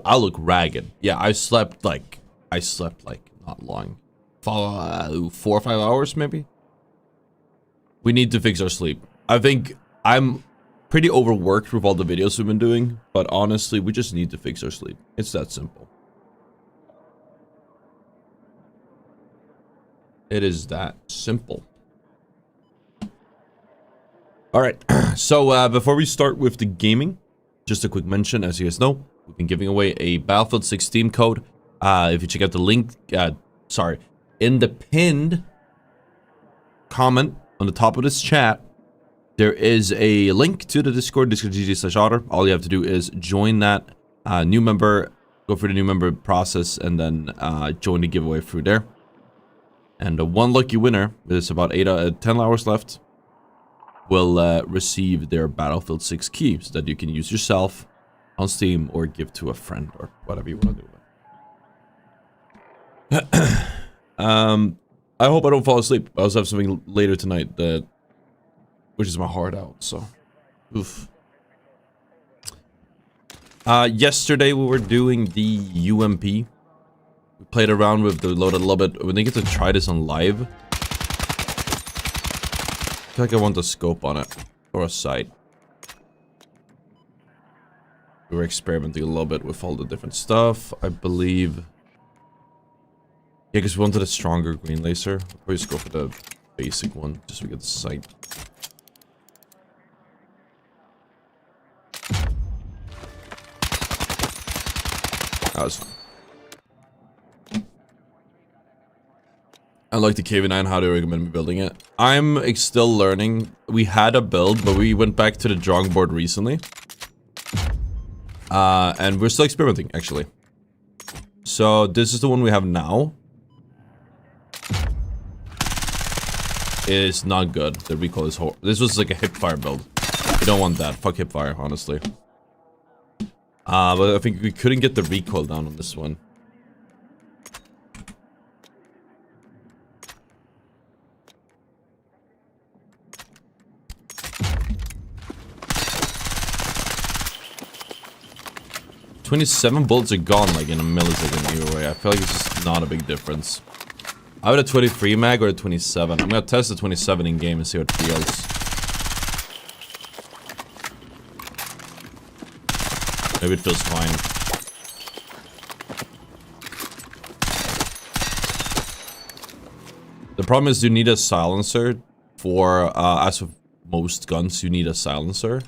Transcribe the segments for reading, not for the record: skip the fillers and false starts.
I look ragged. Yeah, I slept like not long. 4 or 5 hours maybe. We need to fix our sleep. I think I'm pretty overworked with all the videos we've been doing, but honestly, we just need to fix our sleep. It's that simple. It is that simple. Alright, so before we start with the gaming, just a quick mention, as you guys know, we've been giving away a Battlefield 6 Steam code. If you check out the link, in the pinned comment on the top of this chat, there is a link to the Discord.gg/ottr. All you have to do is join that new member, go through the new member process, and then join the giveaway through there. And the one lucky winner, there's about 10 hours left, will receive their Battlefield 6 key, so that you can use yourself on Steam or give to a friend or whatever you want to do with it. I hope I don't fall asleep. I also have something later tonight that wishes my heart out, so oof. Yesterday we were doing the UMP. We played around with the Loadout a little bit. We didn't get to try this on live. I feel like I want a scope on it, or a sight. We were experimenting a little bit with all the different stuff, I believe. Yeah, because we wanted a stronger green laser. I'll probably just go for the basic one, just so we get the sight. That was fun. I like the KV9, how do you recommend me building it? I'm still learning. We had a build, but we went back to the drawing board recently. And we're still experimenting, actually. So, this is the one we have now. It's not good. The recoil is horrible. This was like a hipfire build. You don't want that. Fuck hipfire, honestly. But I think we couldn't get the recoil down on this one. $27 bullets are gone like in a millisecond either way. I feel like it's just not a big difference. I would a 23 mag or a 27. I'm gonna test the 27 in game and see what it feels. Maybe it feels fine. The problem is you need a silencer for, as with most guns, you need a silencer.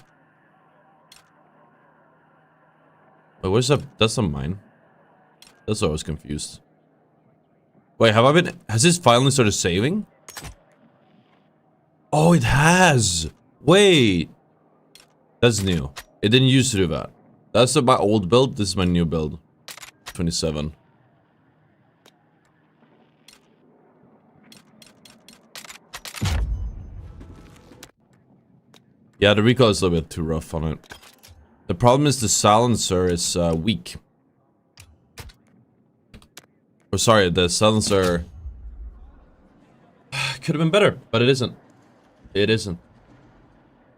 But where's that? That's not mine. That's why I was confused. Wait, have I been... Has this finally started saving? Oh, it has! Wait! That's new. It didn't used to do that. That's my old build. This is my new build. 27. Yeah, the recoil is a little bit too rough on it. The problem is the silencer is weak. Oh, sorry, the silencer could have been better, but it isn't. It isn't.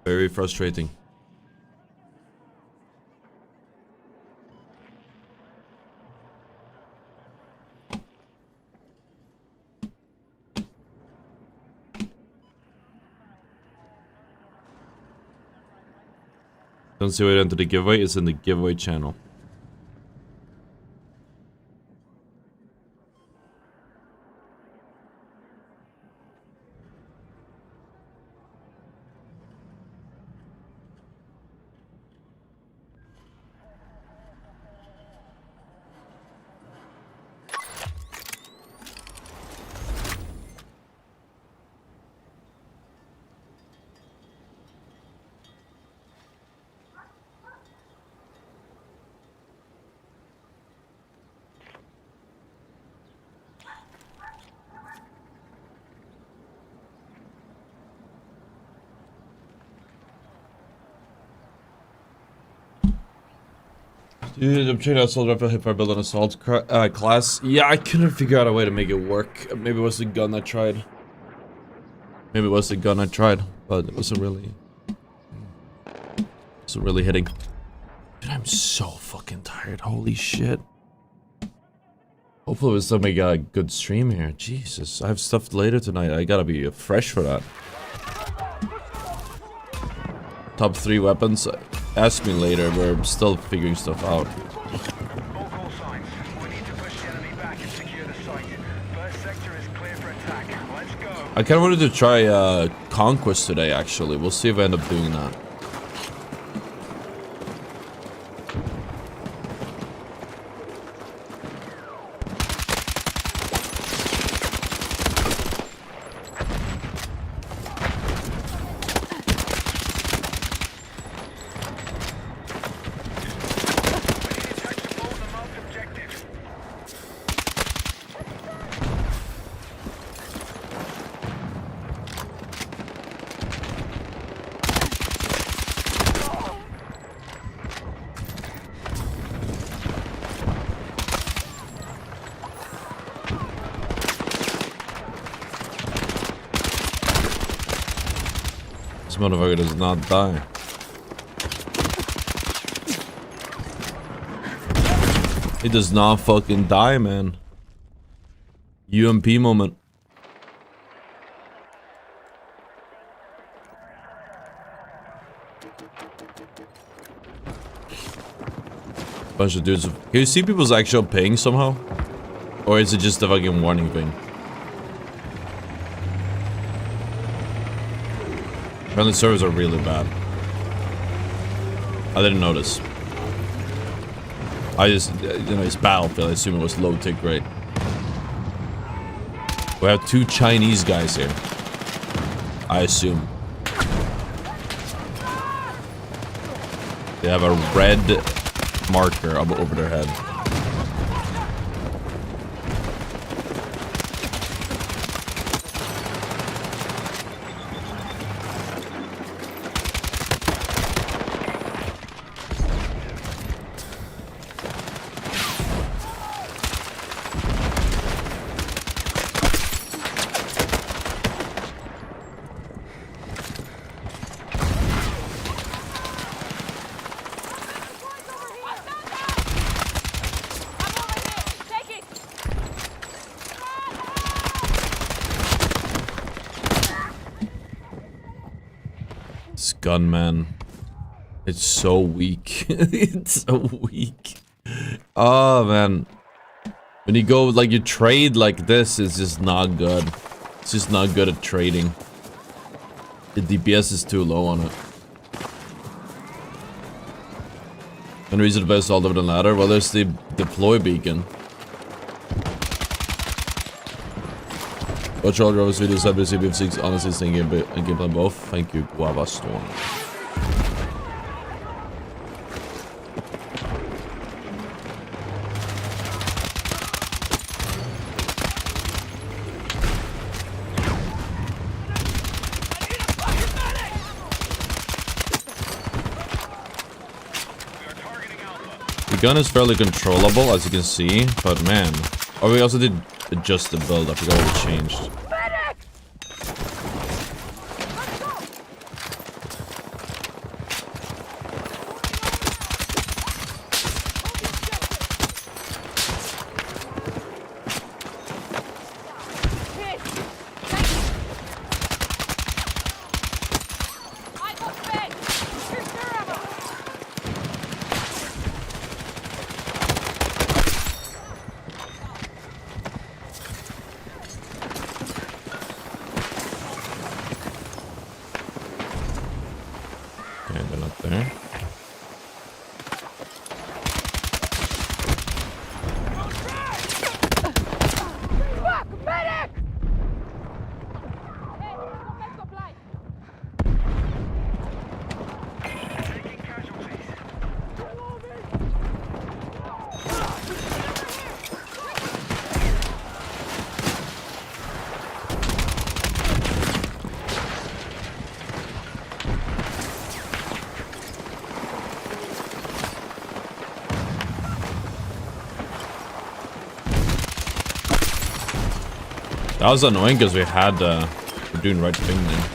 Very frustrating. Don't see where it entered the giveaway. It's in the giveaway channel. Dude, I'm trying to assault rifle hipfire build on assault class. Yeah, I couldn't figure out a way to make it work. Maybe it was the gun I tried. Maybe it was the gun I tried, but it wasn't really hitting. Dude, I'm so fucking tired. Holy shit. Hopefully we'll still make a good stream here. Jesus, I have stuff later tonight. I gotta be fresh for that. Top 3 weapons. Ask me later. We're still figuring stuff out. I kind of wanted to try Conquest today, actually. We'll see if I end up doing that. This motherfucker does not die. He does not fucking die, man. UMP moment. Bunch of dudes. Can you see people's actual ping somehow? Or is it just a fucking warning thing? Apparently servers are really bad. I didn't notice. I just, you know, it's Battlefield. I assume it was low tick rate. We have 2 Chinese guys here. I assume. They have a red marker up over their head. Gun, man. It's so weak. It's so weak. Oh, man. When you go, like, you trade like this, it's just not good. It's just not good at trading. The DPS is too low on it. And reason the best all over the ladder? Well, there's the deploy beacon. Watch all Grover's videos, WCBF6, honestly, staying gameplay both. Thank you, Guava Storm. The gun is fairly controllable, as you can see, but man. Oh, we also did adjust the build. I forgot what we changed. That was annoying because we had, we're doing right thing there.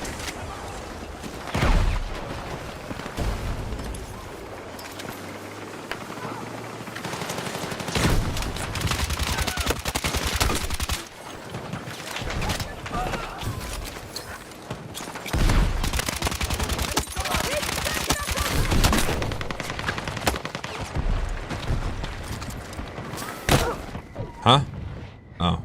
Huh? Oh.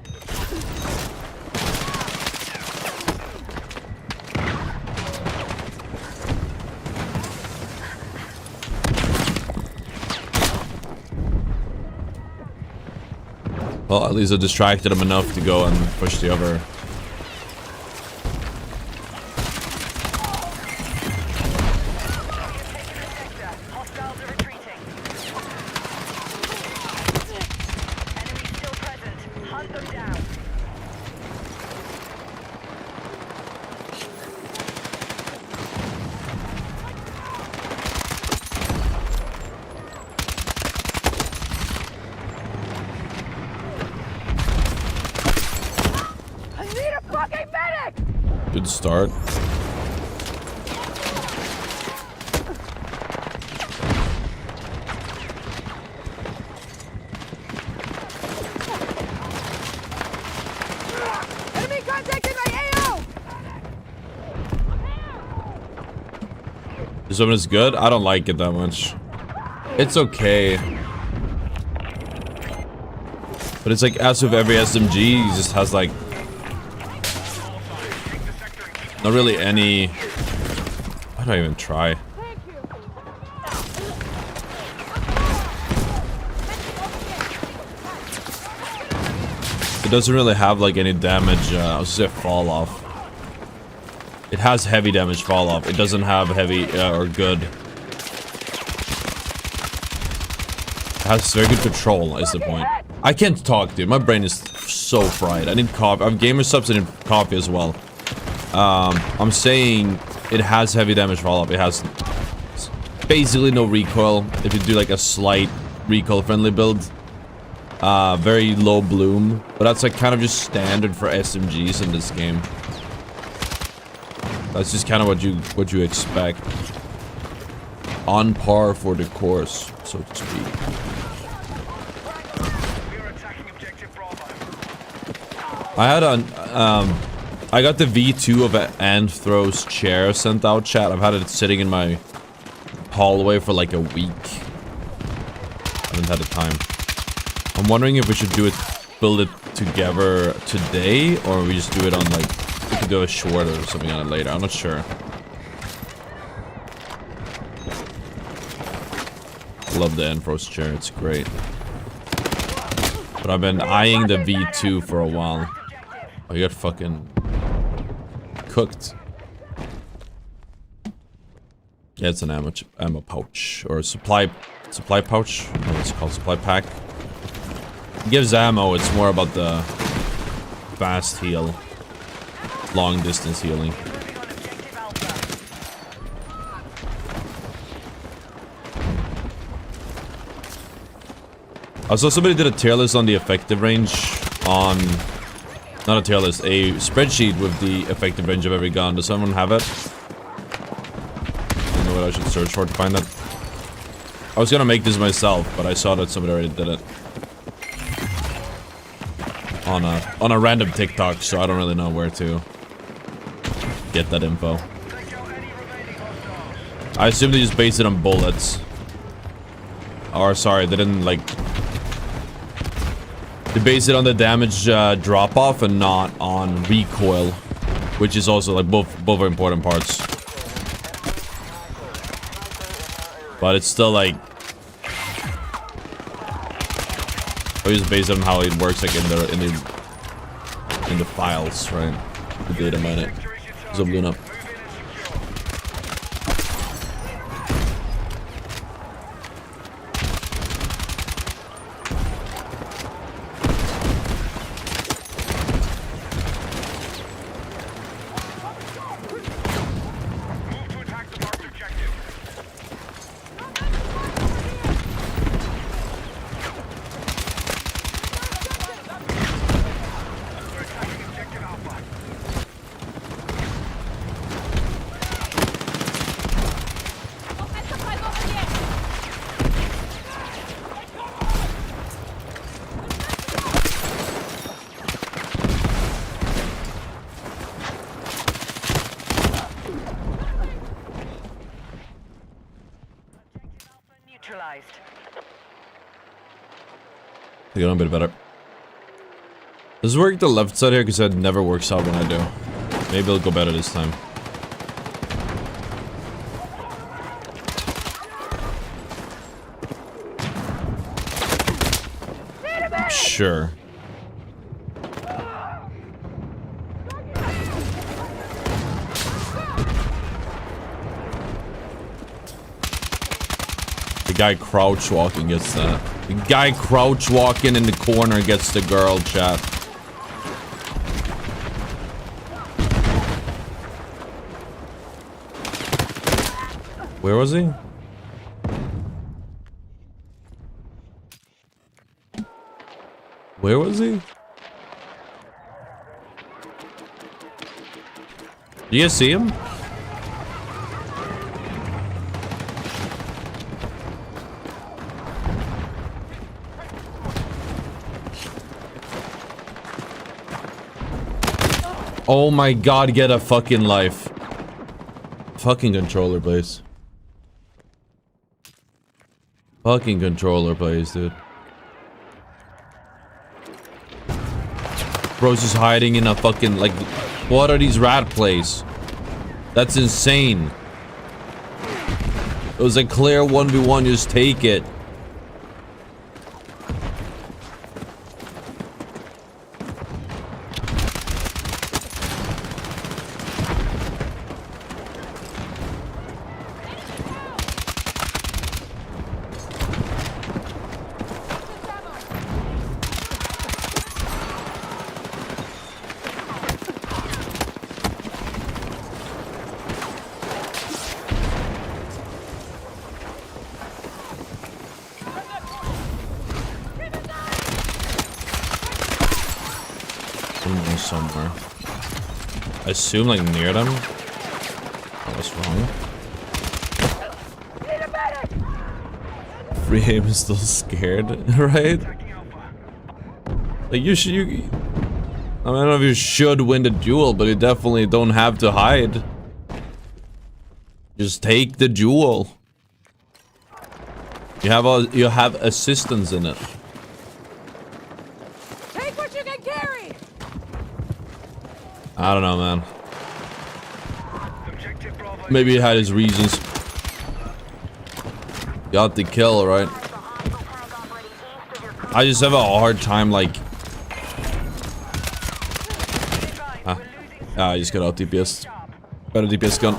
Well, at least I distracted him enough to go and push the other. Good start. Enemy contact in my AO! This one is good. I don't like it that much. It's okay. But it's like, as with every SMG, it just has like not really any. Why do I even try? It doesn't really have like any damage. I was gonna say fall off. It has heavy damage fall off. It doesn't have heavy or good. It has very good control, is the point. I can't talk, dude. My brain is so fried. I need coffee. I'm gamer subs. I need coffee as well. I'm saying it has heavy damage fall off. It has basically no recoil if you do like a slight recoil friendly build. Very low bloom, but that's like kind of just standard for SMGs in this game. That's just kind of what you expect. On par for the course, so to speak. I had I got the V2 of Anthro's chair sent out, chat. I've had it sitting in my hallway for like a week. I haven't had the time. I'm wondering if we should build it together today, or we just do it on like, we could do a shorter or something on it later. I'm not sure. Love the Anthro's chair, it's great. But I've been eyeing the V2 for a while. Oh, you got fucking cooked. Yeah, it's an ammo pouch or a supply pouch. What's it called? Supply pack. It gives ammo. It's more about the fast heal, long distance healing. I saw somebody did a tier list on the effective range on. Not a tier list, a spreadsheet with the effective range of every gun. Does someone have it? I don't know what I should search for to find that. I was gonna make this myself, but I saw that somebody already did it. On a random TikTok, so I don't really know where to get that info. I assume they just based it on bullets. Or sorry, they didn't like... They base it on the damage drop-off and not on recoil, which is also like both are important parts. But it's still like, I just based on how it works like in the files, right? The data mine it. So blown up. Neutralized. They got a bit better. Does it work the left side here? Because it never works out when I do. Maybe it'll go better this time. Sure. The guy crouch walking gets that. The guy crouch walking in the corner gets the girl, chat. Where was he? Where was he? Do you guys see him? Oh my god, get a fucking life. Fucking controller, please. Fucking controller, please, dude. Bro's just hiding in a fucking, like, what are these rat plays? That's insane. It was a clear 1v1, just take it. Somewhere. I assume like near them. Oh, what's wrong? Free aim is still scared, right? Like you should. I mean, I don't know if you should win the duel, but you definitely don't have to hide. Just take the duel. You have assistance in it. I don't know, man. Maybe he had his reasons. Got the kill, right? I just have a hard time, like... I just got out DPS. Better DPS gun.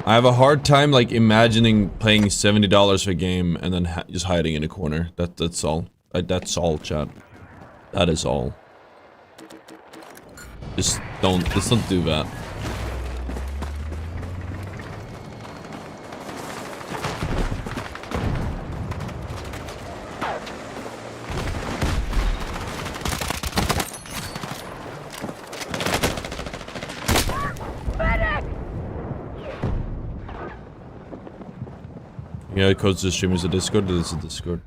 I have a hard time, like, imagining paying $70 for a game and then just hiding in a corner. That's all. That's all, chat. That is all. Just don't do that. Yeah, it codes the stream is a Discord. It is a Discord.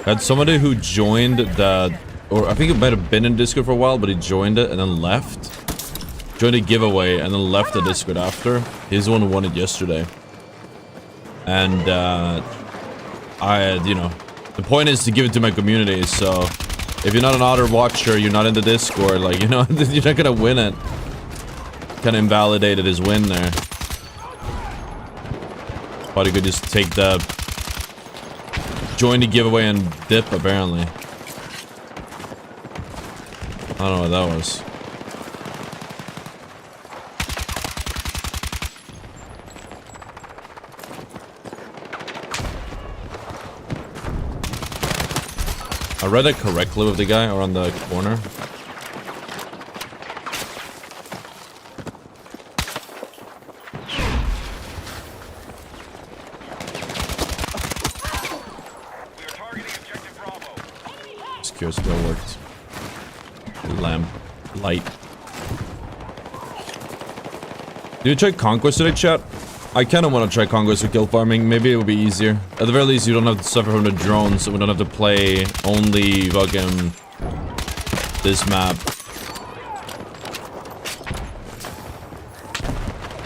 Had somebody who joined the, or I think it might have been in Discord for a while, but he joined it and then left. Joined a giveaway and then left the Discord after. He's the one who won it yesterday. And, you know, the point is to give it to my community, so if you're not an ottr watcher, you're not in the Discord, like, you know, you're not gonna win it. Kinda invalidated his win there. But he could just take the... join the giveaway and dip, apparently. I don't know what that was. I read it correctly with the guy around the corner. Secure still worked. Lamp. Light. Did you try Conquest today, chat? I kind of want to try Conquest for kill farming. Maybe it would be easier. At the very least, you don't have to suffer from the drones, so we don't have to play only fucking this map.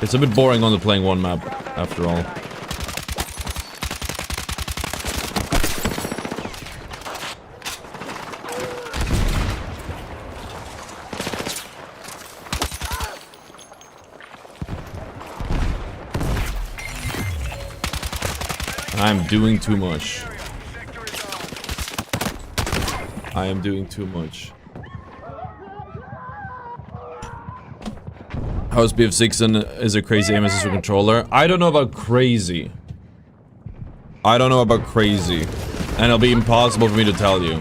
It's a bit boring on the playing one map, after all. I'm doing too much. I am doing too much. How's BF6 and is a crazy aim assist controller? I don't know about crazy. I don't know about crazy. And it'll be impossible for me to tell you.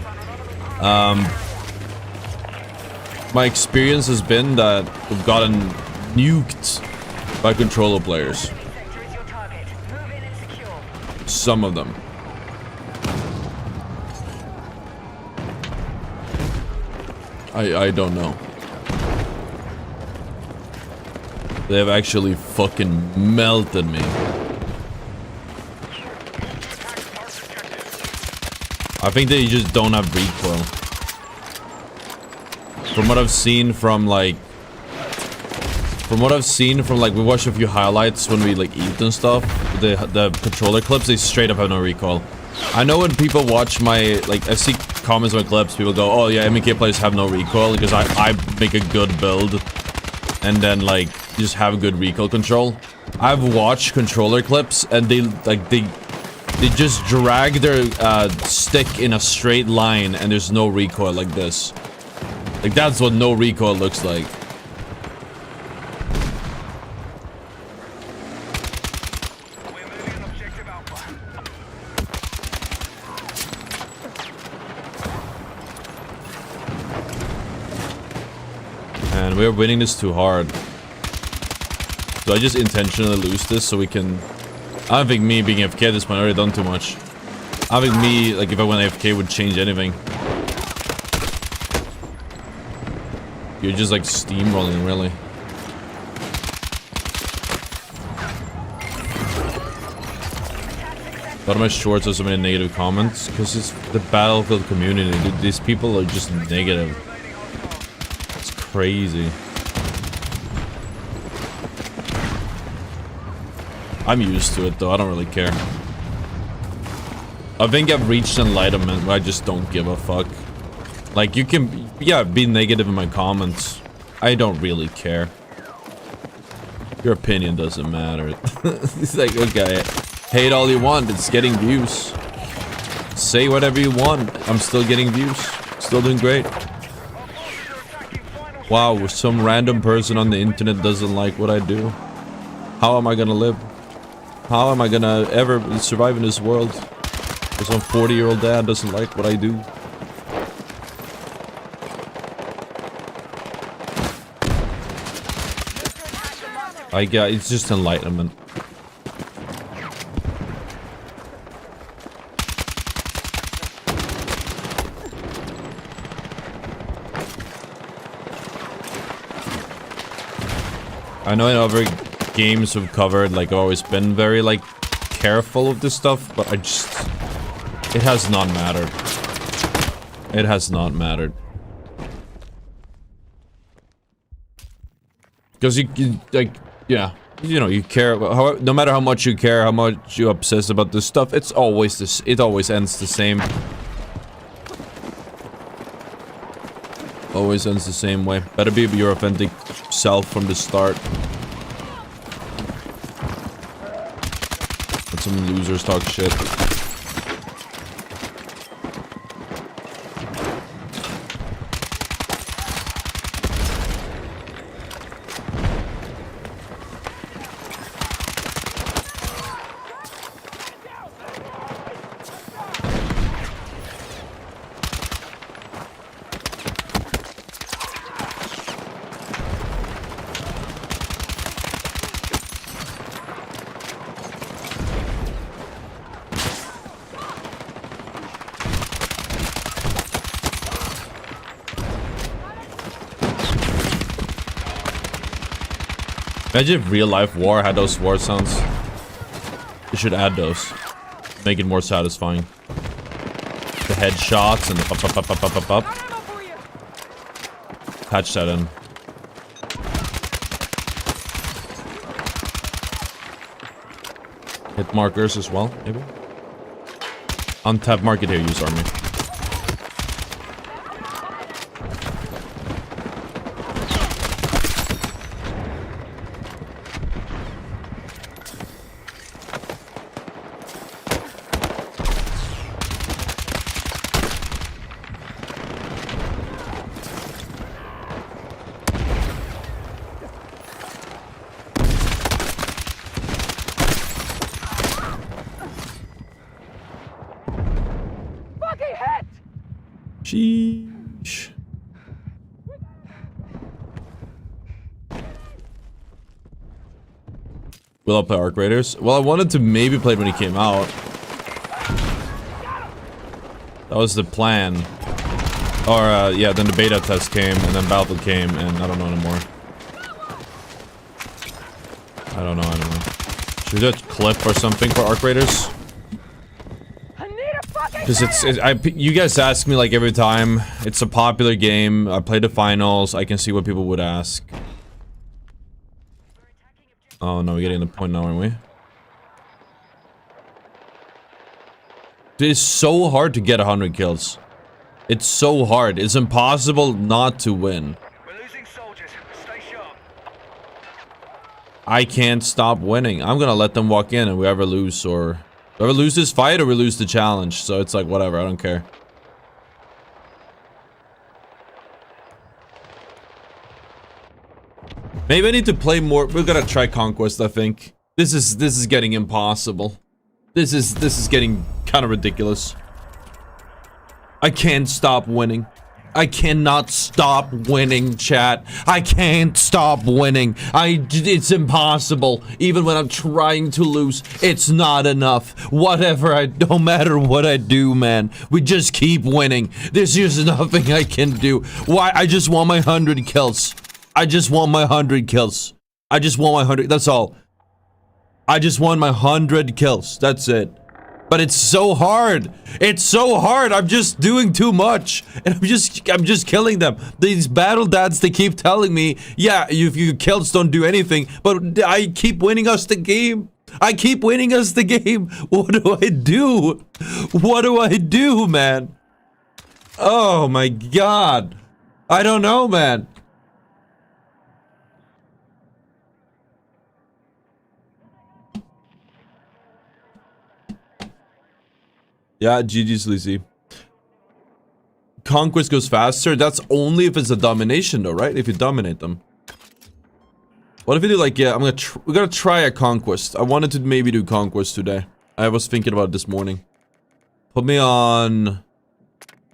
My experience has been that we've gotten nuked by controller players. Some of them. I don't know. They have actually fucking melted me. I think they just don't have recoil. From what I've seen from like... we watched a few highlights when we like eat and stuff. The controller clips, they straight up have no recoil. I know when people watch my, like, I see comments on my clips, people go, oh yeah, MEK players have no recoil because I make a good build. And then like, just have good recoil control. I've watched controller clips and they just drag their stick in a straight line and there's no recoil like this. Like that's what no recoil looks like. And we're winning this too hard. Do I just intentionally lose this so we can... I don't think me being AFK at this point already done too much. I don't think me, like, if I went AFK would change anything. You're just, like, steamrolling, really. Why do my shorts have so many negative comments? Because it's the Battlefield community, dude. These people are just negative. It's crazy. I'm used to it though, I don't really care. I think I've reached enlightenment where I just don't give a fuck. Like, you can, yeah, be negative in my comments. I don't really care. Your opinion doesn't matter. It's like, okay, hate all you want, it's getting views. Say whatever you want, I'm still getting views. Still doing great. Wow, some random person on the internet doesn't like what I do. How am I gonna live? How am I gonna ever survive in this world? Because some 40-year-old dad doesn't like what I do. It's just enlightenment. I know in other games we've covered, like, I've always been very, like, careful of this stuff, but I just... It has not mattered. It has not mattered. Because you like, yeah, you know, you care, no matter how much you care, how much you obsess about this stuff, it's always this, it always ends the same. Always ends the same way. Better be your authentic self from the start. Let some losers talk shit. Imagine if real life war had those war sounds. You should add those. Make it more satisfying. The headshots and the up. Patch that in. Hit markers as well, maybe. Untap market here, use army. Sheesh. Will I play Arc Raiders? Well, I wanted to maybe play it when he came out. That was the plan. Or, yeah, then the beta test came, and then Battlefield came, and I don't know anymore. I don't know. Should we do a clip or something for Arc Raiders? Because you guys ask me like every time. It's a popular game. I played the finals. I can see what people would ask. Oh no, we're getting the point now, aren't we? It is so hard to get 100 kills. It's so hard. It's impossible not to win. We're losing soldiers. Stay sharp. I can't stop winning. I'm gonna let them walk in and whoever lose or... Whoever lose this fight or we lose the challenge. So it's like, whatever, I don't care. Maybe I need to play more. We're gonna try Conquest, I think. This is getting impossible. This is getting kind of ridiculous. I can't stop winning. I cannot stop winning, chat. I can't stop winning. It's impossible. Even when I'm trying to lose, it's not enough. No matter what I do, man. We just keep winning. There's just nothing I can do. Why? I just want my 100 kills. I just want my 100 kills. I just want my 100. That's all. I just want my 100 kills. That's it. But it's so hard. It's so hard. I'm just doing too much. And I'm just killing them. These battle dads, they keep telling me, yeah, if your kills don't do anything. But I keep winning us the game. I keep winning us the game. What do I do? What do I do, man? Oh my god. I don't know, man. Yeah, GG's Lizzie. Conquest goes faster. That's only if it's a domination though, right? If you dominate them. What if you do like, yeah, we're gonna try a Conquest. I wanted to maybe do Conquest today. I was thinking about it this morning. Put me on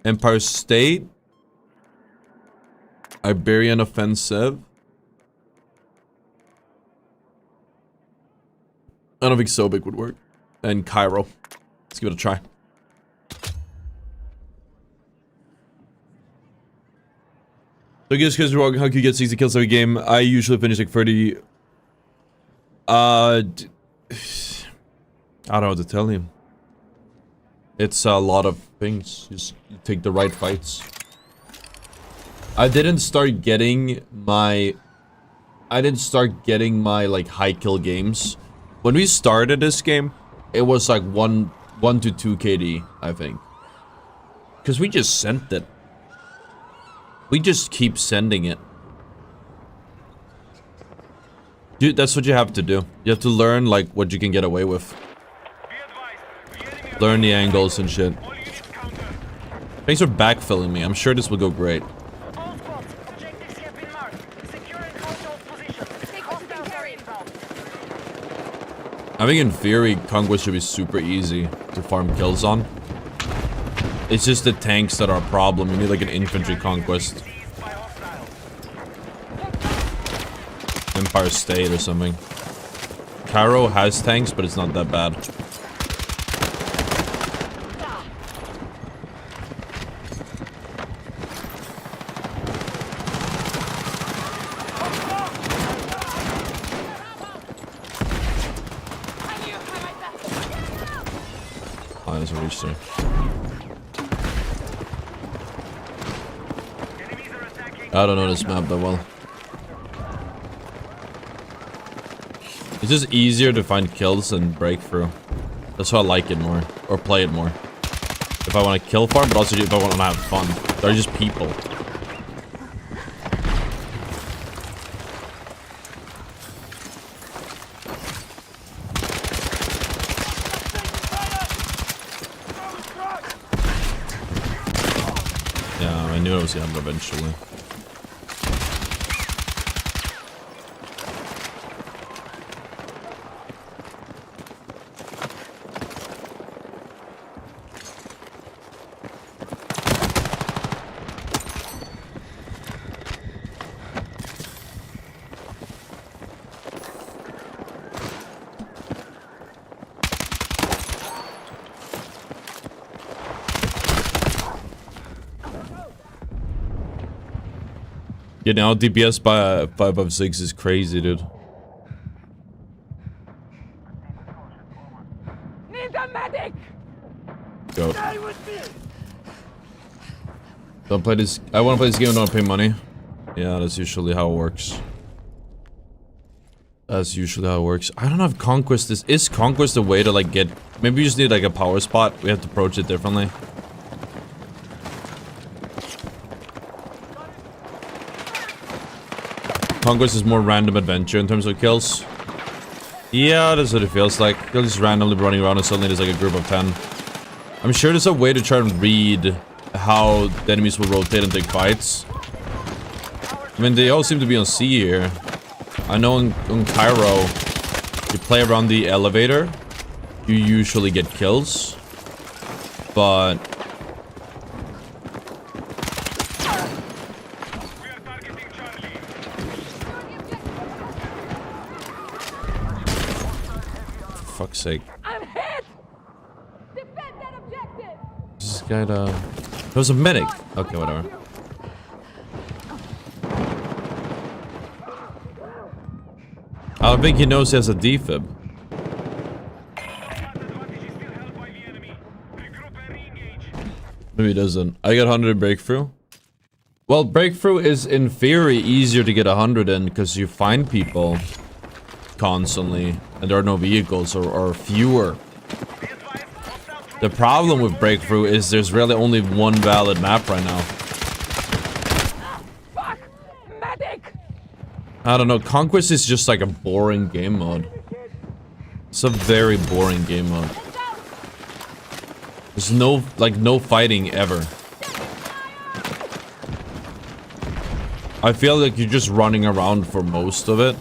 Empire State. Iberian Offensive. I don't think Sobek would work. And Cairo. Let's give it a try. So I guess how can you get 60 kills every game? I usually finish like 30. I don't know what to tell you. It's a lot of things. You take the right fights. I didn't start getting my like high kill games. When we started this game, it was like 1 to 2 KD, I think. Because we just sent it. We just keep sending it. Dude, that's what you have to do. You have to learn, like, what you can get away with. Learn the angles and shit. Thanks for backfilling me. I'm sure this will go great. I think in theory, Conquest should be super easy to farm kills on. It's just the tanks that are a problem. You need like an infantry Conquest. Empire State or something. Cairo has tanks, but it's not that bad. Oh, there's a reach there. I don't know this map that well. It's just easier to find kills and breakthrough. That's why I like it more. Or play it more. If I want to kill farm, but also if I want to have fun. They're just people. Yeah, I knew it was gonna happen eventually. Yeah, now DPS by 556 is crazy, dude. Need a medic! Go. Don't play this. I want to play this game and don't pay money. Yeah, that's usually how it works. That's usually how it works. I don't know if Conquest is Conquest a way to like get. Maybe you just need like a power spot. We have to approach it differently. Conquest is more random adventure in terms of kills. Yeah, that's what it feels like. You're just randomly running around and suddenly there's like a group of 10. I'm sure there's a way to try and read how the enemies will rotate and take fights. I mean, they all seem to be on C here. I know on Cairo, you play around the elevator, you usually get kills. But... fuck's sake. I'm hit! Defend that objective! This guy, there was a medic. Okay, whatever. I don't think he knows he has a defib. Maybe he doesn't. I got 100 breakthrough. Well, breakthrough is in theory easier to get 100 in because you find people constantly and there are no vehicles or fewer. The problem with breakthrough is there's really only one valid map right now. Fuck! Medic! I don't know, Conquest is just like a boring game mode. It's a very boring game mode. There's no fighting ever. I feel like you're just running around for most of it.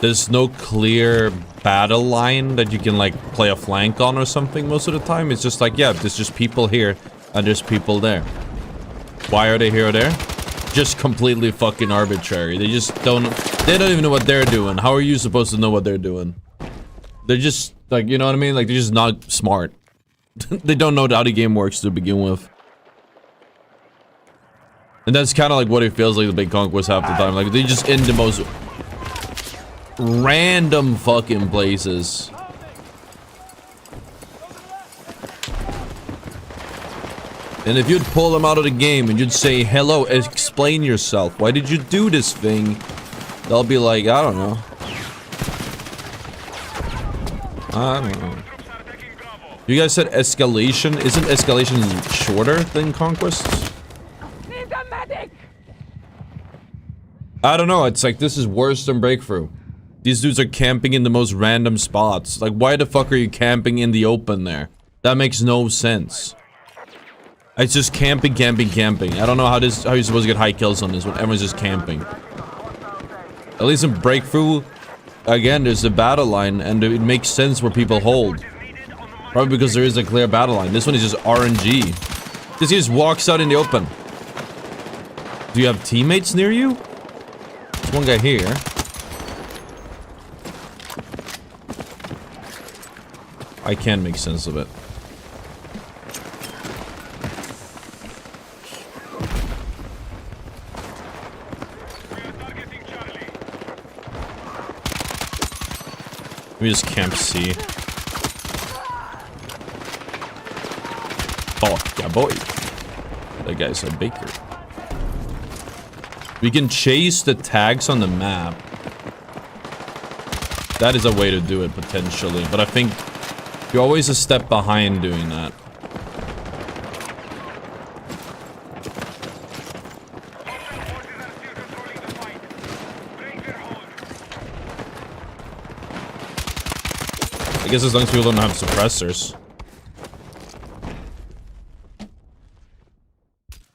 There's no clear battle line that you can like play a flank on or something most of the time. It's just like, yeah, there's just people here and there's people there. Why are they here or there? Just completely fucking arbitrary. They don't even know what they're doing. How are you supposed to know what they're doing? They're just like, you know what I mean? Like they're just not smart. They don't know how the game works to begin with. And that's kind of like what it feels like the big Conquest half the time. Like they just in the most random fucking places. And if you'd pull them out of the game and you'd say, hello, explain yourself. Why did you do this thing? They'll be like, I don't know. I don't know. You guys said escalation. Isn't escalation shorter than Conquest? Need a medic! I don't know. It's like this is worse than breakthrough. These dudes are camping in the most random spots. Like, why the fuck are you camping in the open there? That makes no sense. It's just camping. I don't know how you're supposed to get high kills on this when everyone's just camping. At least in breakthrough, again, there's a battle line and it makes sense where people hold. Probably because there is a clear battle line. This one is just RNG. This he just walks out in the open. Do you have teammates near you? There's one guy here. I can't make sense of it. Let me just camp C. Oh, yeah, boy. That guy's a baker. We can chase the tags on the map. That is a way to do it, potentially. But I think you're always a step behind doing that. I guess as long as people don't have suppressors.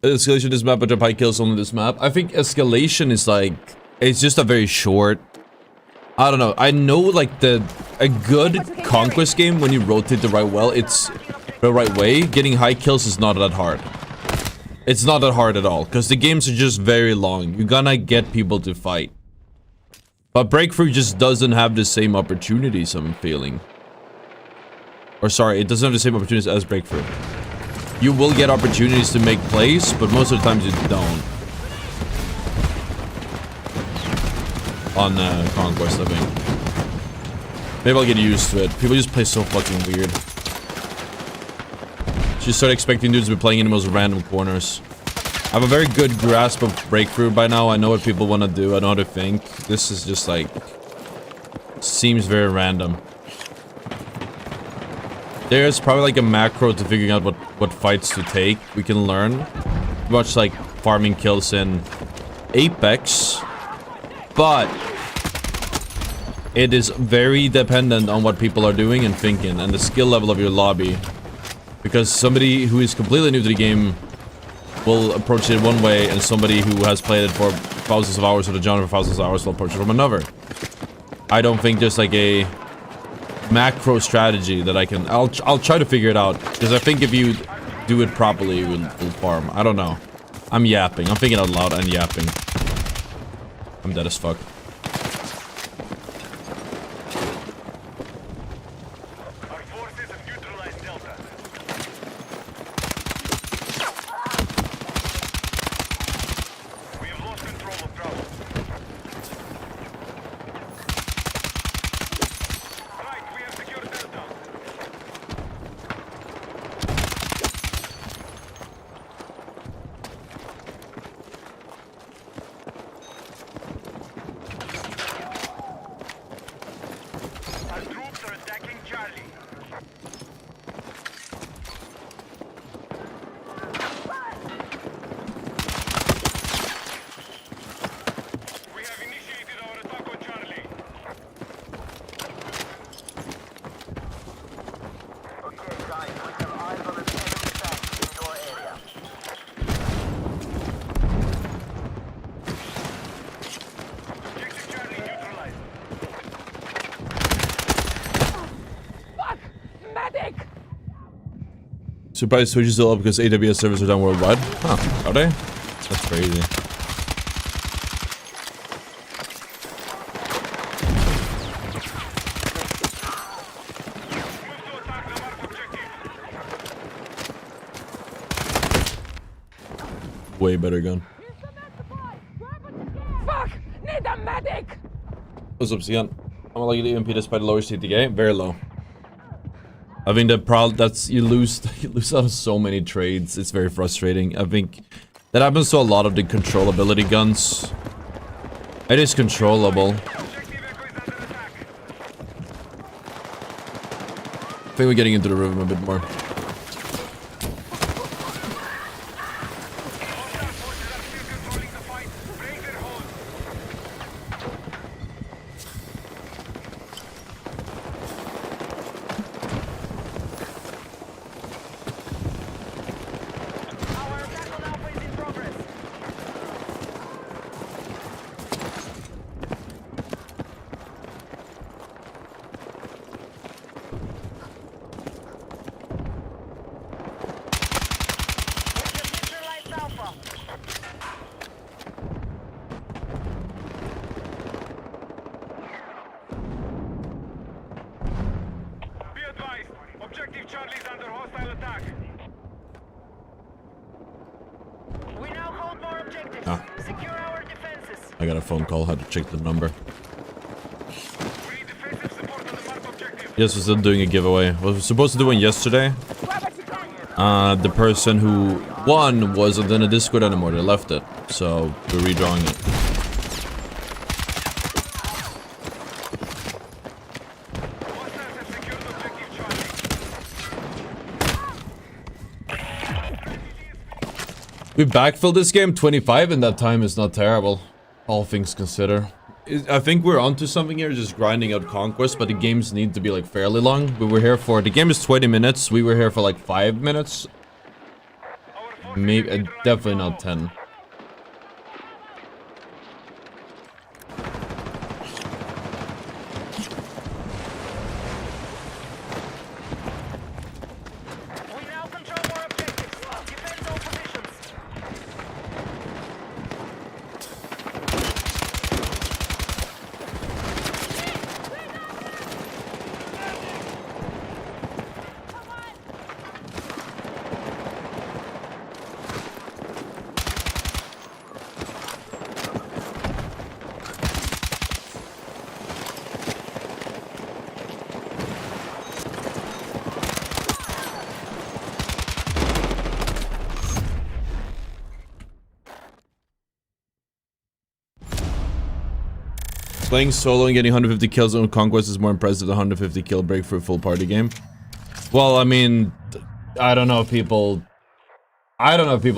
Escalation this map, but high kills only this map. I think escalation is like, it's just a very short. I don't know. I know like a good Conquest game, when you rotate the right way, getting high kills is not that hard. It's not that hard at all, because the games are just very long. You're gonna get people to fight. But Breakthrough just doesn't have the same opportunities, I'm feeling. Or sorry, it doesn't have the same opportunities as Breakthrough. You will get opportunities to make plays, but most of the times you don't. On Conquest, I think. Maybe I'll get used to it. People just play so fucking weird. Just start expecting dudes to be playing in the most random corners. I have a very good grasp of Breakthrough by now. I know what people want to do. I know how to think. This is just like... seems very random. There's probably like a macro to figuring out what fights to take. We can learn. Much like farming kills in Apex. But it is very dependent on what people are doing and thinking and the skill level of your lobby. Because somebody who is completely new to the game will approach it one way, and somebody who has played it for thousands of hours or the genre for thousands of hours will approach it from another. I don't think there's like a macro strategy that I can... I'll try to figure it out, because I think if you do it properly, you will farm. I don't know. I'm yapping. I'm thinking out loud and yapping. I'm dead as fuck. Our forces have neutralized Delta. We have lost control of Bravo. Right, we have secured Delta. Our troops are attacking Charlie. We have initiated our attack on Charlie. Okay, guys, we have eyes on an enemy tank in your area. Objective Charlie neutralized. Fuck! Medic! Surprise Twitch is still up because AWS servers are down worldwide. Huh, are they? That's crazy. Move to attack the mark objective. Way better gun. Here's some med supply! Grab what you can! Fuck! Need a medic! What's up, Sian? I'm like the EMP despite the lower CTK. Very low. I think that's you lose out on so many trades. It's very frustrating. I think that happens to a lot of the controllability guns. It is controllable. Objective Echo is under attack. I think we're getting into the room a bit more. Hostile forces are still controlling the fight. Break their hold. Our attack on Alpha is in progress. We just neutralized Alpha. Be advised, objective Charlie is under hostile attack. We now hold more objectives. Ah. Secure our defenses. I got a phone call. Had to check the number. We need defensive support on the mark objective. Yes, we're still doing a giveaway. Was supposed to do one yesterday. Grab what you can! The person who won wasn't in a Discord anymore. They left it, so we're redrawing it. We backfilled this game. 25 in that time is not terrible, all things considered. I think we're onto something here, just grinding out Conquest, but the games need to be like fairly long. We were here for, the game is 20 minutes, we were here for like 5 minutes. Maybe, definitely not 10. We now control more objectives. Defend all positions. Playing solo and getting 150 kills on Conquest is more impressive than 150 kill breakthrough full party game. Well, I mean, I don't know if people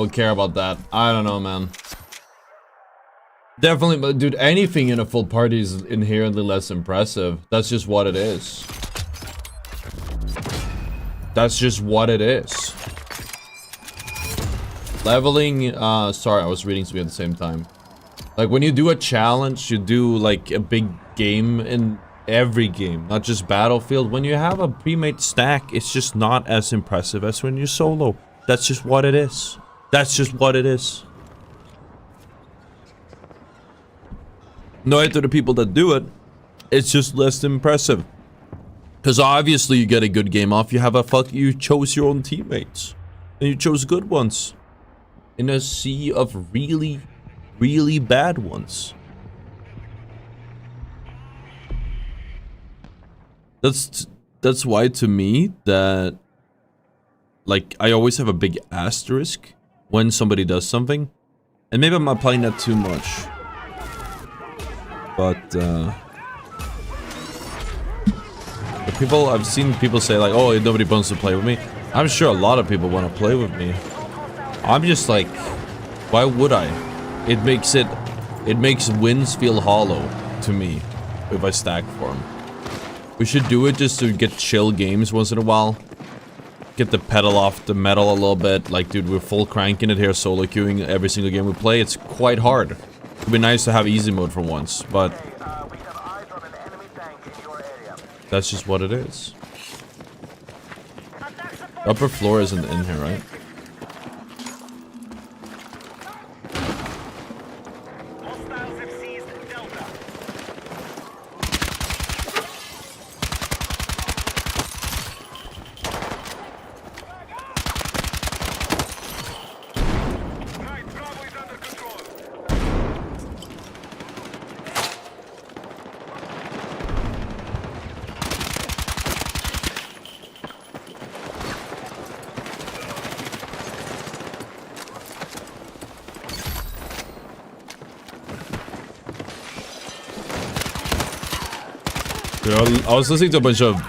care about that. I don't know, man. Definitely, but dude, anything in a full party is inherently less impressive. That's just what it is. That's just what it is. Leveling, sorry, I was reading something at the same time. Like, when you do a challenge, you do, like, a big game in every game, not just Battlefield. When you have a pre-made stack, it's just not as impressive as when you're solo. That's just what it is. That's just what it is. No hate to the people that do it. It's just less impressive. Because obviously you get a good game off. You have a you chose your own teammates. And you chose good ones. In a sea of really bad ones. That's why to me that, like, I always have a big asterisk when somebody does something, and maybe I'm applying that too much, but the people I've seen people say like, oh, nobody wants to play with me. I'm sure a lot of people want to play with me. I'm just like, why would I? It makes wins feel hollow to me if I stack for them. We should do it just to get chill games once in a while. Get the pedal off the metal a little bit. Like, dude, we're full cranking it here, solo queuing every single game we play. It's quite hard. It'd be nice to have easy mode for once, but We have eyes on an enemy tank in your area. that's just what it is. Upper floor isn't in here, right? Hostiles have seized Delta. Right, Bravo is under control. Dude, I was listening to a bunch of...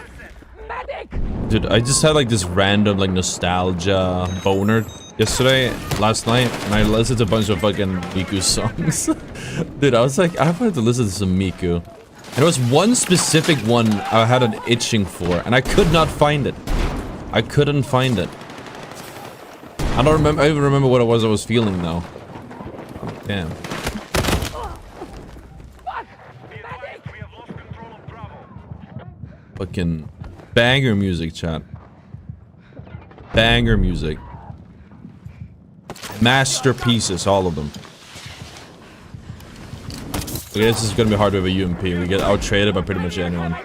Medic! Dude, I just had like this random like nostalgia boner last night, and I listened to a bunch of fucking Miku songs. Dude, I was like, I wanted to listen to some Miku. And there was one specific one I had an itching for, and I could not find it. I couldn't find it. I don't remember, I even remember what it was I was feeling now. Damn. We have lost control of Bravo. Fucking banger music, chat. Banger music. Masterpieces, all of them. Okay, this is gonna be hard with a UMP. We get out-traded by pretty much anyone.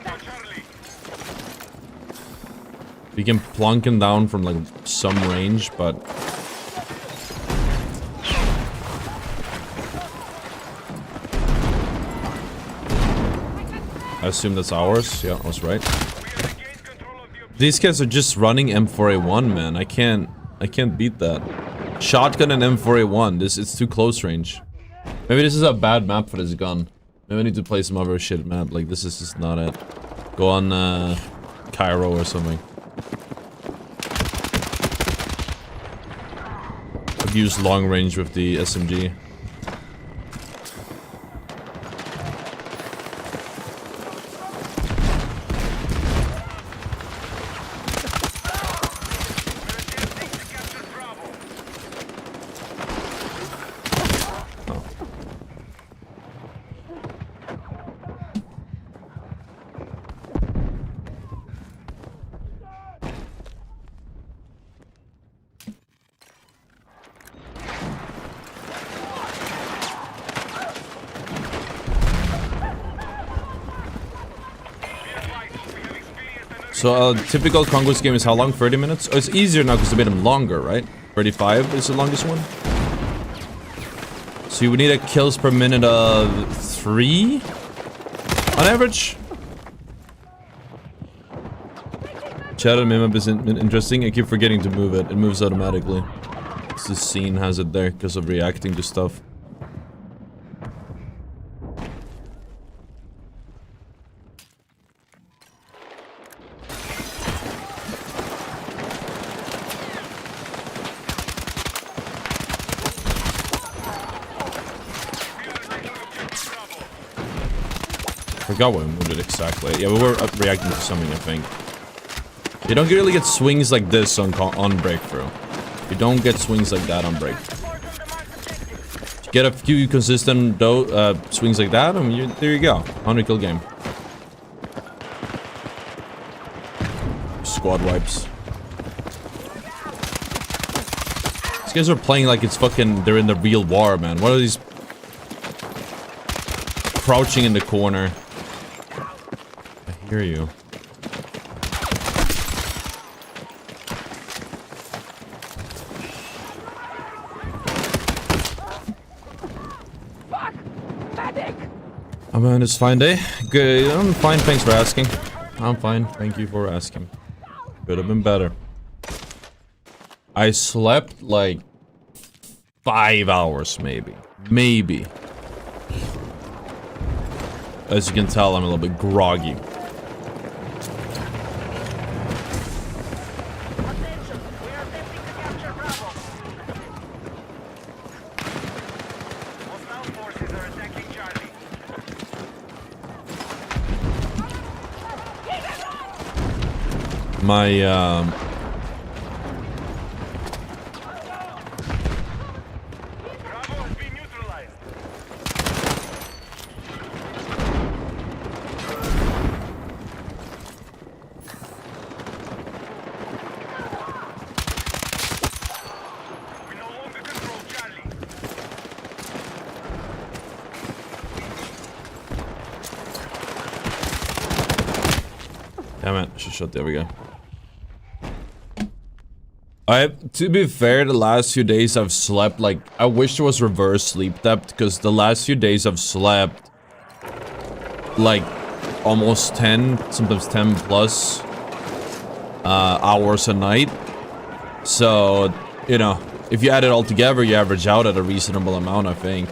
We can plunk him down from like some range, but... I assume that's ours. Yeah, I was right. These guys are just running M4A1, man. I can't beat that. Shotgun and M4A1. It's too close range. Maybe this is a bad map for this gun. Maybe I need to play some other shit map. Like, this is just not it. Go on, Cairo or something. use long range with the SMG. So a typical Conquest game is how long? 30 minutes? Oh, it's easier now because they made them longer, right? 35 is the longest one. So you would need a kills per minute of 3 on average. Chat on map is interesting. I keep forgetting to move it. It moves automatically. The scene has it there because of reacting to stuff. I forgot what I moved it exactly. Yeah, we were reacting to something, I think. You don't really get swings like this on breakthrough. You don't get swings like that on breakthrough. You get a few consistent swings like that, and there you go. 100 kill game. Squad wipes. These guys are playing like it's fucking... They're in the real war, man. What are these... Crouching in the corner. I hear you. Fuck! Medic! I'm on this fine day. Good. I'm fine. Thanks for asking. I'm fine. Thank you for asking. Could have been better. I slept like 5 hours, maybe. Maybe. As you can tell, I'm a little bit groggy. My, damn it, I should shut, there we go. To be fair, the last few days I've slept like... I wish there was reverse sleep depth, because the last few days I've slept like almost 10, sometimes 10 plus hours a night. So, you know, if you add it all together, you average out at a reasonable amount, I think.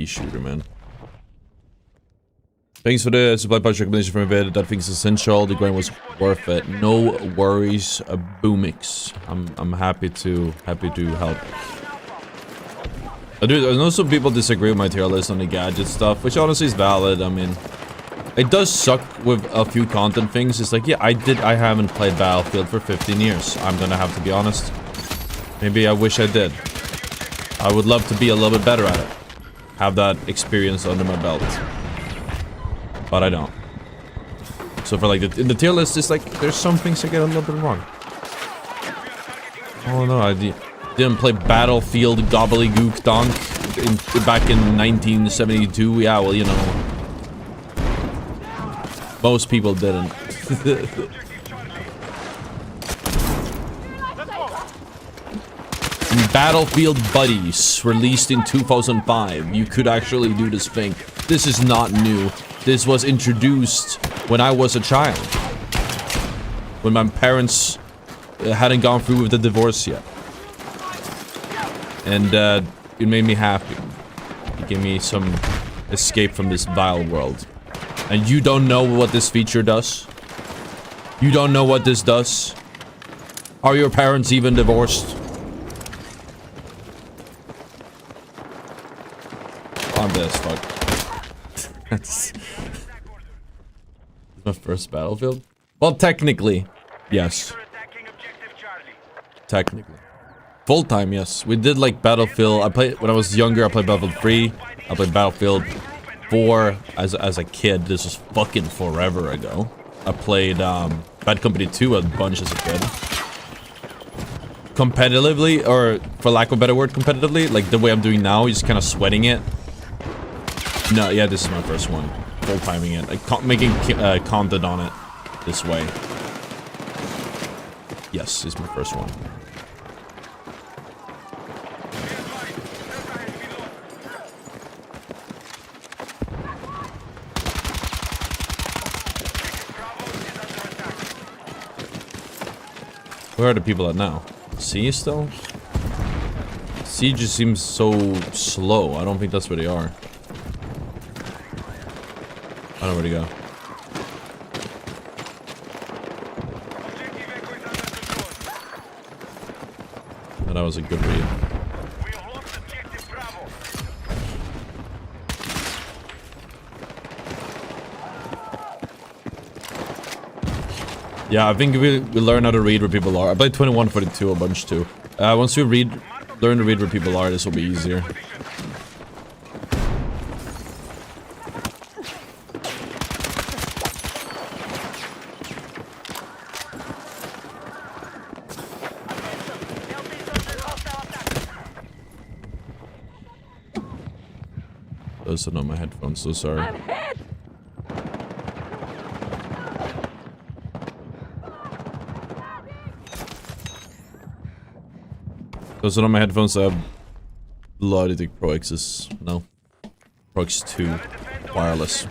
Shooter, man. Thanks for the supply pouch recommendation from a vid. That thing's essential. The grind was worth it. No worries, Boomix. I'm happy to help. I know some people disagree with my tier list on the gadget stuff, which honestly is valid. I mean, it does suck with a few content things. It's like, yeah, I haven't played Battlefield for 15 years. I'm gonna have to be honest. Maybe I wish I did. I would love to be a little bit better at it. Have that experience under my belt, but I don't. So for like in the tier list, it's like there's some things I get a little bit wrong. Oh no, I didn't play Battlefield gobbledygook donk back in 1972. Yeah, well, you know, most people didn't. Battlefield Buddies, released in 2005. You could actually do this thing. This is not new. This was introduced when I was a child. When my parents hadn't gone through with the divorce yet. And it made me happy. It gave me some escape from this vile world. And you don't know what this feature does? You don't know what this does? Are your parents even divorced? I'm dead as fuck. That's my first battlefield? Well, technically, yes. Technically. Full time, yes. We did like Battlefield. I played when I was younger. I played Battlefield 3. I played Battlefield 4 as a kid. This was fucking forever ago. I played Bad Company 2 a bunch as a kid. Competitively, or for lack of a better word, competitively, like the way I'm doing now, just kind of sweating it. No, yeah, this is my first one. Full timing it, like making content on it this way. Yes, this is my first one. Where are the people at now? C still? C just seems so slow. I don't think that's where they are. I don't know where to go. Oh, that was a good read. Yeah, I think we learn how to read where people are. I played 2142 a bunch too. Once we learn to read where people are, this will be easier. Those are not my headphones, so sorry. Those are not my headphones. I have Loadout Pro X's. No. Pro X2 wireless.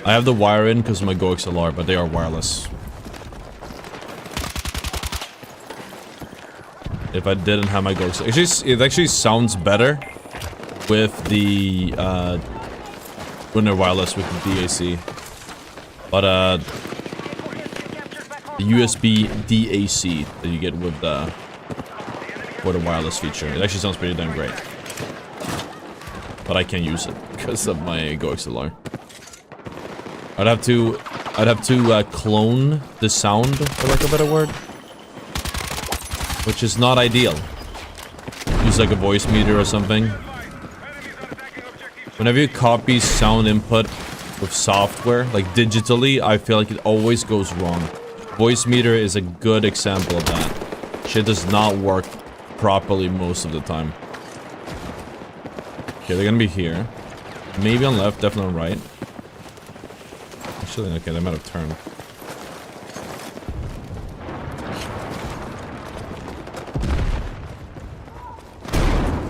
I have the wire in because of my Go XLR, but they are wireless. If I didn't have my Go XLR, it actually sounds better with the when they're wireless with the DAC. But the USB DAC that you get with the wireless feature, it actually sounds pretty damn great. But I can't use it because of my Go XLR. I'd have to clone the sound, for lack of a better word, which is not ideal. Use like a voice meter or something. Whenever you copy sound input with software, like digitally, I feel like it always goes wrong. Voice meter is a good example of that. Shit does not work properly most of the time. Okay, they're gonna be here. Maybe on left, definitely on right. Actually, okay, they might have turned.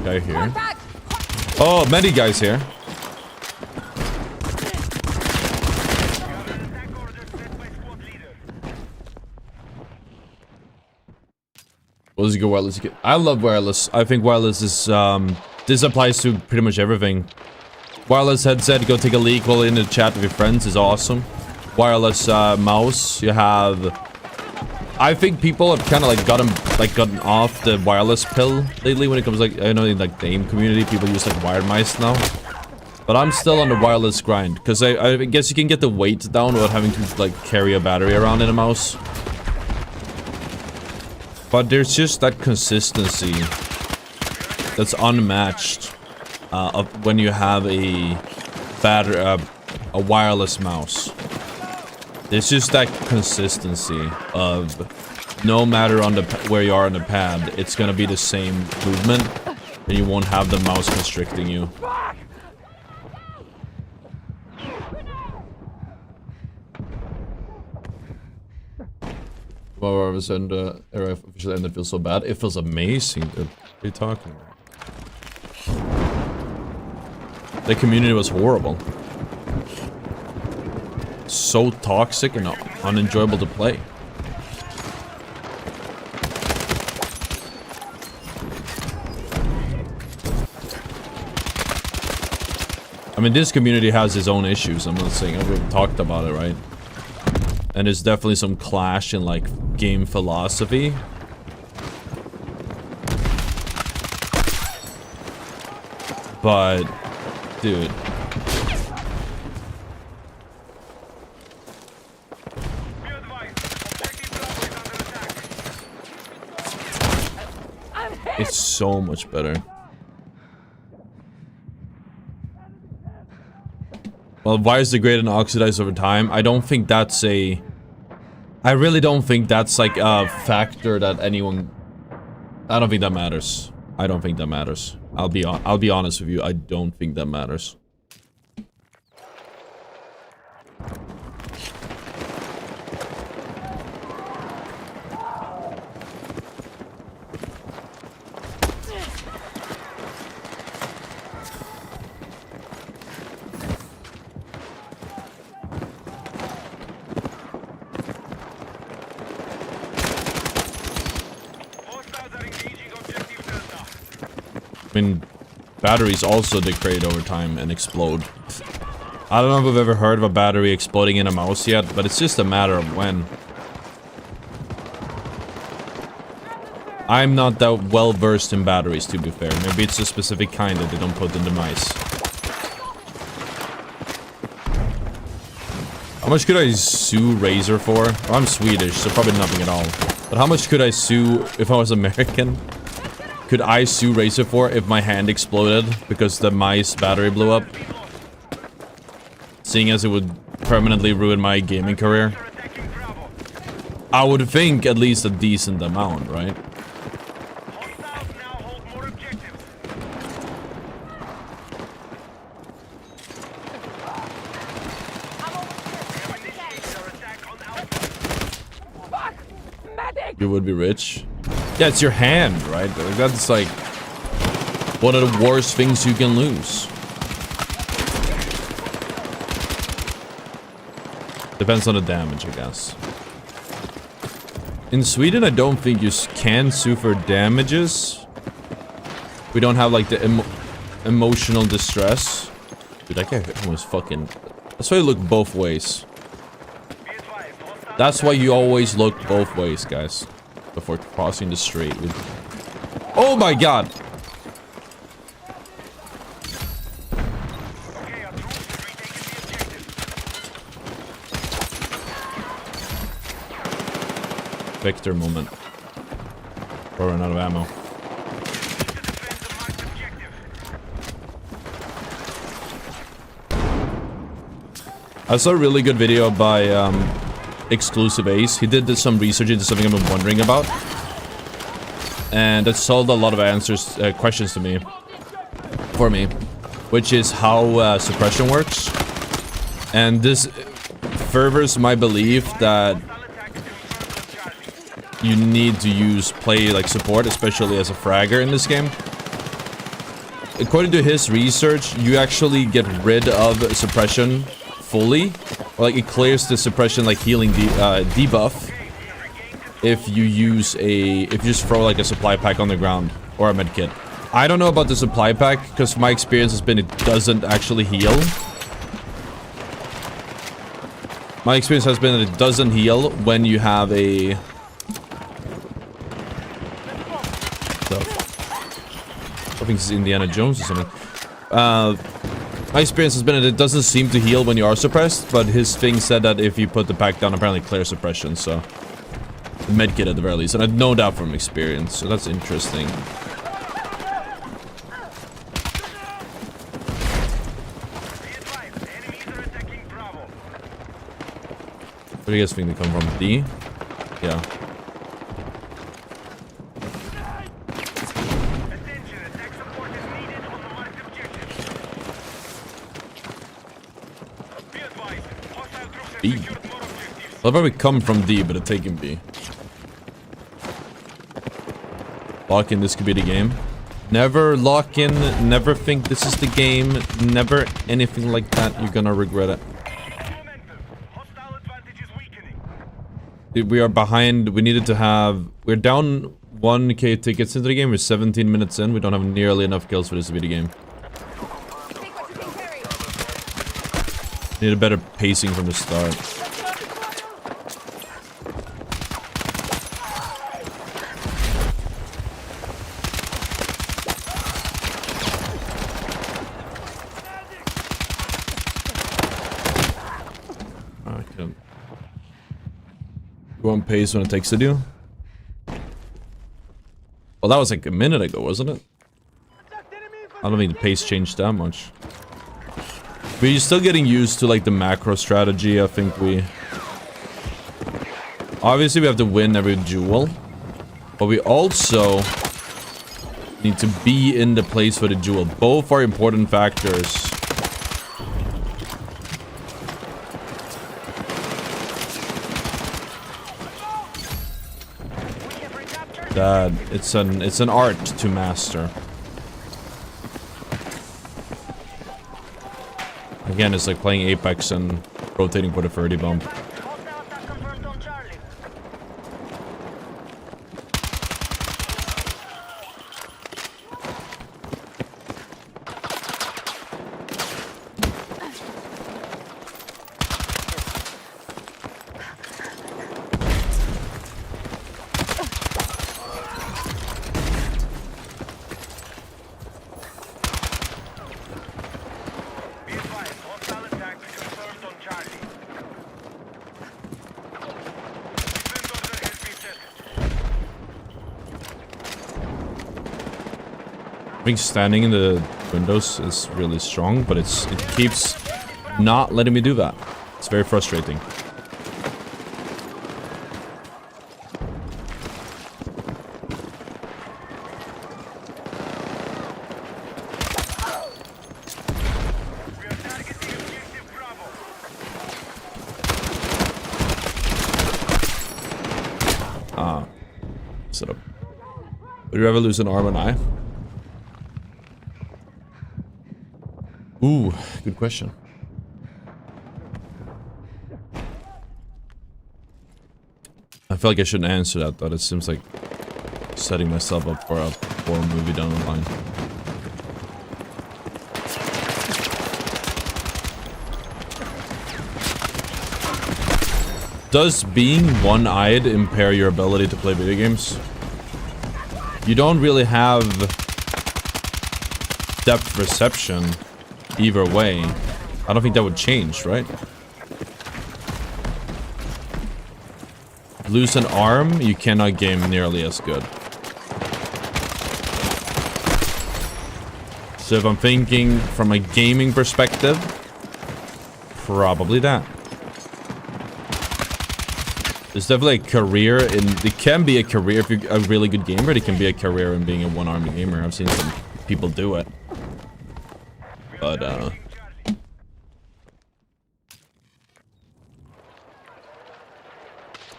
Guy here. Oh, many guys here. What does it go wireless? I love wireless. I think wireless is, this applies to pretty much everything. Wireless headset, go take a leak while in the chat with your friends is awesome. Wireless mouse, you have... I think people have kind of like gotten off the wireless pill lately when it comes like, I know in like the game community, people use like wired mice now. But I'm still on the wireless grind, because I guess you can get the weight down without having to like carry a battery around in a mouse. But there's just that consistency that's unmatched of when you have a wireless mouse. There's just that consistency of no matter on the where you are on the pad, it's gonna be the same movement, and you won't have the mouse constricting you. All of a sudden, the era officially ended. Feels so bad. It feels amazing, dude. What are you talking about? The community was horrible. So toxic and unenjoyable to play. I mean, this community has its own issues. I'm not saying we've talked about it, right? And there's definitely some clash in like game philosophy. But, dude. It's so much better. Well, why is degrade and oxidize over time? I don't think that's a... I really don't think that's like a factor that anyone... I don't think that matters. I don't think that matters. I'll be honest with you. I don't think that matters. I mean, batteries also degrade over time and explode. I don't know if I've ever heard of a battery exploding in a mouse yet, but it's just a matter of when. I'm not that well versed in batteries, to be fair. Maybe it's a specific kind that they don't put in the mice. How much could I sue Razer for? Well, I'm Swedish, so probably nothing at all. But how much could I sue if I was American? Could I sue Razer for if my hand exploded because the mice battery blew up? Seeing as it would permanently ruin my gaming career. I would think at least a decent amount, right? You would be rich. Yeah, it's your hand, right? That's like one of the worst things you can lose. Depends on the damage, I guess. In Sweden, I don't think you can sue for damages. We don't have like the emotional distress. Dude, that guy almost fucking... That's why you look both ways. That's why you always look both ways, guys. Before crossing the street with... Oh my god! Victor moment. We're running out of ammo. I saw a really good video by Exclusive Ace. He did some research into something I've been wondering about, and it solved a lot of questions to me, which is how suppression works. And this furthers my belief that you need to play like support, especially as a fragger in this game. According to his research, you actually get rid of suppression fully, or like it clears the suppression like healing debuff if you just throw like a supply pack on the ground or a med kit. I don't know about the supply pack because my experience has been it doesn't actually heal. My experience has been that it doesn't heal when you have a... I think this is Indiana Jones or something. My experience has been that it doesn't seem to heal when you are suppressed, but his thing said that if you put the pack down, apparently clear suppression, so... Medkit at the very least, and I know that from experience, so that's interesting. Where do you guys think they come from? D? Yeah. B. They'll probably come from D, but they're taking B. Lock in, this could be the game. Never lock in, never think this is the game, never anything like that. You're gonna regret it. Dude, we are behind. We needed to have... We're down 1k tickets into the game. We're 17 minutes in. We don't have nearly enough kills for this to be the game. Need a better pacing from the start. I can go on pace when it takes to do. Well, that was like a minute ago, wasn't it? I don't think the pace changed that much. We're still getting used to like the macro strategy. I think obviously we have to win every duel, but we also need to be in the place for the duel. Both are important factors. That it's an art to master. Again, it's like playing Apex and rotating for the 30 bump. I think standing in the windows is really strong, but it keeps not letting me do that. It's very frustrating. Set up. Would you ever lose an arm and eye? Ooh, good question. I feel like I shouldn't answer that, but it seems like setting myself up for a poor movie down the line. Does being one-eyed impair your ability to play video games? You don't really have depth perception either way. I don't think that would change, right? Lose an arm, you cannot game nearly as good. So if I'm thinking from a gaming perspective, probably that. There's definitely a career in... It can be a career if you're a really good gamer. It can be a career in being a one-armed gamer. I've seen some people do it. But,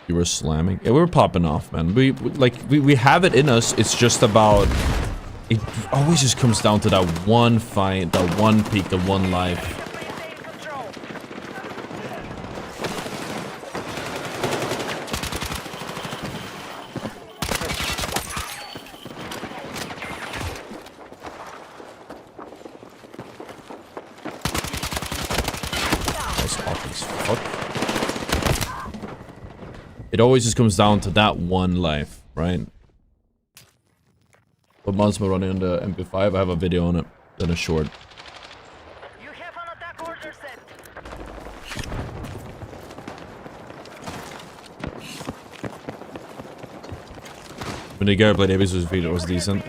you were slamming? Yeah, we were popping off, man. We have it in us. It's just about... It always just comes down to that one fight, that one peak, the one life. It always just comes down to that one life, right? What mods am I running on the MP5? I have a video on it, then a short. You have an attack order set. When the guy played Apex with video, it was decent.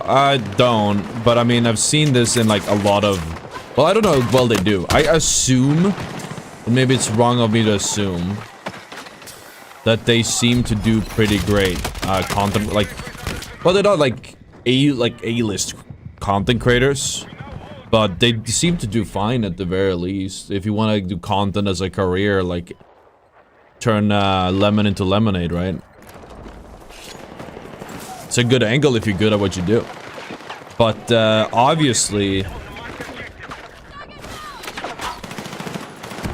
I don't, but I mean, I've seen this in like a lot of... Well, I don't know how well they do. I assume, and maybe it's wrong of me to assume, that they seem to do pretty great content, like, well, they're not like A-list content creators, but they seem to do fine at the very least. If you want to do content as a career, like, turn lemon into lemonade, right? It's a good angle if you're good at what you do. But obviously,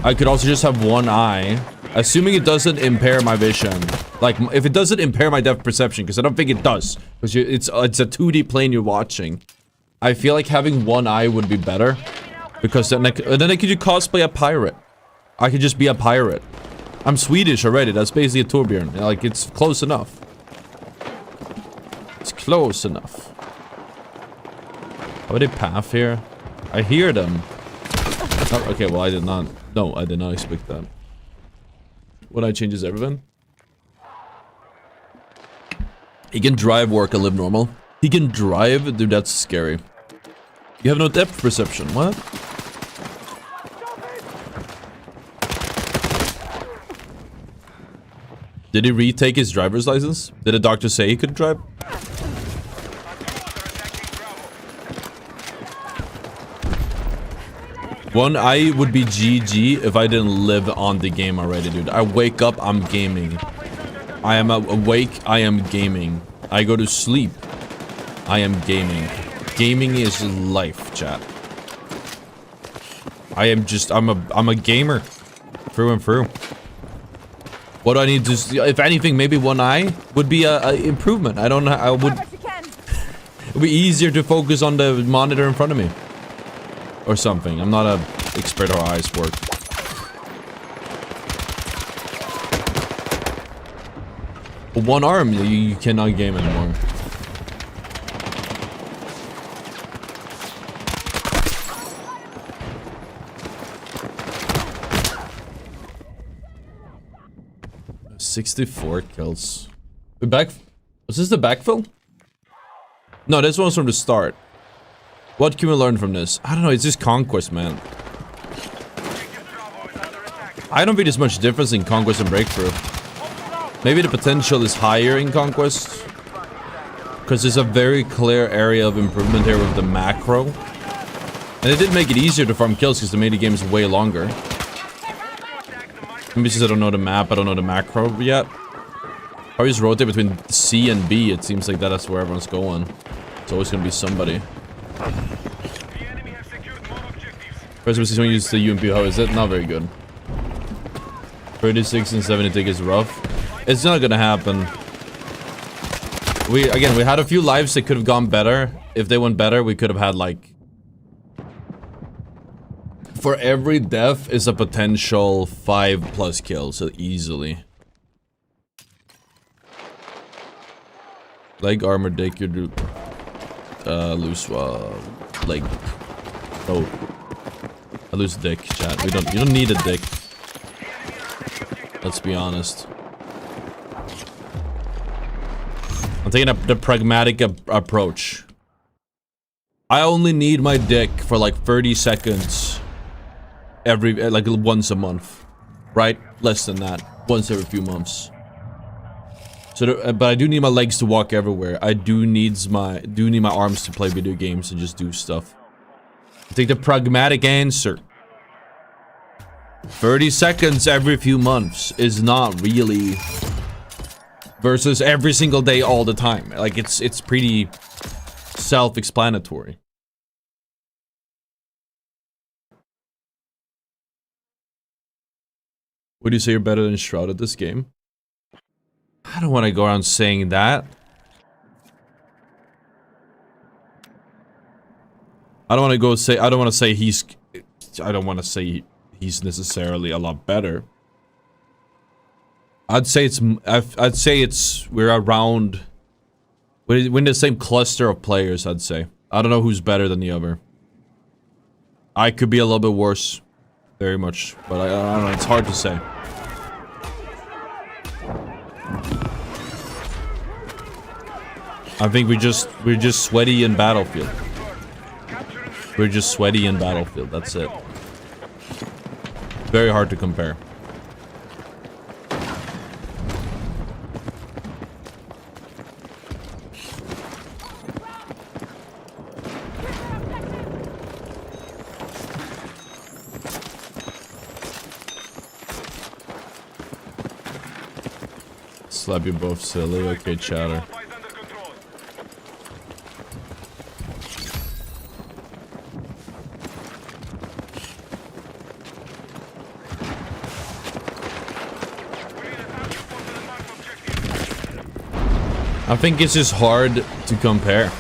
I could also just have one eye. Assuming it doesn't impair my vision. Like, if it doesn't impair my depth perception, because I don't think it does. Because it's a 2D plane you're watching. I feel like having one eye would be better. Because then I could just cosplay a pirate. I could just be a pirate. I'm Swedish already. That's basically a Torbjörn. Like, it's close enough. It's close enough. How are they path here? I hear them. Oh, okay, well, I did not. No, I did not expect that. When I changes everything. He can drive, work, and live normal. He can drive? Dude, that's scary. You have no depth perception. What? Did he retake his driver's license? Did the doctor say he could drive? One eye would be GG if I didn't live on the game already, dude. I wake up, I'm gaming. I am awake, I am gaming. I go to sleep, I am gaming. Gaming is life, chat. I'm a gamer. Through and through. What do I need to... If anything, maybe one eye would be a improvement. I don't know. I would... It would be easier to focus on the monitor in front of me. Or something. I'm not an expert how eyes work. But one arm, you cannot game anymore. $64 kills. The back... Was this the backfill? No, this one's from the start. What can we learn from this? I don't know, it's just Conquest, man. I don't think there's much difference in Conquest and Breakthrough. Maybe the potential is higher in Conquest. Because there's a very clear area of improvement here with the macro. And it did make it easier to farm kills because they made the games way longer. Maybe since I don't know the map, I don't know the macro yet. I always rotate between C and B, it seems like that's where everyone's going. It's always gonna be somebody. First person when you use the UMP, how is it? Not very good. 36 and 70 tick is rough. It's not gonna happen. We had a few lives that could have gone better. If they went better, we could have had like... For every death is a potential 5+ kills, so easily. Leg, armor, dick, you do... loose, leg. Oh. I lose dick, chat. You don't need a dick. Let's be honest. I'm taking the pragmatic approach. I only need my dick for like 30 seconds. Like once a month. Right? Less than that. Once every few months. So, but I do need my legs to walk everywhere. I do need my arms to play video games and just do stuff. I take the pragmatic answer. 30 seconds every few months is not really versus every single day all the time. Like it's pretty self-explanatory. Would you say you're better than Shroud at this game? I don't want to go around saying that. I don't want to say he's necessarily a lot better. I'd say we're around, we're in the same cluster of players, I'd say. I don't know who's better than the other. I could be a little bit worse, very much, but I don't know, it's hard to say. I think we're just sweaty in Battlefield. We're just sweaty in Battlefield, that's it. Very hard to compare. Slap you both silly, okay, chatter. I think it's just hard to compare.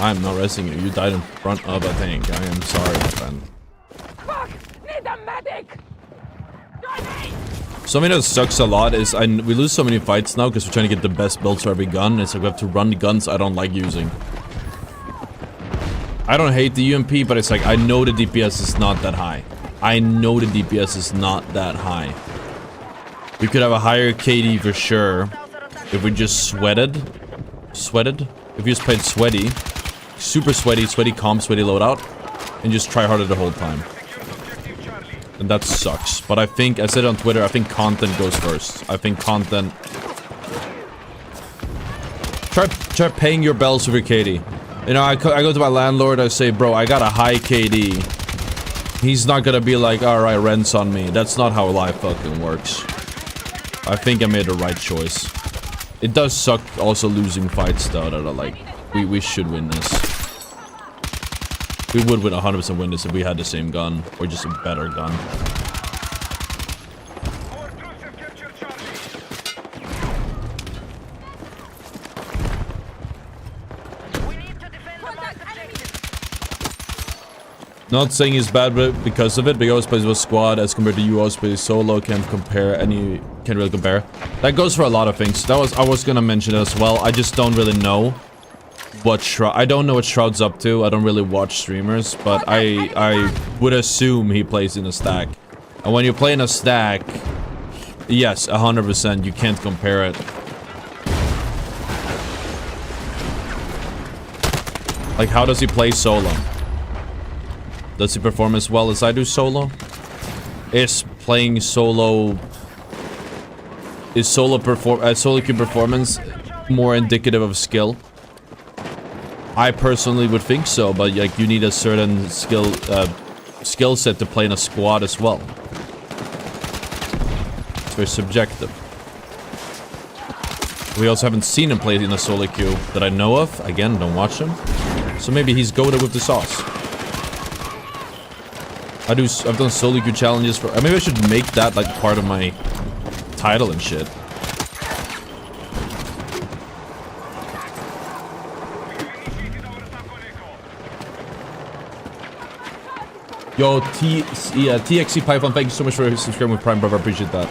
I'm not resting you. You died in front of a tank. I am sorry, my friend. Fuck! Need a medic! Grenade! Something that sucks a lot is we lose so many fights now because we're trying to get the best builds for every gun. It's like we have to run the guns I don't like using. I don't hate the UMP, but it's like I know the DPS is not that high. I know the DPS is not that high. We could have a higher KD for sure if we just sweated. If we just played sweaty, super sweaty, sweaty comp, sweaty loadout, and just try harder the whole time. And that sucks. But I think, I said it on Twitter, I think content goes first. I think content... Try paying your bells with your KD. You know, I go to my landlord, I say, bro, I got a high KD. He's not gonna be like, alright, rent's on me. That's not how life fucking works. I think I made the right choice. It does suck also losing fights though, that are like, we should win this. We would win 100% win this if we had the same gun, or just a better gun. Not saying he's bad because of it, but he always plays with a squad as compared to you always play solo, can't really compare. That goes for a lot of things. I was gonna mention it as well. I just don't really know what I don't know what Shroud's up to. I don't really watch streamers, but I would assume he plays in a stack. And when you play in a stack, yes, 100%, you can't compare it. Like, how does he play solo? Does he perform as well as I do solo? Is playing solo... Is solo queue performance more indicative of skill? I personally would think so, but like you need a certain skill set to play in a squad as well. It's very subjective. We also haven't seen him play in a solo queue that I know of. Again, don't watch him. So maybe he's goated with the sauce. I've done solo queue challenges for... Maybe I should make that like part of my title and shit. Yo, TXC Python, thank you so much for subscribing with Prime, brother. I appreciate that.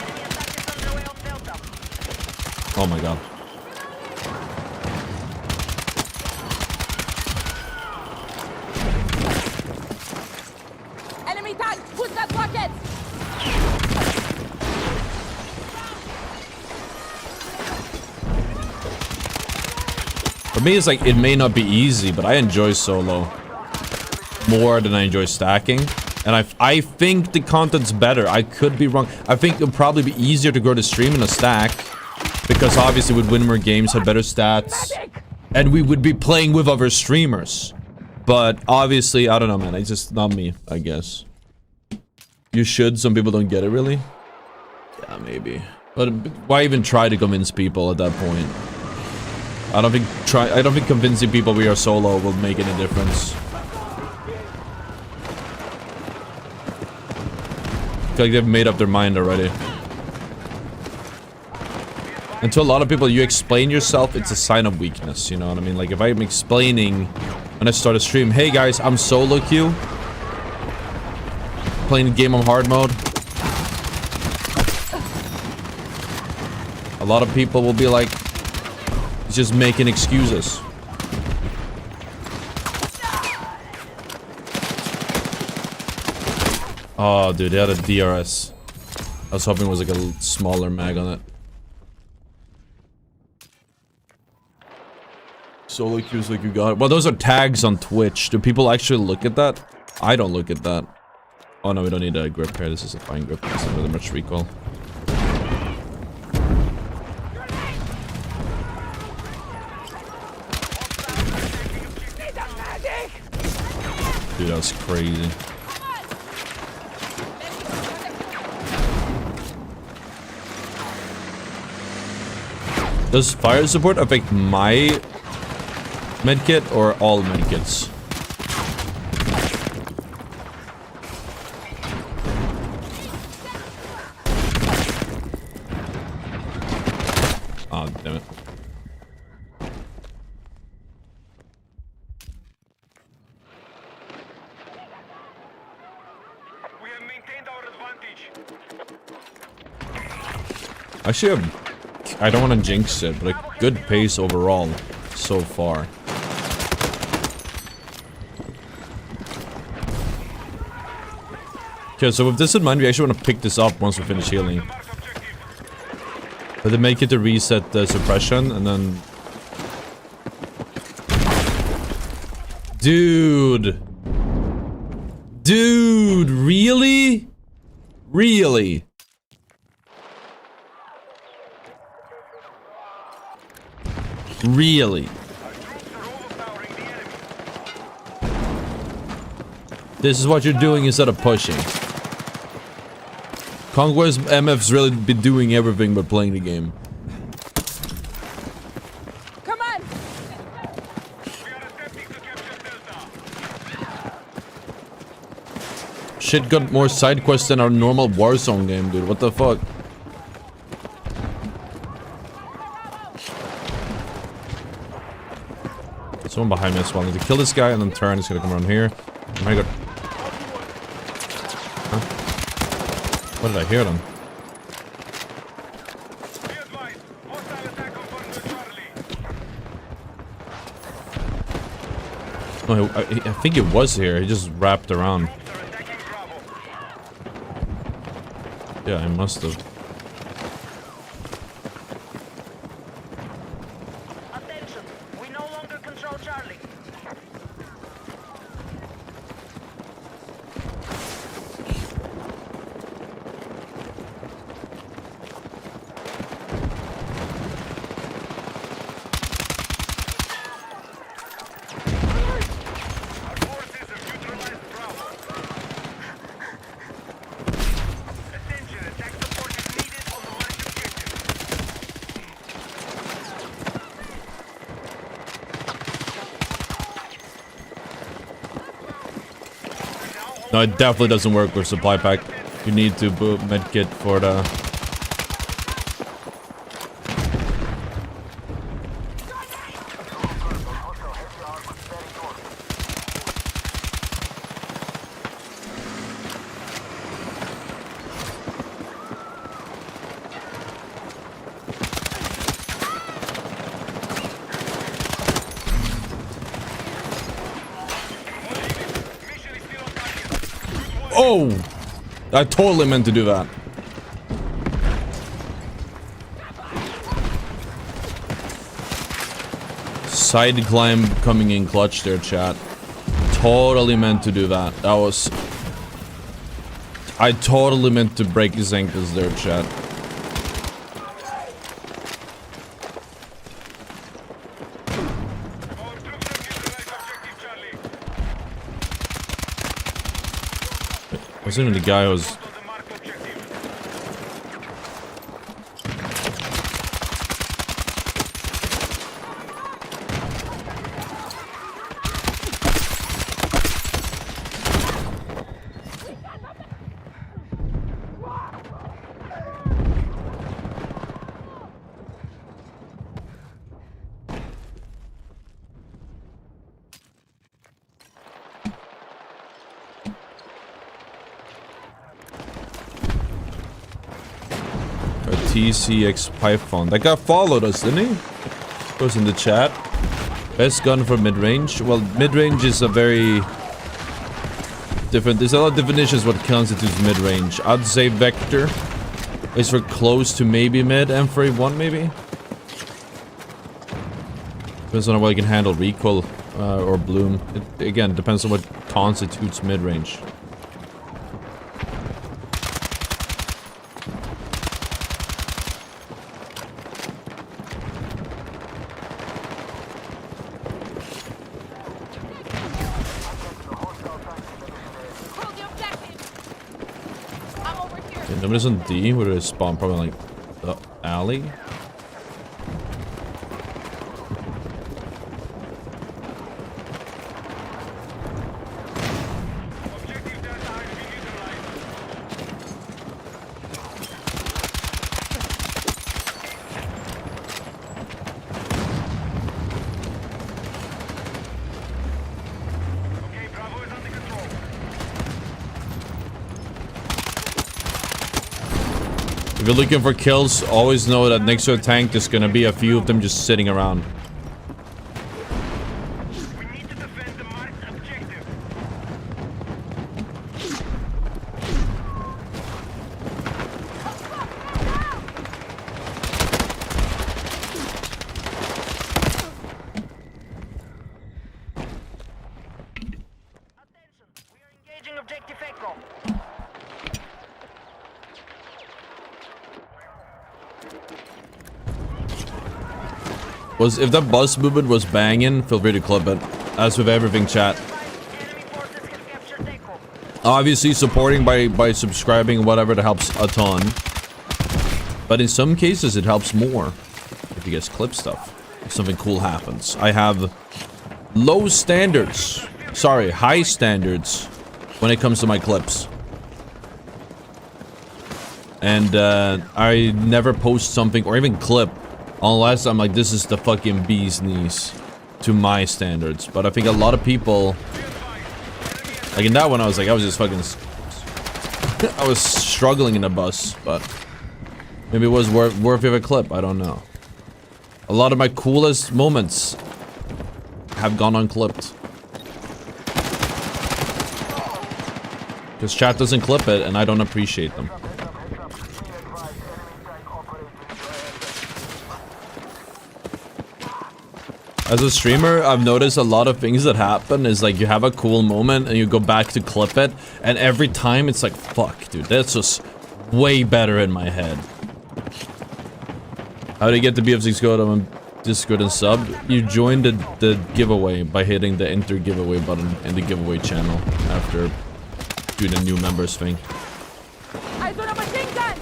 Oh my god. Enemy tank! Push that rocket! For me, it's like, it may not be easy, but I enjoy solo more than I enjoy stacking. And I think the content's better. I could be wrong. I think it would probably be easier to grow the stream in a stack. Because obviously we'd win more games, have better stats. And we would be playing with other streamers. But obviously, I don't know, man. It's just not me, I guess. You should. Some people don't get it, really. Yeah, maybe. But why even try to convince people at that point? I don't think convincing people we are solo will make any difference. I feel like they've made up their mind already. And to a lot of people, you explain yourself, it's a sign of weakness, you know what I mean? Like, if I'm explaining when I start a stream, hey guys, I'm solo queue. Playing the game on hard mode. A lot of people will be like, he's just making excuses. Oh, dude, they had a DRS. I was hoping it was like a smaller mag on it. Solo queues like you got it. Well, those are tags on Twitch. Do people actually look at that? I don't look at that. Oh no, we don't need a grip here. This is a fine grip. It's not really much recoil. Dude, that was crazy. Does fire support affect my medkit or all medkits? Oh, damn it. Actually, I don't want to jinx it, but a good pace overall so far. Okay, so with this in mind, we actually want to pick this up once we finish healing. But then make it to reset the suppression, and then... Dude! Dude, really? Really? Really? This is what you're doing instead of pushing. Conquest MF's really been doing everything but playing the game. Come on! Shit got more side quests than our normal Warzone game, dude. What the fuck? Someone behind me as well. I need to kill this guy and then turn. He's gonna come around here. Oh my god. Huh? What did I hear then? Oh, I think it was here. He just wrapped around. Yeah, I must have. Attention, we no longer control Charlie. No, it definitely doesn't work with supply pack. You need to boot medkit for the... Oh! I totally meant to do that. Side climb coming in clutch there, chat. Totally meant to do that. That was... I totally meant to break his ankles there, chat. Wasn't even the guy who was... TCX Python. That guy followed us, didn't he? Goes in the chat. Best gun for mid-range. Well, mid-range is a very different... There's a lot of definitions what constitutes mid-range. I'd say Vector is for close to maybe mid, M41 maybe? Depends on how well you can handle recoil or bloom. It, again, depends on what constitutes mid-range. Hold the objective! I'm over here! Nobody's on D, where do they spawn? Probably like the alley? If you're looking for kills, always know that next to a tank, there's gonna be a few of them just sitting around. We need to defend the marked objective. Attention, we are engaging objective Echo. If that bus movement was banging, feel free to clip it. As with everything, chat. Enemy forces have captured Echo. Obviously, supporting by subscribing, whatever, that helps a ton. But in some cases, it helps more if you guys clip stuff. If something cool happens. I have low standards. Sorry, high standards when it comes to my clips. And I never post something or even clip unless I'm like, this is the fucking bee's knees to my standards. But I think a lot of people, like in that one, I was just fucking, I was struggling in the bus, but maybe it was worth of a clip. I don't know. A lot of my coolest moments have gone unclipped. Because chat doesn't clip it and I don't appreciate them. As a streamer, I've noticed a lot of things that happen is like you have a cool moment and you go back to clip it, and every time it's like, fuck, dude, that's just way better in my head. How do you get the BF6 code on Discord and sub? You join the giveaway by hitting the enter giveaway button in the giveaway channel after doing the new members thing. Eyes on a machine gun!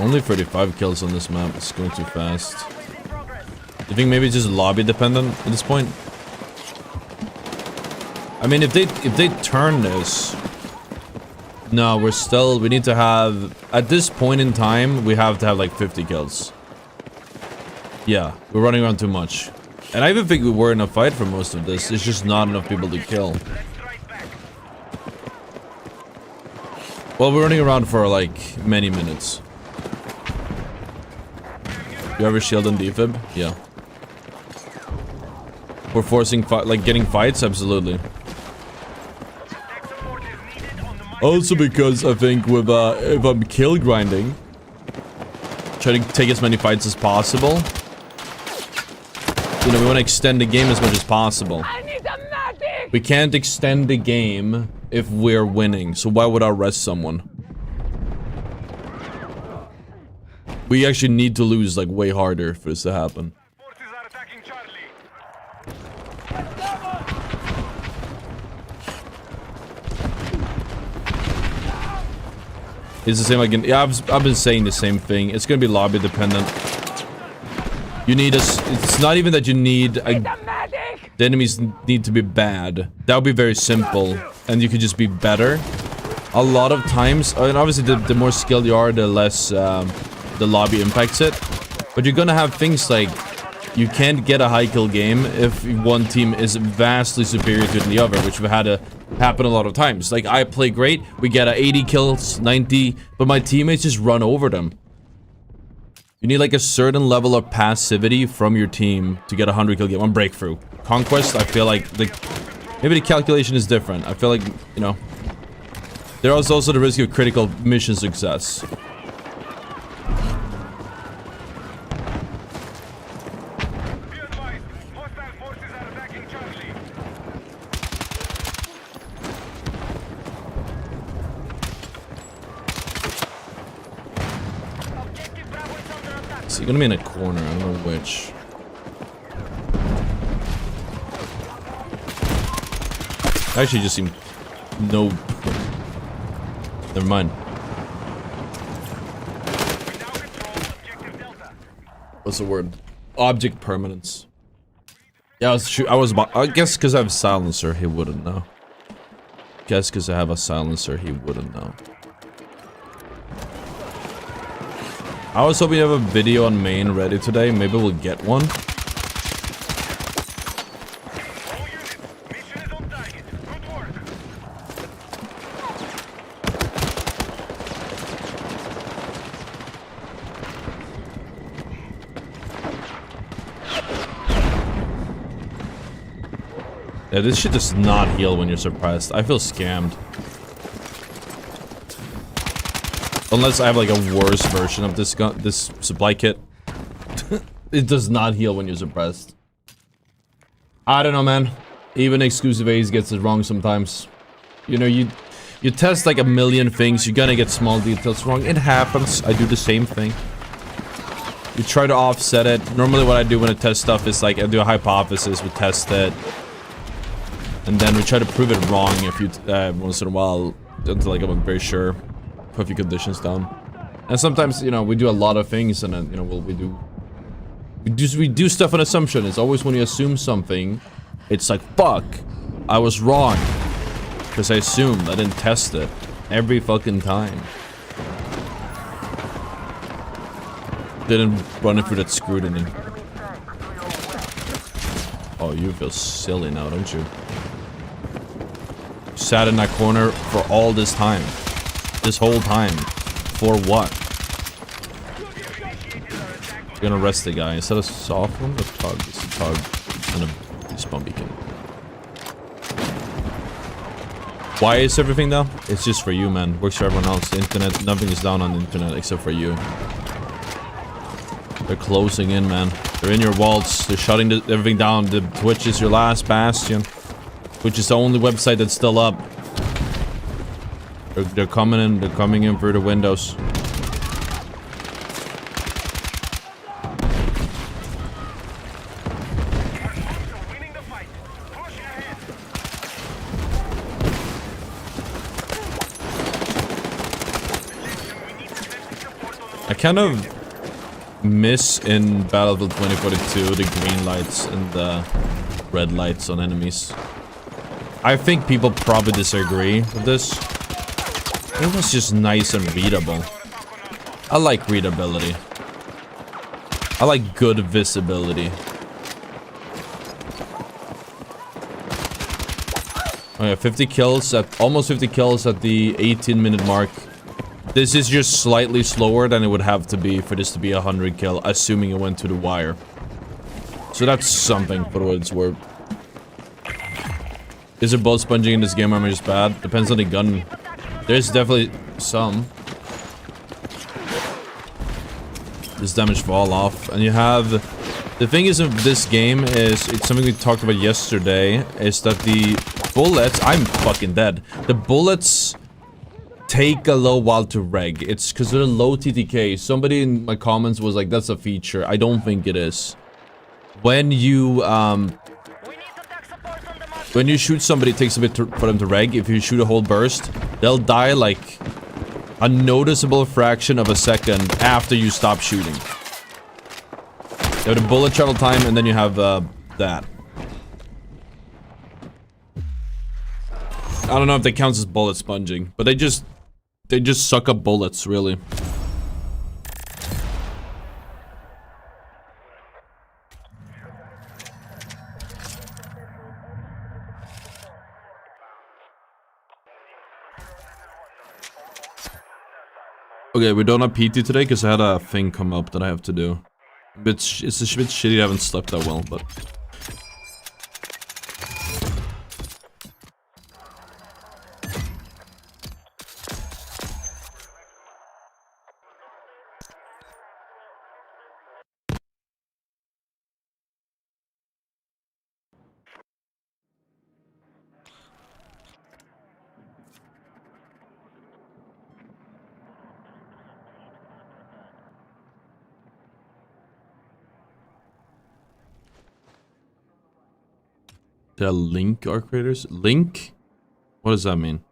Only 35 kills on this map. It's going too fast. You think maybe it's just lobby dependent at this point? I mean, if they turn this, no, we need to have, at this point in time, we have to have like 50 kills. Yeah, we're running around too much. And I even think we were in a fight for most of this. It's just not enough people to kill. Well, we're running around for like many minutes. You ever shield and defib? Yeah. We're forcing like getting fights? Absolutely. Also because I think with if I'm kill grinding, try to take as many fights as possible. You know, we want to extend the game as much as possible. I need a medic! We can't extend the game if we're winning, so why would I rest someone? We actually need to lose like way harder for this to happen. Forces are attacking Charlie. It's the same again. Yeah, I've been saying the same thing. It's gonna be lobby dependent. You need it's not even that you need a medic! the enemies need to be bad. That would be very simple, and you could just be better. A lot of times, and obviously the more skilled you are, the less the lobby impacts it. But you're gonna have things like you can't get a high kill game if one team is vastly superior to the other, which we've had to happen a lot of times. Like, I play great, we get 80 kills, 90, but my teammates just run over them. You need like a certain level of passivity from your team to get a 100 kill game on breakthrough. Conquest, I feel like maybe the calculation is different. I feel like, you know, there is also the risk of critical mission success. So you're gonna be in a corner, I don't know which. Actually just seemed no. Never mind. What's the word? Object permanence. Yeah, I guess because I have a silencer, he wouldn't know. Guess because I have a silencer, he wouldn't know. I was hoping you have a video on main ready today. Maybe we'll get one. Yeah, this shit does not heal when you're suppressed. I feel scammed. Unless I have like a worse version of this gun, this supply kit. It does not heal when you're suppressed. I don't know, man. Even exclusive A's gets it wrong sometimes. You know, you test like a million things, you're gonna get small details wrong. It happens. I do the same thing. You try to offset it. Normally what I do when I test stuff is like I do a hypothesis, we test it. And then we try to prove it wrong if you once in a while until like I'm very sure. Put a few conditions down. And sometimes, you know, we do a lot of things and then, you know, we do stuff on assumption. It's always when you assume something, it's like, fuck, I was wrong. Because I assumed, I didn't test it. Every fucking time. Didn't run it through that scrutiny. Oh, you feel silly now, don't you? Sat in that corner for all this time. This whole time. For what? You're gonna arrest the guy. Is that a soft one? A tug. It's a tug. And a respawn beacon. Why is everything down? It's just for you, man. Works for everyone else. The internet, nothing is down on the internet except for you. They're closing in, man. They're in your vaults. They're shutting everything down. The Twitch is your last bastion. Twitch is the only website that's still up. They're coming in. They're coming in through the windows. I kind of miss in Battlefield 2042 the green lights and the red lights on enemies. I think people probably disagree with this. It was just nice and readable. I like readability. I like good visibility. Oh yeah, 50 kills at almost 50 kills at the 18-minute mark. This is just slightly slower than it would have to be for this to be a 100 kill, assuming it went to the wire. So that's something for what it's worth. Is there bullet sponging in this game? Armor just bad? Depends on the gun. There's definitely some. This damage fall off, and you have the thing is of this game is it's something we talked about yesterday. Is that the bullets? I'm fucking dead. The bullets take a little while to reg. It's because they're low TTK. Somebody in my comments was like, "That's a feature." I don't think it is. When you shoot somebody, it takes a bit for them to reg. If you shoot a whole burst, they'll die like a noticeable fraction of a second after you stop shooting. You have the bullet travel time, and then you have that. I don't know if that counts as bullet sponging, but they just suck up bullets, really. Okay, we don't have PT today because I had a thing come up that I have to do. It's a bit shitty I haven't slept that well, but... Did I link our creators? Link? What does that mean?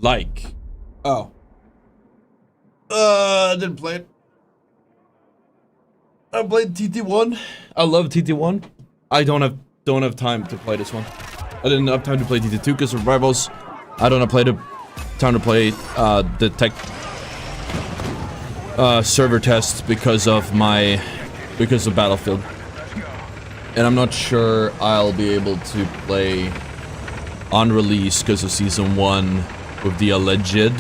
Like. Oh. I didn't play it. I played TT1. I love TT1. I don't have time to play this one. I didn't have time to play DT2 because of rivals. I don't have time to play the tech server test because of Battlefield. And I'm not sure I'll be able to play on release because of Season 1 with the alleged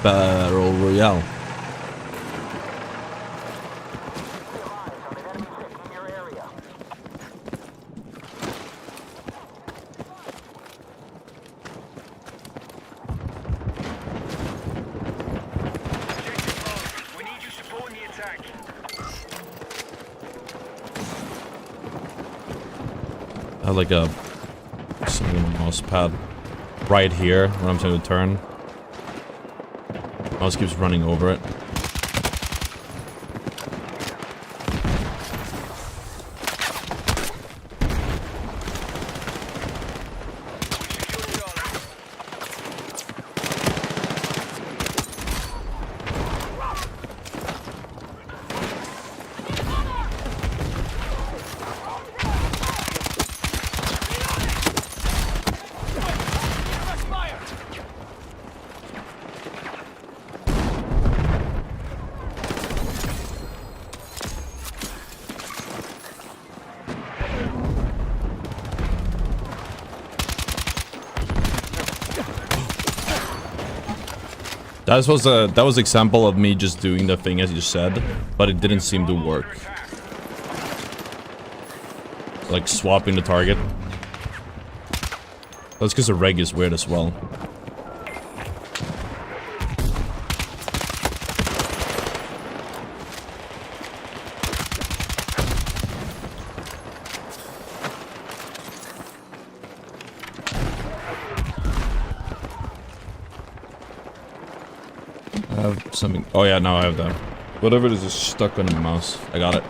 Battle Royale. We need you supporting the attack. I have like a something on the mouse pad right here when I'm trying to turn. Mouse keeps running over it. That was example of me just doing the thing as you said, but it didn't seem to work. Like swapping the target. That's because the reg is weird as well. I have something. Oh yeah, now I have that. Whatever it is stuck on the mouse. I got it.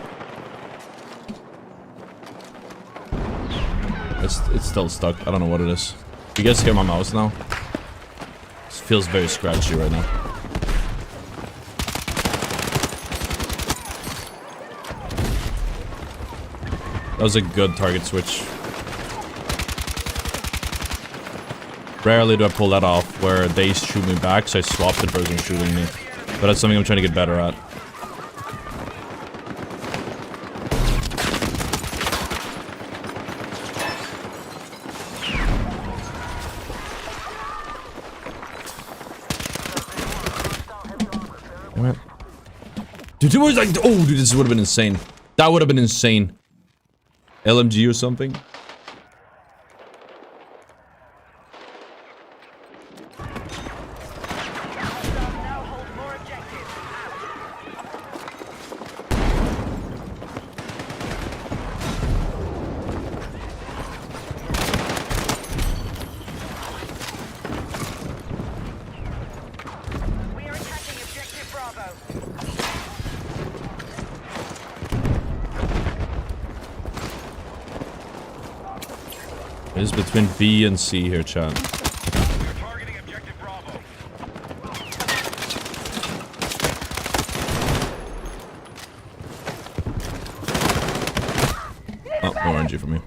It's still stuck. I don't know what it is. You guys hear my mouse now? It feels very scratchy right now. That was a good target switch. Rarely do I pull that off where they shoot me back, so I swap the person shooting me. But that's something I'm trying to get better at. Damn it. Dude, it was like, oh, dude, this would have been insane. That would have been insane. LMG or something. It is between B and C here, chat. We're targeting objective Bravo. Oh, no RNG for me.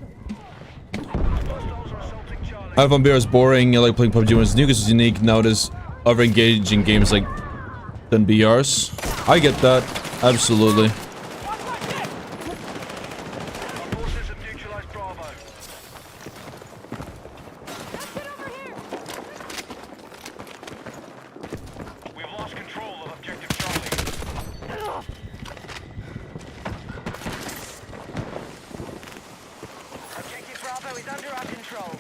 Hostiles are assaulting Charlie. I found beer is boring. I like playing PUBG when it's new because it's unique. Now there's other engaging games like than BRs. I get that. Absolutely. Forces have neutralized Bravo. We've lost control of objective Charlie. Objective Bravo is under our control.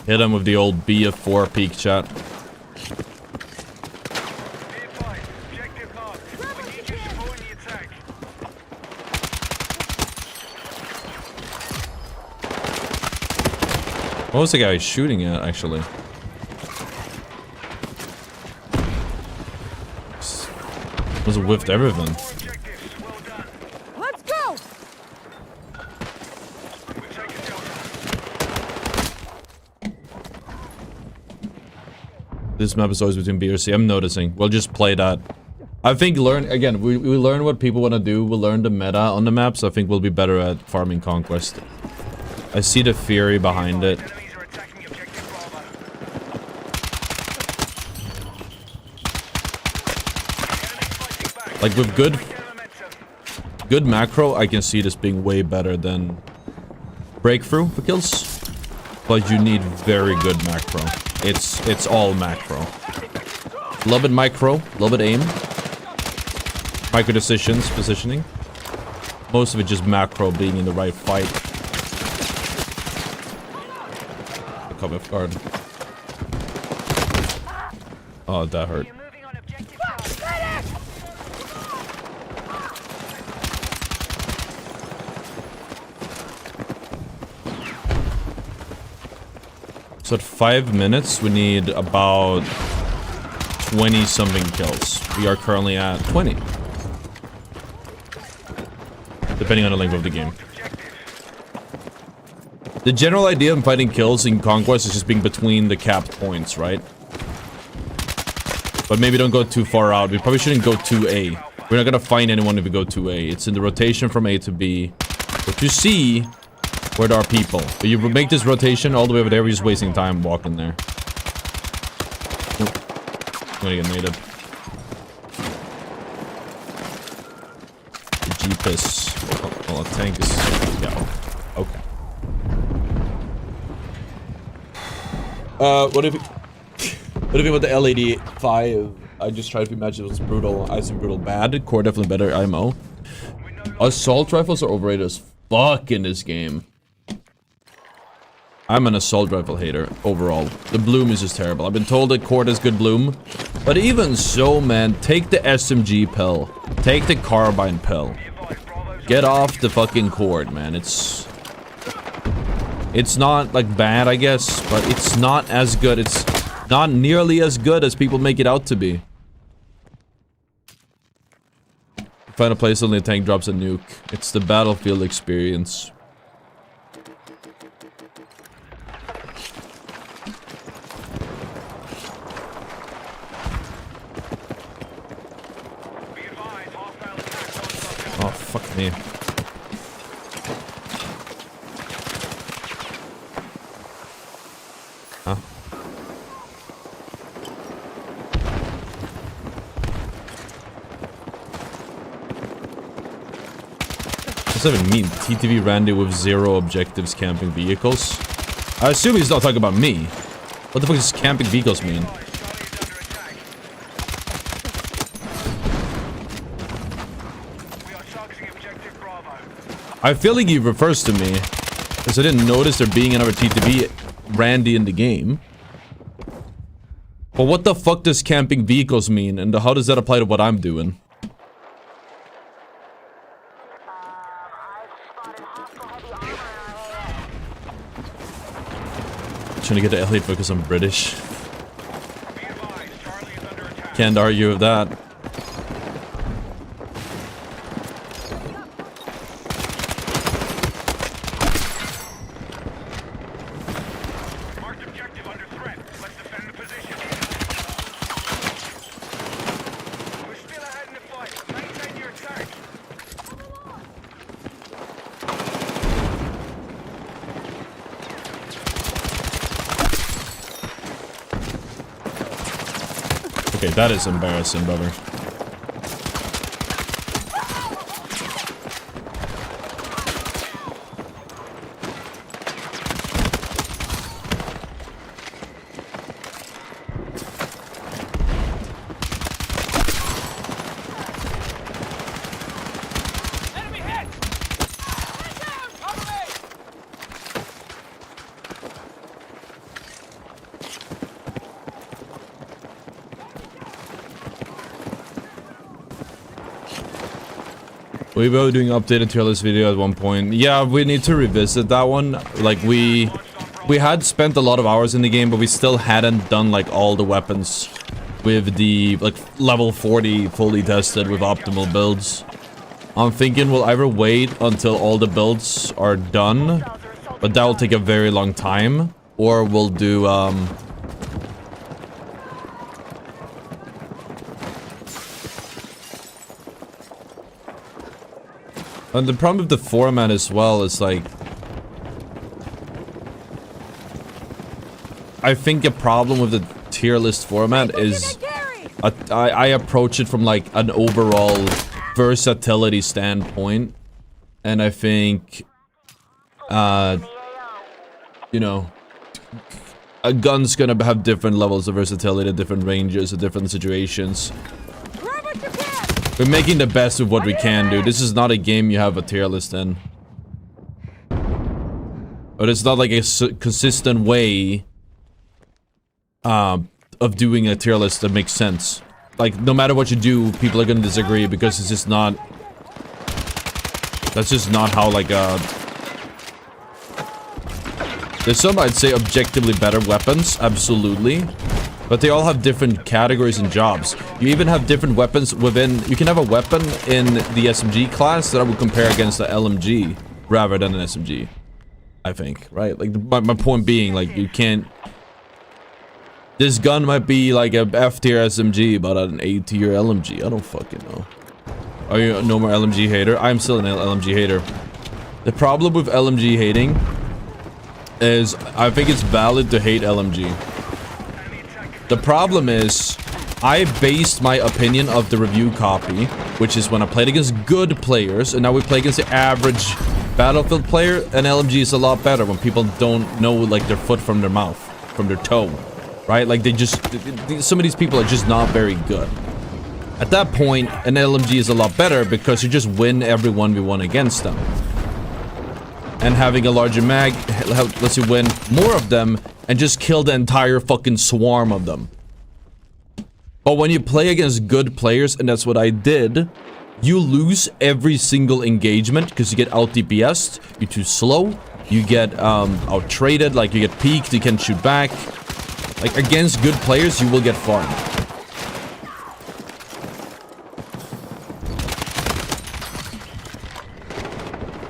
Hit him with the old BF4 peak, chat. Be advised, objective marked. We need you supporting the attack. What was the guy shooting at, actually? Was it whiffed everything? More objectives. Well done. Let's go! We've taken Delta. This map is always between B or C. I'm noticing. We'll just play that. I think again, we learn what people want to do. We'll learn the meta on the map, so I think we'll be better at farming Conquest. I see the fury behind it. Enemies are attacking objective Bravo. Enemies fighting back. Like with Gain momentum. good macro, I can see this being way better than breakthrough for kills. But you need very good macro. It's all macro. A little bit micro, a little bit aim. Micro decisions, positioning. Most of it just macro, being in the right fight. I come off guard. Oh, that hurt. We're moving on objective Bravo. So at 5 minutes, we need about 20 something kills. We are currently at 20. Depending on the length of the game. The general idea of fighting kills in Conquest is just being between the capped points, right? But maybe don't go too far out. We probably shouldn't go to A. We're not gonna find anyone if we go to A. It's in the rotation from A to B. But you see where there are people. But you make this rotation all the way over there, we're just wasting time walking there. Oop. I'm gonna get naded. The Jeepus. Oh, the tank is... Yeah, okay. What if... What if you with the L85? I just tried to imagine it was brutal. I see brutal bad. Core definitely better IMO. Assault rifles are overrated as fuck in this game. I'm an assault rifle hater overall. The bloom is just terrible. I've been told that Core has good bloom. But even so, man, take the SMG pill. Take the carbine pill. Get off the fucking Cord, man. It's not like bad, I guess, but it's not as good. It's not nearly as good as people make it out to be. Find a place only a tank drops a nuke. It's the battlefield experience. Oh, fuck me. Huh? What does that even mean? TTV Randy with 0 objectives camping vehicles? I assume he's not talking about me. What the fuck does camping vehicles mean? I feel like he refers to me, because I didn't notice there being another TTV Randy in the game. But what the fuck does camping vehicles mean, and how does that apply to what I'm doing? Trying to get to Elliot because I'm British. Can't argue with that. Okay, that is embarrassing, brother. We were doing updated tier list video at one point. Yeah, we need to revisit that one. Like, we had spent a lot of hours in the game, but we still hadn't done, like, all the weapons with the, like, level 40 fully tested with optimal builds. I'm thinking we'll either wait until all the builds are done, but that will take a very long time, or we'll do, and the problem with the format as well is, like, I think a problem with the tier list format is I approach it from like an overall versatility standpoint, and I think you know, a gun's gonna have different levels of versatility, different ranges, different situations. We're making the best of what we can do. This is not a game you have a tier list in. But it's not like a consistent way of doing a tier list that makes sense. Like, no matter what you do, people are gonna disagree because it's just not... That's just not how, like, there's some, I'd say, objectively better weapons, absolutely. But they all have different categories and jobs. You even have different weapons within... You can have a weapon in the SMG class that I would compare against the LMG rather than an SMG. I think, right? Like, my point being, like, you can't... This gun might be like a F tier SMG, but an A tier LMG. I don't fucking know. Are you no more LMG hater? I'm still an LMG hater. The problem with LMG hating is I think it's valid to hate LMG. The problem is I based my opinion of the review copy, which is when I played against good players, and now we play against the average Battlefield player, and LMG is a lot better when people don't know like their foot from their mouth, from their toe, right? Like they just, some of these people are just not very good. At that point, an LMG is a lot better because you just win every 1v1 against them. And having a larger mag lets you win more of them and just kill the entire fucking swarm of them. But when you play against good players, and that's what I did, you lose every single engagement because you get out DPS'd, you're too slow, you get out traded, like you get peeked, you can't shoot back. Like against good players, you will get farmed.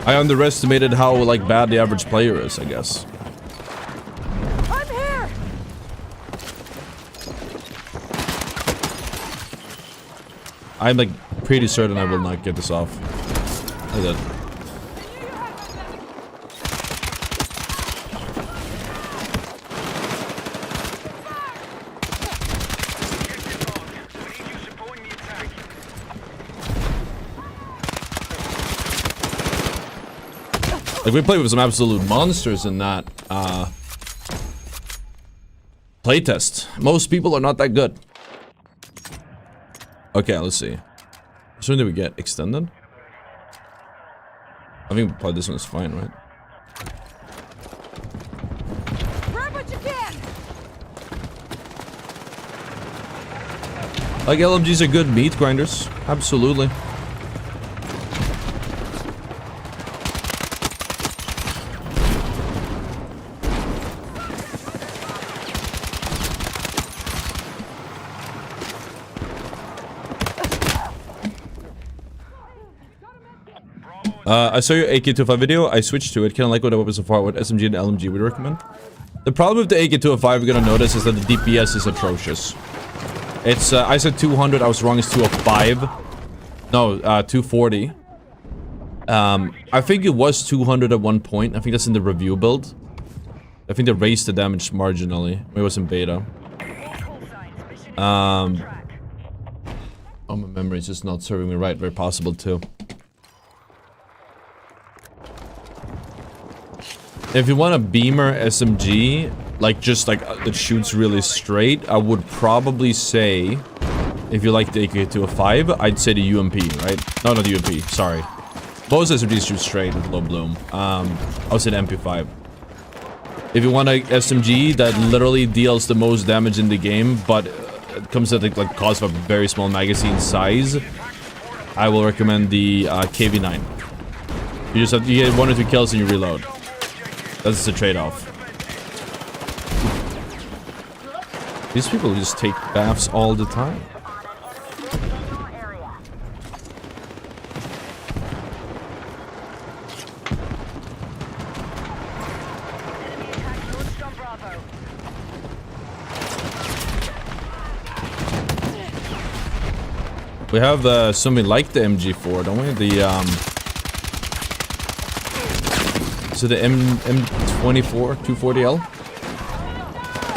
I underestimated how like bad the average player is, I guess. I'm here. I'm like pretty certain I will not get this off. I did. Like, we played with some absolute monsters in that, playtest. Most people are not that good. Okay, let's see. Which one did we get? Extended? I think probably this one is fine, right? Grab what you can. Like, LMGs are good meat grinders. Absolutely. I saw your AK-205 video. I switched to it. Kind of like what I was so far. What SMG and LMG would recommend? The problem with the AK-205 you're gonna notice is that the DPS is atrocious. It's, I said 200. I was wrong. It's 205. No, 240. I think it was 200 at one point. I think that's in the review build. I think they raised the damage marginally. It was in beta. Oh, my memory is just not serving me right. Very possible too. If you want a beamer SMG, like just like that shoots really straight, I would probably say, if you like the AK-205, I'd say the UMP, right? No, not the UMP, sorry. Most SMGs shoot straight with low bloom. I would say the MP5. If you want a SMG that literally deals the most damage in the game, but it comes at the like, cost of a very small magazine size, I will recommend the KV-9. You just have, you get 1 or 2 kills and you reload. That's the trade-off. These people just take baths all the time. We have something like the MG4, don't we? The so the M24 240L.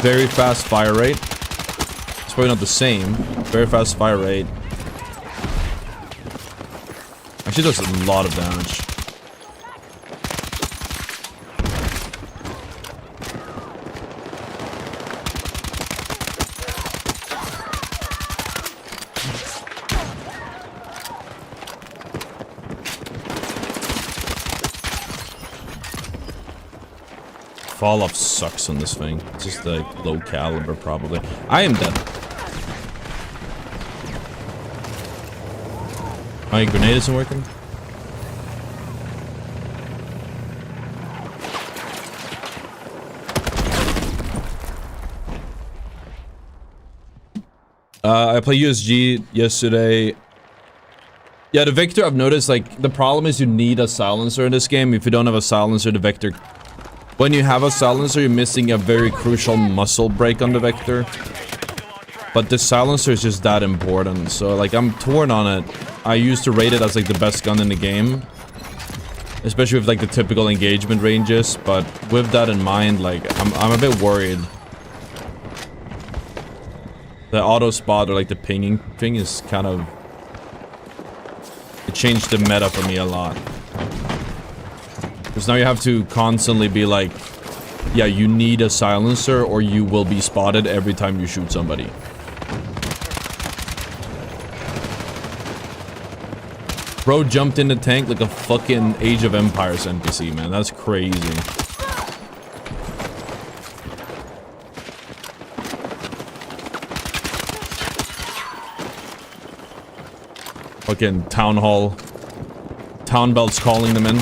Very fast fire rate. It's probably not the same. Very fast fire rate. Actually does a lot of damage. Fall off sucks on this thing. It's just like low caliber probably. I am dead. My grenade isn't working. I played USG yesterday. Yeah, the Victor, I've noticed, like, the problem is you need a silencer in this game. If you don't have a silencer, the Victor... When you have a silencer, you're missing a very crucial muscle break on the Victor. But the silencer is just that important. So, like, I'm torn on it. I used to rate it as, like, the best gun in the game. Especially with, like, the typical engagement ranges. But with that in mind, like, I'm a bit worried. The auto spot or, like, the pinging thing is kind of... It changed the meta for me a lot. Because now you have to constantly be like, yeah, you need a silencer or you will be spotted every time you shoot somebody. Bro jumped in the tank like a fucking Age of Empires NPC, man. That's crazy. Fucking town hall. Town bells calling them in.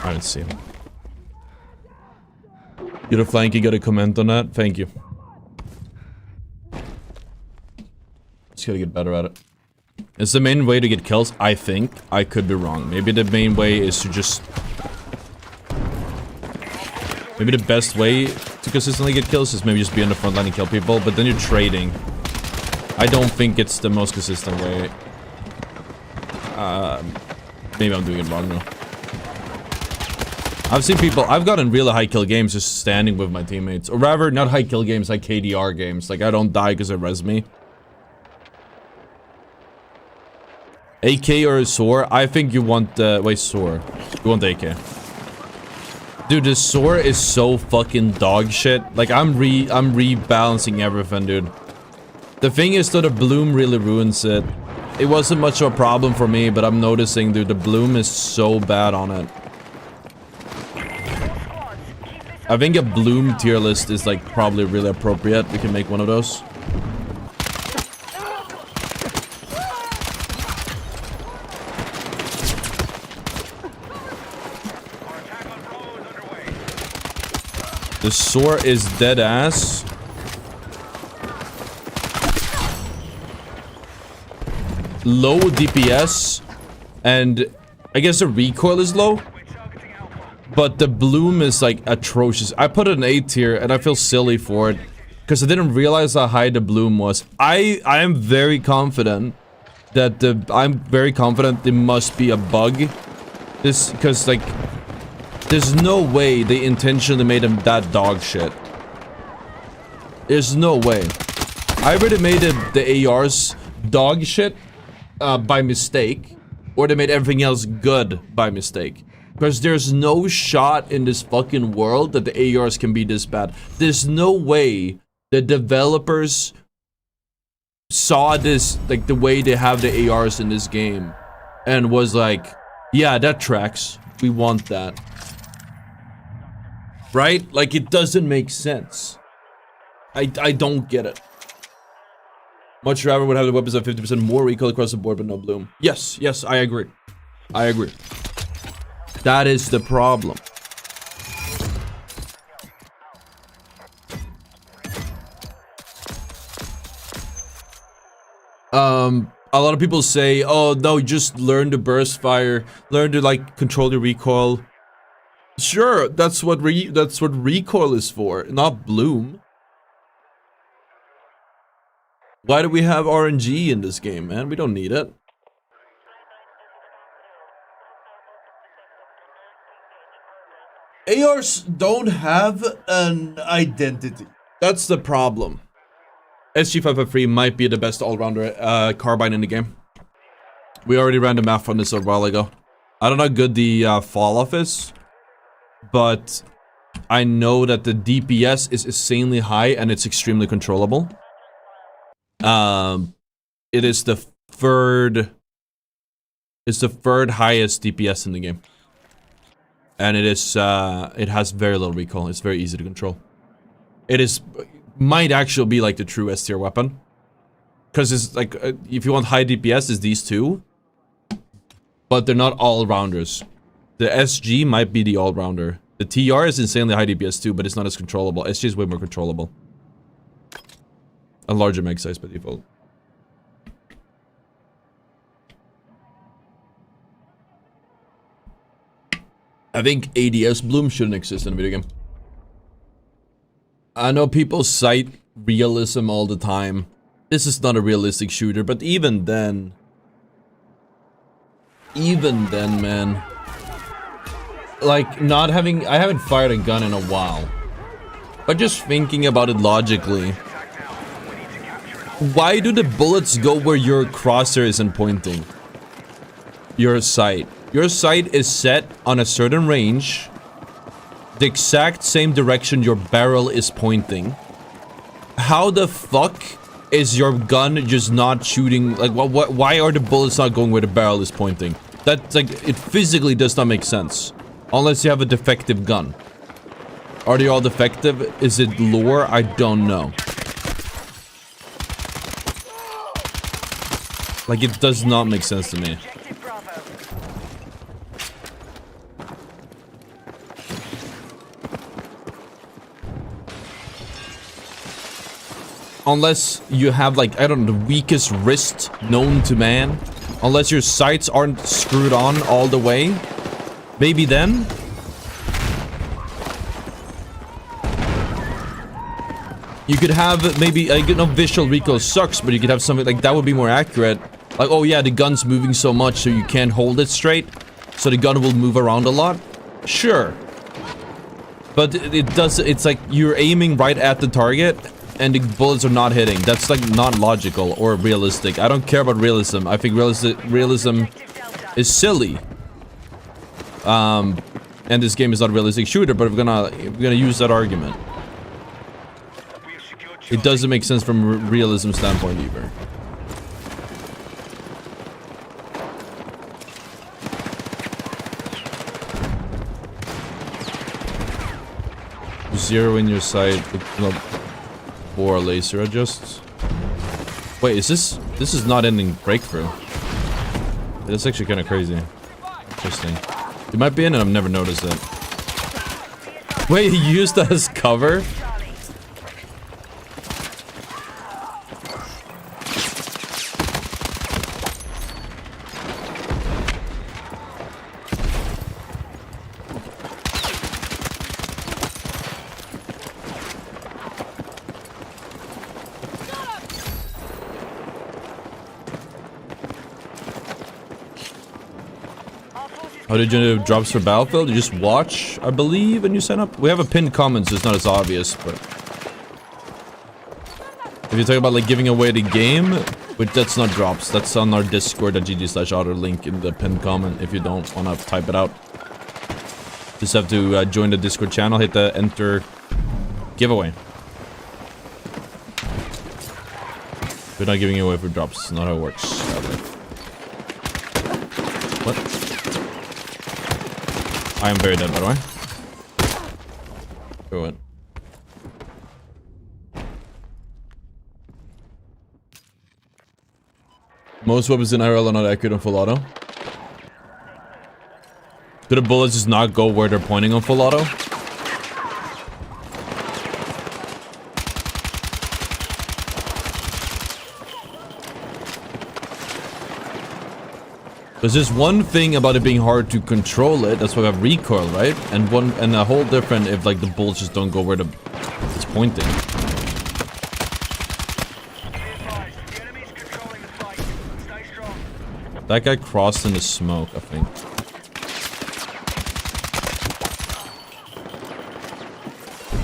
I didn't see him. You're a flank, you got a comment on that? Thank you. Just gotta get better at it. It's the main way to get kills, I think. I could be wrong. Maybe the main way is to just... Maybe the best way to consistently get kills is maybe just be on the front line and kill people, but then you're trading. I don't think it's the most consistent way. Maybe I'm doing it wrong though. I've seen people, I've gotten really high kill games just standing with my teammates. Or rather, not high kill games, like KDR games. Like, I don't die because it res me. AK or a SOAR? I think you want, wait, SOAR. You want AK. Dude, the SOAR is so fucking dog shit. Like, I'm rebalancing everything, dude. The thing is, though, the bloom really ruins it. It wasn't much of a problem for me, but I'm noticing, dude, the bloom is so bad on it. I think a bloom tier list is like probably really appropriate. We can make one of those. The SOAR is dead ass. Low DPS. And I guess the recoil is low. But the bloom is like atrocious. I put it in A tier and I feel silly for it. Because I didn't realize how high the bloom was. I am very confident that there must be a bug. This, because like, there's no way they intentionally made him that dog shit. There's no way. I already made the ARs dog shit by mistake. Or they made everything else good by mistake. Because there's no shot in this fucking world that the ARs can be this bad. There's no way the developers saw this, like the way they have the ARs in this game. And was like, yeah, that tracks. We want that. Right? Like, it doesn't make sense. I don't get it. Much rather would have the weapons at 50% more recoil across the board, but no bloom. Yes, yes, I agree. I agree. That is the problem. A lot of people say, oh no, just learn to burst fire, learn to like control the recoil. Sure, that's what recoil is for, not bloom. Why do we have RNG in this game, man? We don't need it. ARs don't have an identity. That's the problem. SG553 might be the best all-rounder carbine in the game. We already ran the math on this a while ago. I don't know how good the fall-off is, but I know that the DPS is insanely high and it's extremely controllable. It is the third highest DPS in the game. And it is, it has very little recoil. It's very easy to control. It is, might actually be like the true S tier weapon. Because it's like, if you want high DPS, it's these two. But they're not all-rounders. The SG might be the all-rounder. The TR is insanely high DPS too, but it's not as controllable. SG is way more controllable. A larger mag size by default. I think ADS bloom shouldn't exist in a video game. I know people cite realism all the time. This is not a realistic shooter, but even then, man. Like, not having... I haven't fired a gun in a while. But just thinking about it logically. Why do the bullets go where your crosshair isn't pointing? Your sight. Your sight is set on a certain range. The exact same direction your barrel is pointing. How the fuck is your gun just not shooting? Like, why are the bullets not going where the barrel is pointing? That's like, it physically does not make sense. Unless you have a defective gun. Are they all defective? Is it lore? I don't know. Like, it does not make sense to me. Unless you have, like, I don't know, the weakest wrist known to man. Unless your sights aren't screwed on all the way. Maybe then? You could have maybe, I know visual recoil sucks, but you could have something like that would be more accurate. Like, oh yeah, the gun's moving so much so you can't hold it straight. So the gun will move around a lot. Sure. But it does, it's like you're aiming right at the target and the bullets are not hitting. That's like not logical or realistic. I don't care about realism. I think realism is silly. And this game is not a realistic shooter, but we're gonna use that argument. It doesn't make sense from a realism standpoint either. Zero in your sight for laser adjust. Wait, is this is not ending breakthrough? That's actually kind of crazy. Interesting. It might be in and I've never noticed it. Wait, he used that as cover? How did you do drops for Battlefield? You just watch, I believe, and you sign up? We have a pinned comment, so it's not as obvious, but... If you're talking about, like, giving away the game, but that's not drops. That's on our Discord at gg/ottr, link in the pinned comment, if you don't want to type it out. Just have to join the Discord channel, hit the enter giveaway. We're not giving away for drops, it's not how it works, sadly. What? I am very dead, by the way. Go ahead. Most weapons in IRL are not accurate on full auto. Do the bullets just not go where they're pointing on full auto? There's just one thing about it being hard to control it. That's why we have recoil, right? And a whole different if like the bullets just don't go where it's pointing. That guy crossed in the smoke, I think.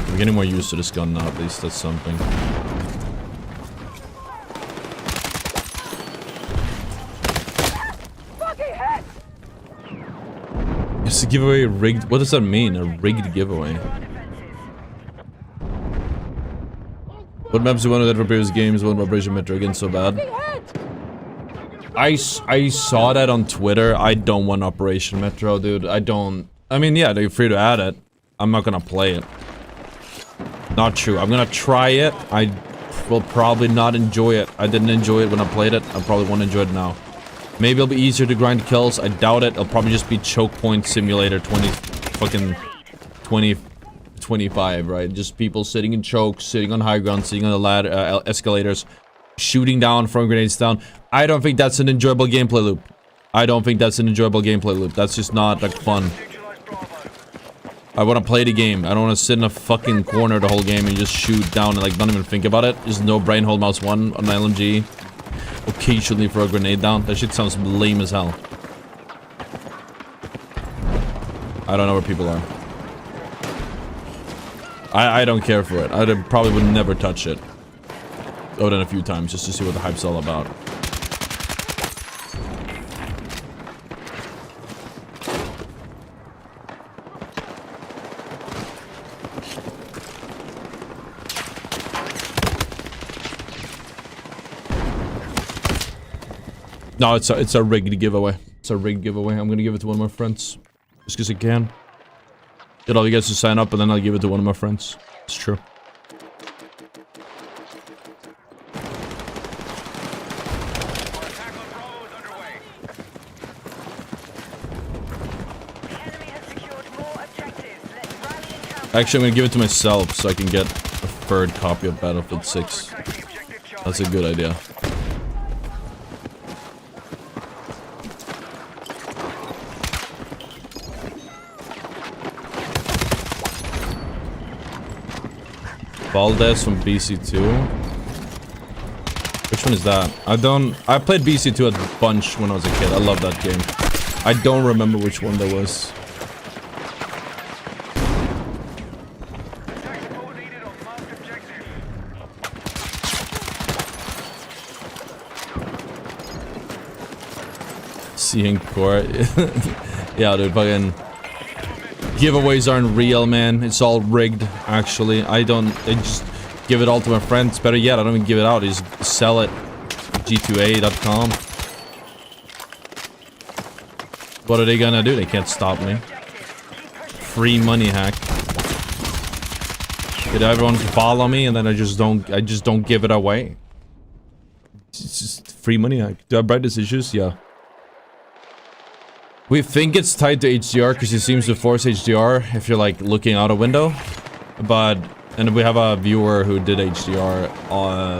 We're getting more used to this gun now, at least that's something. Fucking hit! It's a giveaway rigged. What does that mean? A rigged giveaway? What maps do you want to that for previous games? What Operation Metro again so bad? I saw that on Twitter. I don't want Operation Metro, dude. I don't. I mean, yeah, they're free to add it. I'm not gonna play it. Not true. I'm gonna try it. I will probably not enjoy it. I didn't enjoy it when I played it. I probably won't enjoy it now. Maybe it'll be easier to grind kills. I doubt it. It'll probably just be choke point simulator 25, right? Just people sitting in chokes, sitting on high ground, sitting on the ladder, escalators, shooting down, throwing grenades down. I don't think that's an enjoyable gameplay loop. I don't think that's an enjoyable gameplay loop. That's just not like fun. I want to play the game. I don't want to sit in a fucking corner the whole game and just shoot down and like not even think about it. Just no brain, hold mouse 1 on an LMG. Occasionally throw a grenade down. That shit sounds lame as hell. I don't know where people are. I don't care for it. I probably would never touch it. Other than a few times just to see what the hype's all about. No, it's a rigged giveaway. It's a rigged giveaway. I'm gonna give it to one of my friends. Just because I can. Get all you guys to sign up and then I'll give it to one of my friends. It's true. Actually, I'm gonna give it to myself so I can get a third copy of Battlefield 6. That's a good idea. Valdez from BC2. Which one is that? I played BC2 a bunch when I was a kid. I love that game. I don't remember which one that was. Seeing court. Yeah, dude, fucking giveaways aren't real, man. It's all rigged, actually. I just give it all to my friends. Better yet, I don't even give it out. I just sell it. G2A.com. What are they gonna do? They can't stop me. Free money hack. Did everyone follow me and then I just don't give it away? It's just free money hack. Do I have brightness issues? Yeah. We think it's tied to HDR because it seems to force HDR if you're like looking out a window. And we have a viewer who did HDR,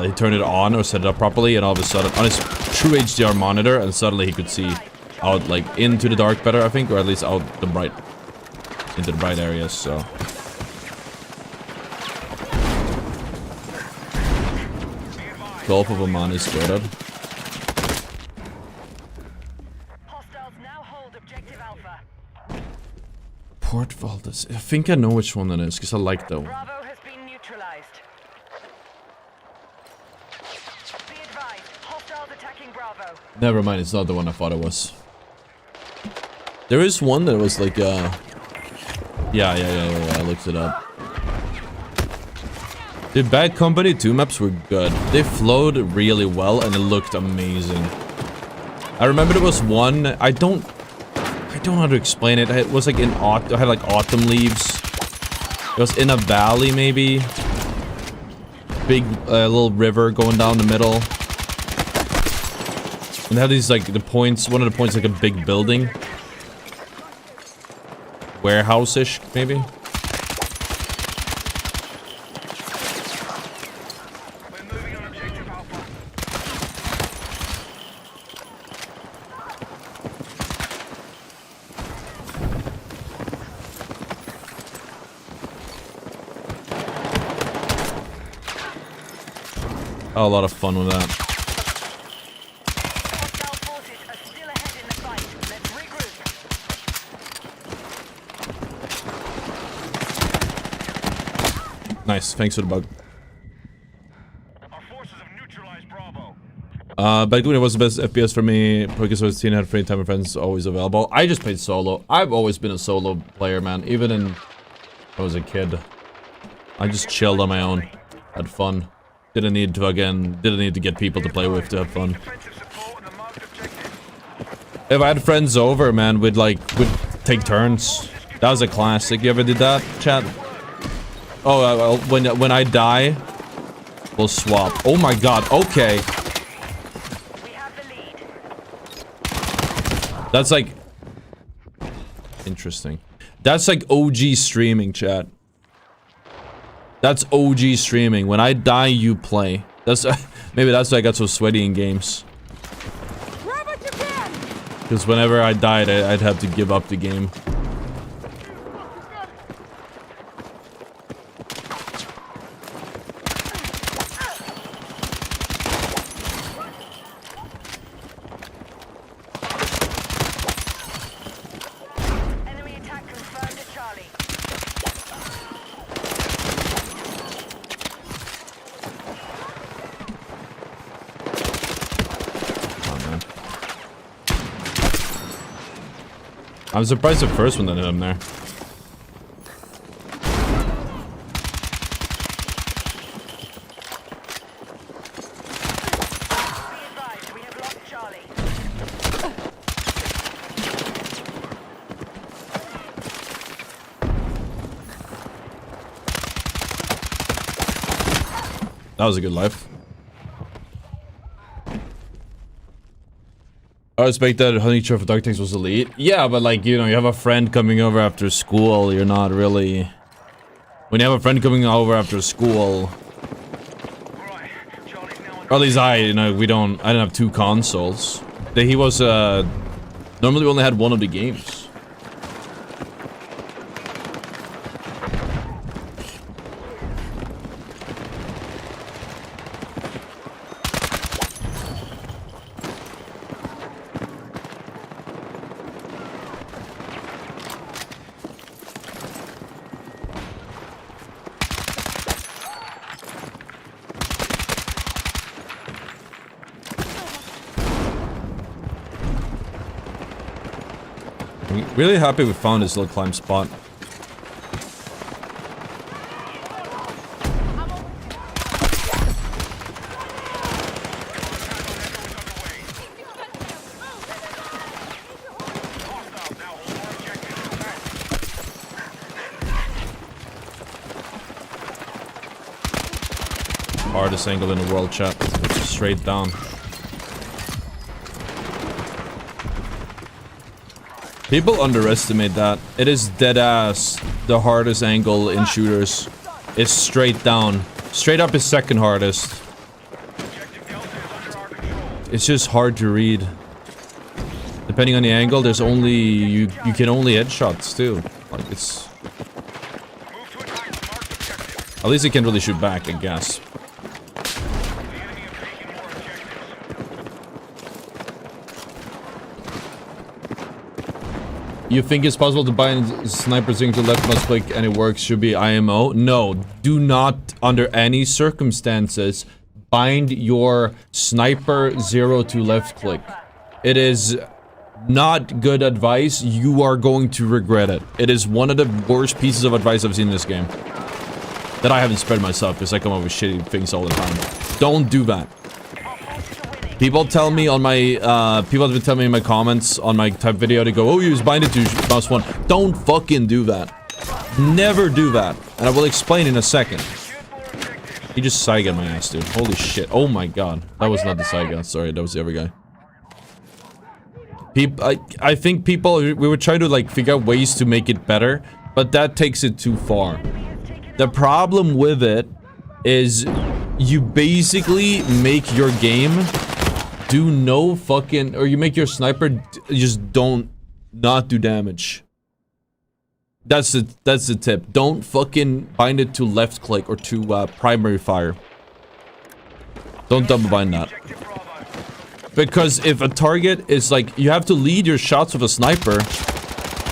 he turned it on or set it up properly and all of a sudden, on his true HDR monitor, and suddenly he could see out like into the dark better, I think, or at least out the bright, into the bright areas, so. Gulf of Oman is squared. Port Valdez. I think I know which one that is, because I like that one. Bravo has been neutralized. Be advised, hostiles attacking Bravo. Never mind, it's not the one I thought it was. There is one that was like, yeah, I looked it up. The Bad Company 2 maps were good. They flowed really well and it looked amazing. I remember there was one, I don't know how to explain it. It was like in I had like autumn leaves. It was in a valley, maybe. Big little river going down the middle. And they had these like the points. One of the points like a big building, warehouse-ish, maybe. A lot of fun with that. Hostile forces are still ahead. Nice, thanks for the bug. Our forces have neutralized Bravo. Back when it was the best FPS for me, because I was teen, had free time and friends always available. I just played solo. I've always been a solo player, man. Even in when I was a kid. I just chilled on my own. Had fun. Didn't need to get people to play with to have fun. Defensive support on the marked objective. If I had friends over, man, we'd take turns. That was a classic. You ever did that, chat? Oh, well, when I die, we'll swap. Oh my god, okay. We have the lead. That's like... Interesting. That's like OG streaming, chat. That's OG streaming. When I die, you play. That's maybe that's why I got so sweaty in games. Grab what you can! Because whenever I died, I'd have to give up the game. Enemy attack confirmed at Charlie. I'm surprised the first one didn't hit him there. Be advised, we have lost Charlie. That was a good life. I respect that hunting trip for dark things was elite. Yeah, but like, you know, you have a friend coming over after school, you're not really... When you have a friend coming over after school... Right, Charlie's now on. Or at least I didn't have two consoles. He was, normally we only had one of the games. I'm really happy we found this little climb spot. Hardest angle in the world, chat. Straight down. People underestimate that. It is dead ass the hardest angle in shooters. It's straight down. Straight up is second hardest. It's just hard to read. Depending on the angle, there's only you can only headshots too. Like it's at least it can really shoot back, I guess. You think it's possible to bind sniper zing to left mouse click and it works? Should be IMO? No, do not under any circumstances bind your sniper 0 to left click. It is not good advice. You are going to regret it. It is one of the worst pieces of advice I've seen in this game. That I haven't spread myself because I come up with shitty things all the time. Don't do that. People tell me on my, people have been telling me in my comments on my type video to go, oh, you just bind it to mouse 1. Don't fucking do that. Never do that. And I will explain in a second. He just side-gun my ass, dude. Holy shit. Oh my god. That was not the side-gun. Sorry, that was the other guy. I think people, we were trying to like figure out ways to make it better, but that takes it too far. The problem with it is you basically make your game do no fucking, or you make your sniper just not do damage. That's the tip. Don't fucking bind it to left click or to primary fire. Don't double bind that. Because if a target is like, you have to lead your shots with a sniper,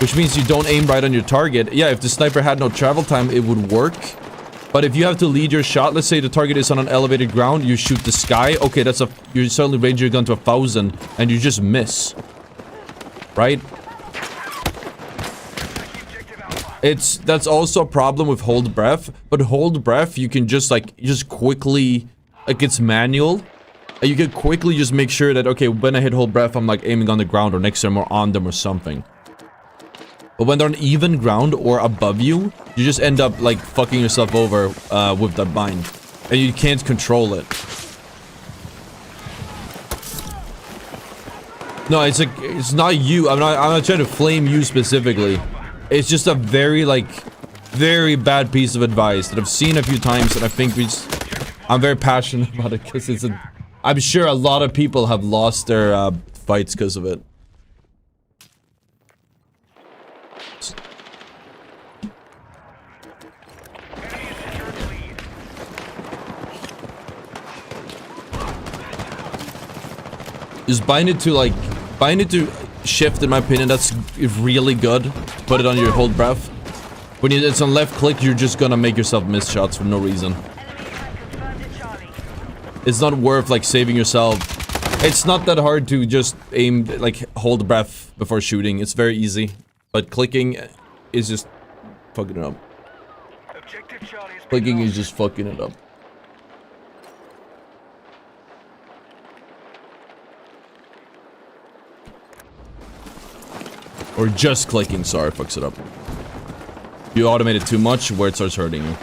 which means you don't aim right on your target. Yeah, if the sniper had no travel time, it would work. But if you have to lead your shot, let's say the target is on an elevated ground, you shoot the sky. Okay, that's you suddenly range your gun to 1,000 and you just miss. Right? That's also a problem with hold breath, but hold breath you can just quickly, like, it's manual. You can quickly just make sure that, okay, when I hit hold breath, I'm like aiming on the ground or next to them or on them or something. But when they're on even ground or above you, you just end up like fucking yourself over with that bind, and you can't control it. No, it's not you. I'm not trying to flame you specifically. It's just a very bad piece of advice that I've seen a few times, and I think I'm very passionate about it because I'm sure a lot of people have lost their fights because of it. Just bind it to shift, in my opinion. That's really good. Put it on your hold breath. When it's on left click, you're just gonna make yourself miss shots for no reason. It's not worth like saving yourself. It's not that hard to just aim, like hold breath before shooting. It's very easy. But clicking is just fucking it up. Clicking is just fucking it up. Or just clicking, sorry, fucks it up. You automate it too much where it starts hurting you.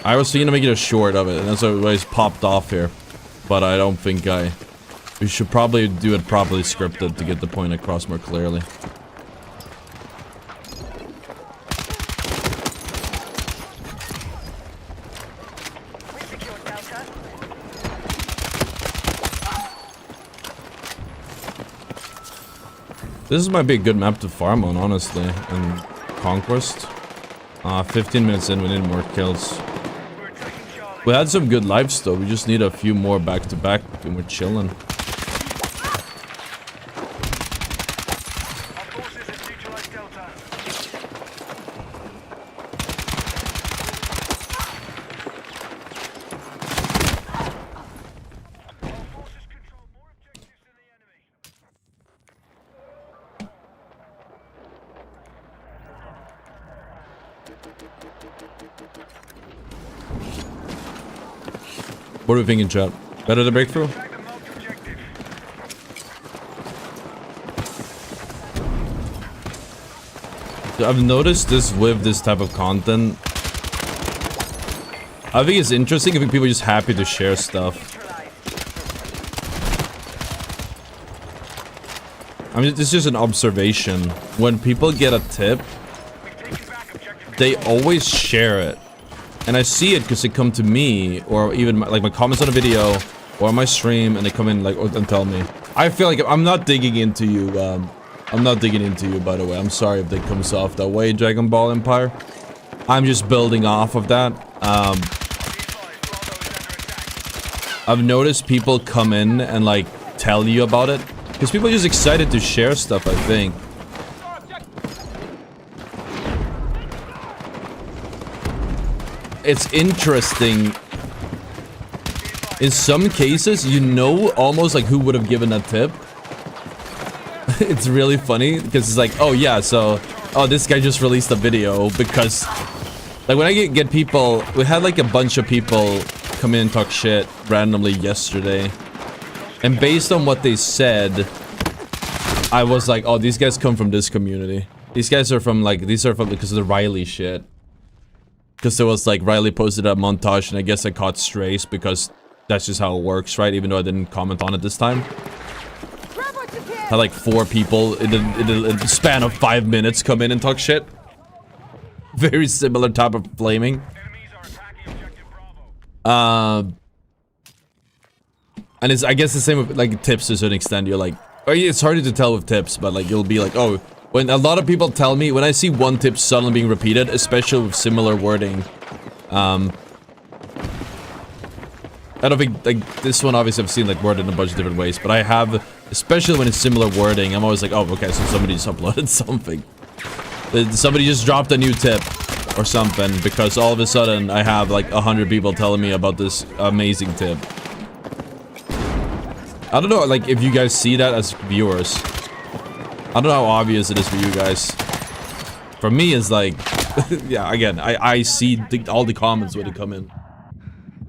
I was thinking to make it a short of it, and that's why it's popped off here. But I don't think we should probably do it properly scripted to get the point across more clearly. This might be a good map to farm on, honestly, in Conquest. 15 minutes in, we need more kills. We had some good lives though, we just need a few more back-to-back and we're chilling. What are we thinking, chat? Better the breakthrough? I've noticed this with this type of content. I think it's interesting. I think people are just happy to share stuff. I mean, this is just an observation. When people get a tip, they always share it. And I see it because they come to me, or even my comments on a video, or on my stream, and they come in and tell me. I feel like I'm not digging into you. I'm not digging into you, by the way. I'm sorry if that comes off that way, Dragon Ball Empire. I'm just building off of that. I've noticed people come in and tell you about it, because people are just excited to share stuff, I think. It's interesting. In some cases, you know almost who would have given that tip. It's really funny because it's like, oh yeah, so this guy just released a video because when I get people, we had a bunch of people come in and talk shit randomly yesterday, and based on what they said, I was like, oh, these guys come from this community. These guys are from because of the Riley shit. Because there was Riley posted a montage, and I guess I caught strays because that's just how it works, right? Even though I didn't comment on it this time. Had 4 people in the span of 5 minutes come in and talk shit. Very similar type of flaming. And it's, I guess, the same with tips to a certain extent. You're it's harder to tell with tips, but you'll be oh. When a lot of people tell me, when I see one tip suddenly being repeated, especially with similar wording, I don't think, this one obviously I've seen worded in a bunch of different ways, but I have, especially when it's similar wording, I'm always oh, okay, so somebody just uploaded something. Somebody just dropped a new tip. or something, because all of a sudden I have like 100 people telling me about this amazing tip. I don't know, like, if you guys see that as viewers. I don't know how obvious it is for you guys. For me, it's like, yeah, again, I see all the comments when they come in.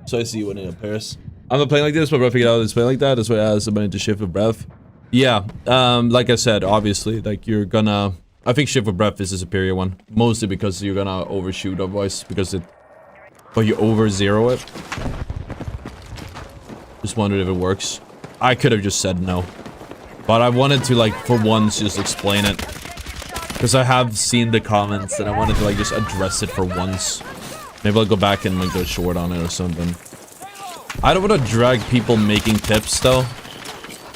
So I see when it appears. I'm not playing like this, but I figured out it's playing like that. That's why I asked about to shift with breath. Yeah, like I said, obviously, like, you're gonna... I think shift with breath is the superior one. Mostly because you're gonna overshoot otherwise, because it... But you over zero it. Just wondered if it works. I could have just said no. But I wanted to, like, for once, just explain it. Because I have seen the comments, and I wanted to, like, just address it for once. Maybe I'll go back and, like, go short on it or something. I don't want to drag people making tips, though.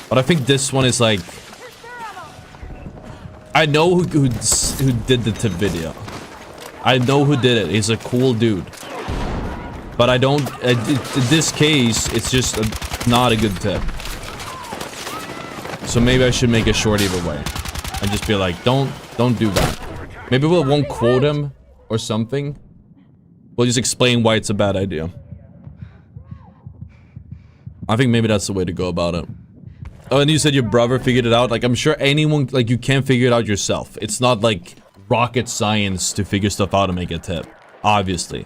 But I think this one is, like... I know who did the tip video. I know who did it. He's a cool dude. But I don't... in this case, it's just not a good tip. So maybe I should make it short either way. And just be like, don't do that. Maybe we won't quote him or something. We'll just explain why it's a bad idea. I think maybe that's the way to go about it. Oh, and you said your brother figured it out. Like, I'm sure anyone, like, you can't figure it out yourself. It's not like rocket science to figure stuff out and make a tip. Obviously.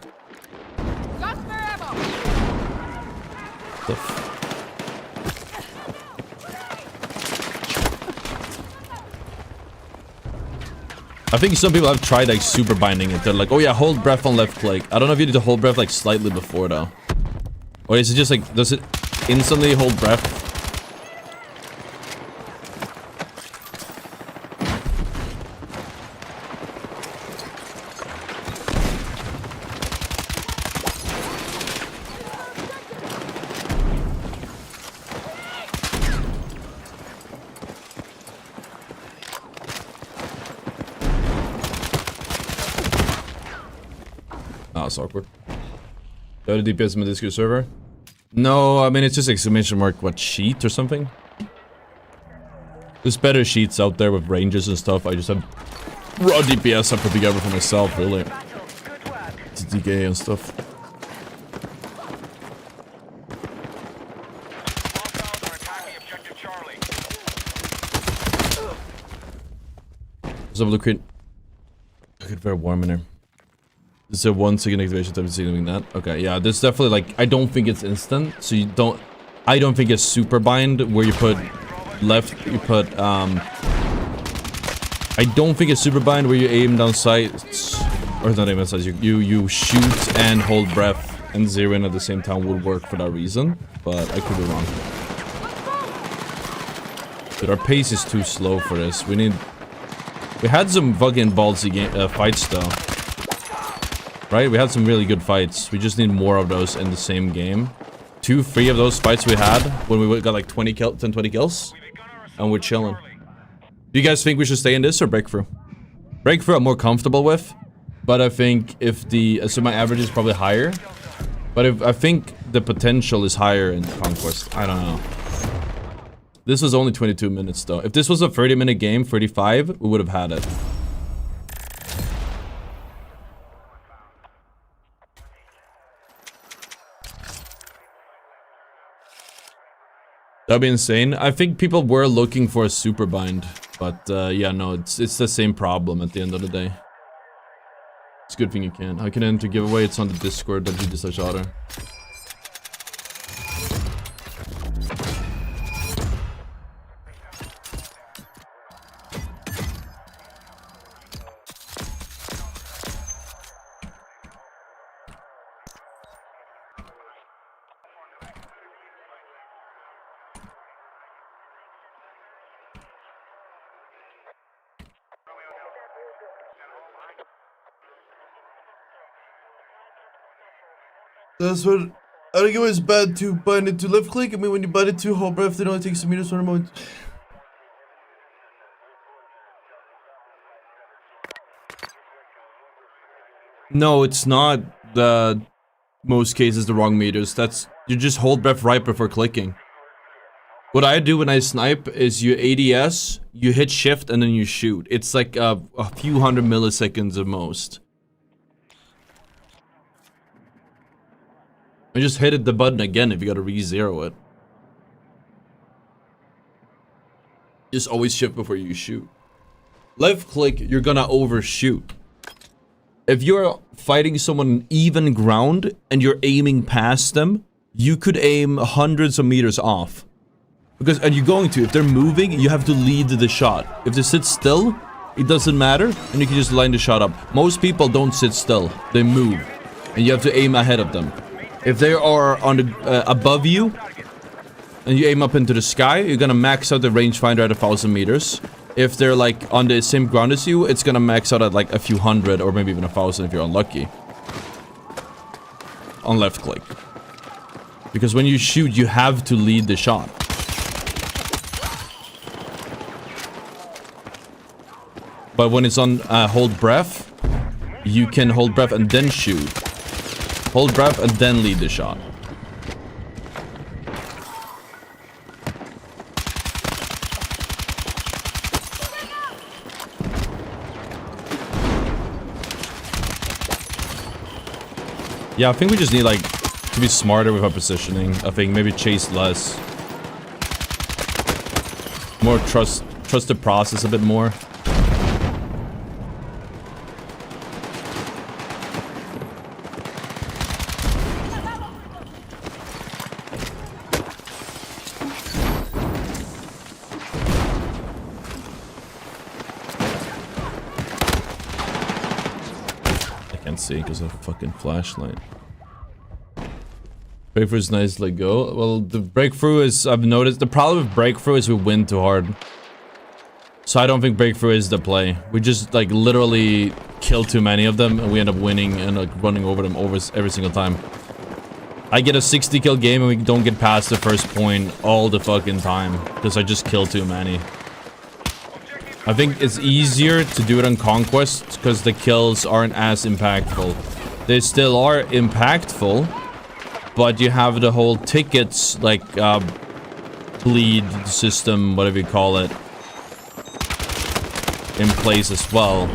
I think some people have tried, like, super binding it. They're like, oh yeah, hold breath on left click. I don't know if you need to hold breath, like, slightly before, though. Or is it just, like, does it instantly hold breath? It's awkward. Go to DPS in the Discord server? No, I mean, it's just exclamation mark, what, sheet or something? There's better sheets out there with ranges and stuff. I just have raw DPS I put together for myself, really. TTK and stuff. What's up, Lucreet? I get very warm in here. Is there 1 second activation time doing that? Okay, yeah, there's definitely, like, I don't think it's instant, so you don't... I don't think it's super bind, where you put left, you put, I don't think it's super bind, where you aim down sights, or not aim down sights, you shoot and hold breath and zero in at the same time would work for that reason, but I could be wrong. But our pace is too slow for this. We had some fucking ballsy fights, though. Right? We had some really good fights. We just need more of those in the same game. 2-3 of those fights we had when we got like 10-20 kills. And we're chilling. Do you guys think we should stay in this or breakthrough? Breakthrough I'm more comfortable with. But I think if the... So my average is probably higher. But I think the potential is higher in Conquest. I don't know. This was only 22 minutes though. If this was a 30-minute game, 35, we would have had it. That'd be insane. I think people were looking for a super bind, but yeah, no, it's the same problem at the end of the day. It's a good thing you can. I can enter giveaway. It's on the Discord. .gg/ottr. That's what I think it was bad to bind it to left click. I mean, when you bind it to hold breath, it only takes some meters for a moment. No, it's not the most cases the wrong meters. That's you just hold breath right before clicking. What I do when I snipe is you ADS, you hit shift, and then you shoot. It's like a few hundred milliseconds at most. And just hit the button again if you gotta re-zero it. Just always shift before you shoot. Left click, you're gonna overshoot. If you're fighting someone on even ground and you're aiming past them, you could aim hundreds of meters off. Because, and you're going to, if they're moving, you have to lead the shot. If they sit still, it doesn't matter, and you can just line the shot up. Most people don't sit still, they move. And you have to aim ahead of them. If they are on the, above you, and you aim up into the sky, you're gonna max out the rangefinder at 1,000 meters. If they're like on the same ground as you, it's gonna max out at like a few hundred or maybe even 1,000 if you're unlucky. On left click. Because when you shoot, you have to lead the shot. But when it's on hold breath, you can hold breath and then shoot. Hold breath and then lead the shot. Yeah, I think we just need like to be smarter with our positioning. I think maybe chase less. More trust the process a bit more. See, because of a fucking flashlight. Breakthrough is nice, let go. Well, the breakthrough is, I've noticed, the problem with breakthrough is we win too hard. So I don't think breakthrough is the play. We just like literally kill too many of them and we end up winning and like running over them every single time. I get a 60 kill game and we don't get past the first point all the fucking time because I just kill too many. I think it's easier to do it on Conquest because the kills aren't as impactful. They still are impactful, but you have the whole tickets, like, bleed system, whatever you call it, in place as well.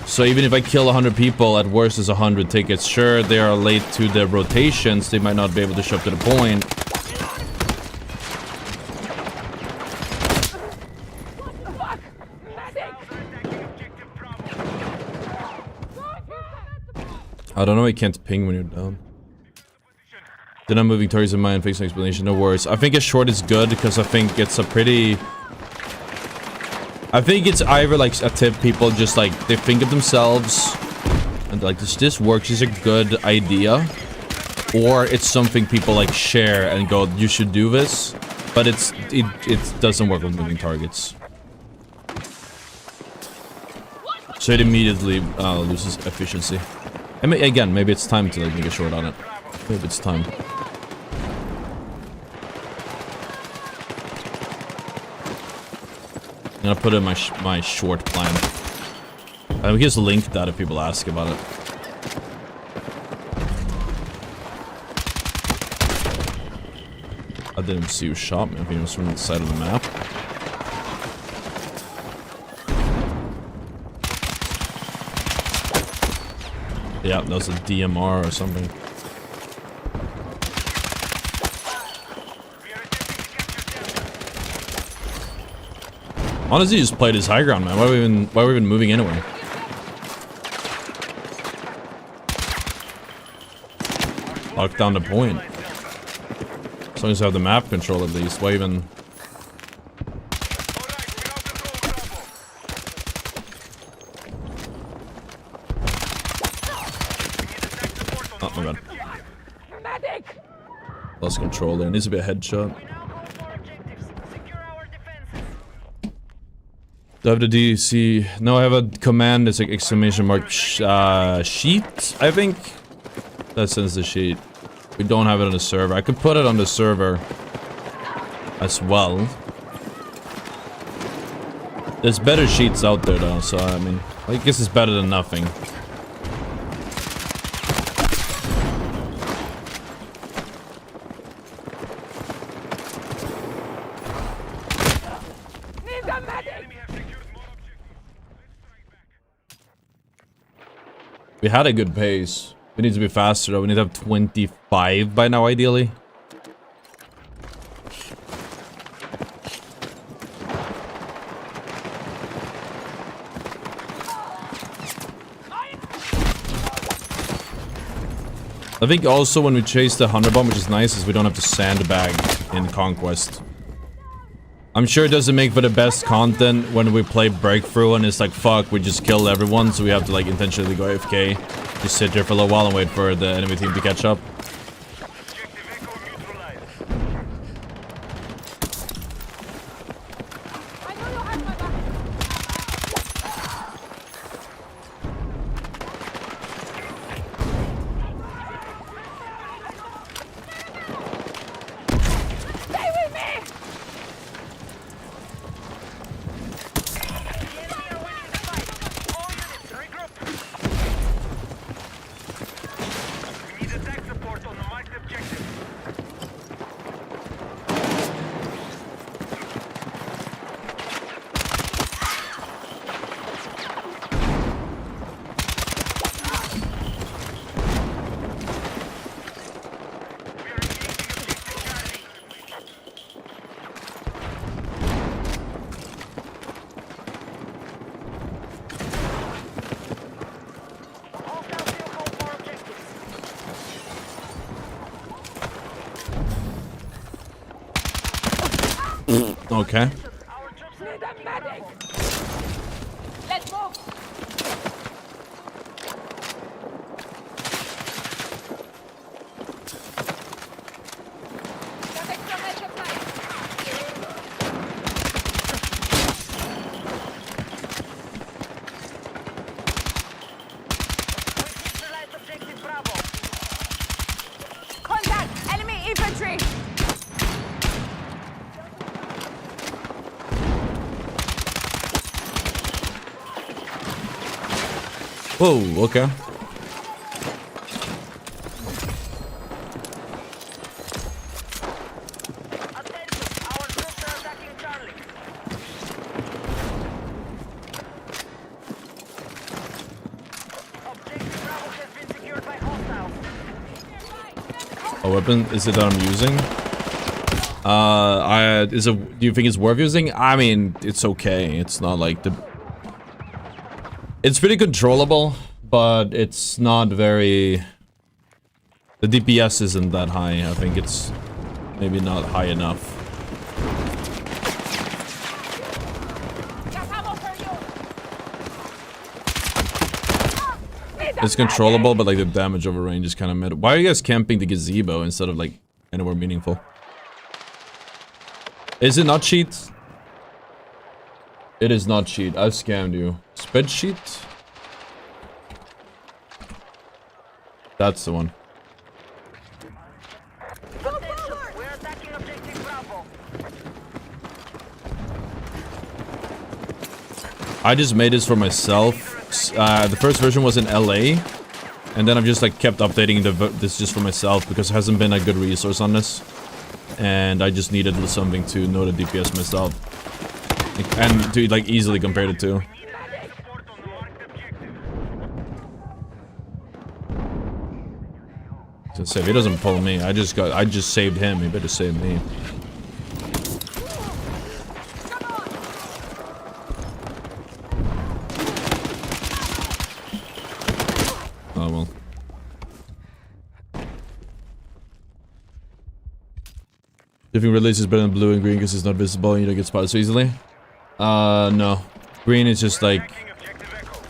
So even if I kill 100 people, at worst is 100 tickets. Sure, they are late to the rotations, they might not be able to show up to the point. I don't know, I can't ping when you're down. Then I'm moving towards in mind, fixing explanation, no worries. I think a short is good because I think it's a pretty... I think it's either like a tip people just like, they think of themselves and like, this works, is a good idea. Or it's something people like share and go, you should do this. But it doesn't work with moving targets. So it immediately loses efficiency. And again, maybe it's time to like make a short on it. Maybe it's time. I'm gonna put in my short plan. We can just link that if people ask about it. I didn't see who shot me. I think it was from the side of the map. Yeah, that was a DMR or something. Honestly, just played his high ground, man. Why are we even moving anyway? Lock down the point. As long as I have the map control at least. Why even... Oh my god. Lost control there. Needs to be a headshot. Do I have the DC? No, I have a command. It's like exclamation mark sheet, I think. That sends the sheet. We don't have it on the server. I could put it on the server as well. There's better sheets out there though, so I mean, I guess it's better than nothing. We had a good pace. We need to be faster though. We need to have 25 by now, ideally. I think also when we chase the 100 bomb, which is nice, is we don't have to sandbag in Conquest. I'm sure it doesn't make for the best content when we play Breakthrough and it's like, fuck, we just killed everyone, so we have to like intentionally go AFK. Just sit there for a little while and wait for the enemy team to catch up. I know you have my back. Stay with me! We need attack support on the marked objective. Hostile vehicle for objectives. Okay. Our troops are Need a attacking medic! Bravo. Let's move! Got extra med supplies. We neutralized objective Bravo. Contact! Enemy infantry! Whoa, okay. Attention, our troops are attacking Charlie. Objective Bravo has been secured by hostiles. A weapon is it that I'm using? Do you think it's worth using? I mean, it's okay. It's not like the... It's pretty controllable, but it's not very... The DPS isn't that high. I think it's maybe not high enough. Got ammo for you! Need a It's controllable, but like the damage over range is kind of mid. Why are you guys camping the gazebo instead of like anywhere meaningful? Is it not cheat? It is not cheat. I've scammed you. Spreadsheet? That's the one. Attention, we're attacking objective Bravo. I just made this for myself. The first version was in LA. And then I've just like kept updating this just for myself because there hasn't been a good resource on this. And I just needed something to know the DPS myself. And to like easily compare the two. Support on the marked objective. So if he doesn't pull me, I just saved him. He better save me. Oh well. Different release is better than blue and green because it's not visible and you don't get spotted so easily. No. Green is just like... Objective Echo.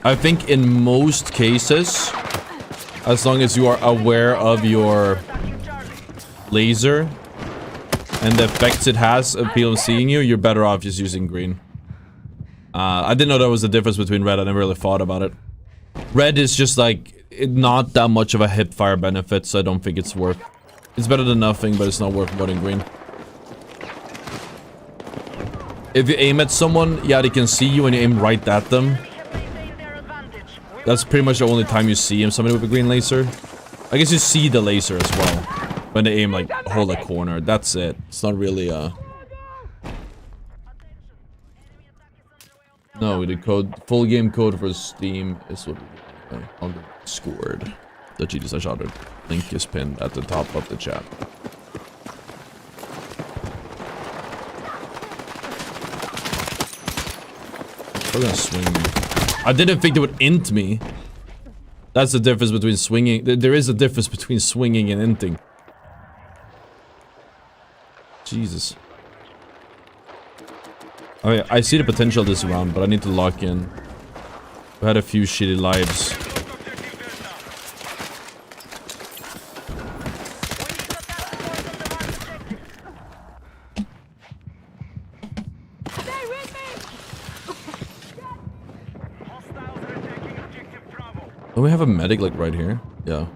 I think in most cases, as long as you are aware of your Attacking Charlie. laser and the effects it has of people seeing you, you're better off just using green. I didn't know there was a difference between red. I never really thought about it. Red is just like not that much of a hip fire benefit, so I don't think it's worth. It's better than nothing, but it's not worth more than green. If you aim at someone, yeah, they can see you and you aim right at them. We have maintained their advantage. We That's pretty much the only time you see somebody with a green laser. I guess you see the laser as well when they aim like hold a corner. That's it. It's not really No, the code full game code for Steam is what. Okay, scored. The GD slash ottr link is pinned at the top of the chat. They're gonna swing me. I didn't think they would int me. That's the difference between swinging. There is a difference between swinging and inting. Jesus. Okay, I see the potential this round, but I need to lock in. We had a few shitty lives. Stay with me! Hostiles are attacking objective Bravo. Don't we have a medic like right here? Yeah.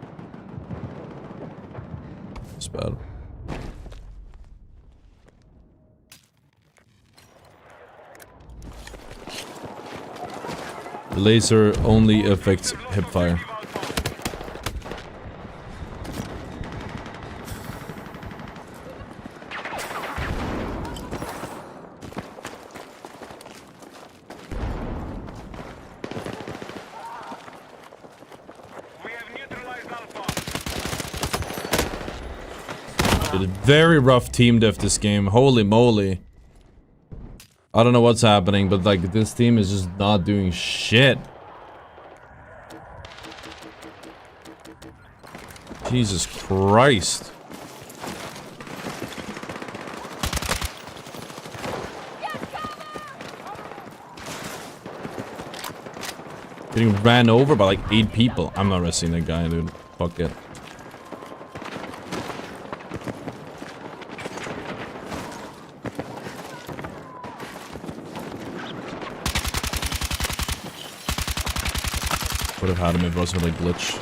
It's bad. The laser only affects hipfire. We have neutralized Alpha. Did a very rough team diff this game. Holy moly. I don't know what's happening, but like this team is just not doing shit. Jesus Christ. Getting ran over by like 8 people. I'm not resting that guy, dude. Fuck it. Would have had him if it wasn't a glitch.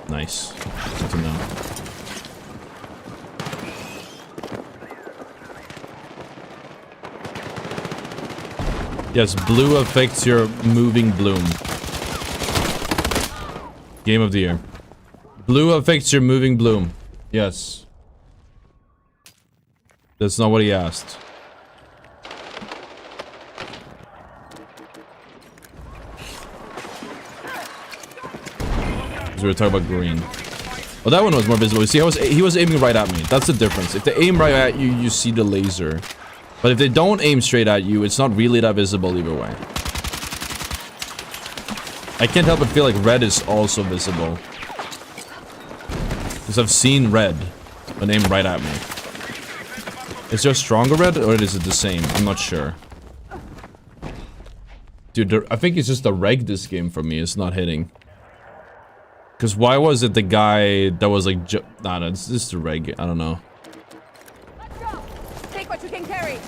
Nice. Good to know. Yes, blue affects your moving bloom. Game of the year. Blue affects your moving bloom. Yes. That's not what he asked. Because we were talking about green. Oh, that one was more visible. You see, he was aiming right at me. That's the difference. If they aim right at you, you see the laser. But if they don't aim straight at you, it's not really that visible either way. I can't help but feel like red is also visible. Because I've seen red when aimed right at me. Is there a stronger red or is it the same? I'm not sure. Dude, I think it's just the reg this game for me. It's not hitting. Because why was it the guy that was like... Nah, no, it's just the reg. I don't know. Let's go! Take what you can carry!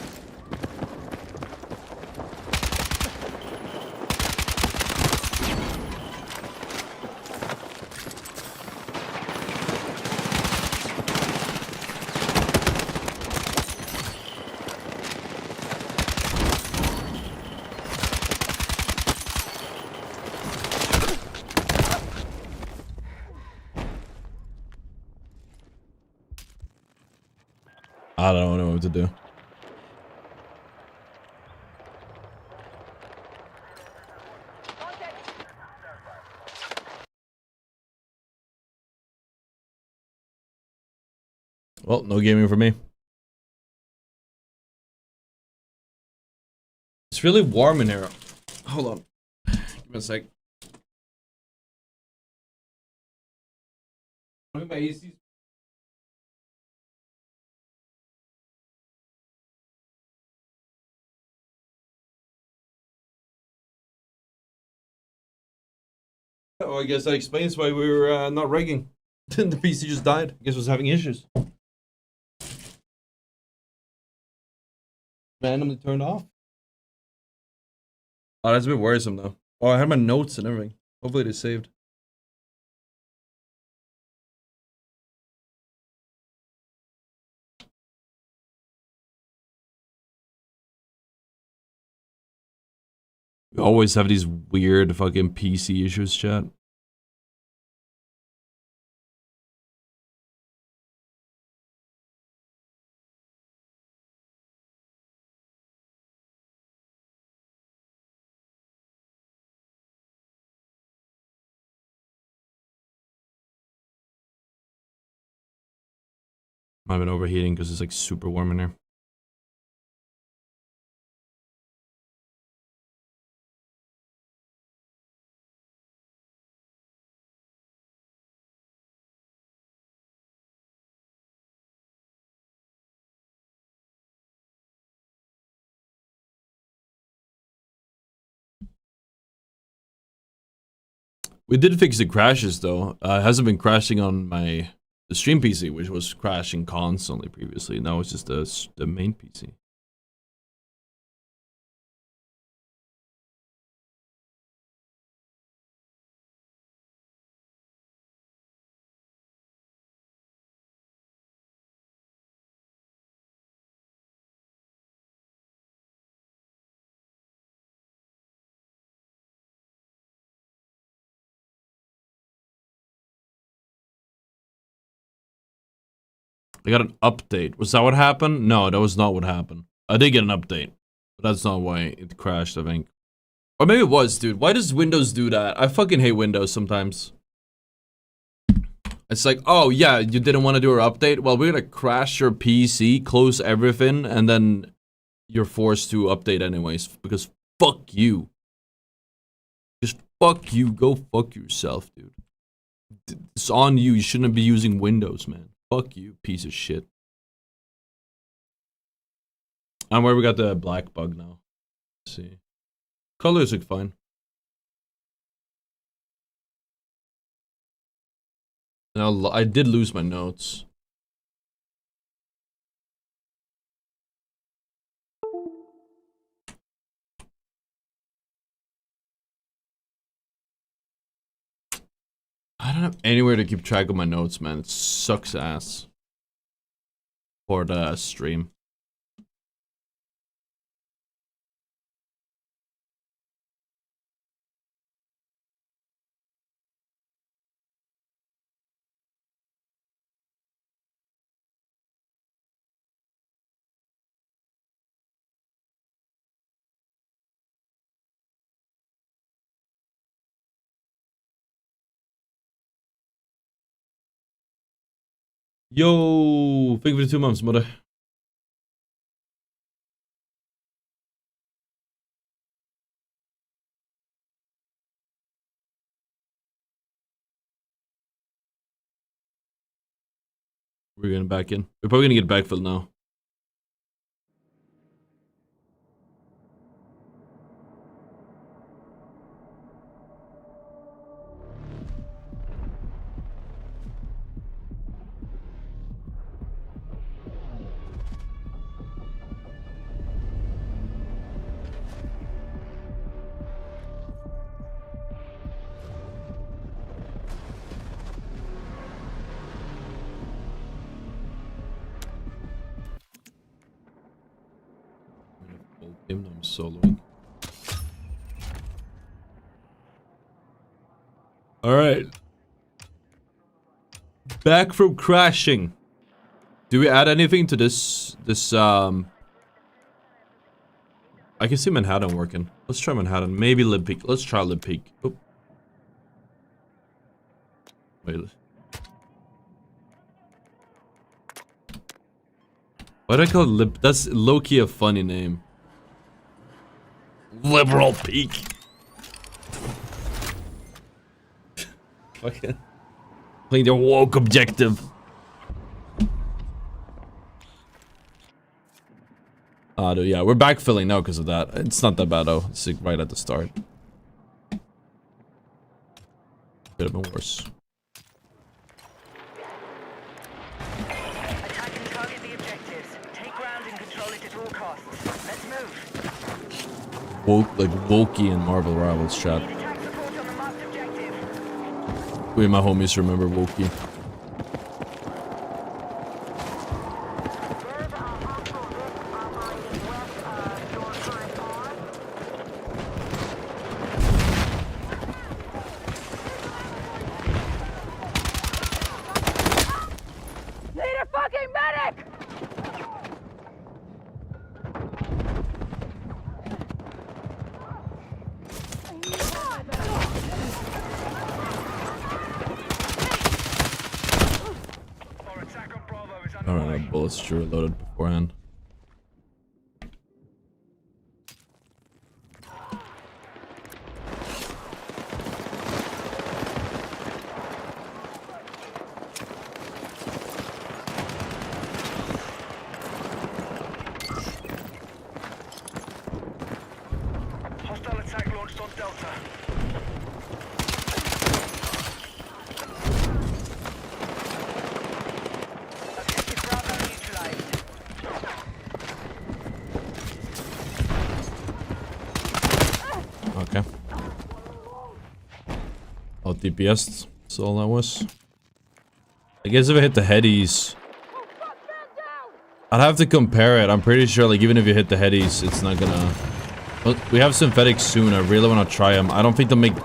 I don't know what to do. Well, no gaming for me. It's really warm in here. Hold on. Give me a sec. My AC's oh, I guess that explains why we were not regging. The PC just died. I guess it was having issues. Randomly turned off. Oh, that's a bit worrisome though. Oh, I had my notes and everything. Hopefully they saved. We always have these weird fucking PC issues, chat. Might have been overheating because it's like super warm in here. We did fix the crashes though. It hasn't been crashing on the stream PC, which was crashing constantly previously. Now it's just the main PC. I got an update. Was that what happened? No, that was not what happened. I did get an update, but that's not why it crashed, I think. Or maybe it was, dude. Why does Windows do that? I fucking hate Windows sometimes. It's like, oh yeah, you didn't want to do our update? Well, we're gonna crash your PC, close everything, and then you're forced to update anyways, because fuck you. Just fuck you. Go fuck yourself, dude. It's on you. You shouldn't be using Windows, man. Fuck you, piece of shit. And where we got the black bug now. Let's see. Colors look fine. Now, I did lose my notes. I don't have anywhere to keep track of my notes, man. It sucks ass. For the stream. Yo, thank you for the 2 months, mother. We're getting back in. We're probably gonna get backfilled now. I'm soloing. Alright. Back from crashing. Do we add anything to this I can see Manhattan working. Let's try Manhattan. Maybe Lib Peak. Let's try Lib Peak. Oh. Wait. Why do I call it Lib? That's low-key a funny name. Liberal Peak. Fucking playing the woke objective. Dude, yeah, we're backfilling now because of that. It's not that bad though. It's like right at the start. Could have been worse. Attack and target the objectives. Take ground and control it at all costs. Let's move. Woke, like Wokey and Marvel Rivals chat. Need attack support on the marked objective. We, my homies, remember Wokey. Need a fucking medic! bullets to reload it beforehand. Hostile attack launched on Delta. Objective Bravo neutralized. Okay. Oh, DPS. That's all that was. I guess if I hit the headies, I'd have to compare it. I'm pretty sure, like, even if you hit the headies, it's not gonna... Well, we have synthetics soon. I really want to try them. I don't think they'll make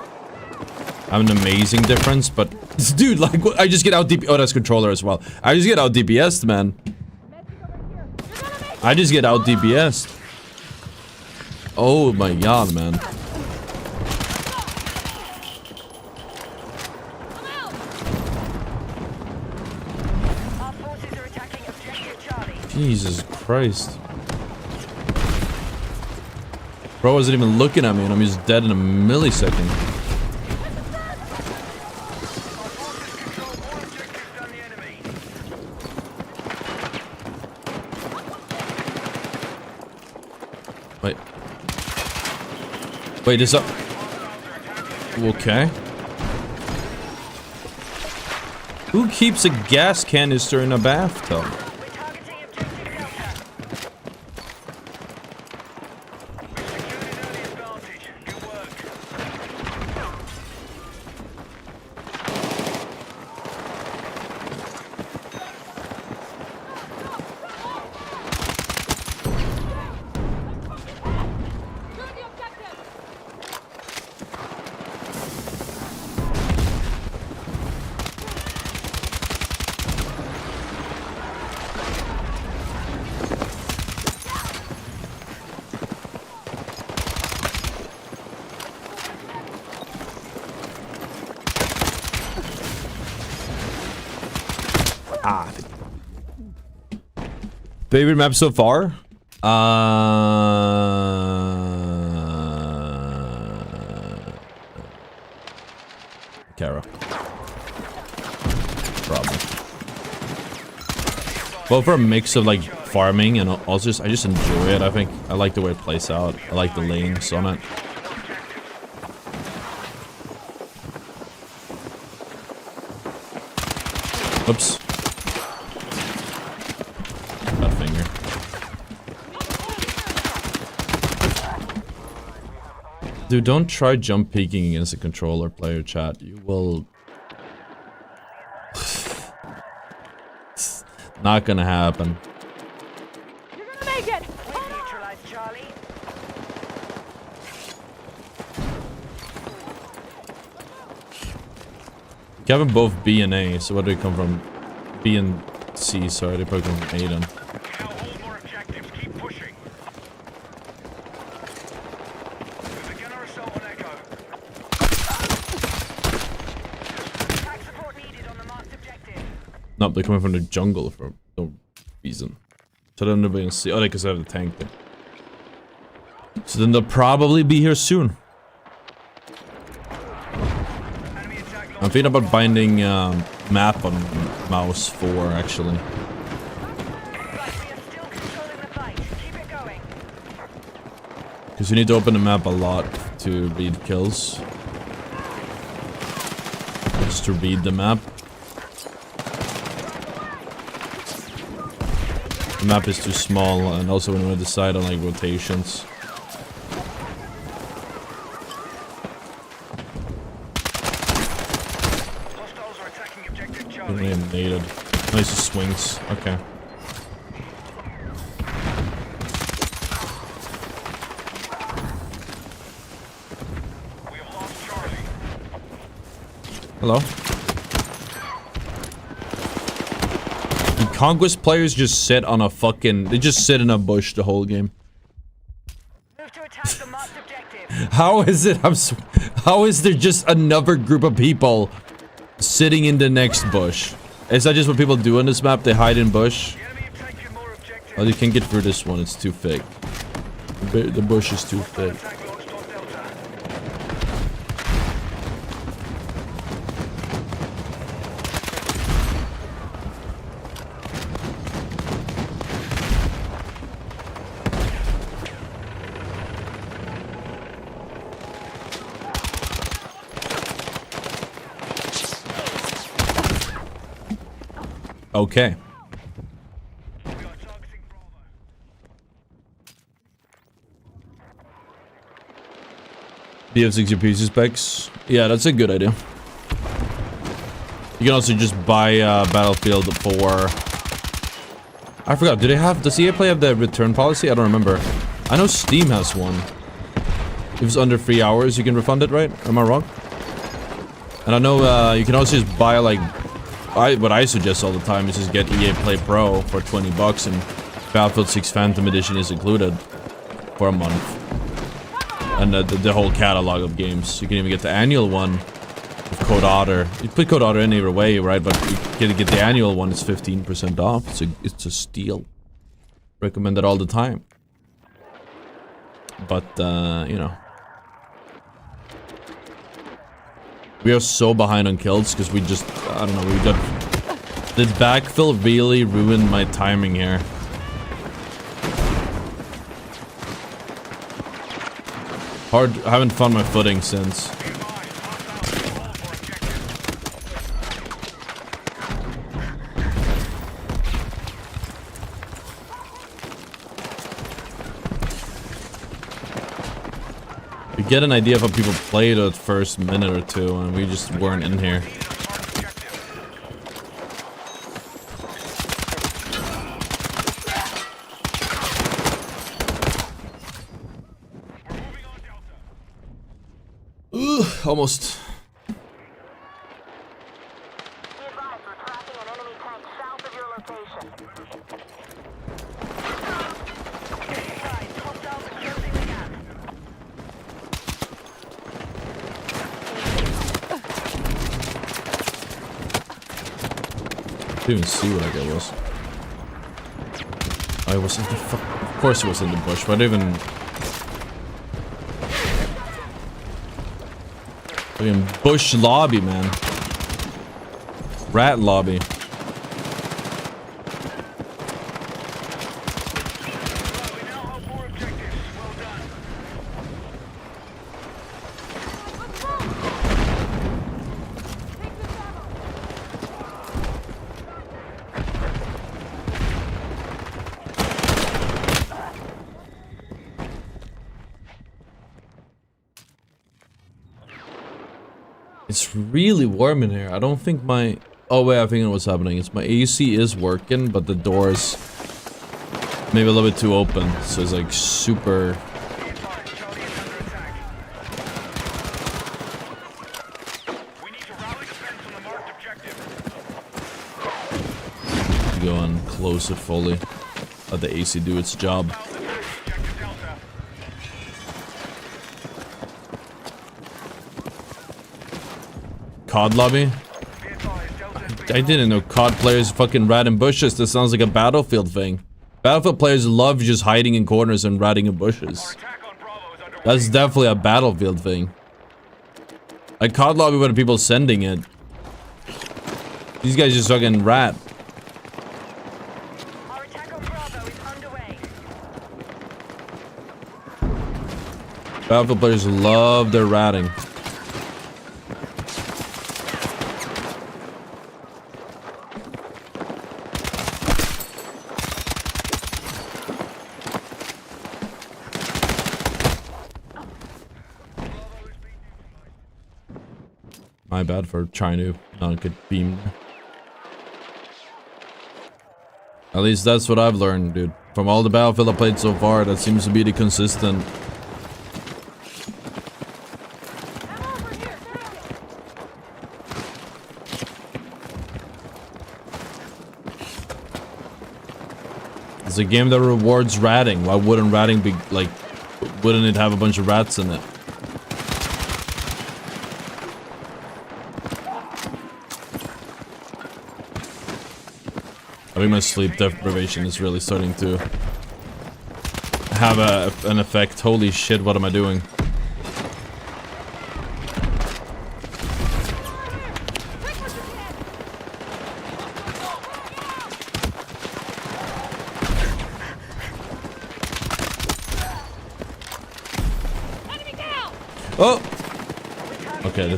an amazing difference, but... Dude, like, I just get out DPS. Oh, that's controller as well. I just get out DPS, man. I just get out DPS. Oh my god, man. Our forces are attacking objective Charlie. Jesus Christ. Bro wasn't even looking at me and I'm just dead in a millisecond. Our forces control all objectives on the enemy. Wait. Wait, is up? Okay. Who keeps a gas canister in a bathtub? We're targeting objective Delta. We've secured an early advantage. Good work. Secure the objective. Favorite map so far? Kara. Probably. Both are a mix of like farming and also I just enjoy it. I think I like the way it plays out. I like the lanes on it. Oops. Bad finger. Dude, don't try jump peeking against a controller player, chat. You will... It's not gonna happen. You're gonna make it. We've neutralized Charlie. You have both B and A, so where do they come from? B and C, sorry, they probably come from A then. Now hold more objectives. Keep pushing. We begin our assault on Echo. Attack support needed on the marked objective. Nope, they're coming from the jungle for no reason. So then they'll be in C. Oh, because they have the tank there. So then they'll probably be here soon. Enemy attack I'm thinking about binding map on mouse 4 actually. Right, we are still controlling the fight. Keep it going. Because you need to open the map a lot to read kills. Just to read the map. The map is too small, and also when we decide on like rotations. Hostiles are attacking objective I Charlie. think they have nated. Nice swings. Okay. We have lost Charlie. Hello. The Conquest players just sit on a fucking... They just sit in a bush the whole game. Move to attack the marked objective. How is it? How is there just another group of people sitting in the next bush? Is that just what people do on this map? They hide in bush? The enemy have taken Oh, you can't get through this one. It's too thick. The bush is too thick. Okay. BF60 PC specs. Yeah, that's a good idea. You can also just buy Battlefield for... I forgot, do they have... Does EA Play have the return policy? I don't remember. I know Steam has one. If it's under 3 hours, you can refund it, right? Am I wrong? And I know you can also just buy, like... what I suggest all the time is just get EA Play Pro for 20 bucks and Battlefield 6 Phantom Edition is included for a month. And the whole catalog of games. You can even get the annual one with code ottr. You put code ottr in either way, right? But you get the annual one, it's 15% off. It's a steal. Recommend it all the time. But, you know. We are so behind on kills because we just, I don't know, we got... The backfill really ruined my timing here. I haven't found my footing since. You get an idea of how people play the first minute or two, and we just weren't in here. Almost. Be advised, we're tracking an enemy tank south of your location. Inside, hostiles are closing the gap. Didn't even see what I was. I was in the of course it was in the bush, but I didn't even... Fucking bush lobby, man. Rat lobby. It's really warm in here. I don't think my... Oh wait, I think I know what's happening. It's my AC is working, but the door is maybe a little bit too open. So it's like super... Go and close it fully. Let the AC do its job. COD lobby? I didn't know COD players fucking rat in bushes. This sounds like a Battlefield thing. Battlefield players love just hiding in corners and ratting in bushes. That's definitely a Battlefield thing. Like COD lobby where the people sending it. These guys just fucking rat. Our attack on Bravo is underway. Battlefield players love their ratting. My bad for trying to not get beamed. At least that's what I've learned, dude. From all the Battlefield I played so far, that seems to be the consistent. It's a game that rewards ratting. Why wouldn't ratting be like... Wouldn't it have a bunch of rats in it? I think my sleep deprivation is really starting to have an effect. Holy shit, what am I doing? Oh! Okay,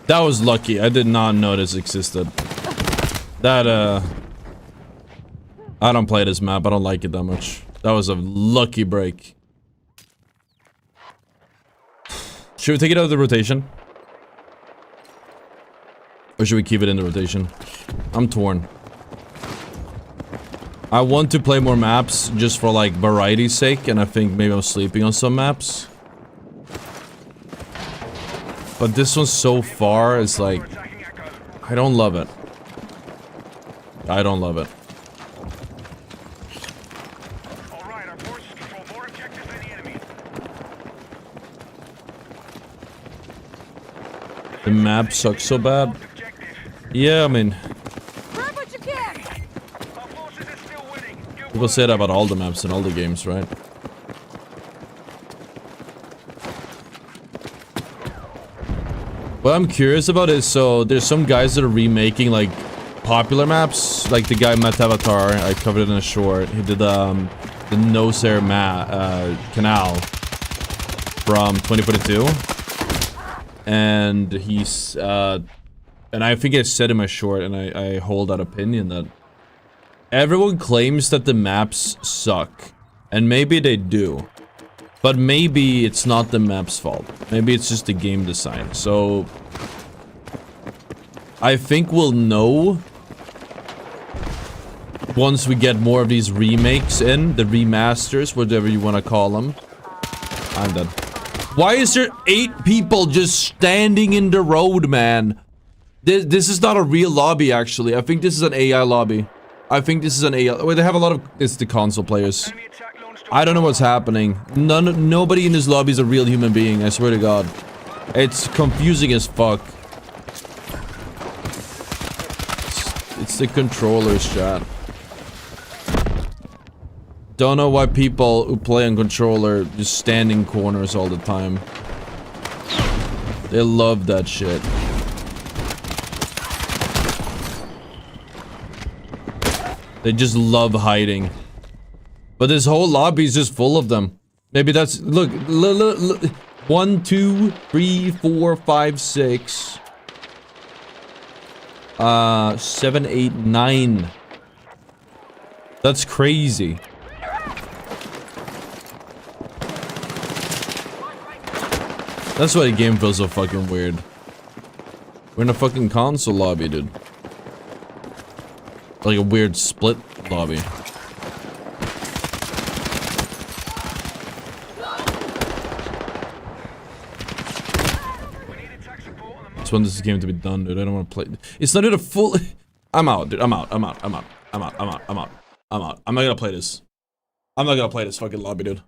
that was lucky. I did not know this existed. That, I don't play this map. I don't like it that much. That was a lucky break. Should we take it out of the rotation? Or should we keep it in the rotation? I'm torn. I want to play more maps just for, like, variety's sake, and I think maybe I'm sleeping on some maps. But this one so far is like, I don't love it. I don't love it. Alright, our forces control more objectives than the enemy. The map sucks so bad. Yeah, I mean, Grab what you can. Our forces are still winning. people say that about all the maps in all the games, right? What I'm curious about is, so there's some guys that are remaking like popular maps, like the guy Matt Avatar. I covered it in a short. He did the Nose Air Canal from 2022, and he's and I think I said in my short, and I hold that opinion that everyone claims that the maps suck, and maybe they do. But maybe it's not the map's fault. Maybe it's just the game design. So I think we'll know once we get more of these remakes in, the remasters, whatever you want to call them. I'm done. Why is there 8 people just standing in the road, man? This is not a real lobby, actually. I think this is an AI lobby. I think this is an AI. Wait, they have a lot of. It's the console players. I don't know what's happening. Nobody in this lobby is a real human being, I swear to God. It's confusing as fuck. It's the controllers, chat. Don't know why people who play on controller just stand in corners all the time. They love that shit. They just love hiding. But this whole lobby is just full of them. Maybe that's... Look. 1, 2, 3, 4, 5, 6. 7, 8, 9. That's crazy. That's why the game feels so fucking weird. We're in a fucking console lobby, dude. Like a weird split lobby. Just want this game to be done, dude. I don't want to play. It's not even a full. I'm out, dude. I'm out. I'm out. I'm out. I'm out. I'm out. I'm out. I'm out. I'm not gonna play this. I'm not gonna play this fucking lobby, dude.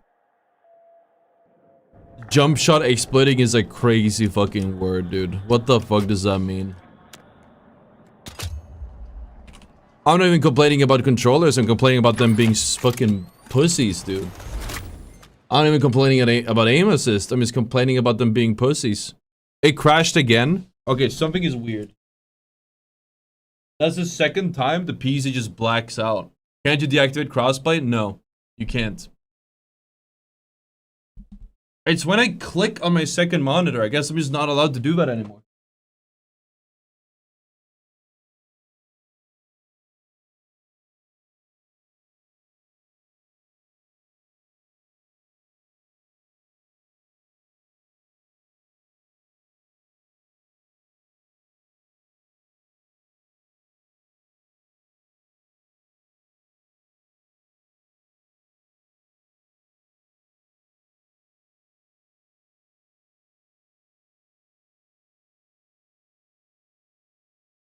Jump shot exploiting is a crazy fucking word, dude. What the fuck does that mean? I'm not even complaining about controllers. I'm complaining about them being fucking pussies, dude. I'm not even complaining about aim assist. I'm just complaining about them being pussies. It crashed again. Okay, something is weird. That's the second time the PC just blacks out. Can't you deactivate crossplay? No, you can't. It's when I click on my second monitor. I guess I'm just not allowed to do that anymore.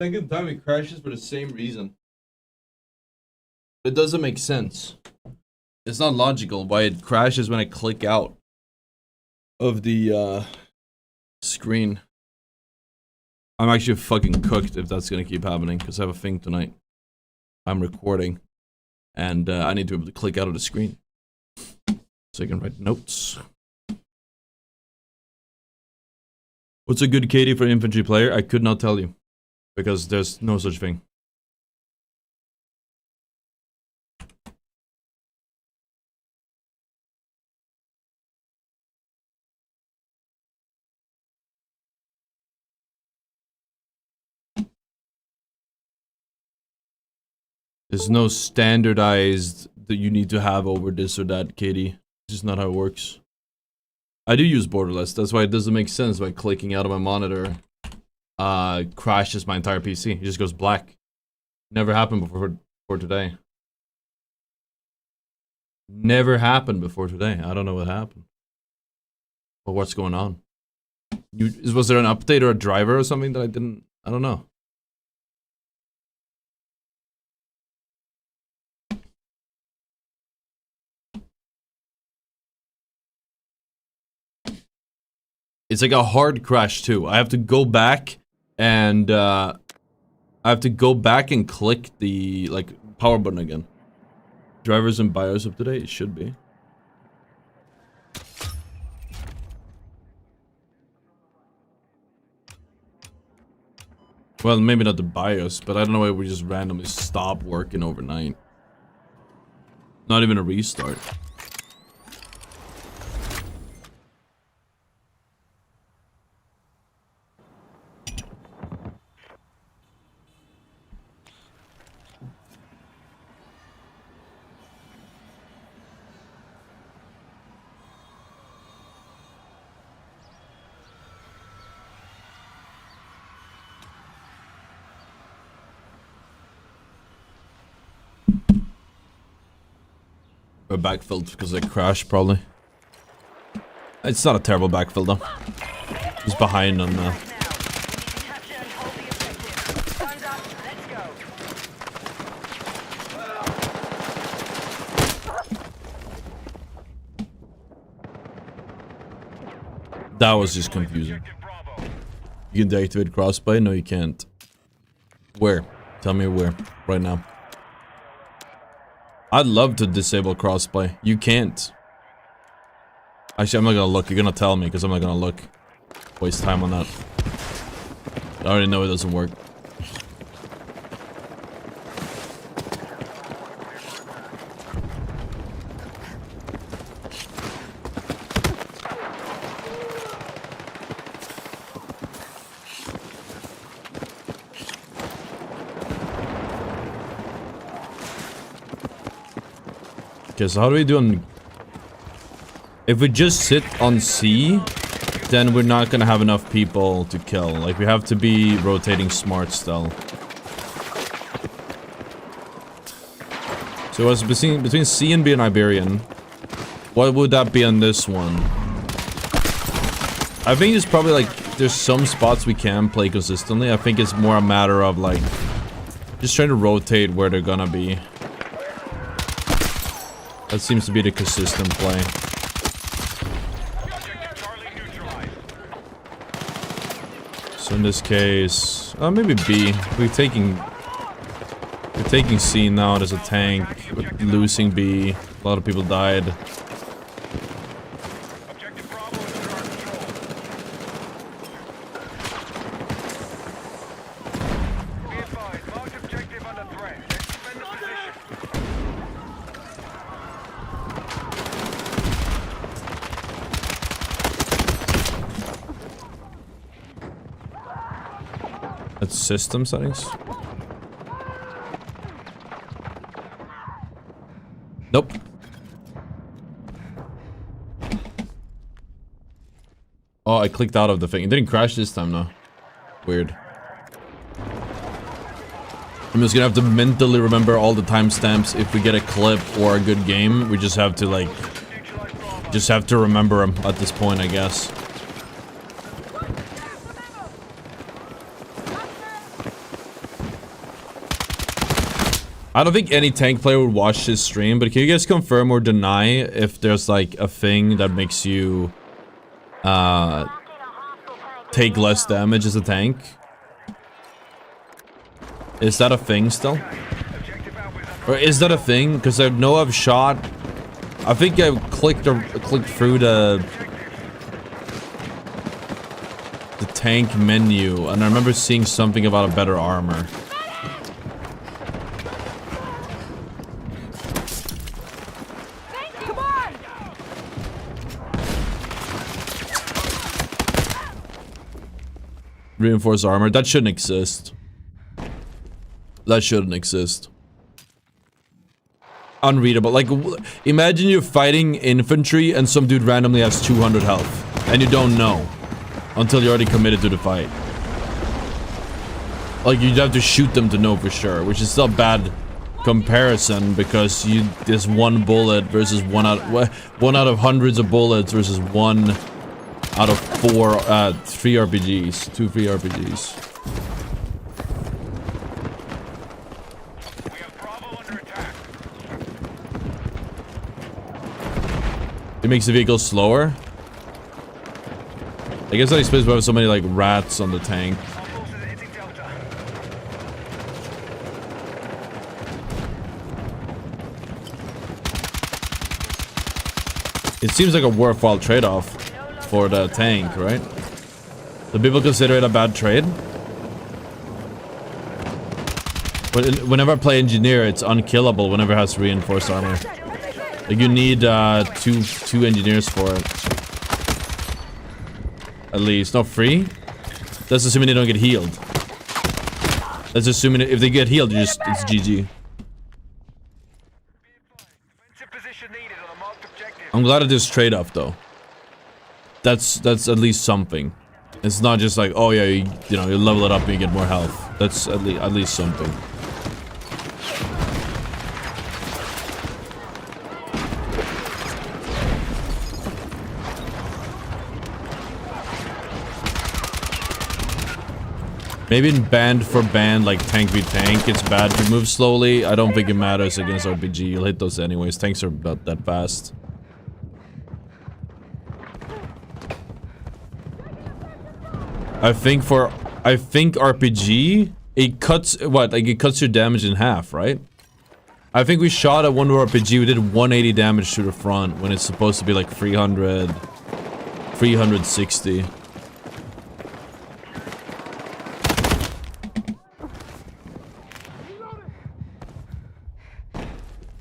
Second time it crashes for the same reason. It doesn't make sense. It's not logical why it crashes when I click out of the screen. I'm actually fucking cooked if that's gonna keep happening because I have a thing tonight. I'm recording. And I need to be able to click out of the screen. So I can write notes. What's a good KD for an infantry player? I could not tell you. Because there's no such thing. There's no standardized that you need to have over this or that, KD. It's just not how it works. I do use borderless. That's why it doesn't make sense by clicking out of my monitor. Crashes my entire PC. It just goes black. Never happened before today. Never happened before today. I don't know what happened. But what's going on? Was there an update or a driver or something that I didn't... I don't know. It's like a hard crash too. I have to go back and click the like power button again. Drivers and BIOS up to date? It should be. Well, maybe not the BIOS, but I don't know why we just randomly stop working overnight. Not even a restart. A backfill because I crashed, probably. It's not a terrible backfill though. He's behind on That was just confusing. You can deactivate crossplay? No, you can't. Where? Tell me where. Right now. I'd love to disable crossplay. You can't. Actually, I'm not gonna look. You're gonna tell me because I'm not gonna look. Waste time on that. I already know it doesn't work. Okay, so how do we do on... If we just sit on C, then we're not gonna have enough people to kill. Like, we have to be rotating smart still. So as between C and B and Iberian, what would that be on this one? I think it's probably like, there's some spots we can play consistently. I think it's more a matter of like, just trying to rotate where they're gonna be. That seems to be the consistent play. So in this case, maybe B. We're taking C now as a tank. We're losing B. A lot of people died. That's system settings. Nope. Oh, I clicked out of the thing. It didn't crash this time though. Weird. I'm just gonna have to mentally remember all the timestamps if we get a clip or a good game. We just have to like... Just have to remember them at this point, I guess. I don't think any tank player would watch this stream, but can you guys confirm or deny if there's like a thing that makes you take less damage as a tank? Is that a thing still? Or is that a thing? Because I know I've shot. I think I clicked through the tank menu, and I remember seeing something about a better armor. Come on! Reinforced armor. That shouldn't exist. That shouldn't exist. Unreadable. Like, imagine you're fighting infantry and some dude randomly has 200 health. And you don't know. Until you're already committed to the fight. Like, you'd have to shoot them to know for sure. Which is still a bad comparison. Because there's one bullet versus one out of hundreds of bullets versus 1 out of 3 RPGs. 2 free RPGs. We have Bravo under attack. It makes the vehicle slower. I guess that explains why we have so many like rats on the tank. Our forces are hitting Delta. It seems like a worthwhile trade-off for the tank, right? Do people consider it a bad trade? Whenever I play engineer, it's unkillable whenever it has reinforced armor. Like you need two engineers for it. At least. Not free? That's assuming they don't get healed. That's assuming if they get healed, it's GG. Defensive position needed on a marked objective. I'm glad it is trade-off though. That's at least something. It's not just like, oh yeah, you know, you level it up and you get more health. That's at least something. Maybe in band for band, like tank v tank, it's bad to move slowly. I don't think it matters against RPG. You'll hit those anyways. Tanks are not that fast. I think RPG, it cuts what? Like it cuts your damage in half, right? I think we shot at one RPG, we did 180 damage to the front when it's supposed to be like 360.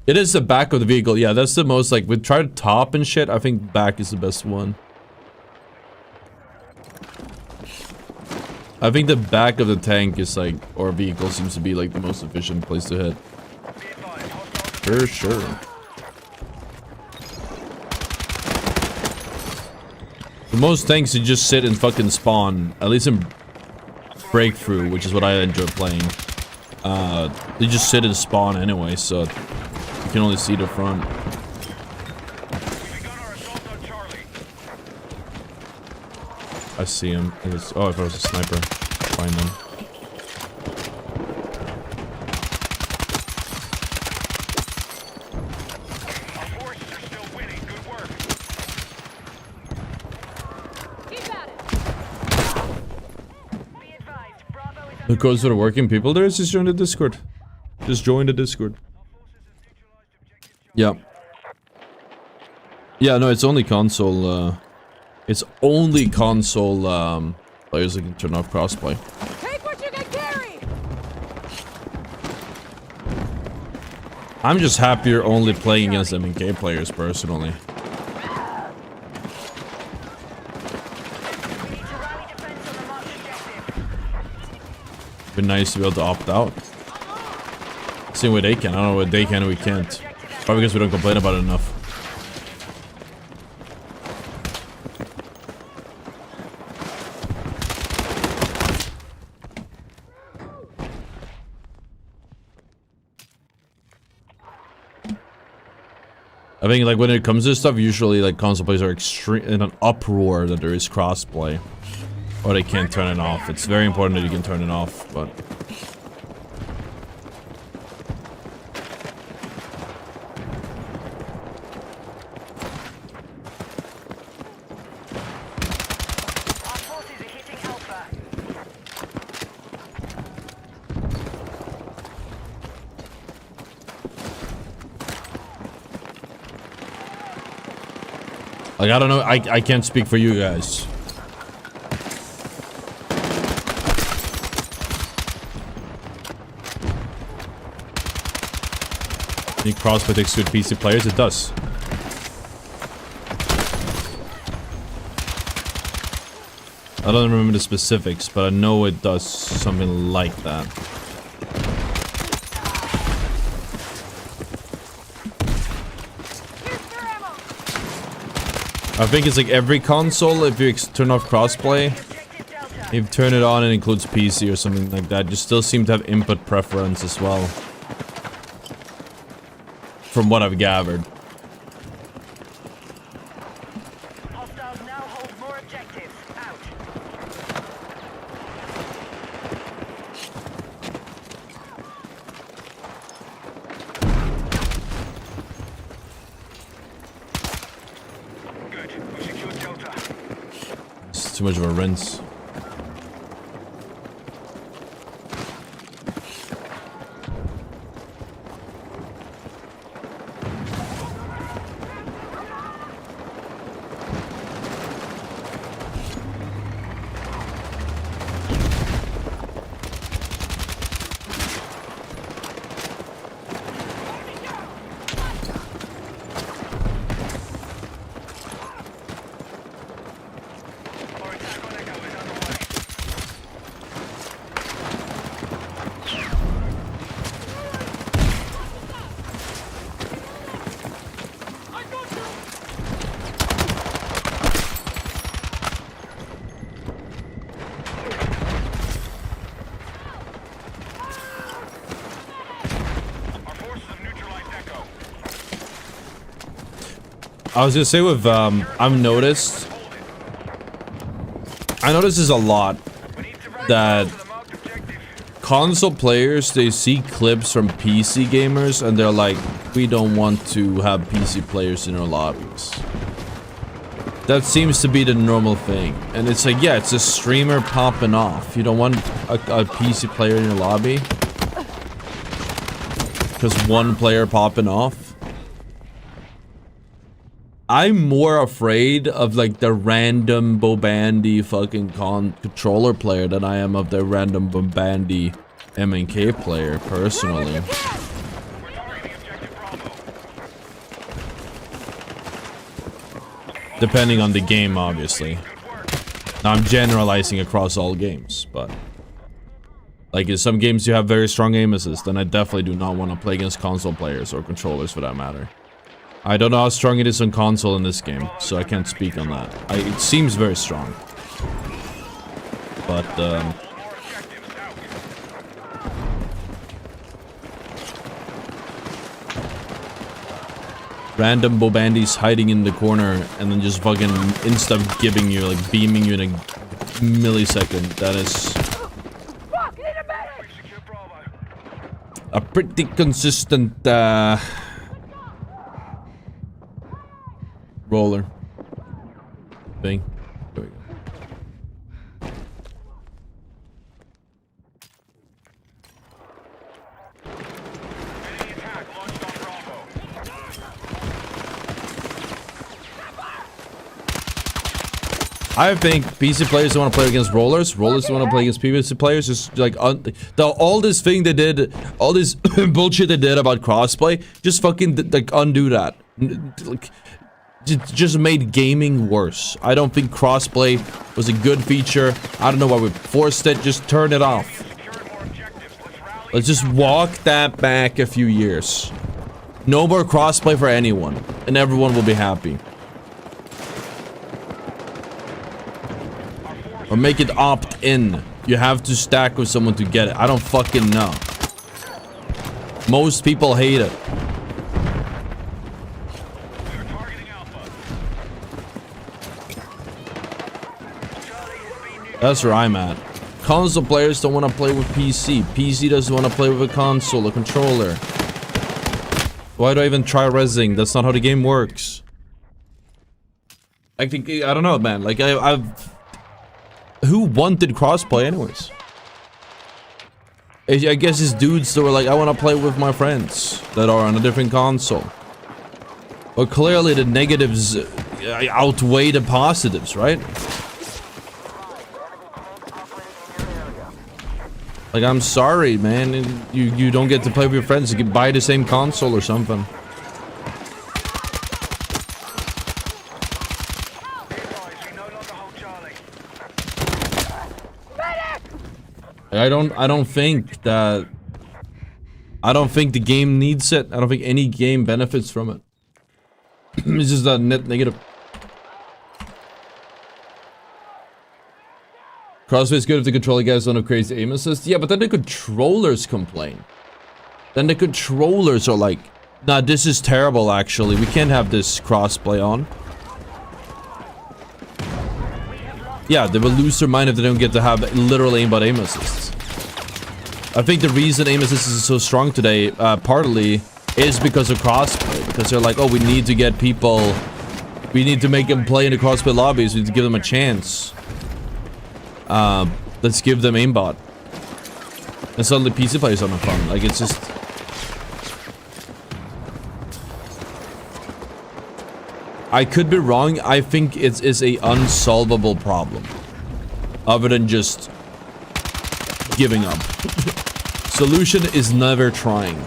It is the back of the vehicle. Yeah, that's the most, like, we tried top and shit. I think back is the best one. I think the back of the tank is, like, or vehicle seems to be, like, the most efficient place to hit. For sure. For most tanks, you just sit and fucking spawn. At least in Breakthrough, which is what I enjoy playing. They just sit and spawn anyway, so you can only see the front. We begun our assault on Charlie. I see him. Oh, if I was a sniper. Find them. Our forces are still winning. Good work. Keep at it. Be advised, Bravo is Who goes for the working people there? Just join the Discord. Just join the Discord. Yeah. Yeah, no, it's only console, it's only console, players that can turn off crossplay. Take what you can carry. I'm just happier only playing against MK players, personally. We need to rally defense on the marked objective. It'd be nice to be able to opt out. See what they can. I don't know what they can and we can't. Probably because we don't complain about it enough. I think like when it comes to this stuff, usually like console players are extreme in an uproar that there is crossplay, or they can't turn it off. It's very important that you can turn it off, but. Our forces are hitting Alpha. Like, I don't know. I can't speak for you guys. Think crossplay takes good PC players? It does. I don't remember the specifics, but I know it does something like that. I think it's like every console, if you turn off crossplay, if you turn it on, it includes PC or something like that. You still seem to have input preference as well. From what I've gathered. Hostiles now hold more objectives. Out. Good. We secured Delta. It's too much of a rinse. Our attack on Echo is underway. Our forces have neutralized Echo. I was gonna say with, I've noticed... I notice this a lot. We need to run That to the marked objective. console players, they see clips from PC gamers and they're like, we don't want to have PC players in our lobbies. That seems to be the normal thing. And it's like, yeah, it's a streamer popping off. You don't want a PC player in your lobby? Because one player popping off? I'm more afraid of like the random Bobandy fucking controller player than I am of the random Bobandy MNK player, personally. We're targeting objective Bravo. Depending on the game, obviously. Good work. Now, I'm generalizing across all games, but... like, in some games you have very strong aim assist, then I definitely do not want to play against console players, or controllers for that matter. I don't know how strong it is on console in this game, so I can't speak on that. It seems very strong. But, More objectives out. random Bobandys hiding in the corner and then just fucking insta-giving you, like, beaming you in a millisecond. That is Fuck, need a medic! We've secured Bravo. a pretty consistent, roller thing. There we go. Enemy attack launched on Bravo. I think PC players don't want to play against rollers. Rollers don't want to play against PC players. Just like all this thing they did, all this bullshit they did about crossplay, just fucking like undo that. Like, it just made gaming worse. I don't think crossplay was a good feature. I don't know why we forced it. Just turn it off. Securing more objectives. Let's rally. Let's just walk that back a few years. No more crossplay for anyone, and everyone will be happy. Or make it opt-in. You have to stack with someone to get it. I don't fucking know. Most people hate it. We're targeting Alpha. That's where I'm at. Console players don't want to play with PC. PC doesn't want to play with a console, a controller. Why do I even try resing? That's not how the game works. I think, I don't know, man. Like, I've... Who wanted crossplay anyways? I guess it's dudes that were like, I want to play with my friends that are on a different console. But clearly the negatives outweigh the positives, right? Like, I'm sorry, man. You don't get to play with your friends. You can buy the same console or something. I don't think that. I don't think the game needs it. I don't think any game benefits from it. It's just a net negative. Crossfit is good if the controller guys don't have crazy aim assist. Yeah, but then the controllers complain. Then the controllers are like, nah, this is terrible actually. We can't have this crossplay on. Yeah, they will lose their mind if they don't get to have literal aimbot aim assists. I think the reason aim assist is so strong today, partly, is because of crossplay. Because they're like, oh, we need to get people... We need to make them play in the crossplay lobbies. We need to give them a chance. Let's give them aimbot. And suddenly PC players are not fun. Like, it's just... I could be wrong. I think it is a unsolvable problem. Other than just... giving up. Solution is never trying.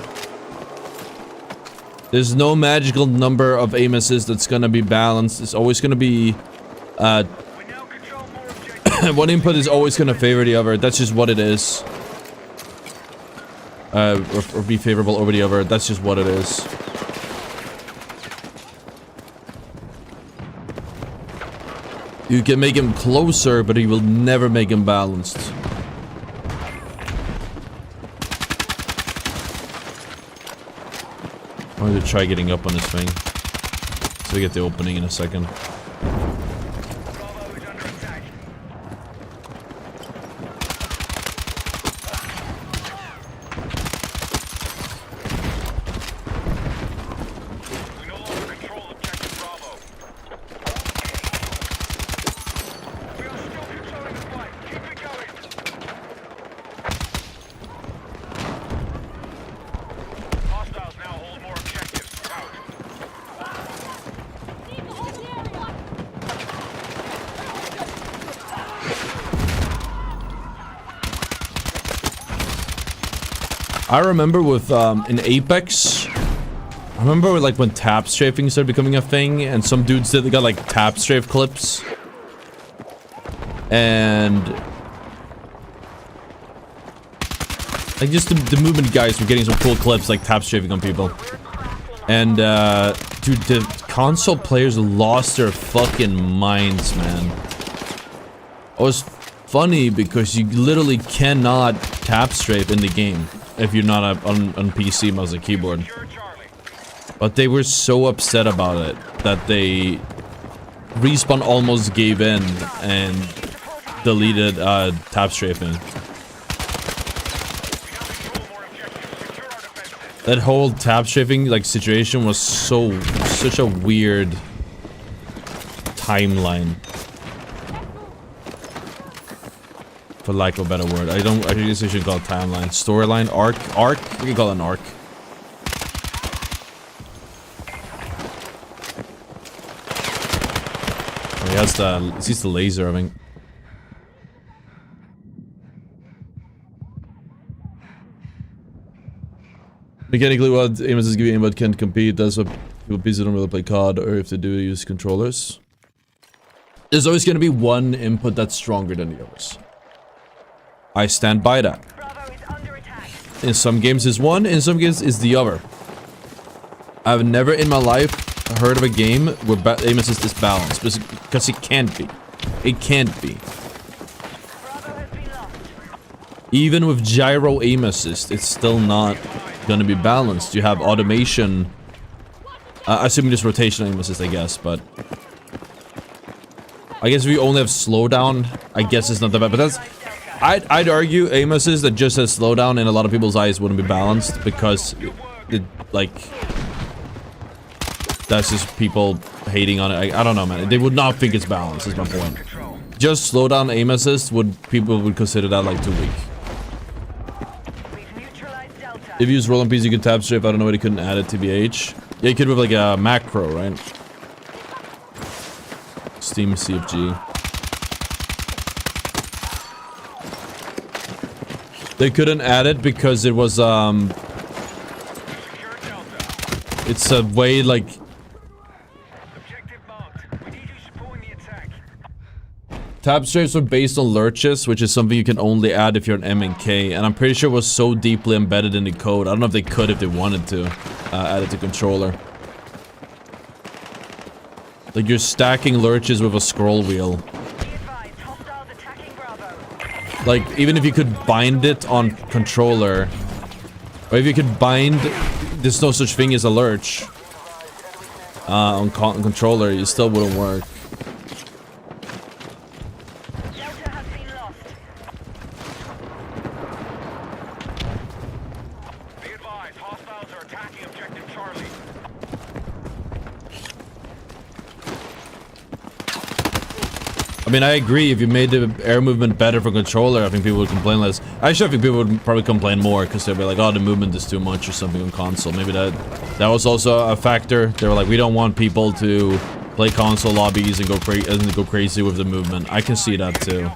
There's no magical number of aim assists that's gonna be balanced. It's always gonna be... one input is always gonna favor the other. That's just what it is. Or be favorable over the other. That's just what it is. You can make him closer, but you will never make him balanced. I'm going to try getting up on this thing. So we get the opening in a second. I remember with, in Apex, I remember like when tap strafing started becoming a thing, and some dudes got like tap strafe clips. And... like just the movement guys were getting some cool clips like tap strafing on people. And, dude, the console players lost their fucking minds, man. It was funny because you literally cannot tap strafe in the game. If you're not on PC mouse and keyboard. But they were so upset about it that they Respawn almost gave in and deleted tap strafing. That whole tap strafing like situation was such a weird timeline. For lack of a better word. I guess I should call it timeline. Storyline, arc, we can call it an arc. Oh, he has the, he's the laser, I think. Mechanically, what aim is giving aimbot can't compete. That's what people PC don't really play COD, or if they do, use controllers. There's always gonna be one input that's stronger than the others. I stand by that. In some games is one, in some games is the other. I've never in my life heard of a game where aim assist is balanced, because it can't be. It can't be. Even with gyro aim assist, it's still not gonna be balanced. You have automation. Assuming just rotation aim assist, I guess, but... I guess if you only have slowdown, I guess it's not that bad, but that's... I'd argue aim assist that just has slowdown in a lot of people's eyes wouldn't be balanced because it like that's just people hating on it. I don't know, man. They would not think it's balanced is my point. Just slowdown aim assist people would consider that like too weak. If you use roll on PC you can tap strafe. I don't know why they couldn't add it to TBH. Yeah, you could with like a macro, right? Steam CFG. They couldn't add it because it was it's a way like Objective marked. We need you supporting the attack. tab strafes are based on lurches, which is something you can only add if you're an M and K, and I'm pretty sure it was so deeply embedded in the code. I don't know if they could if they wanted to add it to controller. Like you're stacking lurches with a scroll wheel. Be advised, hostiles attacking Bravo. Like even if you could bind it on controller, or if you could bind, there's no such thing as a lurch on controller, it still wouldn't work. Delta has been lost. Be advised, hostiles are attacking objective Charlie. I mean, I agree. If you made the air movement better for controller, I think people would complain less. Actually, I think people would probably complain more because they'd be like, "Oh, the movement is too much" or something on console. Maybe that was also a factor. They were like, "We don't want people to play console lobbies and go crazy with the movement." I can see that too.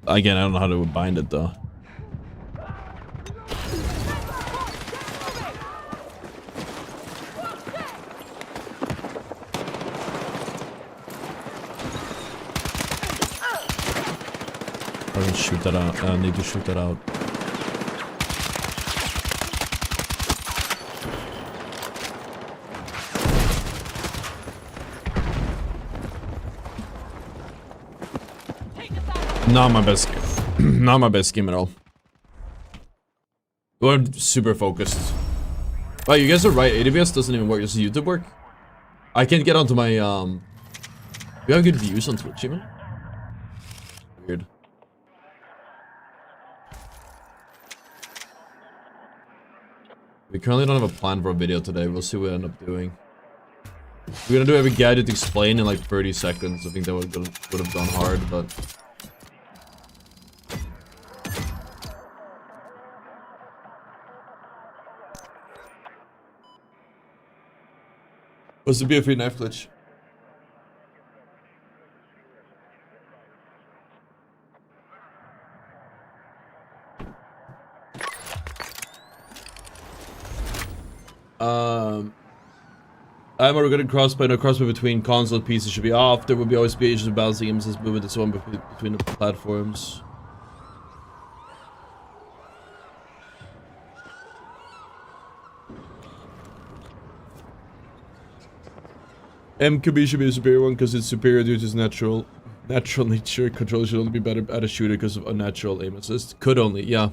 Again, I don't know how to bind it though. I can shoot that out. I need to shoot that out. Not my best game. Not my best game at all. We're super focused. Oh, you guys are right. AWS doesn't even work. Does YouTube work? I can't get onto my You have good views on Twitch even? Weird. We currently don't have a plan for a video today. We'll see what we end up doing. We're gonna do every gadget explain in like 30 seconds. I think that would have gone hard, but... What's the be a free knife glitch? I'm a regretted crossplay. No crossplay between console and PC should be off. There will be always be issues with balancing games as movement and so on between the platforms. MKB should be a superior one because it's superior due to its natural nature. Controller should only be better at a shooter because of unnatural aim assist. Could only, yeah.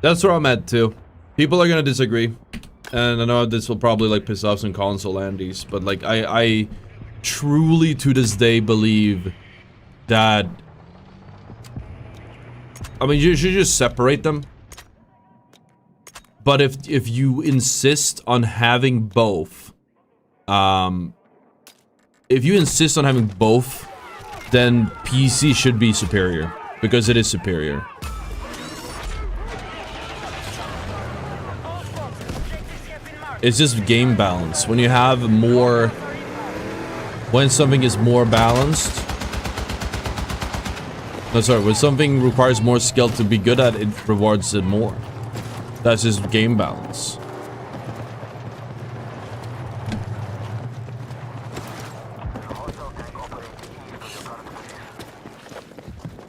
That's where I'm at too. People are gonna disagree. And I know this will probably like piss off some console Andes, but like I truly to this day believe that, I mean, you should just separate them. But if you insist on having both, if you insist on having both, then PC should be superior because it is superior. It's just game balance. When you have more, when something is more balanced, no, sorry, when something requires more skill to be good at, it rewards it more. That's just game balance.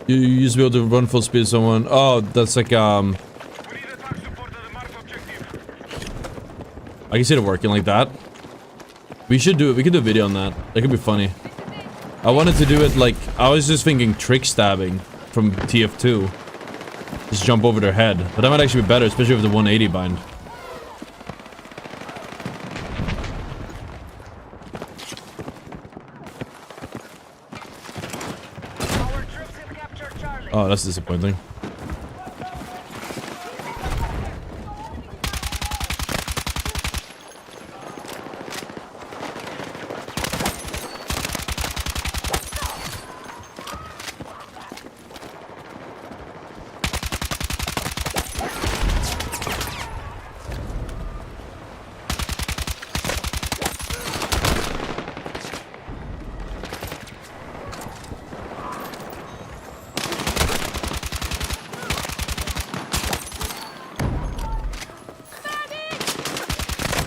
You used to be able to run full speed with someone. Oh, that's like I can see it working like that. We should do it. We could do a video on that. That could be funny. I wanted to do it like, I was just thinking trick stabbing from TF2. Just jump over their head. But that might actually be better, especially with the 180 bind. Oh, that's disappointing.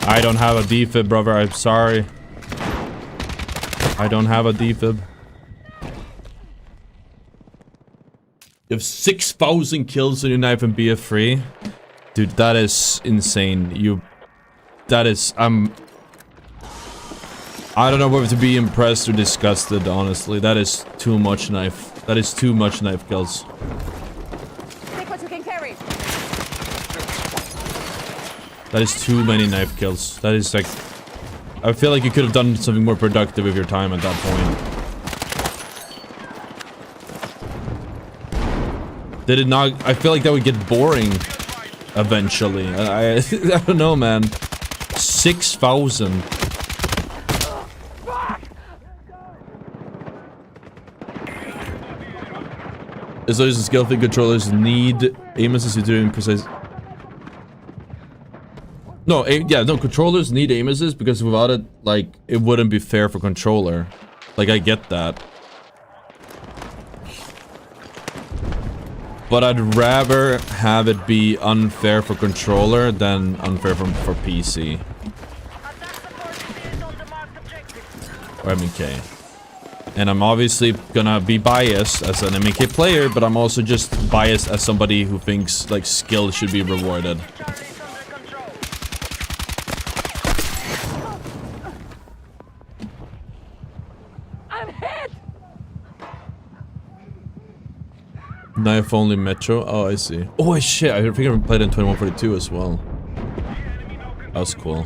I don't have a defib, brother. I'm sorry. I don't have a defib. You have 6,000 kills on your knife and BF3. Dude, that is insane. That is, I don't know whether to be impressed or disgusted, honestly. That is too much knife. That is too much knife kills. Take what you can carry. That is too many knife kills. That is like... I feel like you could have done something more productive with your time at that point. Did it not... I feel like that would get boring eventually. I don't know, man. 6,000. As long as the skill thing controllers need aim assist to do precise. No, controllers need aim assist because without it, like, it wouldn't be fair for controller. Like, I get that. But I'd rather have it be unfair for controller than unfair for PC. Or MK. And I'm obviously gonna be biased as an MK player, but I'm also just biased as somebody who thinks, like, skill should be rewarded. Knife only Metro. Oh, I see. Oh shit! I think I played in 2142 as well. That was cool.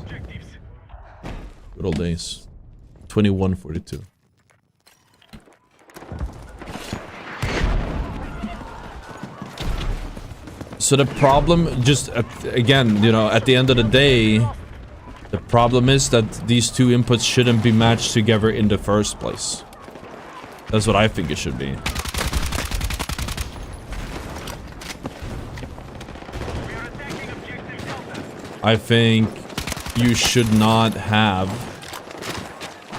Good old days. 2142. So the problem, just again, you know, at the end of the day, the problem is that these two inputs shouldn't be matched together in the first place. That's what I think it should be. I think you should not have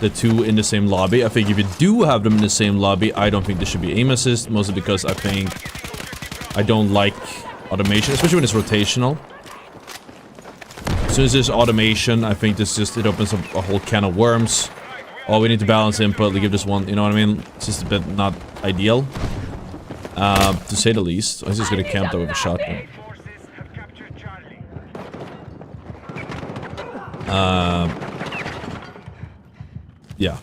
the two in the same lobby. I think if you do have them in the same lobby, I don't think there should be aim assist, mostly because I think I don't like automation, especially when it's rotational. As soon as there's automation, I think this just, it opens up a whole can of worms. Oh, we need to balance input, we give this one, you know what I mean? It's just a bit not ideal. To say the least. I was just gonna camp that with a shotgun. Yeah.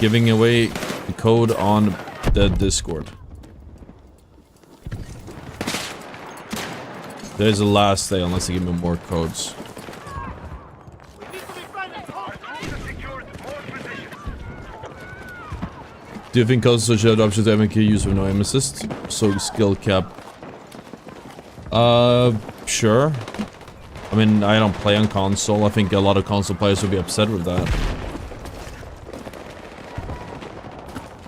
Giving away the code on the Discord. There's the last day unless they give me more codes. Do you think console should have options to MK use with no aim assist? So skill cap. Sure. I mean, I don't play on console. I think a lot of console players would be upset with that.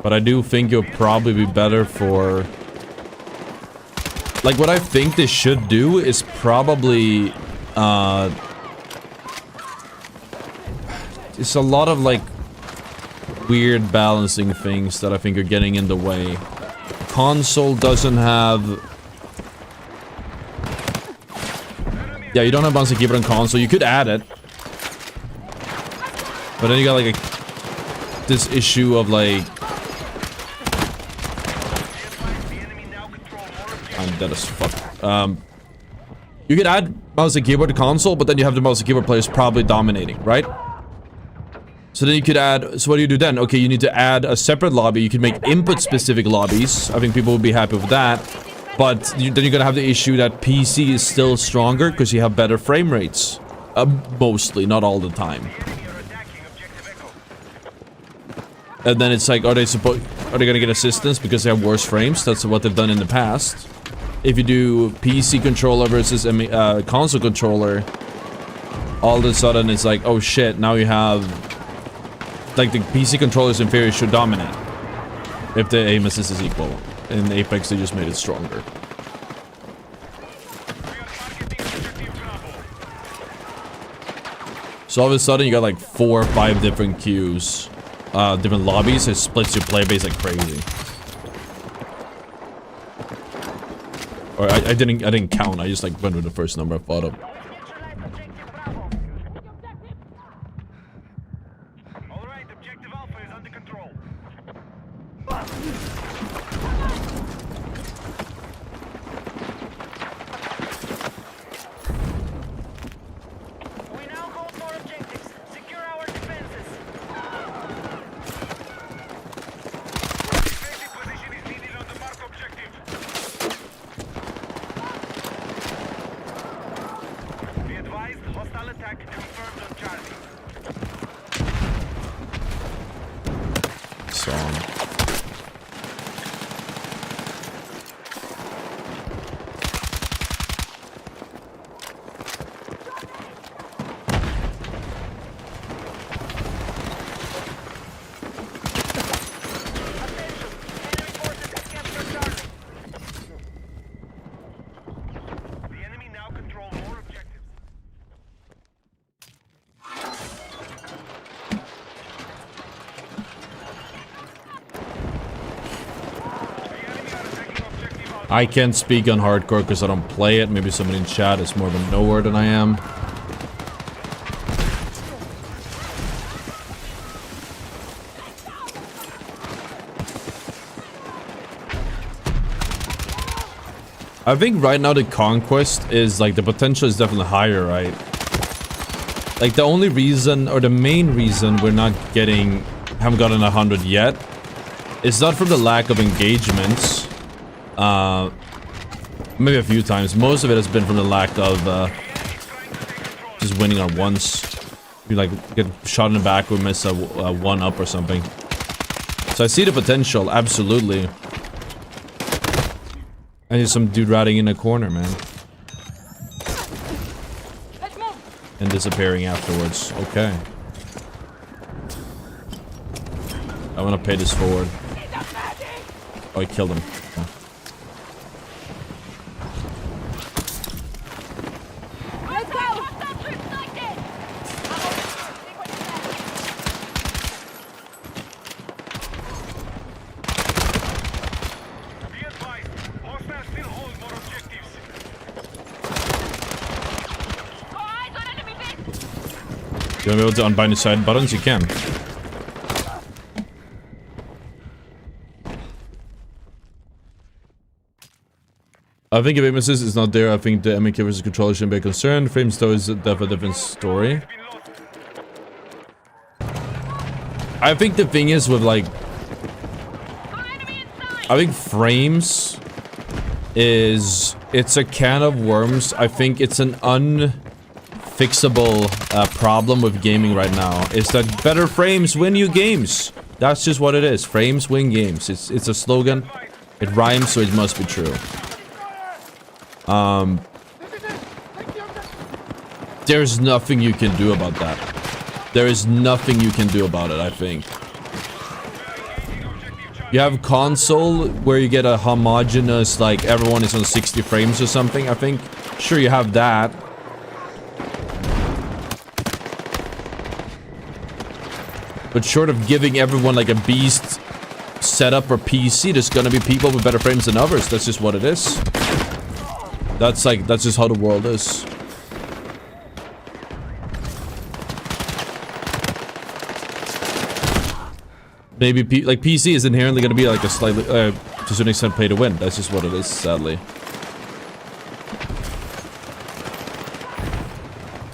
But I do think it would probably be better for... Like, what I think they should do is probably... It's a lot of, like, weird balancing things that I think are getting in the way. Console doesn't have... Yeah, you don't have bouncing keyboard on console. You could add it. But then you got, like, this issue of, like... I'm dead as fuck. You could add mouse and keyboard to console, but then you have the mouse and keyboard players probably dominating, right? So then you could add... So what do you do then? Okay, you need to add a separate lobby. You could make input-specific lobbies. I think people would be happy with that. But then you're gonna have the issue that PC is still stronger because you have better frame rates. Mostly, not all the time. And then it's like, are they gonna get assistance because they have worse frames? That's what they've done in the past. If you do PC controller versus console controller, all of a sudden it's like, oh shit, now you have... Like, the PC controllers in theory should dominate. If the aim assist is equal. In Apex, they just made it stronger. So all of a sudden, you got like 4 or 5 different queues. Different lobbies. It splits your playbase like crazy. Or I didn't count. I just like went with the first number I thought of. Neutralize objective Bravo. All right, objective Alpha is under control. We now hold more objectives. Secure our defenses. Defensive position is needed on the mark objective. Be advised, hostile attack confirmed on Charlie. Song. Attention. Enemy forces have captured Charlie. The enemy now control more objectives. The enemy are attacking objective Alpha. I can't speak on hardcore because I don't play it. Maybe somebody in chat is more of a knower than I am. I think right now the Conquest is like the potential is definitely higher, right? Like the only reason or the main reason we're not getting, haven't gotten 100 yet, is not from the lack of engagements. Maybe a few times. Most of it has been from the lack of just winning on once. You like get shot in the back or miss a one up or something. So I see the potential, absolutely. I need some dude riding in a corner, man. Let's move. And disappearing afterwards. Okay. I want to pay this forward. Oh, I killed him. Oh. Let's go. Be advised, hostiles still hold more objectives. Eyes on enemy base. You want to be able to unbind the side buttons? You can. I think if aim assist is not there, I think the MK versus controller shouldn't be a concern. Frames though is definitely a different story. Been lost. I think the thing is with like, Enemy inside. I think frames is, it's a can of worms. I think it's an unfixable problem with gaming right now. Is that better frames win you games. That's just what it is. Frames win games. It's a slogan. It rhymes, so it must be true. There's nothing you can do about that. There is nothing you can do about it, I think. You have console where you get a homogeneous, like everyone is on 60 frames or something, I think. Sure, you have that. But short of giving everyone like a beast setup or PC, there's gonna be people with better frames than others. That's just what it is. That's just how the world is. Maybe PC is inherently gonna be like a slightly, to a certain extent, play to win. That's just what it is, sadly.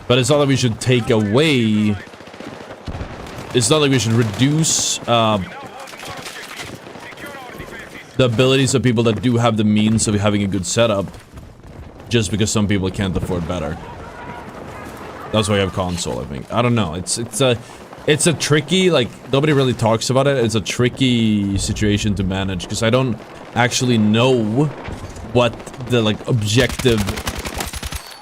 But it's not that we should take away. It's not like we should reduce the abilities of people that do have the means of having a good setup, just because some people can't afford better. That's why I have console, I think. I don't know. It's a tricky, like, nobody really talks about it. It's a tricky situation to manage because I don't actually know what the like objective,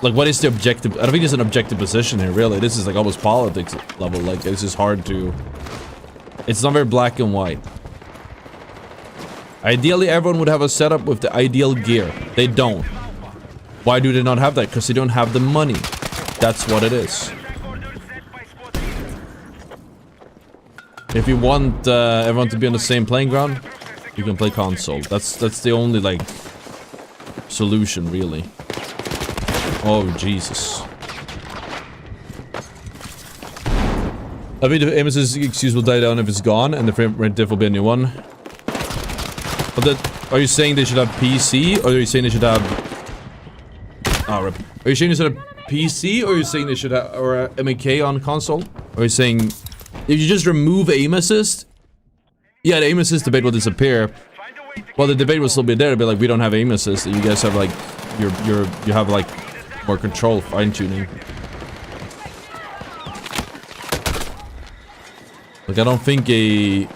like what is the objective. I don't think there's an objective position here, really. This is like almost politics level. Like, this is hard to, it's not very black and white. Ideally, everyone would have a setup with the ideal gear. They don't. Why do they not have that? Because they don't have the money. That's what it is. If you want everyone to be on the same playing ground, you can play console. That's the only like solution, really. Oh, Jesus. I mean, the aim assist excuse will die down if it's gone, and the frame rate diff will be a new one. But that, are you saying they should have PC, or are you saying they should have... Oh, rip. Are you saying they should have PC, or are you saying they should have... or MK on console? Or are you saying... if you just remove aim assist... yeah, the aim assist debate will disappear. Well, the debate will still be there. It'll be like, we don't have aim assist. You guys have like... you have like... more control, fine-tuning. Like, I don't think a...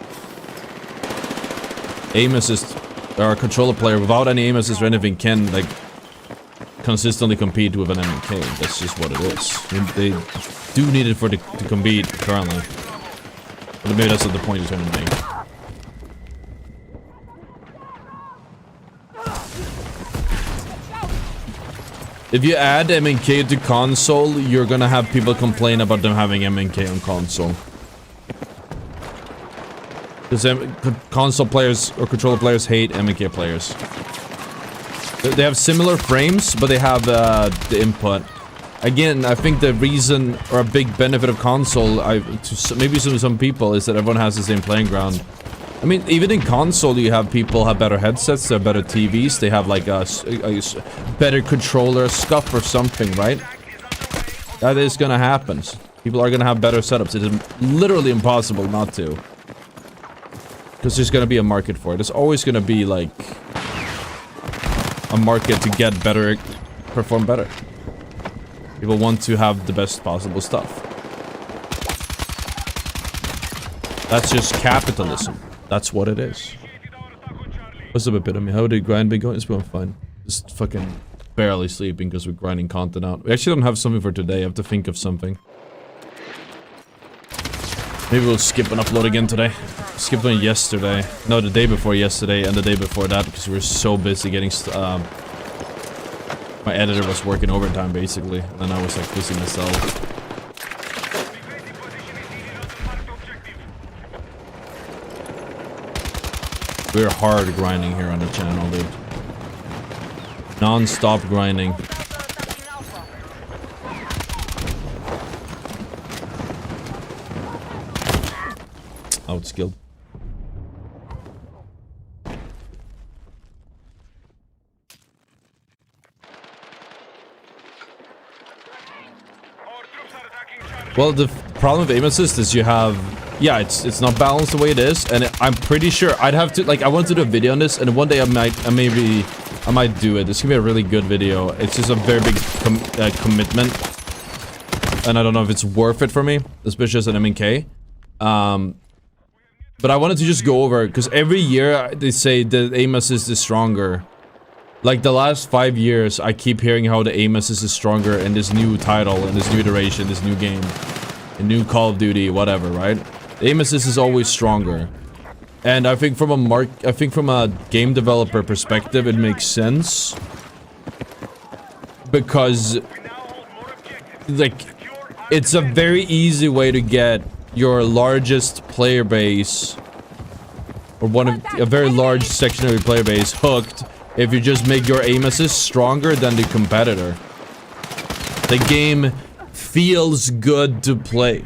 aim assist... or a controller player without any aim assist or anything can, like... consistently compete with an MK. That's just what it is. I mean, they do need it for to compete currently. But maybe that's not the point you're trying to make. If you add MK to console, you're gonna have people complain about them having MK on console. Because console players or controller players hate MK players. They have similar frames, but they have the input. Again, I think the reason or a big benefit of console, to maybe some people, is that everyone has the same playing ground. I mean, even in console, you have people have better headsets, they have better TVs, they have like a better controller, scuff or something, right? That is gonna happen. People are gonna have better setups. It is literally impossible not to. Because there's gonna be a market for it. There's always gonna be like a market to get better, perform better. People want to have the best possible stuff. That's just capitalism. That's what it is. What's up a bit of me? How did grind been going? It's been fine. Just fucking barely sleeping because we're grinding content out. We actually don't have something for today. I have to think of something. Maybe we'll skip an upload again today. Skipped one yesterday. No, the day before yesterday and the day before that because we were so busy getting... my editor was working overtime basically. And then I was like busy myself. We're hard grinding here on the channel, dude. Non-stop grinding. Outskilled. Well, the problem with aim assist is you have... yeah, it's not balanced the way it is, and I'm pretty sure I'd have to... like, I want to do a video on this, and one day I might do it. It's gonna be a really good video. It's just a very big commitment. And I don't know if it's worth it for me, especially as an MK. But I wanted to just go over, because every year they say the aim assist is stronger. Like, the last 5 years, I keep hearing how the aim assist is stronger in this new title, in this new iteration, this new game. A new Call of Duty, whatever, right? The aim assist is always stronger. And I think from a game developer perspective, it makes sense. Because, like, it's a very easy way to get your largest player base, or a very large section of your player base, hooked if you just make your aim assist stronger than the competitor. The game feels good to play.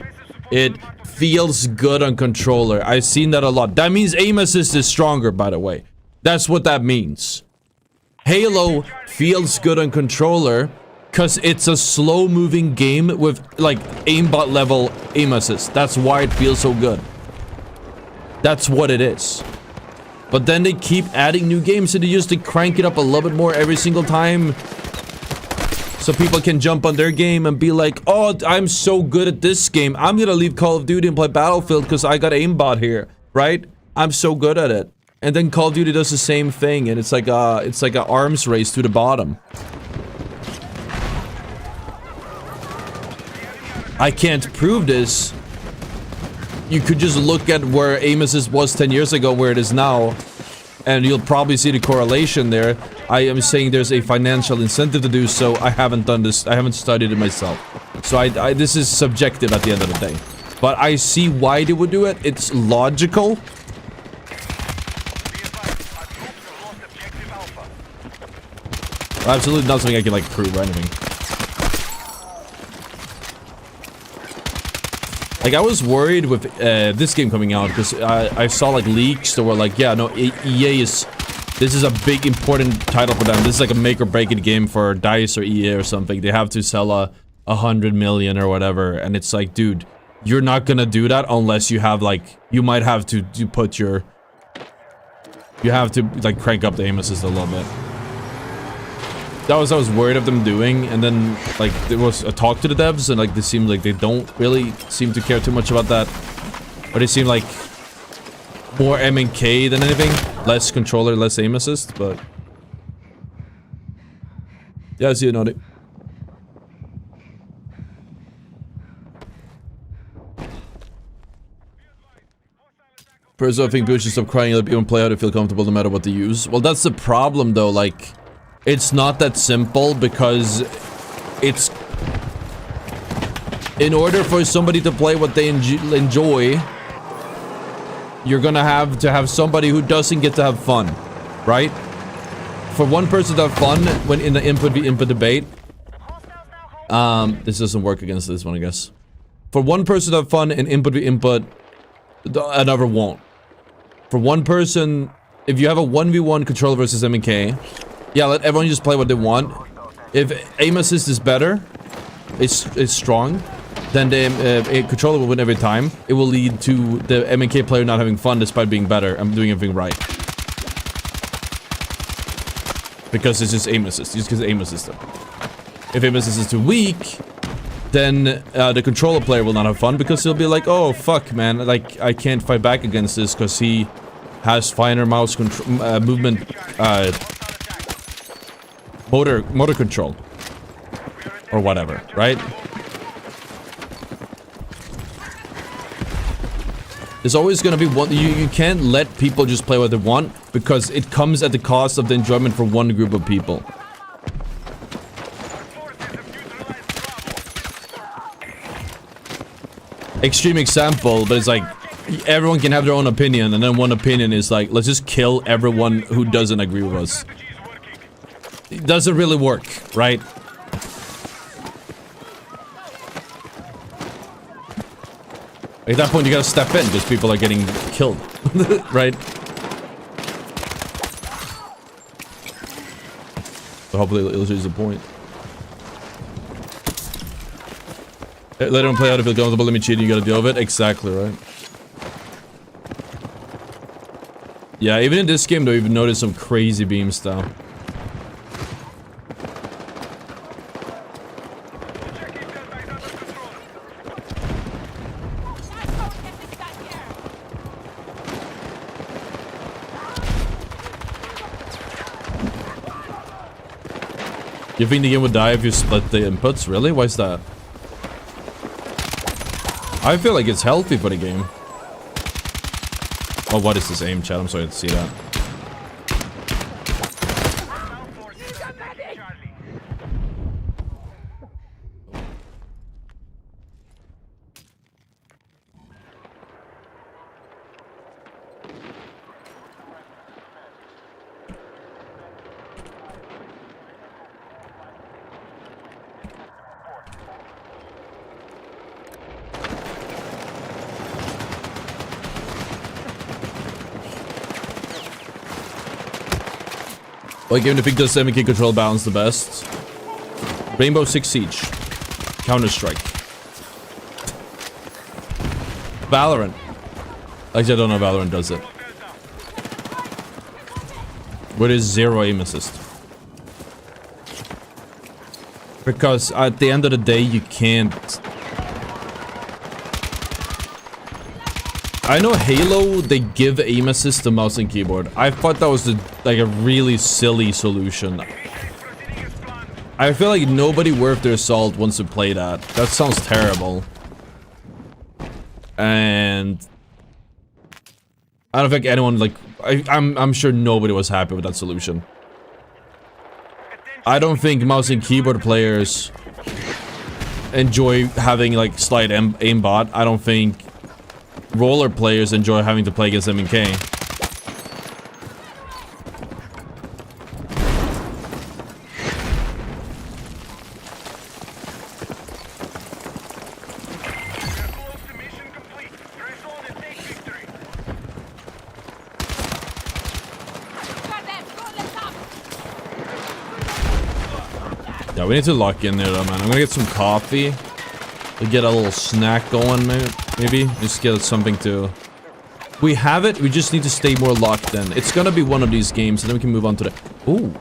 It feels good on controller. I've seen that a lot. That means aim assist is stronger, by the way. That's what that means. Halo feels good on controller because it's a slow-moving game with, like, aimbot level aim assist. That's why it feels so good. That's what it is. But then they keep adding new games and they used to crank it up a little bit more every single time. So people can jump on their game and be like, oh, I'm so good at this game. I'm gonna leave Call of Duty and play Battlefield because I got aimbot here, right? I'm so good at it. And then Call of Duty does the same thing, and it's like a arms race to the bottom. I can't prove this. You could just look at where aim assist was 10 years ago, where it is now, and you'll probably see the correlation there. I am saying there's a financial incentive to do so. I haven't done this. I haven't studied it myself. So this is subjective at the end of the day. But I see why they would do it. It's logical. Absolutely not something I can like prove or anything. Like I was worried with this game coming out because I saw like leaks that were like, yeah, no, EA is, this is a big important title for them. This is like a make or break it game for DICE or EA or something. They have to sell 100 million or whatever, and it's like, dude, you're not gonna do that unless you have like, you might have to put your, you have to like crank up the aim assist a little bit. That was I was worried of them doing, and then like there was a talk to the devs, and like they seemed like they don't really seem to care too much about that, or they seem like more M and K than anything, less controller, less aim assist. But yeah, I see it, Naughty. Personally, I think people should stop crying and let people play how they feel comfortable no matter what they use. Well, that's the problem though, like, it's not that simple because it's... In order for somebody to play what they enjoy, you're gonna have to have somebody who doesn't get to have fun, right? For one person to have fun when in the input debate, this doesn't work against this one, I guess. For one person to have fun in input, another won't. For one person, if you have a 1v1 controller versus M&K, yeah, let everyone just play what they want. If aim assist is better, it's strong, then the controller will win every time. It will lead to the M&K player not having fun despite being better and doing everything right. Because it's just aim assist, just because aim assist. If aim assist is too weak, then the controller player will not have fun because he'll be like, oh fuck man, like I can't fight back against this because he has finer mouse control, movement, motor control, or whatever, right? There's always gonna be one. You can't let people just play what they want because it comes at the cost of the enjoyment for one group of people. Extreme example, but it's like everyone can have their own opinion, and then one opinion is like, let's just kill everyone who doesn't agree with us. It doesn't really work, right? At that point, you gotta step in because people are getting killed, right? So hopefully it illustrates the point. Let them play out if it's comfortable. Let me cheat. You gotta deal with it. Exactly right. Yeah, even in this game though, you've noticed some crazy beam style. You think the game would die if you split the inputs? Really? Why is that? I feel like it's healthy for the game. Oh, what is this aim, chat? I'm sorry to see that. What game do you think does 7K control balance the best? Rainbow Six Siege. Counter-Strike. Valorant. Actually, I don't know if Valorant does it. What is zero aim assist? Because at the end of the day, you can't... I know Halo, they give aim assist to mouse and keyboard. I thought that was like a really silly solution. I feel like nobody worth their salt wants to play that. That sounds terrible. And I don't think anyone like I'm sure nobody was happy with that solution. I don't think mouse and keyboard players enjoy having like slight aimbot. I don't think roller players enjoy having to play against M&K. Yeah, we need to lock in there though, man. I'm gonna get some coffee. To get a little snack going, maybe. Just get something to... We have it, we just need to stay more locked in. It's gonna be one of these games, and then we can move on to the... Ooh.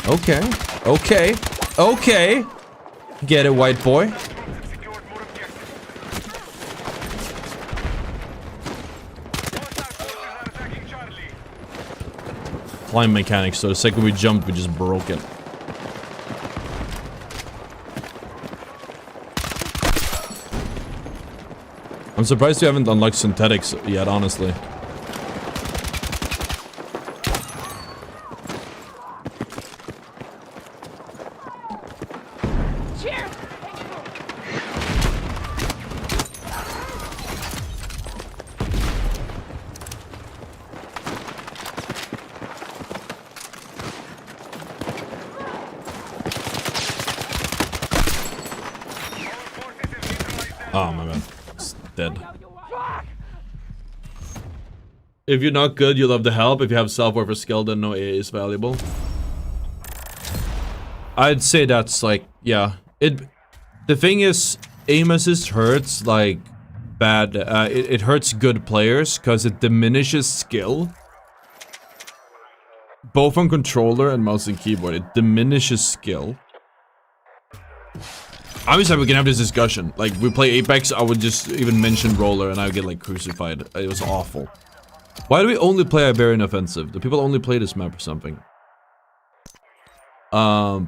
Okay. Okay. Okay. Get it, white boy. Secured more objectives. Loadout forces are attacking Charlie. Flying mechanics, so the second we jumped, we just broke it. I'm surprised you haven't unlocked synthetics yet, honestly. Cheers! Oh my god. It's dead. If you're not good, you love the help. If you have self-worth or skill, then no AA is valuable. I'd say that's like, yeah. The thing is, aim assist hurts like bad. It hurts good players because it diminishes skill. Both on controller and mouse and keyboard, it diminishes skill. Obviously, we can have this discussion. Like, we play Apex, I would just even mention roller and I would get like crucified. It was awful. Why do we only play Iberian Offensive? Do people only play this map or something? But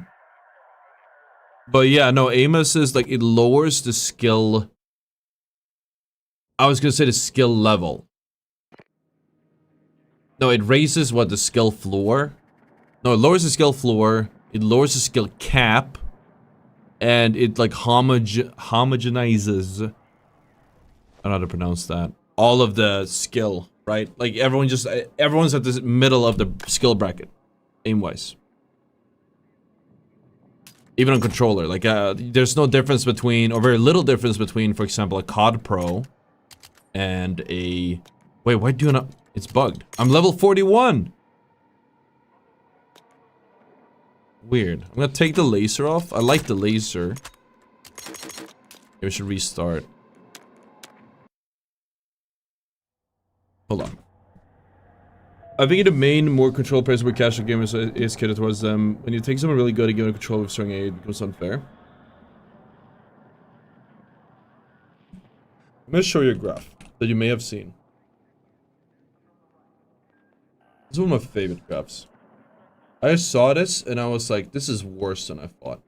yeah, no, aim assist, like, it lowers the skill. I was gonna say the skill level. No, it raises what, the skill floor? No, it lowers the skill floor, it lowers the skill cap, and it like homogenizes. I don't know how to pronounce that. All of the skill, right? Like everyone's at the middle of the skill bracket, aim-wise. Even on controller, like there's no difference between, or very little difference between, for example, a COD Pro and a... Wait, why do you not... It's bugged. I'm level 41! Weird. I'm gonna take the laser off. I like the laser. Maybe we should restart. Hold on. I think the main more control players where casual gamers is catered towards them. When you take someone really good and give them control with strong A, it becomes unfair. I'm gonna show you a graph that you may have seen. This is one of my favorite graphs. I saw this and I was like, this is worse than I thought.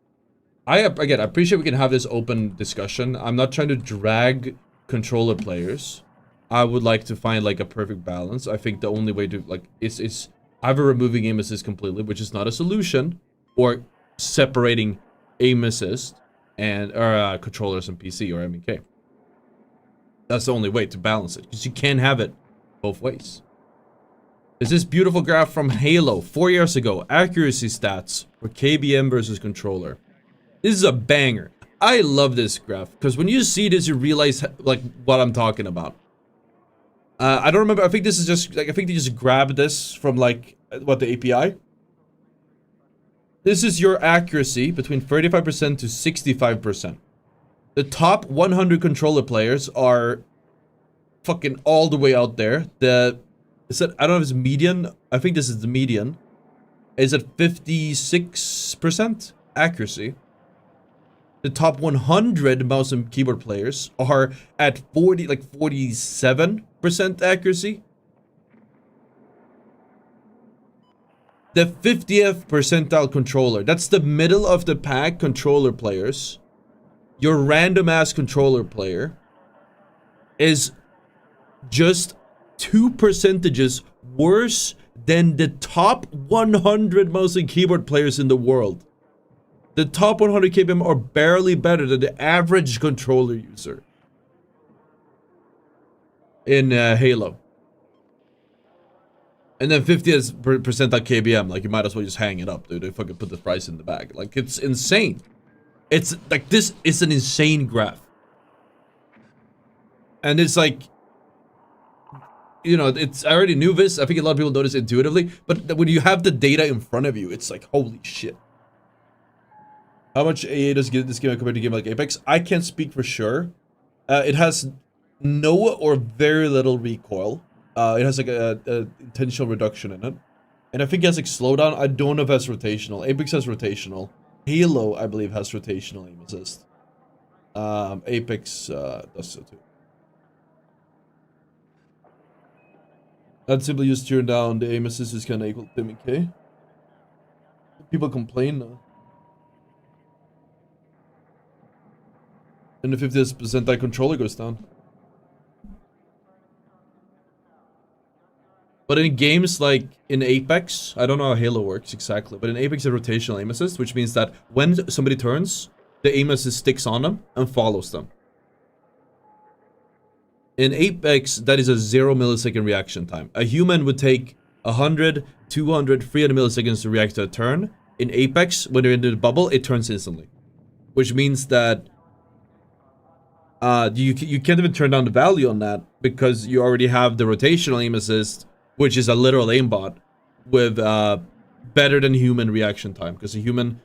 Again, I appreciate we can have this open discussion. I'm not trying to drag controller players. I would like to find like a perfect balance. I think the only way to like is either removing aim assist completely, which is not a solution, or separating aim assist and controllers and PC or MEK. That's the only way to balance it, because you can't have it both ways. There's this beautiful graph from Halo 4 years ago. Accuracy stats for KBM versus controller. This is a banger. I love this graph because when you see this, you realize like what I'm talking about. I don't remember. I think this is just like, I think they just grabbed this from like what, the API. This is your accuracy between 35% to 65%. The top 100 controller players are fucking all the way out there. Is it, I don't know if it's median. I think this is the median. Is it 56% accuracy? The top 100 mouse and keyboard players are at 47% accuracy. The 50th percentile controller, that's the middle of the pack controller players. Your random ass controller player is just 2 percentages worse than the top 100 mouse and keyboard players in the world. The top 100 KBM are barely better than the average controller user in Halo. And then 50th percentile KBM, like you might as well just hang it up, dude. They fucking put the price in the bag. Like, it's insane. It's like, this is an insane graph. And it's like, you know, I already knew this. I think a lot of people know this intuitively, but when you have the data in front of you, it's like, holy shit. How much AA does this game compared to a game like Apex? I can't speak for sure. It has no or very little recoil. It has like a intentional reduction in it. And I think it has like slowdown. I don't know if it has rotational. Apex has rotational. Halo, I believe, has rotational aim assist. Apex does so too. I'd simply just turn down the aim assist is kind of equal to MK. People complain now. And the 50% that controller goes down. But in games like in Apex, I don't know how Halo works exactly, but in Apex it's rotational aim assist, which means that when somebody turns, the aim assist sticks on them and follows them. In Apex, that is a 0 millisecond reaction time. A human would take 100, 200, 300 milliseconds to react to a turn. In Apex, when they're in the bubble, it turns instantly. Which means that you can't even turn down the value on that because you already have the rotational aim assist, which is a literal aimbot with better than human reaction time. Because a human,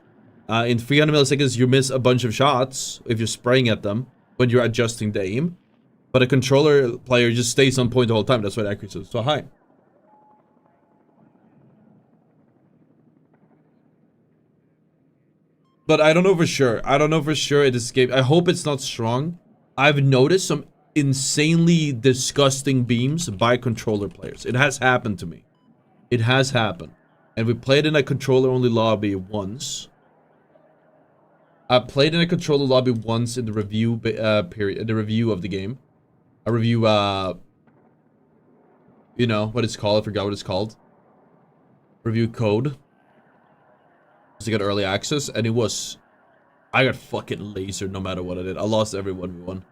in 300 milliseconds, you miss a bunch of shots if you're spraying at them when you're adjusting the aim. But a controller player just stays on point the whole time. That's why the accuracy is so high. But I don't know for sure. I don't know for sure it escaped. I hope it's not strong. I've noticed some insanely disgusting beams by controller players. It has happened to me. It has happened. And we played in a controller-only lobby once. I played in a controller lobby once in the review period, the review of the game. A review, you know, what it's called. I forgot what it's called. Review code. To get early access, and it was... I got fucking lasered no matter what I did. I lost every 1v1.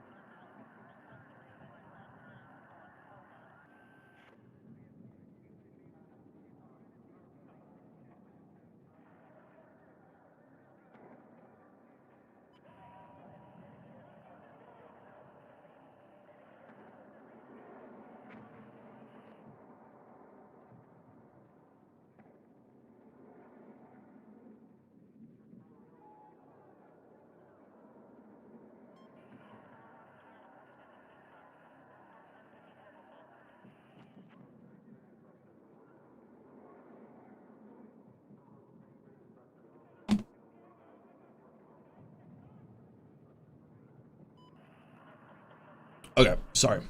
Okay, sorry.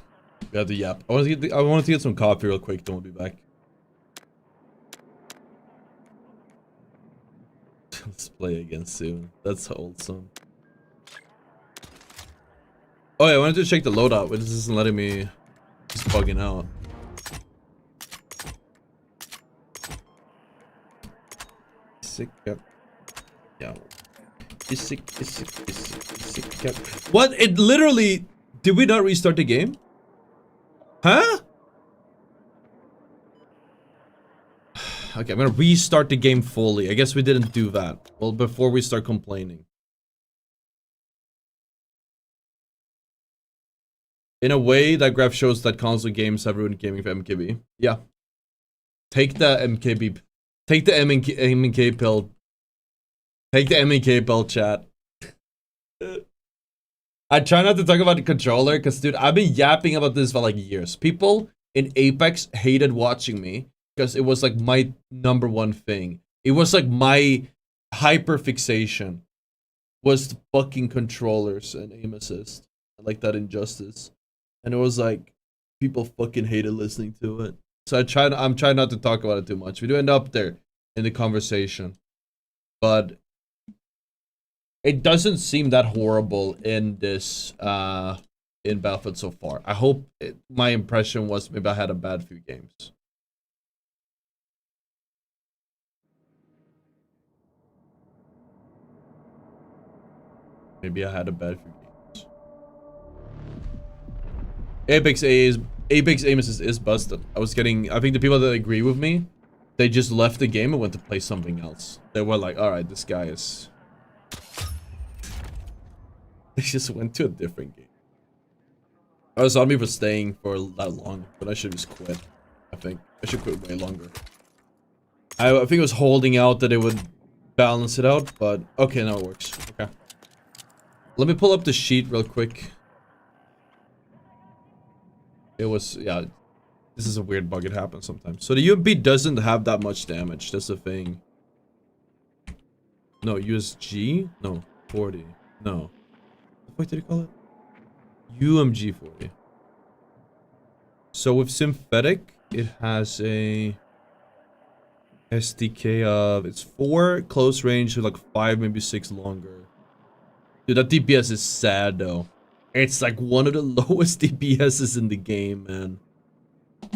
We have to yap. I wanted to get some coffee real quick, then we'll be back. Let's play again soon. That's wholesome. Oh yeah, I wanted to check the loadout, but this isn't letting me. Just bugging out. Sick up. Yeah. Sick. What? It literally. Did we not restart the game? Huh? Okay, I'm gonna restart the game fully. I guess we didn't do that. Well, before we start complaining. In a way, that graph shows that console games have ruined gaming for MKB. Yeah. Take the MKB. Take the MK pill. Take the MK pill, chat. I try not to talk about the controller because, dude, I've been yapping about this for like years. People in Apex hated watching me because it was like my #1 thing. It was like my hyper fixation was the fucking controllers and aim assist. I like that injustice. And it was like people fucking hated listening to it. So I'm trying not to talk about it too much. We do end up there in the conversation. But it doesn't seem that horrible in this in Battlefield so far. I hope my impression was maybe I had a bad few games. Maybe I had a bad few games. Apex aim assist is busted. I think the people that agree with me, they just left the game and went to play something else. They were like, alright, this guy is... They just went to a different game. I was on me for staying for that long, but I should just quit. I think I should quit way longer. I think it was holding out that it would balance it out, but okay, now it works. Okay. Let me pull up the sheet real quick. It was, yeah, this is a weird bug. It happens sometimes. So the UMP doesn't have that much damage. That's the thing. No, USG? No, 40. No. What did you call it? UMG 40. So with synthetic, it has a SDK of, it's 4 close range to like 5, maybe 6 longer. Dude, that DPS is sad though. It's like one of the lowest DPSs in the game, man.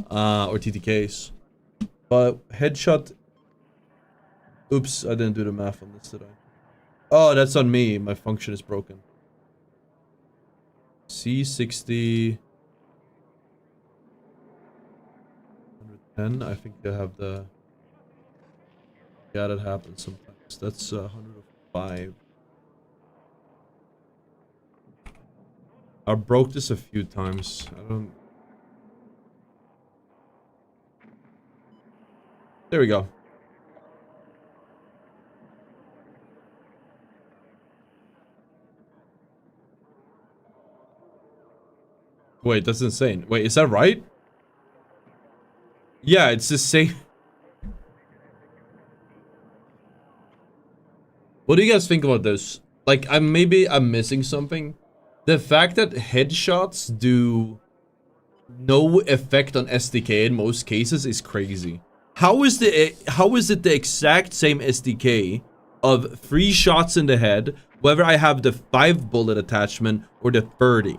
Or TTKs. But headshot. Oops, I didn't do the math on this, did I? Oh, that's on me. My function is broken. C60. 110. I think they have the. Yeah, that happens sometimes. That's 105. I broke this a few times. I don't. There we go. Wait, that's insane. Wait, is that right? Yeah, it's the same. What do you guys think about this? Like, maybe I'm missing something. The fact that headshots do no effect on SDK in most cases is crazy. How is it the exact same SDK of 3 shots in the head, whether I have the 5 bullet attachment or the 30?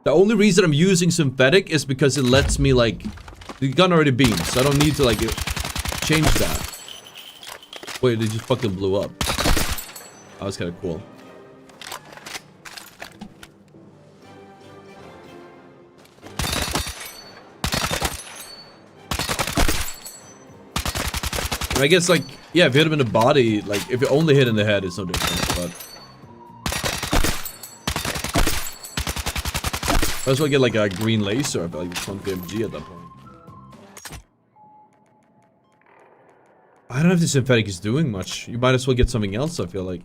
The only reason I'm using synthetic is because it lets me, like, the gun already beams, so I don't need to, like, change that. Wait, it just fucking blew up. That was kind of cool. I guess, like, yeah, if you hit him in the body, like, if you only hit in the head, it's no different, but... I also get, like, a green laser, I feel like it's on LMG at that point. I don't know if the synthetic is doing much. You might as well get something else, I feel like.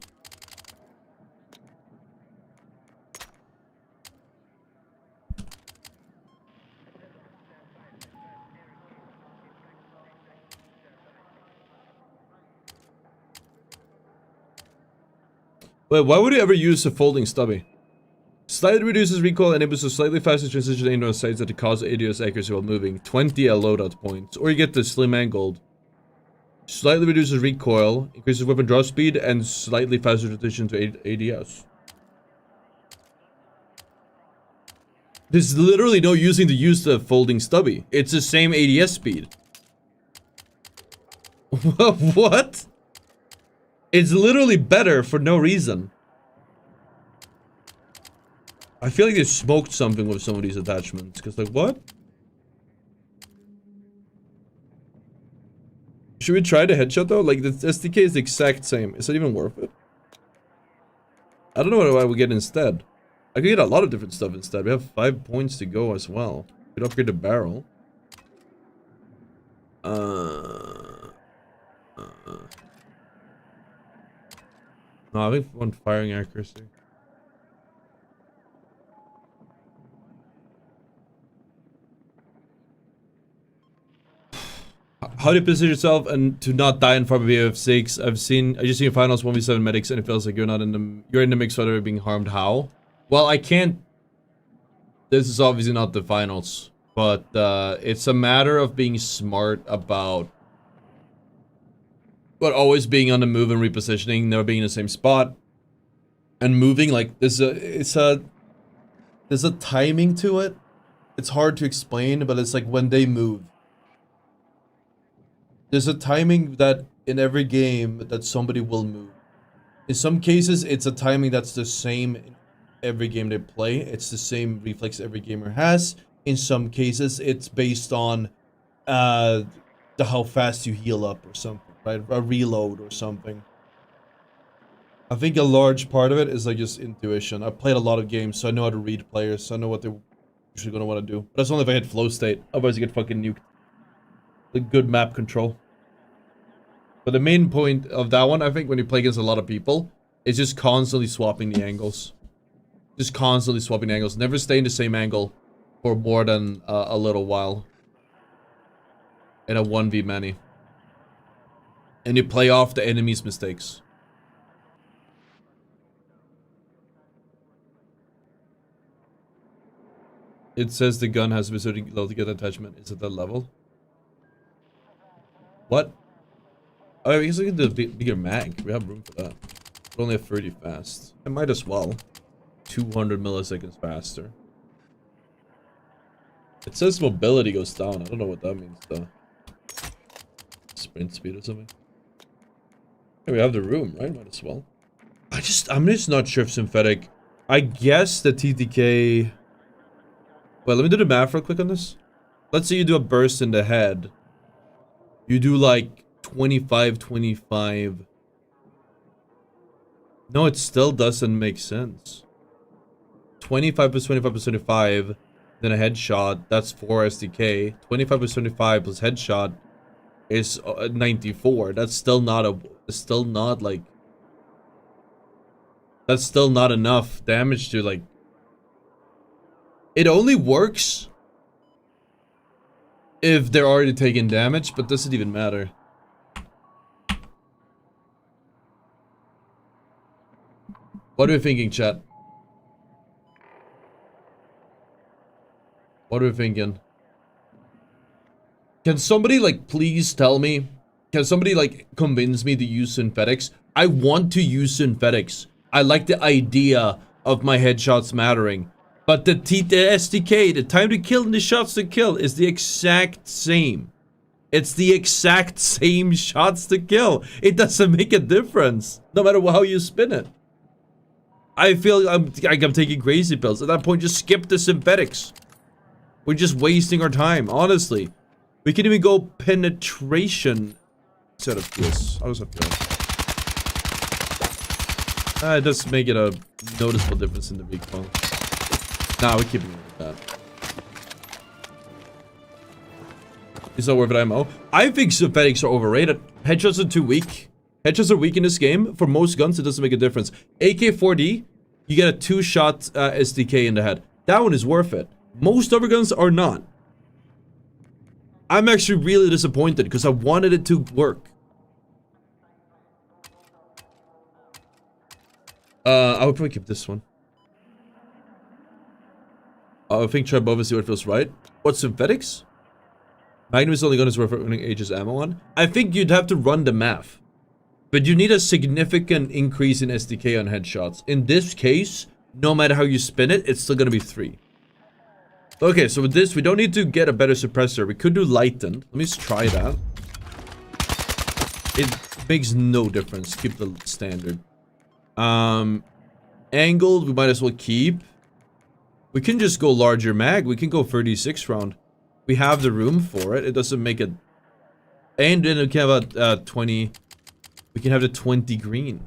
Wait, why would you ever use a folding stubby? Slightly reduces recoil, enables a slightly faster transition into a sights that cause ADS accuracy while moving. 20 loadout points. Or you get the slim angled. Slightly reduces recoil, increases weapon draw speed, and slightly faster transition to ADS. There's literally no using to use the folding stubby. It's the same ADS speed. What? It's literally better for no reason. I feel like they smoked something with some of these attachments. Because, like, what? Should we try the headshot, though? Like, the SDK is the exact same. Is it even worth it? I don't know what I would get instead. I could get a lot of different stuff instead. We have 5 points to go as well. We could upgrade the barrel. No, I think one firing accuracy. How do you position yourself and to not die in front of BF6? I just seen finals 1v7 medics and it feels like you're in the mix whether you're being harmed. How? Well, I can't. This is obviously not the finals, but it's a matter of being smart about. But always being on the move and repositioning, never being in the same spot, and moving like there's a timing to it. It's hard to explain, but it's like when they move. There's a timing that in every game that somebody will move. In some cases, it's a timing that's the same in every game they play. It's the same reflex every gamer has. In some cases, it's based on how fast you heal up or something. Right, a reload or something. I think a large part of it is like just intuition. I've played a lot of games, so I know how to read players. So I know what they're usually gonna want to do. But that's only if I hit flow state. Otherwise, you get fucking nuked. Like good map control. But the main point of that one, I think, when you play against a lot of people, is just constantly swapping the angles. Just constantly swapping the angles. Never stay in the same angle for more than a little while. In a 1v many. And you play off the enemy's mistakes. It says the gun has a specific low to get attachment. Is it that level? What? Oh, I guess we can do a bigger mag. We have room for that. But only have 30 fast. I might as well. 200 milliseconds faster. It says mobility goes down. I don't know what that means though. Sprint speed or something. Hey, we have the room, right? Might as well. I'm just not sure if synthetic. I guess the TTK. Well, let me do the math real quick on this. Let's say you do a burst in the head. You do like 25, 25. No, it still doesn't make sense. 25 plus 25 plus 25. Then a headshot. That's 4 SDK. 25 plus 25 plus headshot is 94. That's still not a. Still not like. That's still not enough damage to like. It only works if they're already taking damage, but doesn't even matter. What are we thinking, chat? What are we thinking? Can somebody, like, please tell me? Can somebody, like, convince me to use synthetics? I want to use synthetics. I like the idea of my headshots mattering. But the SDK, the time to kill and the shots to kill is the exact same. It's the exact same shots to kill. It doesn't make a difference, no matter how you spin it. I feel I'm taking crazy pills. At that point, just skip the synthetics. We're just wasting our time, honestly. We can even go penetration set of kills. How does that feel? It does make it a noticeable difference in the recoil. Nah, we're keeping it with that. It's not worth it, ammo. I think synthetics are overrated. Headshots are too weak. Headshots are weak in this game. For most guns, it doesn't make a difference. AK-4D, you get a 2-shot SDK in the head. That one is worth it. Most other guns are not. I'm actually really disappointed because I wanted it to work. I would probably keep this one. I think try above and see what feels right. What, synthetics? Magnum is only gun is worth running Aegis ammo on. I think you'd have to run the math. But you need a significant increase in SDK on headshots. In this case, no matter how you spin it, it's still gonna be 3. Okay, so with this, we don't need to get a better suppressor. We could do lightened. Let me just try that. It makes no difference. Keep the standard. Angled, we might as well keep. We can just go larger mag. We can go 36 round. We have the room for it. It doesn't make it. And then we can have a 20. We can have the 20 green.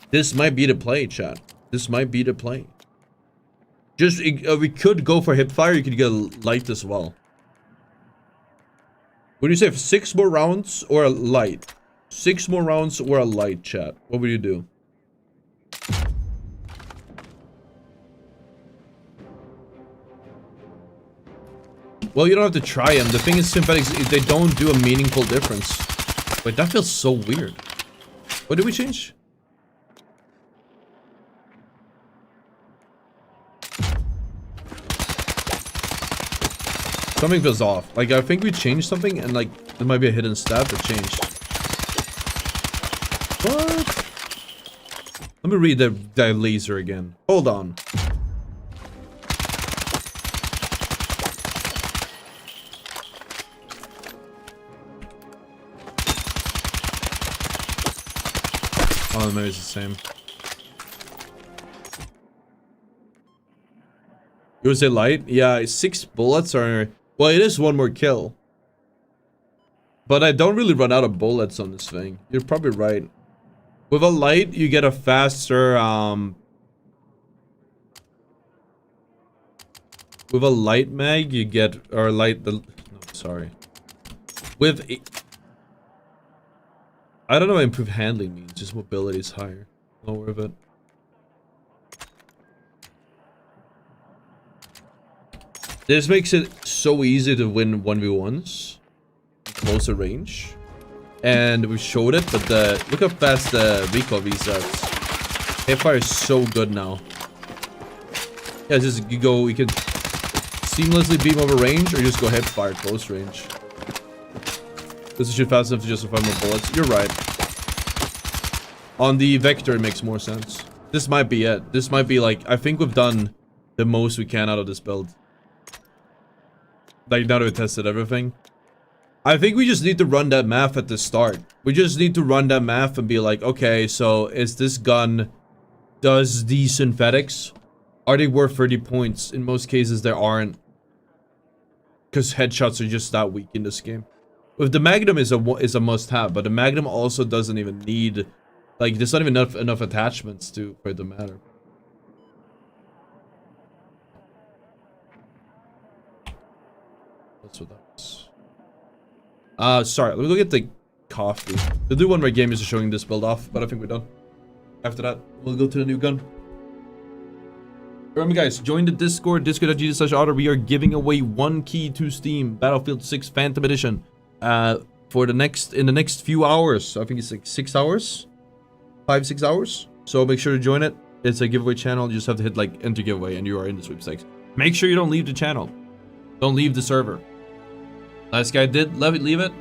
This might be the play, chat. This might be the play. Just, we could go for hipfire. You could get light as well. What do you say? 6 more rounds or a light? 6 more rounds or a light, chat? What would you do? Well, you don't have to try them. The thing is, synthetics, they don't do a meaningful difference. Wait, that feels so weird. What did we change? Something feels off. Like, I think we changed something, and, like, there might be a hidden stat that changed. What? Let me read the laser again. Hold on. Oh, maybe it's the same. You would say light? Yeah, 6 bullets are... Well, it is 1 more kill. But I don't really run out of bullets on this thing. You're probably right. With a light, you get a faster... With a light mag, you get... Or light... No, sorry. With... I don't know what improved handling means, just mobility is higher. Lower of it. This makes it so easy to win 1v1s. Closer range. And we showed it, but look how fast the recoil resets. Hipfire is so good now. Yeah, just you can seamlessly beam over range or just go hipfire close range. This is shoot fast enough to justify more bullets. You're right. On the vector, it makes more sense. This might be it. This might be like, I think we've done the most we can out of this build. Like, now that we tested everything. I think we just need to run that math at the start. We just need to run that math and be like, okay, so is this gun... Does these synthetics... Are they worth 30 points? In most cases, there aren't. Because headshots are just that weak in this game. With the Magnum is a must-have, but the Magnum also doesn't even need... Like, there's not even enough attachments for it to matter. That's what that was. Sorry, let me go get the coffee. We'll do one more game is showing this build off, but I think we're done. After that, we'll go to the new gun. Remember guys, join the Discord, discord.gg/ottr. We are giving away 1 key to Steam, Battlefield 6 Phantom Edition. For in the next few hours. So I think it's like 6 hours. 5-6 hours. So make sure to join it. It's a giveaway channel. You just have to hit like enter giveaway and you are in the sweepstakes. Make sure you don't leave the channel. Don't leave the server. Last guy did leave it.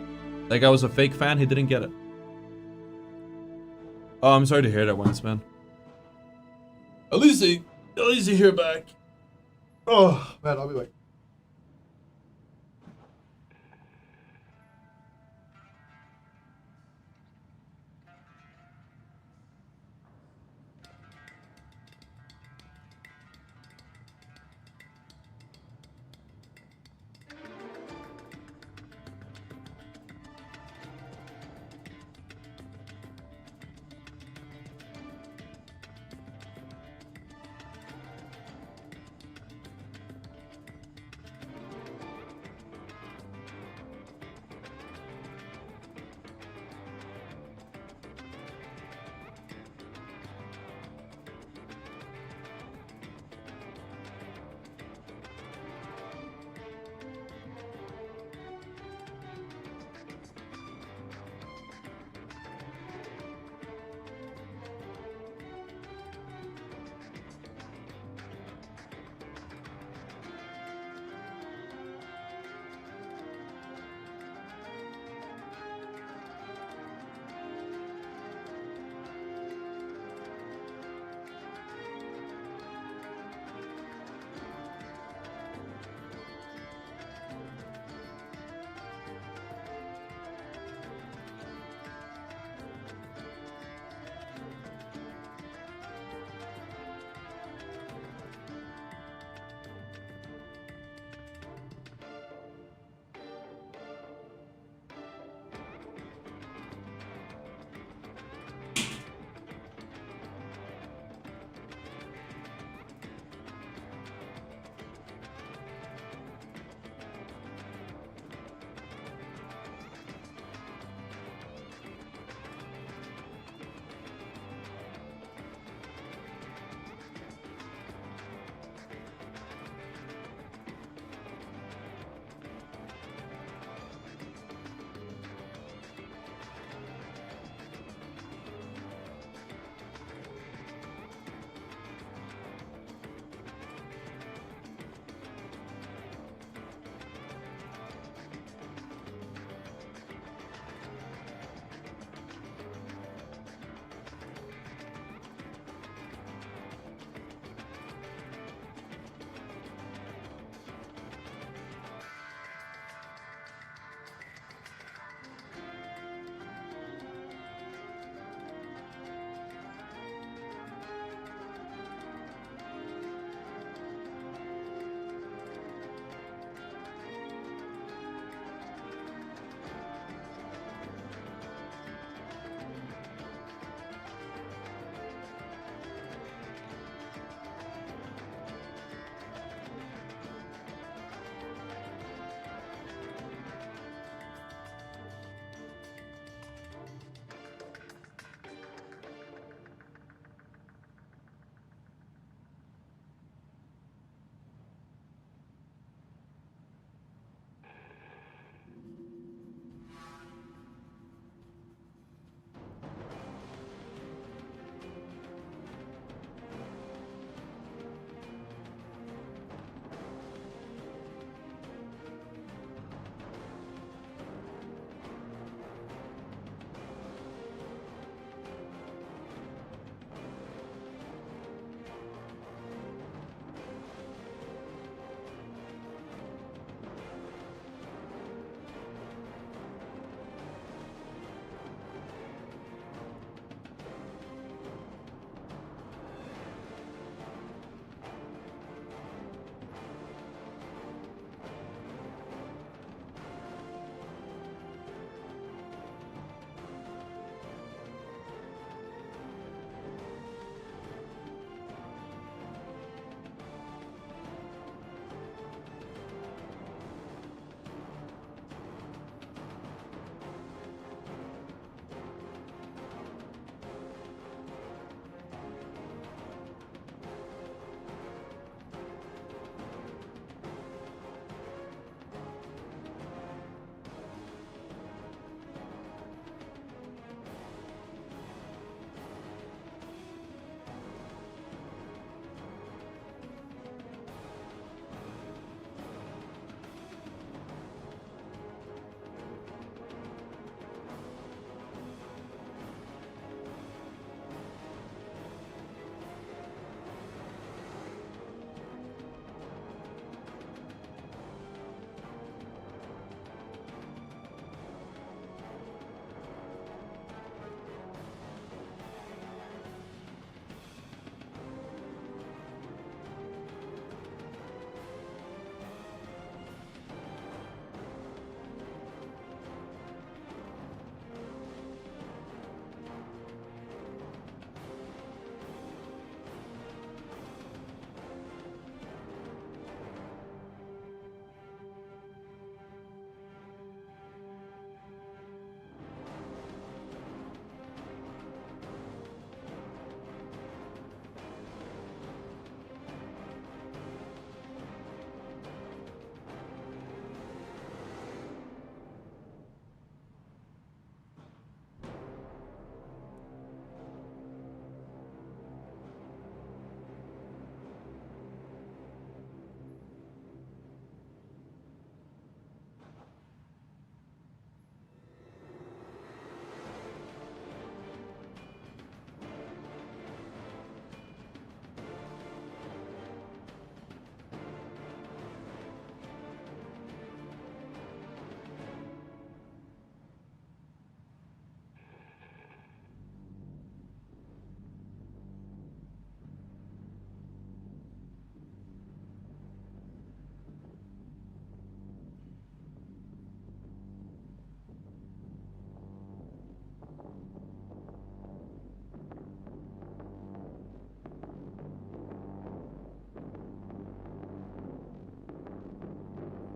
That guy was a fake fan. He didn't get it. Oh, I'm sorry to hear that, Wentz, man. At least you hear back. Oh, man, I'll be back.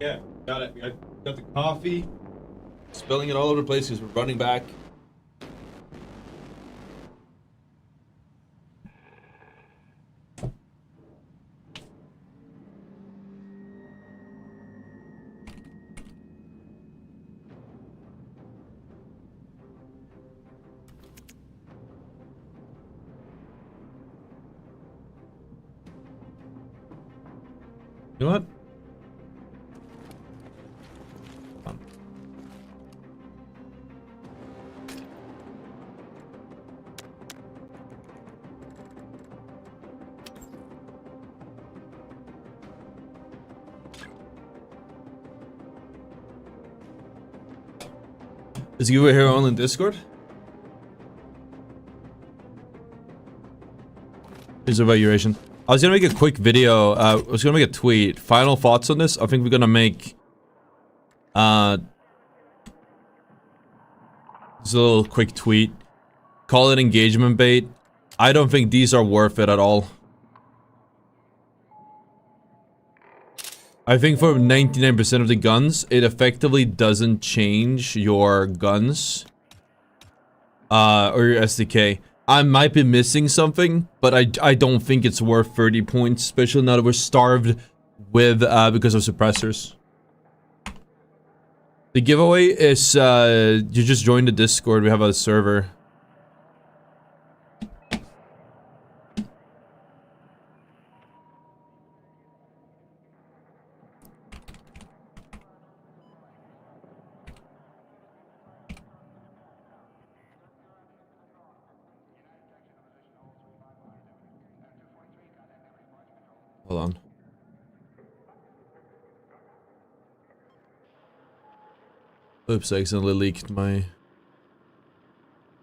Yeah, got it. I got the coffee. Spilling it all over the place because we're running back. You know what? Is you here on in Discord? Here's evaluation. I was gonna make a quick video. I was gonna make a tweet. Final thoughts on this? I think we're gonna make just a little quick tweet. Call it engagement bait. I don't think these are worth it at all. I think for 99% of the guns, it effectively doesn't change your guns or your SDK. I might be missing something, but I don't think it's worth 30 points, especially now that we're starved with because of suppressors. The giveaway is you just join the Discord. We have a server. Hold on. Oops, I accidentally leaked my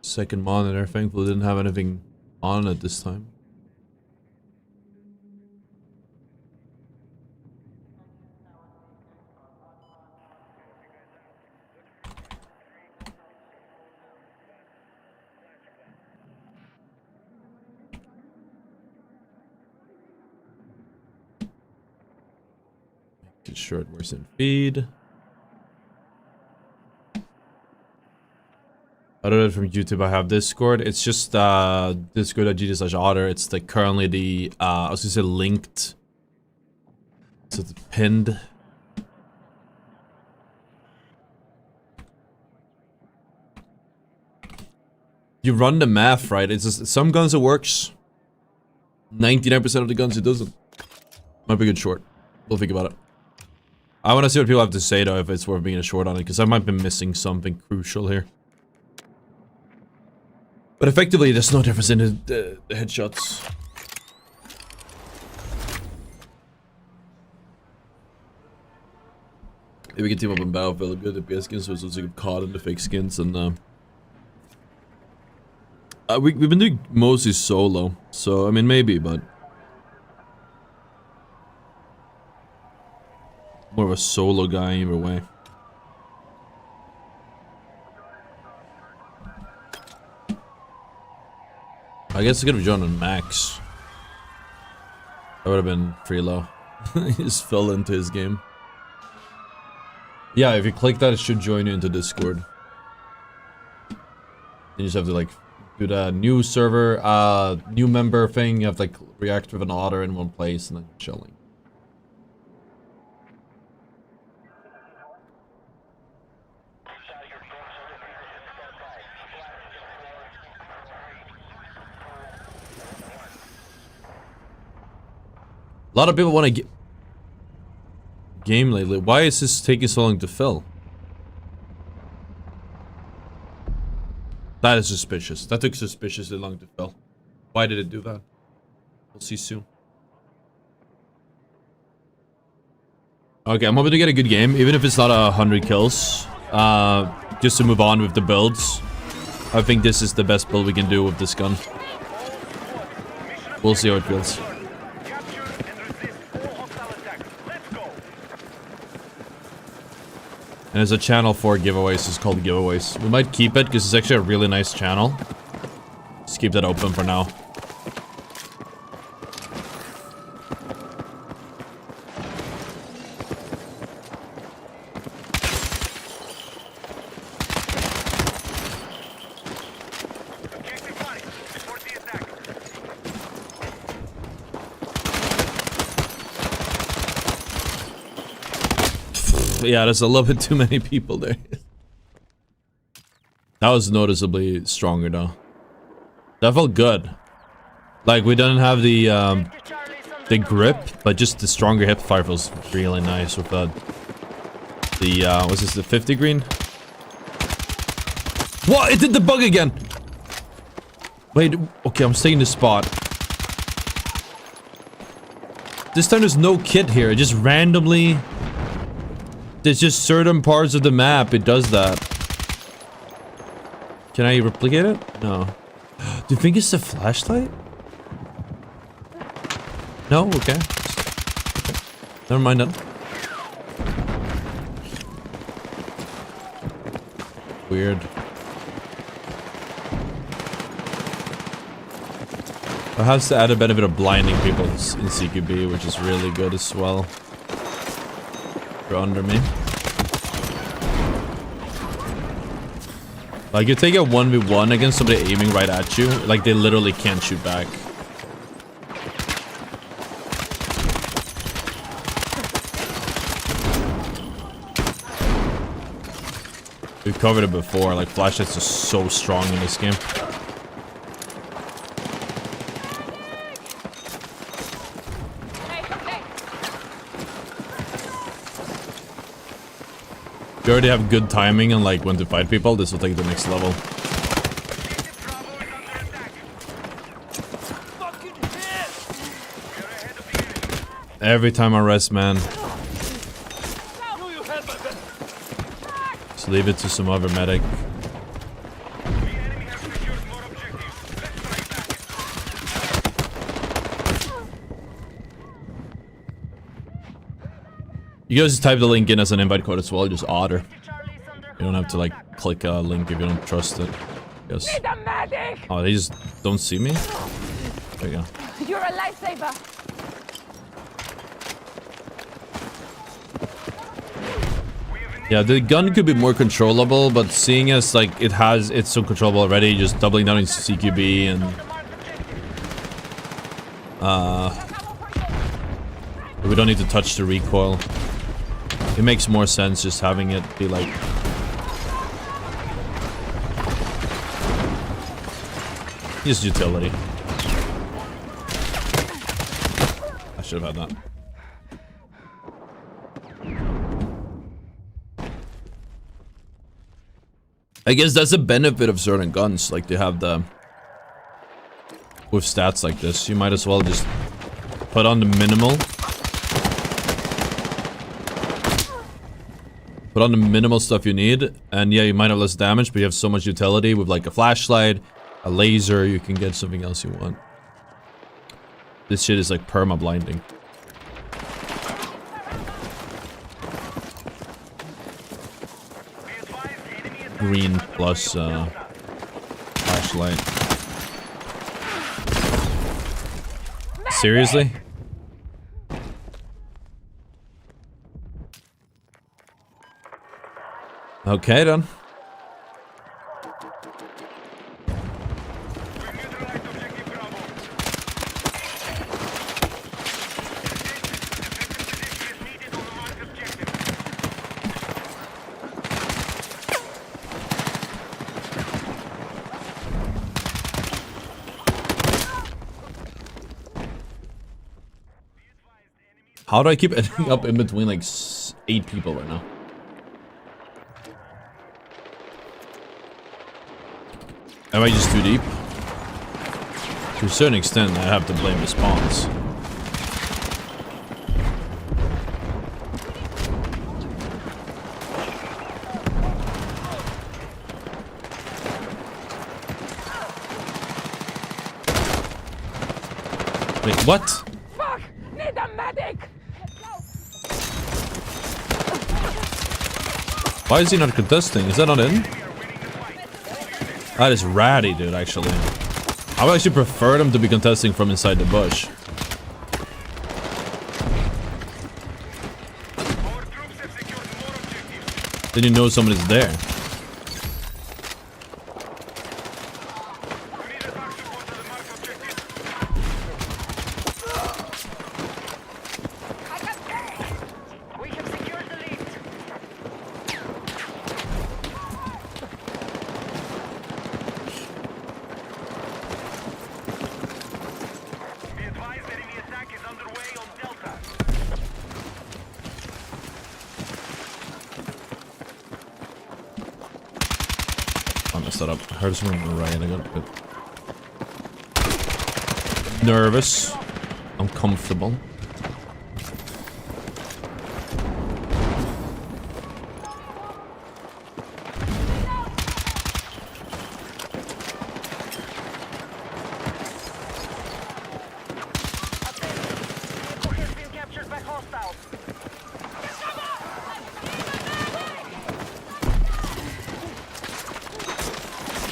second monitor. Thankfully, didn't have anything on it this time. Get short worse in feed. I don't know from YouTube. I have Discord. It's just discord.gg/ottr. It's like currently the I was gonna say linked. So it's pinned. You run the math, right? It's just some guns it works. 99% of the guns it doesn't. Might be a good short. We'll think about it. I want to see what people have to say though, if it's worth being a short on it, because I might be missing something crucial here. But effectively, there's no difference in the headshots. Maybe we can team up on Battlefield, good DPS skins, so it's also caught in the fake skins, and we've been doing mostly solo, so I mean maybe, but more of a solo guy either way. I guess it's gonna be John on max. That would have been pretty low. He just fell into his game. Yeah, if you click that, it should join you into Discord. You just have to like do the new server, new member thing. You have to like react with an ottr in one place and then chilling. A lot of people want to game lately. Why is this taking so long to fill? That is suspicious. That took suspiciously long to fill. Why did it do that? We'll see soon. Okay, I'm hoping to get a good game, even if it's not 100 kills. Just to move on with the builds. I think this is the best build we can do with this gun. We'll see how it feels. And there's a channel for giveaways. It's called Giveaways. We might keep it because it's actually a really nice channel. Just keep that open for now. Yeah, there's a little bit too many people there. That was noticeably stronger though. That felt good. Like we didn't have the grip, but just the stronger hip fire feels really nice with that. The what's this, the 50 green? What? It did the bug again! Wait, okay, I'm staying in the spot. This time there's no kit here, it just randomly... There's just certain parts of the map, it does that. Can I replicate it? No. Do you think it's the flashlight? No? Okay. Never mind then. Weird. It has to add a benefit of blinding people in CQB, which is really good as well. They're under me. Like, you take a 1v1 against somebody aiming right at you, like, they literally can't shoot back. We've covered it before, like, flashlights are so strong in this game. If you already have good timing and like when to fight people, this will take the next level. Every time I rest, man. Just leave it to some other medic. You guys just type the link in as an invite code as well, just ottr. You don't have to like click a link if you don't trust it. Yes. Oh, they just don't see me? There you go. You're a lifesaver. Yeah, the gun could be more controllable, but seeing as like it's so controllable already, just doubling down in CQB and we don't need to touch the recoil. It makes more sense just having it be like... Just utility. I should have had that. I guess that's a benefit of certain guns, like they have the... With stats like this, you might as well just put on the minimal. Put on the minimal stuff you need, and yeah, you might have less damage, but you have so much utility with like a flashlight, a laser, you can get something else you want. This shit is like perma-blinding. Green plus flashlight. Seriously? Okay then. How do I keep ending up in between like 8 people right now? Am I just too deep? To a certain extent, I have to blame the spawns. Wait, what? Fuck! Need a medic! Why is he not contesting? Is that not in? That is ratty, dude, actually. I would actually prefer them to be contesting from inside the bush. Then you know somebody's there. We have secured the lead. I messed that up. I heard someone on the right and I got a bit nervous. Uncomfortable. Vehicle has been captured by hostiles.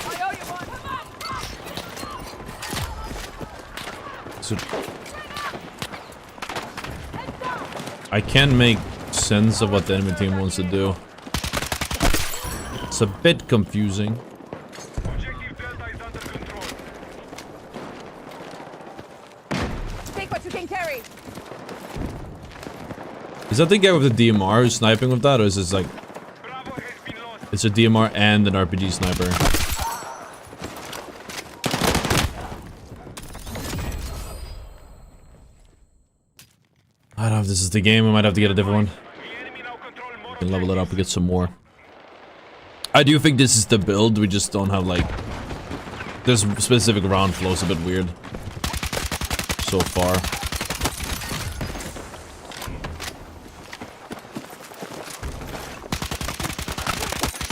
I owe you one. Come on. So I can make sense of what the enemy team wants to do. It's a bit confusing. Objective Delta is under control. Take what you can carry. Is that the guy with the DMR who's sniping with that, or is this like Bravo has been lost. it's a DMR and an RPG sniper? I don't know if this is the game. I might have to get a different one. The enemy now control more We can level it up and get some more. I do think this is the build. We just don't have like this specific round flow's a bit weird so far.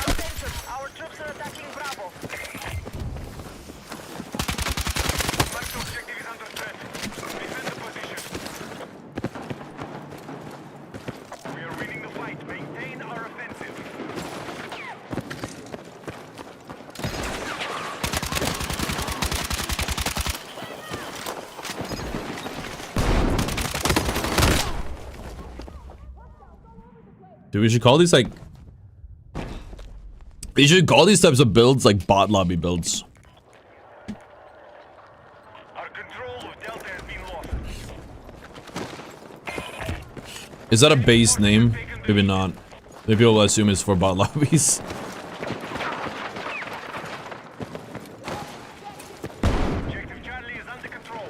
Attention, our troops are attacking Bravo. Marked objective is under threat. Defend the position. We are winning the fight. Maintain our offensive. Dude, we should call these like... We should call these types of builds like bot lobby builds. Our control of Delta has been lost. Is that a base name? Maybe not. Maybe we'll assume it's for bot lobbies. Objective Charlie is under control.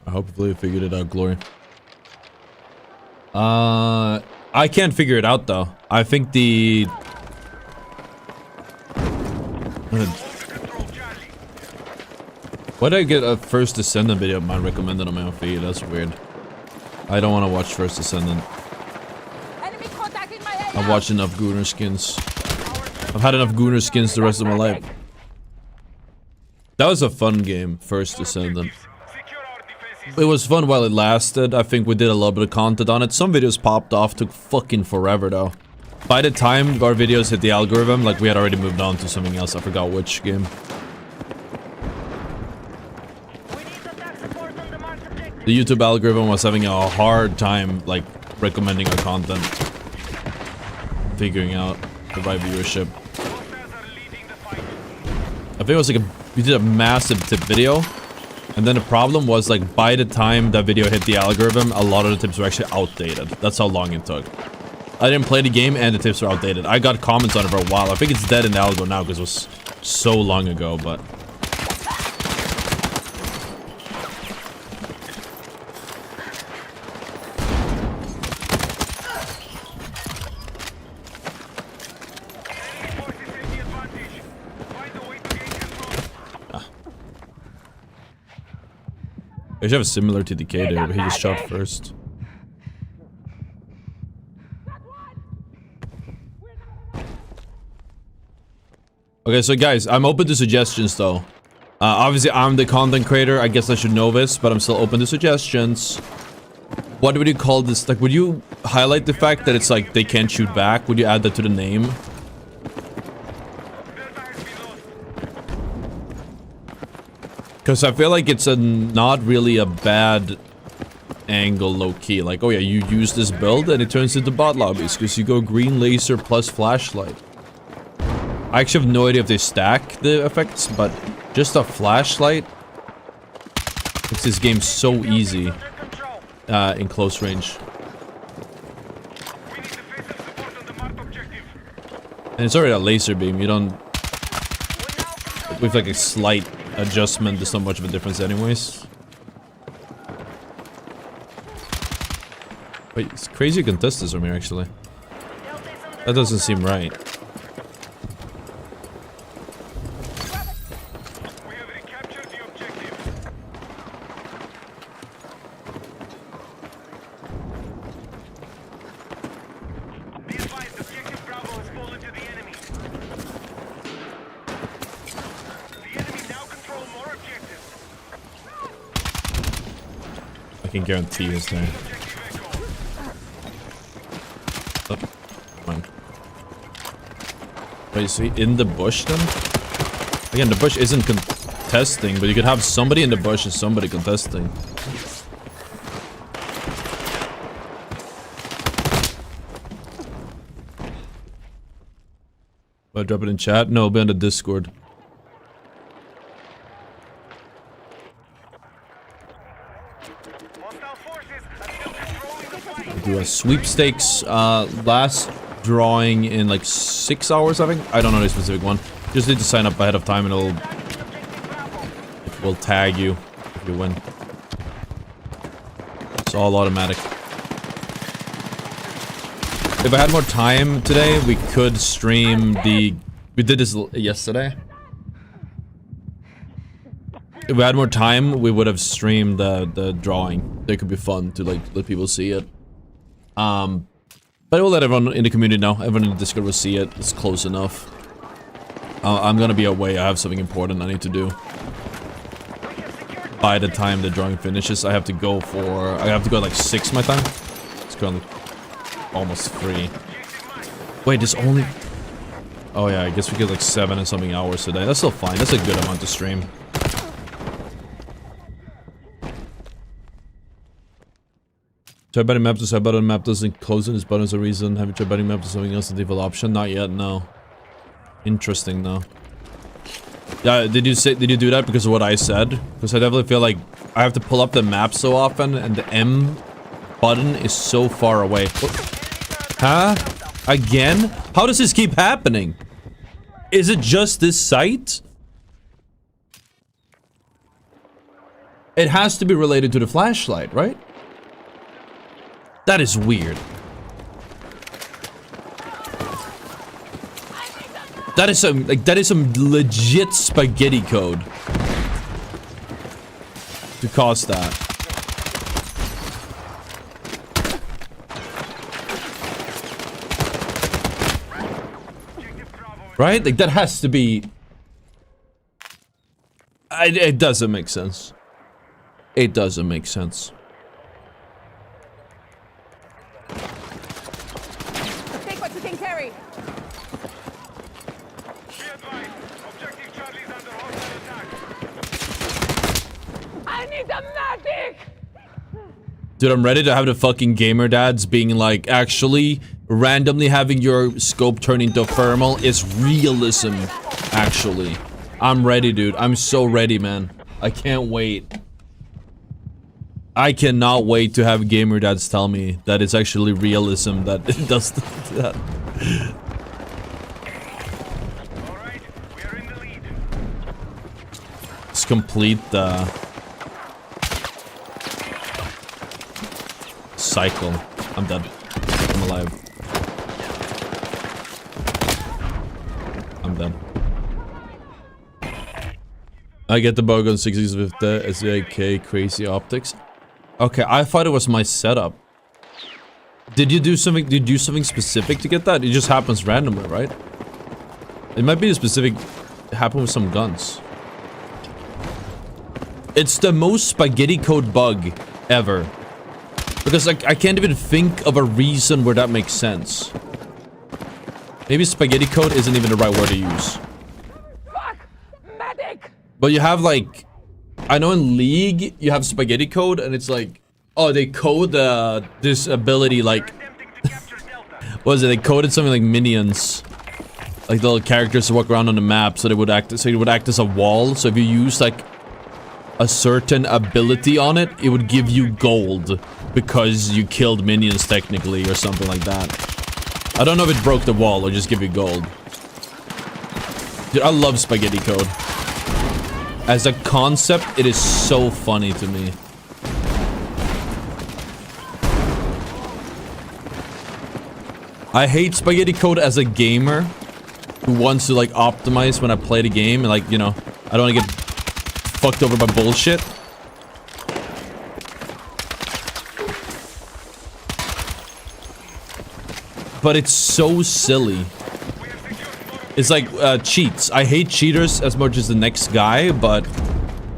Hopefully we figured it out, Glory. I can't figure it out though. I think the... Why did I get a First Descendant video of mine recommended on my own feed? That's weird. I don't want to watch First Descendant. Enemy contacting my area. I've watched enough Gunnar skins. I've had enough Gunnar skins the rest of my life. That was a fun game, First Descendant. Secure our defenses. It was fun while it lasted. I think we did a little bit of content on it. Some videos popped off, took fucking forever though. By the time our videos hit the algorithm, like we had already moved on to something else. I forgot which game. We need attack support on the marked objective. The YouTube algorithm was having a hard time, like, recommending our content. Figuring out the right viewership. Hostiles are leading the fight. I think it was like we did a massive tip video. And then the problem was, like, by the time that video hit the algorithm, a lot of the tips were actually outdated. That's how long it took. I didn't play the game and the tips were outdated. I got comments on it for a while. I think it's dead in the algo now because it was so long ago, but... Enemy forces have the advantage. Find a way to gain control. I should have a similar to DK there, but he just shot first. Okay, so guys, I'm open to suggestions though. Obviously, I'm the content creator. I guess I should know this, but I'm still open to suggestions. What would you call this? Like, would you highlight the fact that it's like they can't shoot back? Would you add that to the name? Delta has been lost. Because I feel like it's a not really a bad angle low-key. Like, oh yeah, you use this build and it turns into bot lobbies because you go green laser plus flashlight. I actually have no idea if they stack the effects, but just a flashlight makes this game so easy Under control. in close range. We need defensive support on the marked objective. And it's already a laser beam. You don't... We now control With like a slight adjustment, there's not much of a difference anyways. Wait, it's crazy you can test this from here actually. That doesn't seem right. We have recaptured the objective. Be advised, objective Bravo has fallen to the enemy. The enemy now control more objectives. I can guarantee it's there. Objective Echo. Oh, fine. Wait, so in the bush then? Again, the bush isn't contesting, but you could have somebody in the bush and somebody contesting. Do I drop it in chat? No, it'll be on the Discord. Hostile forces are still controlling the fight. Do a sweepstakes, last drawing in like 6 hours, I think. I don't know the specific one. Just need to sign up ahead of time and it will tag you if you win. It's all automatic. If I had more time today, we could stream the... We did this yesterday. If we had more time, we would have streamed the drawing. It could be fun to like let people see it. But I will let everyone in the community know. Everyone in the Discord will see it. It's close enough. I'm gonna be away. I have something important I need to do. By the time the drawing finishes, I have to go for... I have to go at like 6 my time. It's currently almost 3. Wait, there's only... Oh yeah, I guess we get like 7 and something hours today. That's still fine. That's a good amount to stream. Try betting map to side button map doesn't close in this button as a reason. Have you tried betting map to something else, the default option? Not yet, no. Interesting though. Yeah, did you do that because of what I said? Because I definitely feel like I have to pull up the map so often and the M button is so far away. Huh? Again? How does this keep happening? Is it just this site? It has to be related to the flashlight, right? That is weird. That is some legit spaghetti code to cause that. Right? Like that has to be... It doesn't make sense. It doesn't make sense. Take what you can carry. Be advised, objective Charlie is under hostile attack. I need a medic! Dude, I'm ready to have the fucking gamer dads being like, actually, randomly having your scope turn into thermal is realism, actually. I'm ready, dude. I'm so ready, man. I can't wait. I cannot wait to have gamer dads tell me that it's actually realism that it does that. Alright, we are in the lead. Let's complete the cycle. I'm dead. I'm alive. I'm dead. I get the bug on 60s with the SVIK crazy optics. Okay, I thought it was my setup. Did you do something? Did you do something specific to get that? It just happens randomly, right? It might be a specific. It happened with some guns. It's the most spaghetti code bug ever. Because I can't even think of a reason where that makes sense. Maybe spaghetti code isn't even the right word to use. Fuck! Medic! But you have like... I know in League, you have spaghetti code, and it's like... Oh, they code this ability like... What is it? They coded something like minions. Like the little characters to walk around on the map, so they would act... So it would act as a wall, so if you use like... a certain ability on it, it would give you gold. Because you killed minions technically, or something like that. I don't know if it broke the wall, or just give you gold. Dude, I love spaghetti code. As a concept, it is so funny to me. I hate spaghetti code as a gamer who wants to like optimize when I play the game and like, you know, I don't want to get fucked over by bullshit. But it's so silly. It's like cheats. I hate cheaters as much as the next guy, but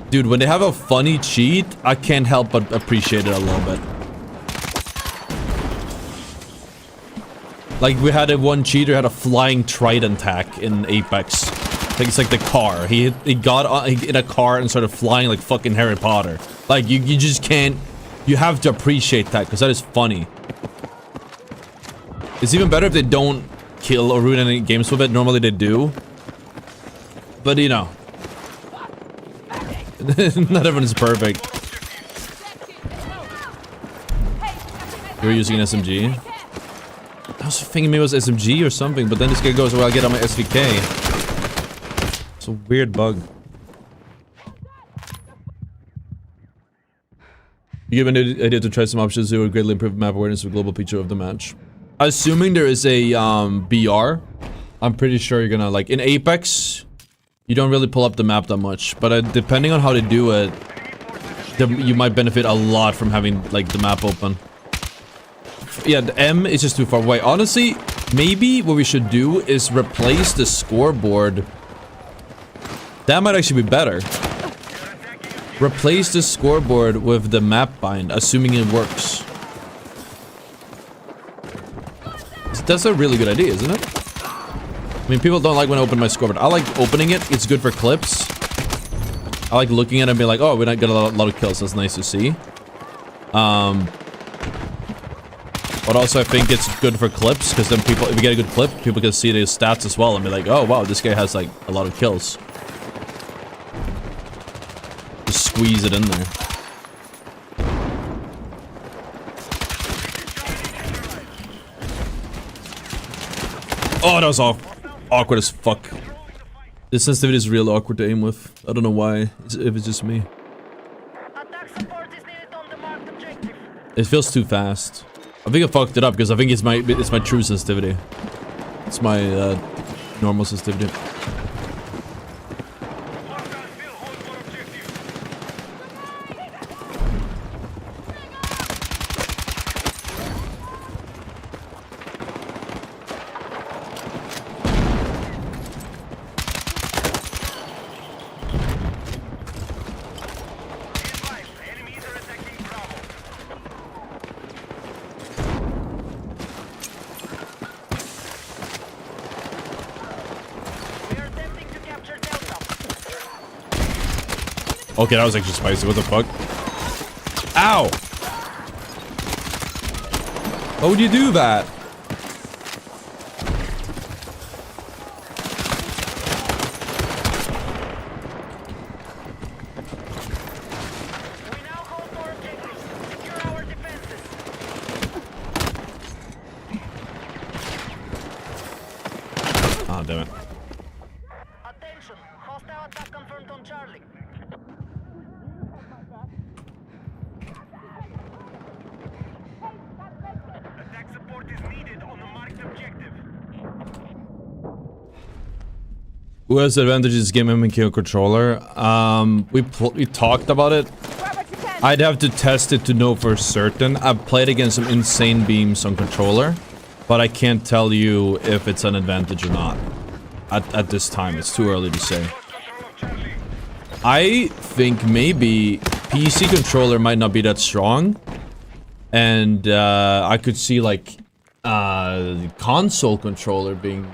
dude, when they have a funny cheat, I can't help but appreciate it a little bit. Like we had a one cheater had a flying trident attack in Apex. I think it's like the car. He got in a car and started flying like fucking Harry Potter. Like you just can't. You have to appreciate that because that is funny. It's even better if they don't kill or ruin any games with it. Normally they do. But you know. Not everyone is perfect. You're using an SMG? I was thinking maybe it was SMG or something, but then this guy goes, well, I'll get on my SVK. It's a weird bug. You give an idea to try some options that would greatly improve map awareness of global picture of the match. Assuming there is a BR, I'm pretty sure you're gonna like in Apex. You don't really pull up the map that much, but depending on how they do it, you might benefit a lot from having like the map open. Yeah, the M is just too far away. Honestly, maybe what we should do is replace the scoreboard. That might actually be better. Replace the scoreboard with the map bind, assuming it works. That's a really good idea, isn't it? I mean, people don't like when I open my scoreboard. I like opening it. It's good for clips. I like looking at it and be like, oh, we not get a lot of kills. That's nice to see. But also I think it's good for clips, because then people, if you get a good clip, people can see the stats as well and be like, oh wow, this guy has like a lot of kills. Just squeeze it in there. Oh, that was awkward as fuck. This sensitivity is real awkward to aim with. I don't know why, if it's just me. It feels too fast. I think I fucked it up because I think it's my true sensitivity. It's my normal sensitivity. Okay, that was actually spicy. What the fuck? Ow! Why would you do that? Ah, damn it. Attention, hostile attack confirmed on Charlie. Attack support is needed on the marked objective. Who has the advantages game MK controller? We talked about it. I'd have to test it to know for certain. I've played against some insane beams on controller, but I can't tell you if it's an advantage or not. At this time, it's too early to say. I think maybe PC controller might not be that strong, and I could see like console controller being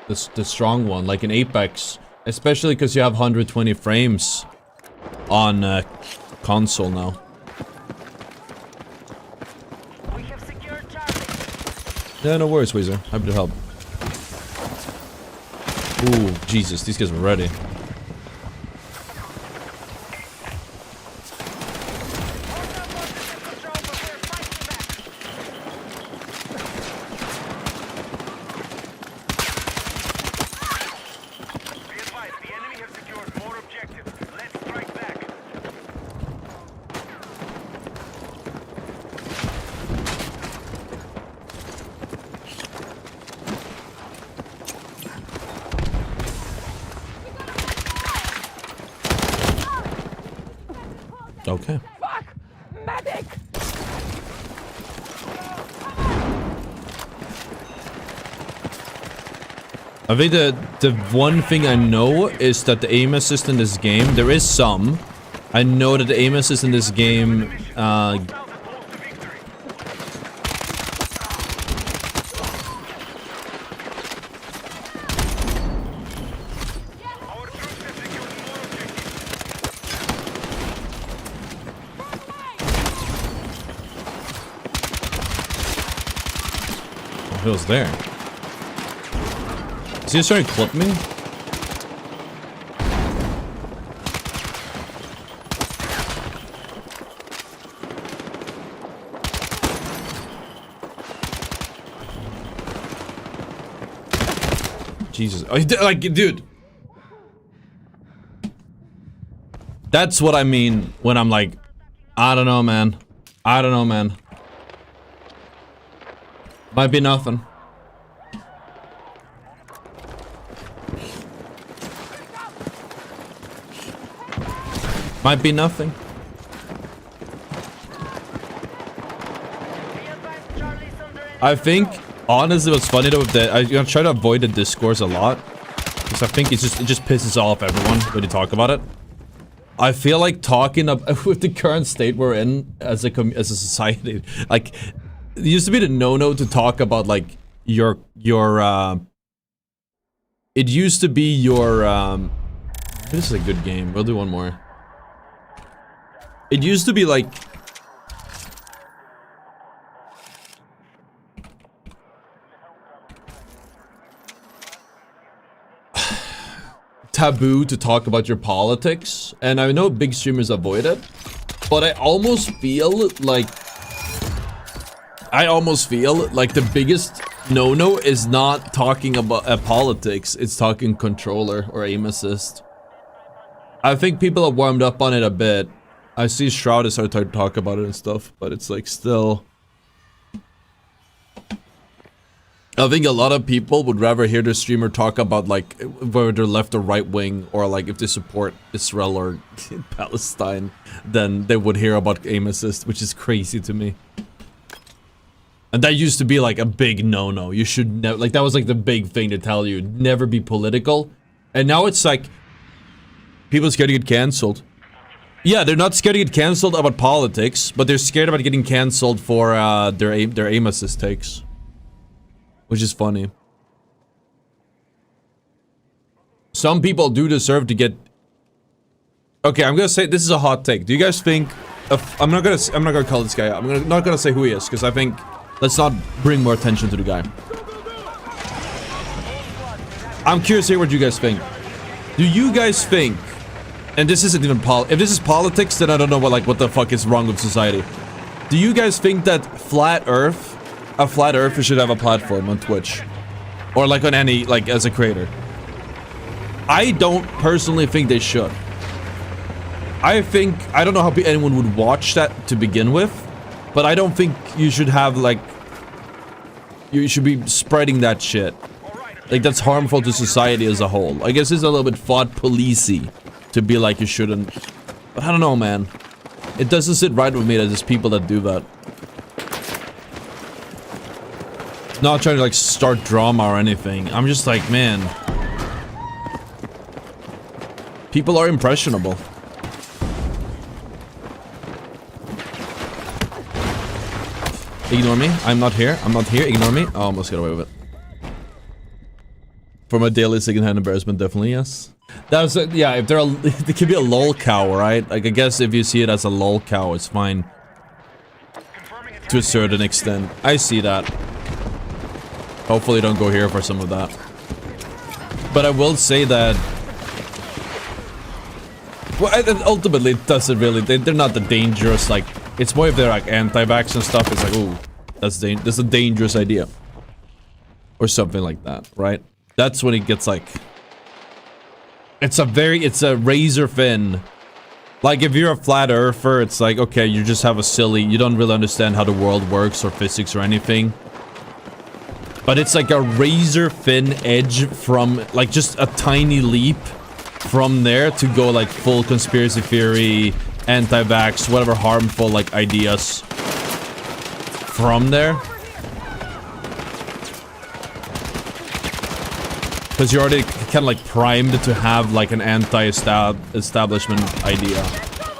the strong one, like in Apex, especially because you have 120 frames on console now. We have secured Charlie. Yeah, no worries, Weezer. Happy to help. Ooh, Jesus, these guys are ready. Be advised, the enemy have secured more objectives. Let's Okay. Fuck! Medic! I think the one thing I know is that the aim assist in this game, there is some. I know that the aim assist in this game, Hostiles are close to victory. Our troops have secured more objectives. He was there. Is he just trying to clip me? Jesus. Oh, like, dude. That's what I mean when I'm like, I don't know, man. I don't know, man. Might be nothing. Might be nothing. I think, honestly, what's funny though, that I try to avoid the discourse a lot, because I think it just pisses off everyone when you talk about it. I feel like talking with the current state we're in as a society, like, it used to be the no-no to talk about like your it used to be your this is a good game. We'll do one more. It used to be like taboo to talk about your politics, and I know big streamers avoid it, but I almost feel like the biggest no-no is not talking about politics, it's talking controller or aim assist. I think people have warmed up on it a bit. I see Shroud is starting to talk about it and stuff, but it's like still... I think a lot of people would rather hear the streamer talk about like whether they're left or right wing, or like if they support Israel or Palestine, than they would hear about aim assist, which is crazy to me. And that used to be like a big no-no. You should never, like, that was like the big thing to tell you, never be political. And now it's like people are scared to get cancelled. Yeah, they're not scared to get cancelled about politics, but they're scared about getting cancelled for their aim assist takes. Which is funny. Some people do deserve to get... Okay, I'm gonna say this is a hot take. Do you guys think... I'm not gonna call this guy out. I'm not gonna say who he is, because I think... Let's not bring more attention to the guy. I'm curious to hear what you guys think. Do you guys think... And this isn't even if this is politics, then I don't know what the fuck is wrong with society. Do you guys think that a flat earther should have a platform on Twitch? Or like on any, like as a creator? I don't personally think they should. I don't know how anyone would watch that to begin with, but I don't think you should have like, you should be spreading that shit. Like that's harmful to society as a whole. I guess it's a little bit thought policey to be like you shouldn't, but I don't know, man. It doesn't sit right with me that there's people that do that. Not trying to like start drama or anything. I'm just like, man. People are impressionable. Ignore me. I'm not here. I'm not here. Ignore me. I almost got away with it. For my daily secondhand embarrassment, definitely, yes. That's yeah, if they're it could be a lol cow, right? Like I guess if you see it as a lol cow, it's fine. To a certain extent. I see that. Hopefully don't go here for some of that. But I will say that... Well, ultimately it doesn't really... They're not the dangerous, like... It's more if they're like anti-vax and stuff, it's like, ooh, that's a dangerous idea. Or something like that, right? That's when it gets like... It's a razor thin. Like if you're a flat earther, it's like, okay, you just have a silly... You don't really understand how the world works or physics or anything. But it's like a razor thin edge from, like, just a tiny leap from there to go like full conspiracy theory, anti-vax, whatever harmful like ideas from there. Because you're already kind of like primed to have like an anti-establishment idea.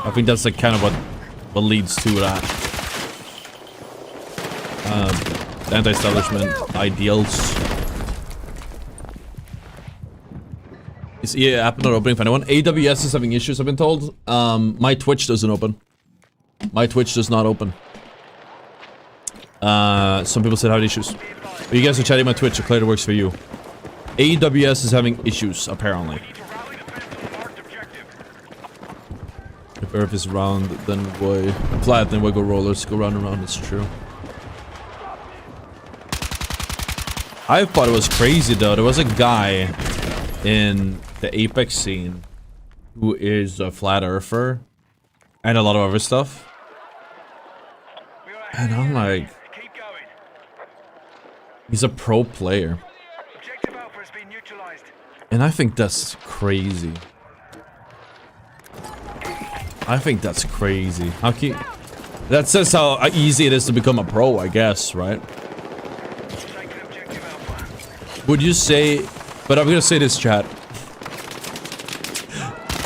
I think that's like kind of what leads to that. Anti-establishment ideals. Is EA app not opening for anyone? AWS is having issues, I've been told. My Twitch doesn't open. My Twitch does not open. Some people said had issues. But you guys are chatting my Twitch, so clearly it works for you. AWS is having issues, apparently. If Earth is round, then why flat, then why go rollers? Go round and round, it's true. I thought it was crazy though. There was a guy in the Apex scene who is a flat earther and a lot of other stuff. And I'm like, he's a pro player. And I think that's crazy. I think that's crazy. How can you... That says how easy it is to become a pro, I guess, right? Would you say... But I'm gonna say this, chat.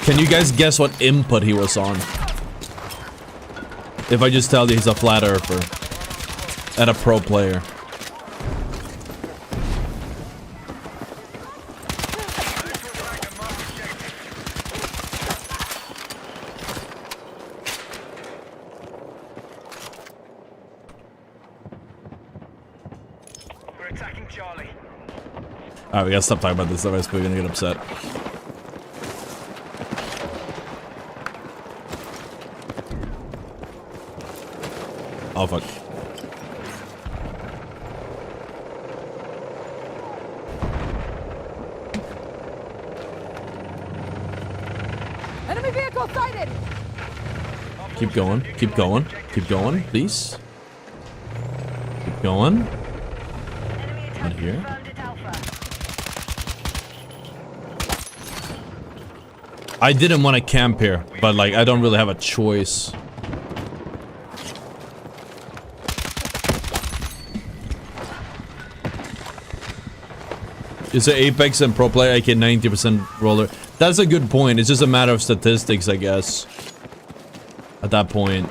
Can you guys guess what input he was on? If I just tell you he's a flat earther and a pro player. Alright, we gotta stop talking about this, otherwise we're gonna get upset. Oh fuck. Enemy vehicle sighted! Keep going, keep going, keep going, please. Keep going. Not here. I didn't want to camp here, but like I don't really have a choice. It's an Apex and pro player, aka 90% roller. That's a good point. It's just a matter of statistics, I guess. At that point.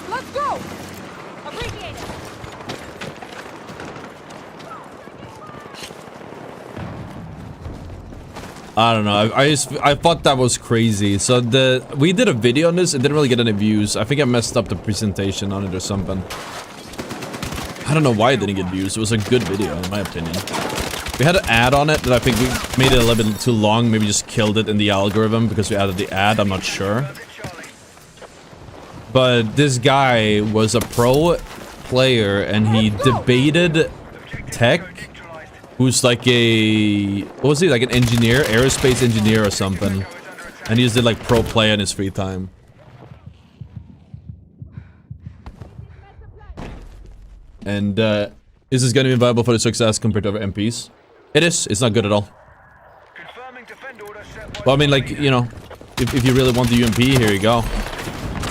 Let's go! Abbreviate it! I don't know. I thought that was crazy. So we did a video on this. It didn't really get any views. I think I messed up the presentation on it or something. I don't know why it didn't get views. It was a good video, in my opinion. We had an ad on it that I think we made it a little bit too long. Maybe just killed it in the algorithm because we added the ad. I'm not sure. But this guy was a pro player and he debated Tech, who's like a... What was he? Like an engineer? Aerospace engineer or something. And he just did like pro play in his free time. And is this going to be viable for the success compared to other MPs? It is. It's not good at all. Well, I mean, like, you know, if you really want the UMP, here you go.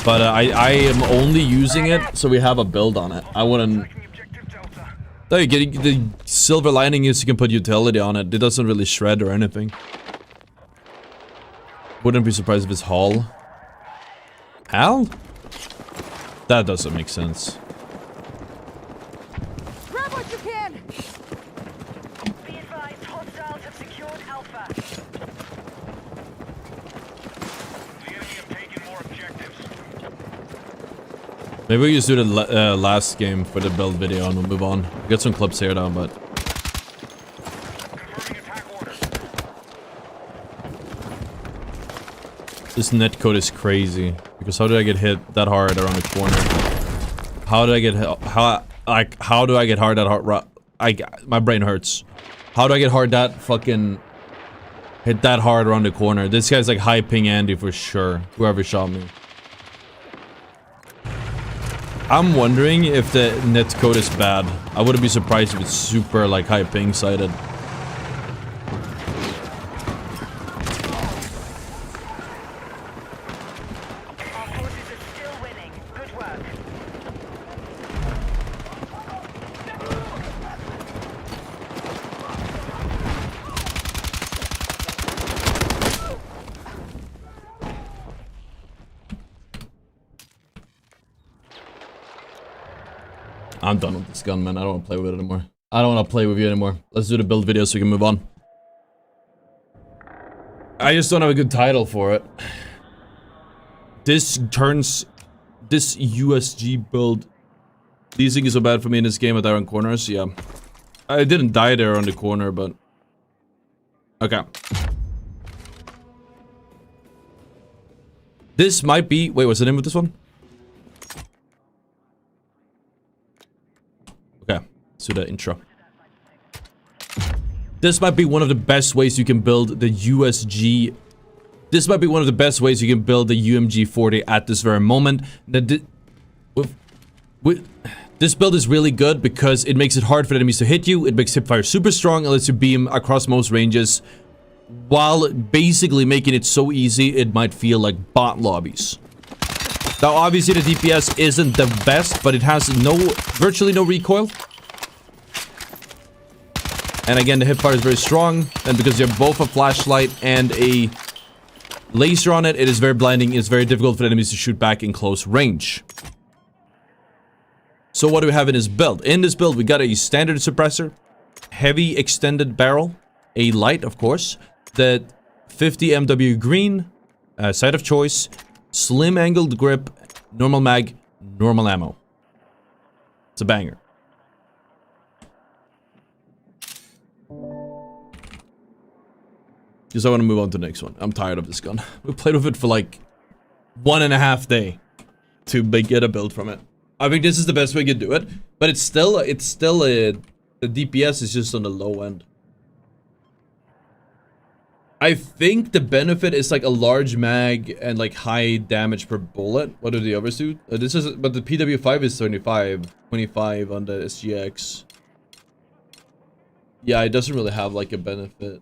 But I am only using it so we have a build on it. I wouldn't... No, you get the silver lining is you can put utility on it. It doesn't really shred or anything. Wouldn't be surprised if it's Hall. Hal? That doesn't make sense. Grab what you can! Be advised, hostiles have secured Alpha. The enemy have taken more objectives. Maybe we just do the last game for the build video and we'll move on. We got some clips here though, but... Confirming attack orders. This netcode is crazy. Because how did I get hit that hard around the corner? How did I get hit? How do I get hard that hard? My brain hurts. How do I get hard that fucking... Hit that hard around the corner? This guy's like high ping Andy for sure. Whoever shot me. I'm wondering if the netcode is bad. I wouldn't be surprised if it's super like high ping sided. I'm done with this gun, man. I don't want to play with it anymore. I don't want to play with you anymore. Let's do the build video so we can move on. I just don't have a good title for it. This USG build. These things are so bad for me in this game with iron corners. Yeah. I didn't die there on the corner, but... Okay. This might be... Wait, what's the name of this one? Okay. Let's do the intro. This might be one of the best ways you can build the USG. This might be one of the best ways you can build the UMG 40 at this very moment. This build is really good because it makes it hard for enemies to hit you. It makes hipfire super strong and lets you beam across most ranges, while basically making it so easy it might feel like bot lobbies. Now obviously the DPS isn't the best, but it has virtually no recoil. And again, the hipfire is very strong, and because you have both a flashlight and a laser on it, it is very blinding. It's very difficult for enemies to shoot back in close range. So what do we have in this build? In this build, we got a standard suppressor, heavy extended barrel, a light, of course, the 50 MW green, sight of choice, slim angled grip, normal mag, normal ammo. It's a banger. Because I want to move on to the next one. I'm tired of this gun. We played with it for like 1.5 days to get a build from it. I think this is the best way you can do it, but it's still the DPS is just on the low end. I think the benefit is like a large mag and like high damage per bullet. What do the others do? But the PW5 is 25 on the SGX. Yeah, it doesn't really have like a benefit.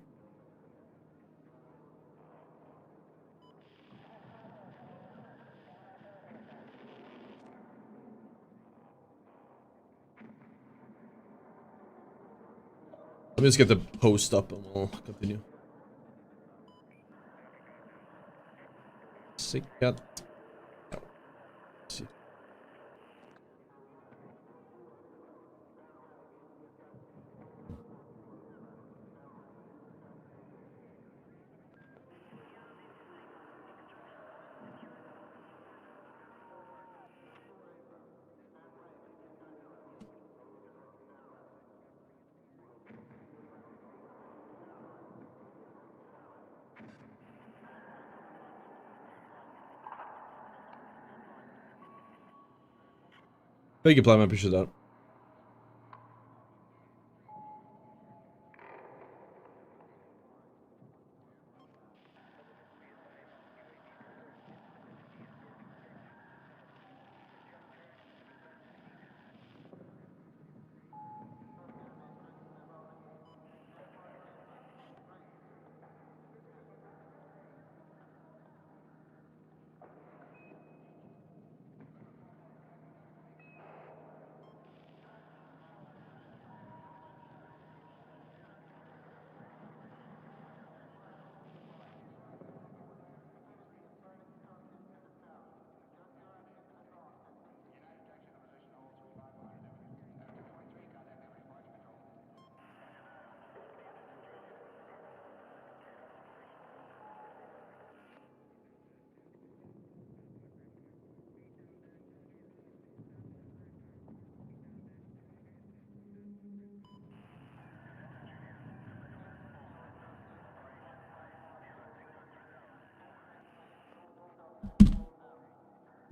Let me just get the post up and we'll continue. Sick cat. See. Thank you, Plum. I appreciate that.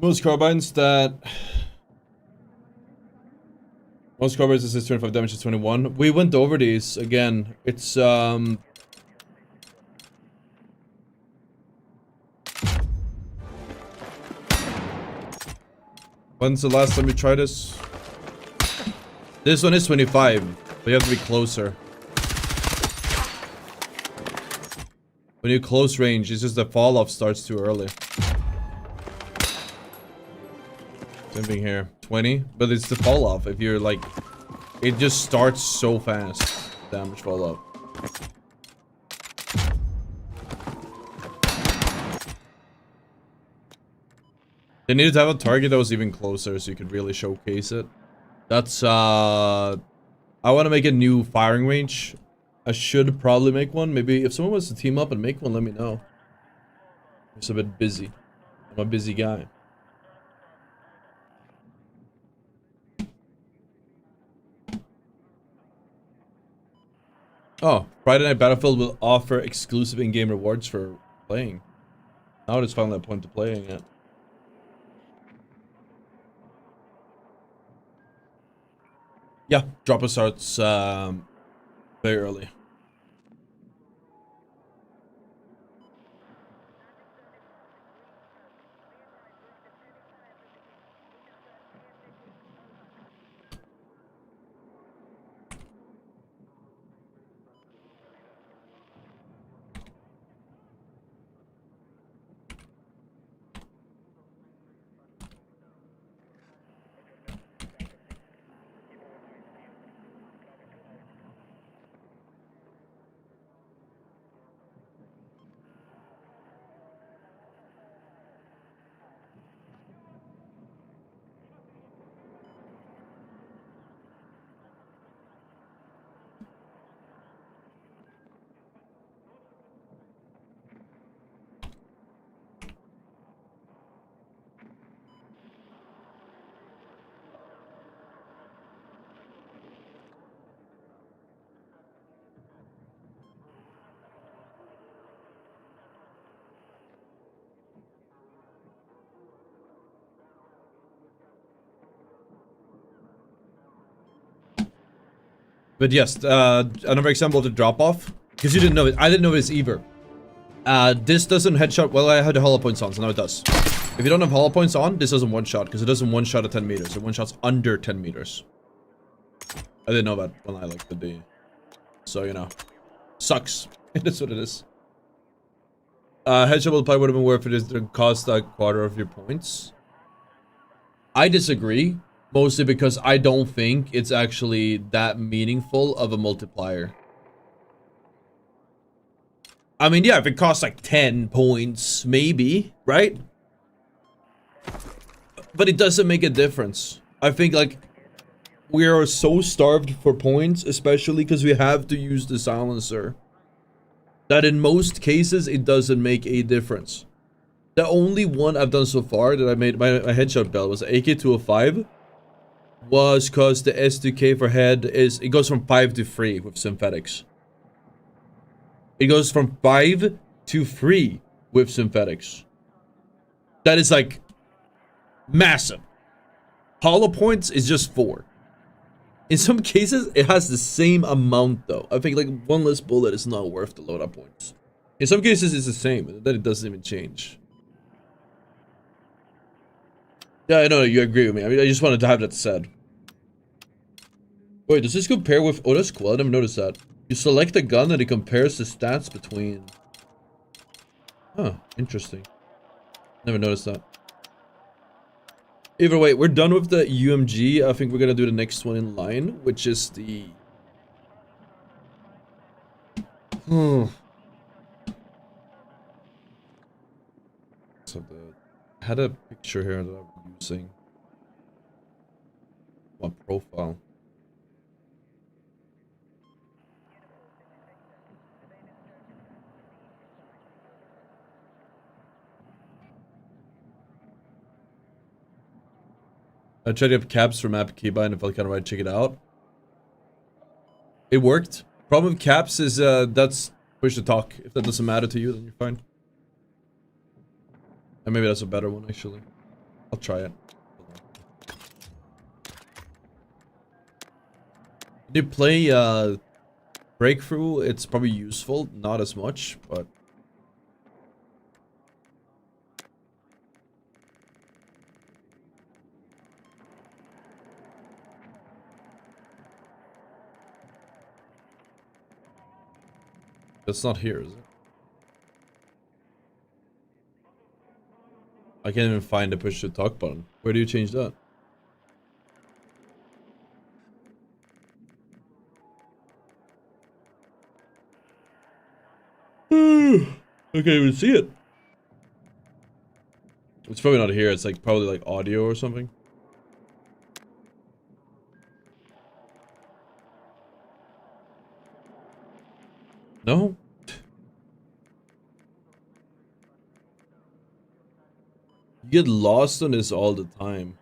Most carbines assist 25 damage to 21. We went over these again. It's when's the last time you tried this? This one is 25, but you have to be closer. When you close range, it's just the fall off starts too early. Same thing here, 20, but it's the fall off. If you're like, it just starts so fast. Damage fall off. They needed to have a target that was even closer so you could really showcase it. That's I want to make a new firing range. I should probably make one. Maybe if someone wants to team up and make one, let me know. I'm just a bit busy. I'm a busy guy. Oh, Friday Night Battlefield will offer exclusive in-game rewards for playing. Now it's finally a point to playing it. Yeah, dropper starts very early. But yes, another example of the drop-off, because you didn't know it. I didn't know this either. This doesn't headshot. Well, I had the hollow points on, so now it does. If you don't have hollow points on, this doesn't one-shot, because it doesn't one-shot at 10 meters. It one-shots under 10 meters. I didn't know that when I looked at the... So, you know. Sucks. It is what it is. Headshot will probably would have been worth it if it cost a quarter of your points. I disagree. Mostly because I don't think it's actually that meaningful of a multiplier. I mean, yeah, if it costs like 10 points, maybe, right? But it doesn't make a difference. I think, like, we are so starved for points, especially because we have to use the silencer, that in most cases, it doesn't make a difference. The only one I've done so far that I made my headshot belt was AK-205. Was because the S2K for head is, it goes from 5 to 3 with synthetics. It goes from 5 to 3 with synthetics. That is like massive. Hollow points is just 4. In some cases, it has the same amount though. I think like one less bullet is not worth the loadout points. In some cases, it's the same. Then it doesn't even change. Yeah, I know you agree with me. I mean, I just wanted to have that said. Wait, does this compare with ottr squad? I never noticed that. You select a gun and it compares the stats between... Huh, interesting. Never noticed that. Either way, we're done with the UMG. I think we're gonna do the next one in line, which is the... So I had a picture here that I'm using. My profile. I tried to have caps for map keybind and it felt kind of right. Check it out. It worked. Problem with caps is that's push to talk. If that doesn't matter to you, then you're fine. And maybe that's a better one actually. I'll try it. Did you play Breakthrough? It's probably useful, not as much, but it's not here, is it? I can't even find the push to talk button. Where do you change that? I can't even see it. It's probably not here. It's like probably like audio or something. No? You get lost on this all the time.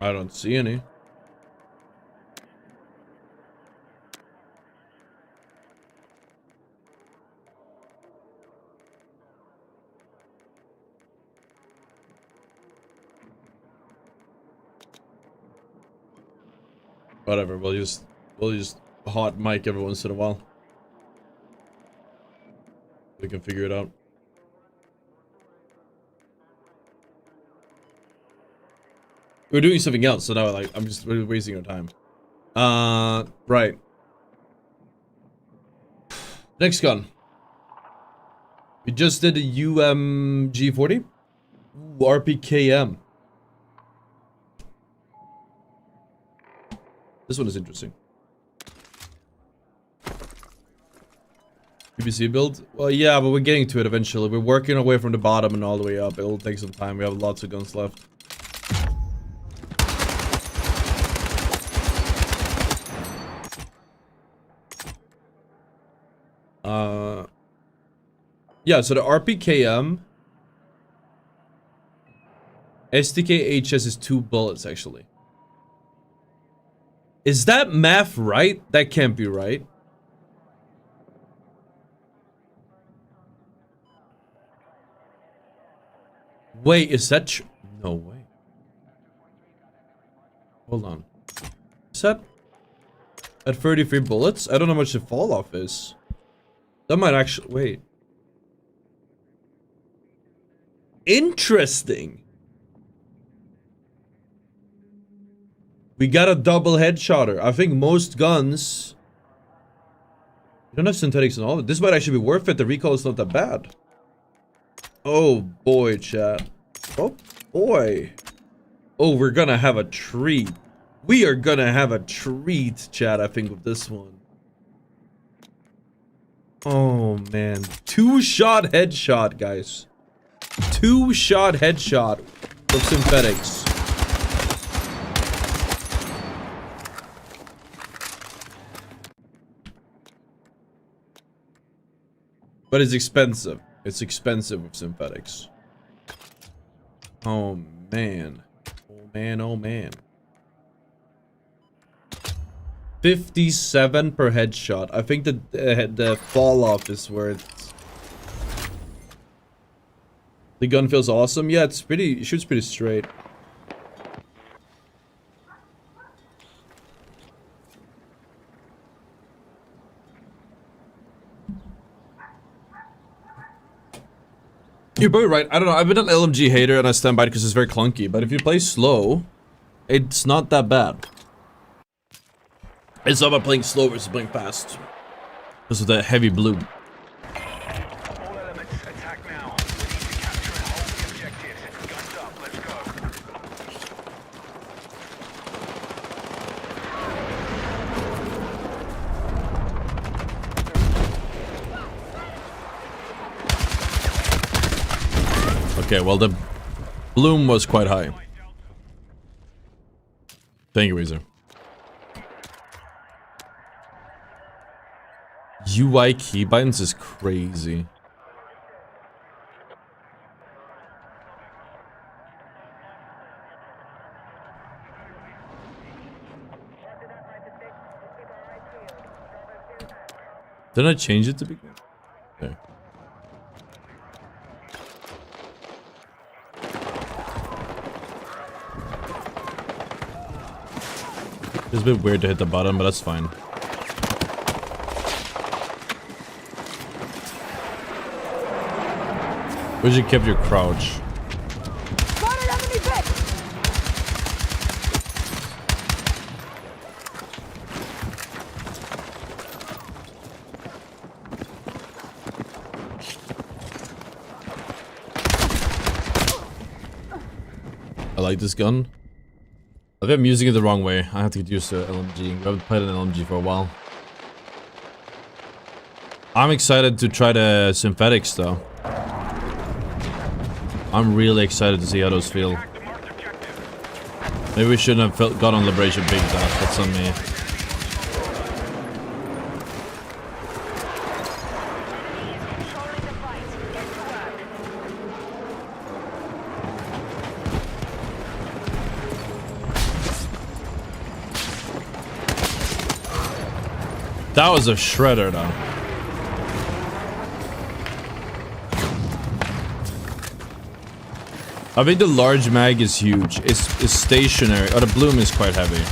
I don't see any. Whatever, we'll just hot mic every once in a while. We can figure it out. We're doing something else, so now like I'm just wasting our time. Right. Next gun. We just did a UMG40. RPKM. This one is interesting. PBC build? Well, yeah, but we're getting to it eventually. We're working our way from the bottom and all the way up. It'll take some time. We have lots of guns left. Yeah, so the RPKM STK HS is 2 bullets actually. Is that math right? That can't be right. Wait, is that no way. Hold on. Is that at 33 bullets? I don't know how much the fall off is. That might actually wait. Interesting. We got a double headshotter. I think most guns. You don't have synthetics and all of it. This might actually be worth it. The recoil is not that bad. Oh boy, chat. Oh boy. Oh, we're gonna have a treat. We are gonna have a treat, chat, I think, with this one. Oh man. 2-shot headshot, guys. 2-shot headshot with synthetics. But it's expensive. It's expensive with synthetics. Oh man. Oh man, oh man. 57 per headshot. I think that the fall off is where it's... The gun feels awesome. Yeah, it's pretty, it shoots pretty straight. You're probably right. I don't know. I've been an LMG hater and I stand by it because it's very clunky. But if you play slow, it's not that bad. It's not about playing slow versus playing fast. This is the heavy blue. All elements, attack now. We need to capture and hold the objectives. Guns up, let's go. Okay, well the bloom was quite high. Thank you, Weezer. UI keybinds is crazy. Didn't I change it to be? Okay. It's a bit weird to hit the bottom, but that's fine. Where'd you keep your crouch? Spotted enemy pit! I like this gun. I think I'm using it the wrong way. I have to get used to LMG. We haven't played an LMG for a while. I'm excited to try the synthetics though. I'm really excited to see how those feel. Maybe we shouldn't have gone on Liberation Big Dash. That's on me. That was a shredder though. I think the large mag is huge. It's stationary. Oh, the bloom is quite heavy.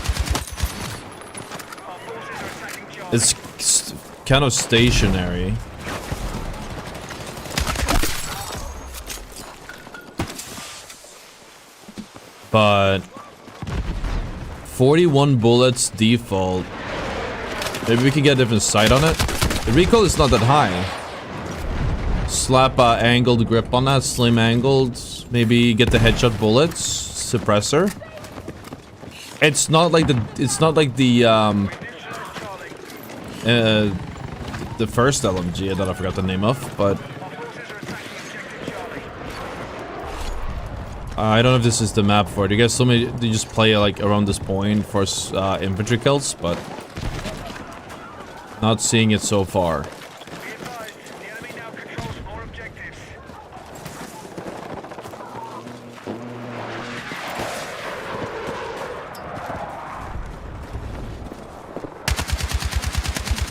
It's kind of stationary. But 41 bullets default. Maybe we can get a different sight on it. The recoil is not that high. Slap angled grip on that, slim angled. Maybe get the headshot bullets, suppressor. It's not like the first LMG that I forgot the name of, but I don't know if this is the map for it. You guys told me to just play like around this point for infantry kills, but not seeing it so far.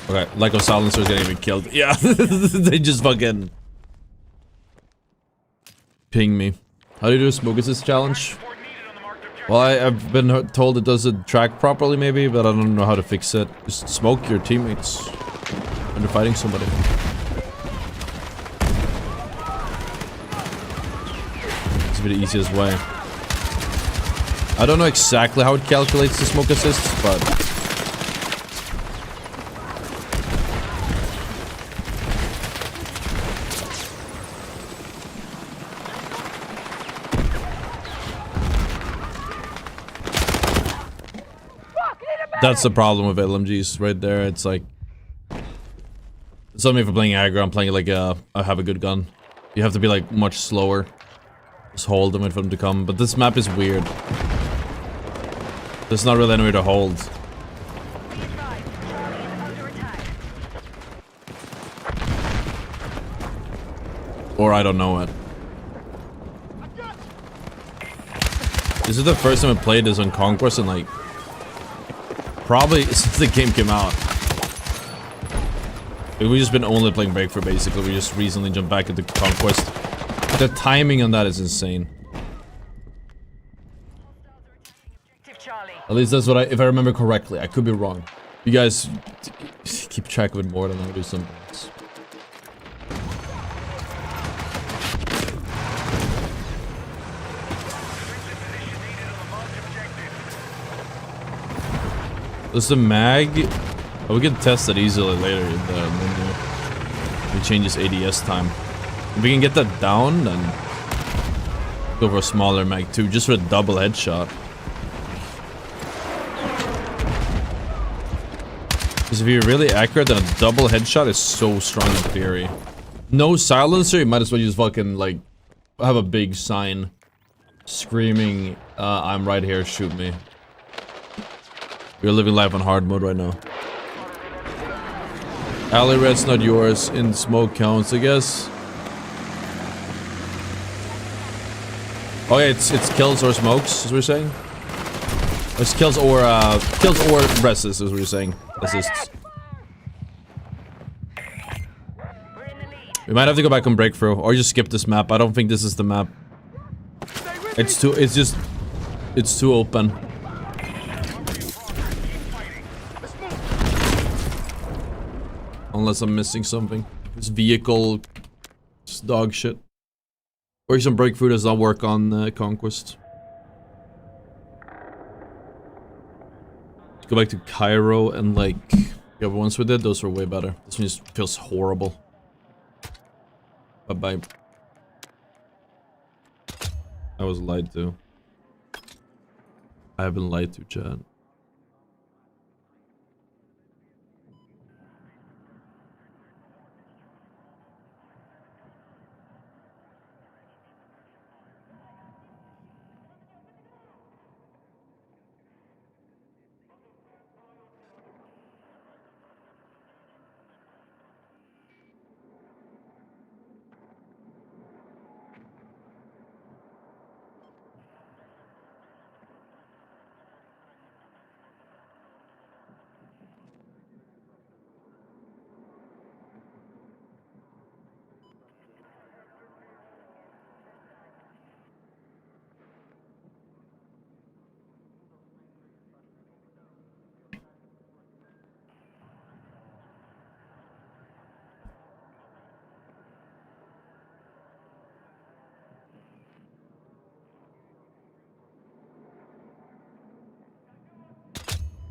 Okay, like a silencer is getting me killed. Yeah, they just fucking ping me. How do you do a smoke assist challenge? Well, I've been told it doesn't track properly maybe, but I don't know how to fix it. Just smoke your teammates when you're fighting somebody. It's the easiest way. I don't know exactly how it calculates the smoke assists, but that's the problem with LMGs right there. It's like, it's not me for playing aggro. I'm playing like I have a good gun. You have to be like much slower. Just hold them, wait for them to come. But this map is weird. There's not really anywhere to hold. Or I don't know it. This is the first time I played this on Conquest and like probably since the game came out. We've just been only playing Breakthrough basically. We just recently jumped back into Conquest. The timing on that is insane. At least that's what if I remember correctly. I could be wrong. You guys keep track of it more than I do sometimes. There's the mag. Oh, we can test it easily later in the menu. We change this ADS time. If we can get that down, then go for a smaller mag too, just for a double headshot. Because if you're really accurate, then a double headshot is so strong in theory. No silencer, you might as well just fucking like have a big sign screaming, "I'm right here, shoot me." We're living life on hard mode right now. Alley red's not yours. In smoke counts, I guess. Oh yeah, it's kills or smokes, is what you're saying? It's kills or rests, is what you're saying. Assists. We might have to go back on breakthrough, or just skip this map. I don't think this is the map. It's too open. Unless I'm missing something. This vehicle is dog shit. Or some breakthrough does not work on Conquest. Let's go back to Cairo and like the other ones we did. Those were way better. This one just feels horrible. Bye bye. I was lied to. I have been lied to, Chad.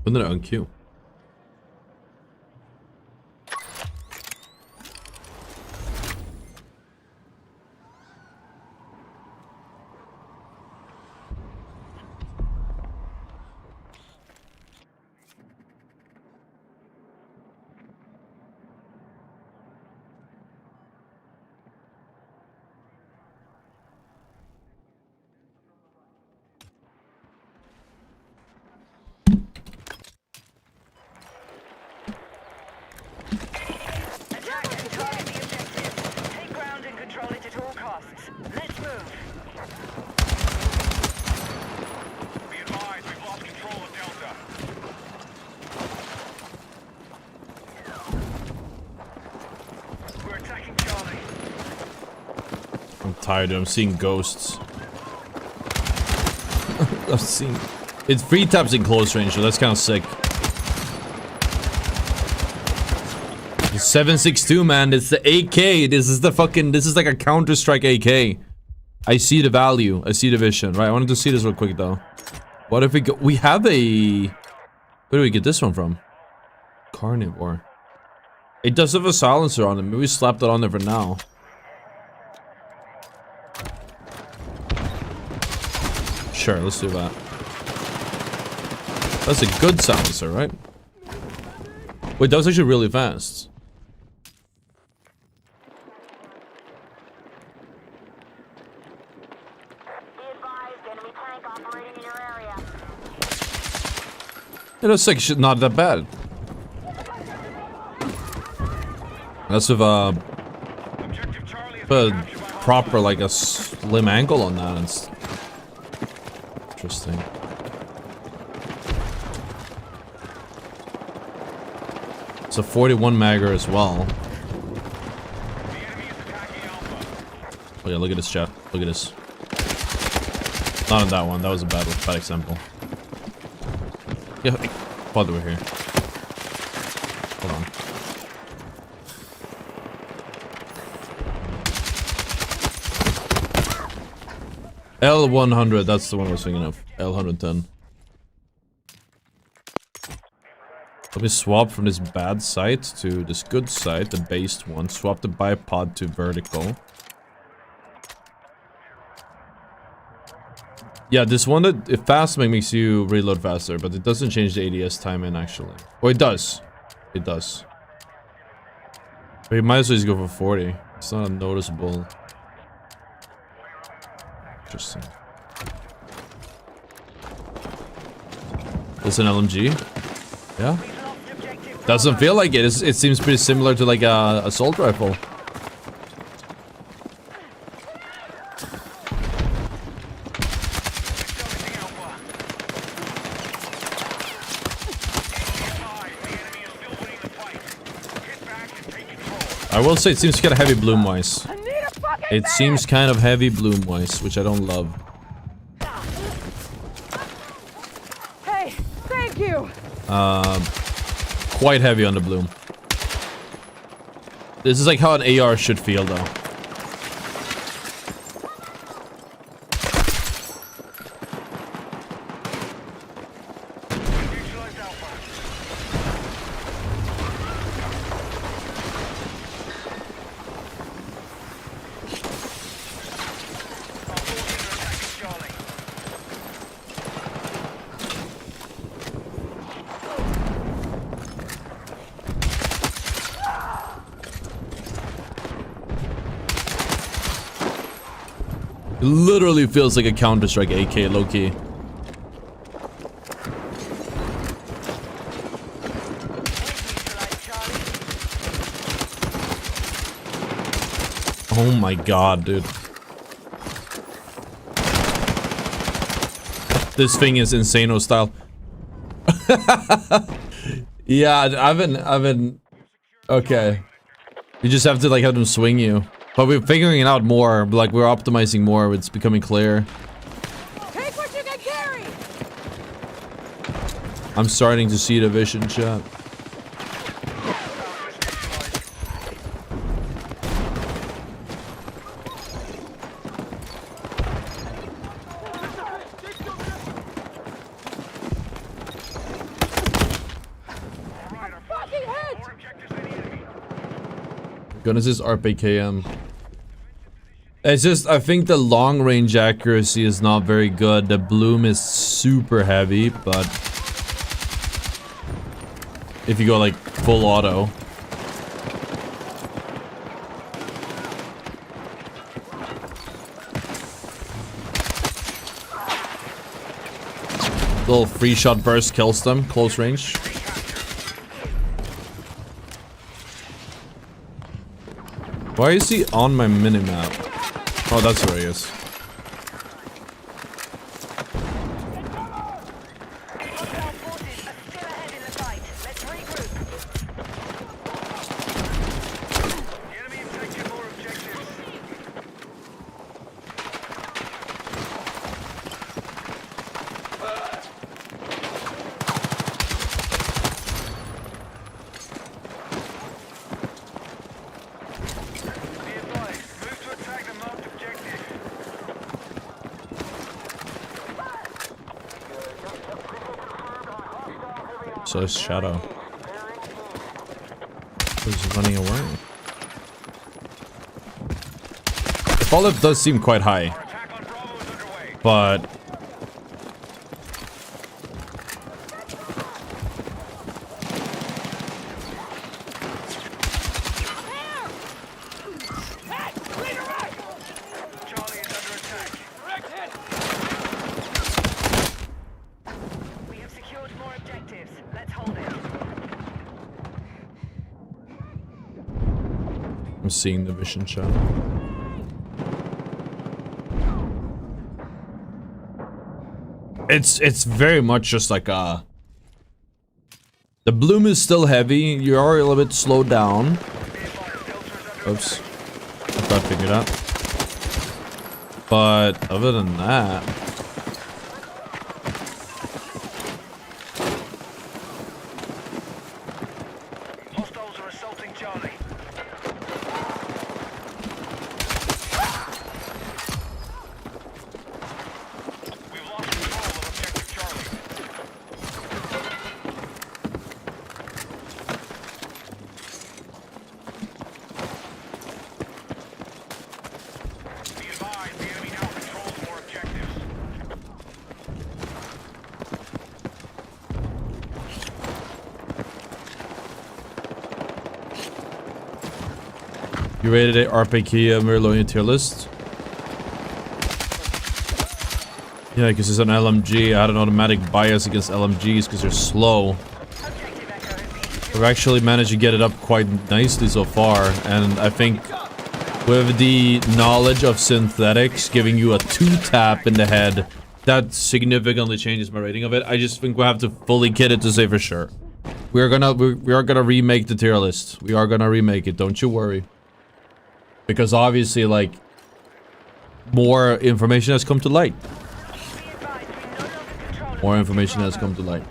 When did I unqueue? Attack and target the objective. Take ground and control it at all costs. Let's move. Be advised, we've lost control of Delta. We're attacking Charlie. I'm tired. I'm seeing ghosts. I'm seeing. It's 3 taps in close range, so that's kind of sick. 7.62, man. It's the AK. This is the fucking. This is like a Counter-Strike AK. I see the value. I see the vision. Right. I wanted to see this real quick though. What if we go? We have a. Where do we get this one from? Carnivore. It does have a silencer on it. Maybe we slapped it on there for now. Sure, let's do that. That's a good silencer, right? Wait, that was actually really fast. Be advised, enemy tank operating in your area. Yeah, that's like not that bad. That's with Objective Charlie is a proper like a slim angle on that. It's interesting. It's a 41 magger as well. The enemy is attacking Alpha. Oh yeah, look at this chat. Look at this. Not on that one. That was a bad example. Yeah, thought they were here. Hold on. L100, that's the one I was thinking of. L110. Let me swap from this bad site to this good site, the based one. Swap the bipod to vertical. Yeah, this one, that fast makes you reload faster, but it doesn't change the ADS time in actually. Oh, it does. It does. But you might as well just go for 40. It's not a noticeable. Interesting. It's an LMG. Yeah. Doesn't feel like it. It seems pretty similar to like a assault rifle. I will say it seems kind of heavy bloom-wise. It seems kind of heavy bloom-wise, which I don't love. Hey, thank you. Quite heavy on the bloom. This is like how an AR should feel, though. It literally feels like a Counter-Strike AK, low-key. Oh my god, dude. This thing is insane style. Yeah, I've been okay. You just have to like have them swing you. But we're figuring it out more, like we're optimizing more, it's becoming clear. Take what you can carry. I'm starting to see the vision, chat. Fucking hit. Goodness, this RPKM. It's just, I think the long range accuracy is not very good. The bloom is super heavy, but if you go like full auto. Little free shot burst kills them, close range. Why is he on my minimap? Oh, that's where he is. Hostile forces are still ahead in the fight. Let's regroup. The enemy have taken more objectives. Be advised, move to attack the marked objective. So it's Shadow. He's running away. The fall lift does seem quite high, Attack on Bravo is underway. but Charlie is under attack. We have secured more objectives. Let's hold it. I'm seeing the vision shot. It's very much just like the bloom is still heavy. You are a little bit slowed down. Oops. I thought I figured out. But other than that, Hostiles are assaulting Charlie. We've lost control of objective Charlie. Be advised, the enemy now controls more objectives. you rated it RPK Merlonian tier list. Yeah, because it's an LMG. I had an automatic bias against LMGs because they're slow. Objective Echo has been secured. We've actually managed to get it up quite nicely so far, and I think with the knowledge of synthetics giving you a 2-tap in the head, that significantly changes my rating of it. I just think we have to fully kit it to say for sure. We are gonna remake the tier list. We are gonna remake it, don't you worry. Because obviously, like, more information has come to light. Be advised, we no longer control More information has come to light.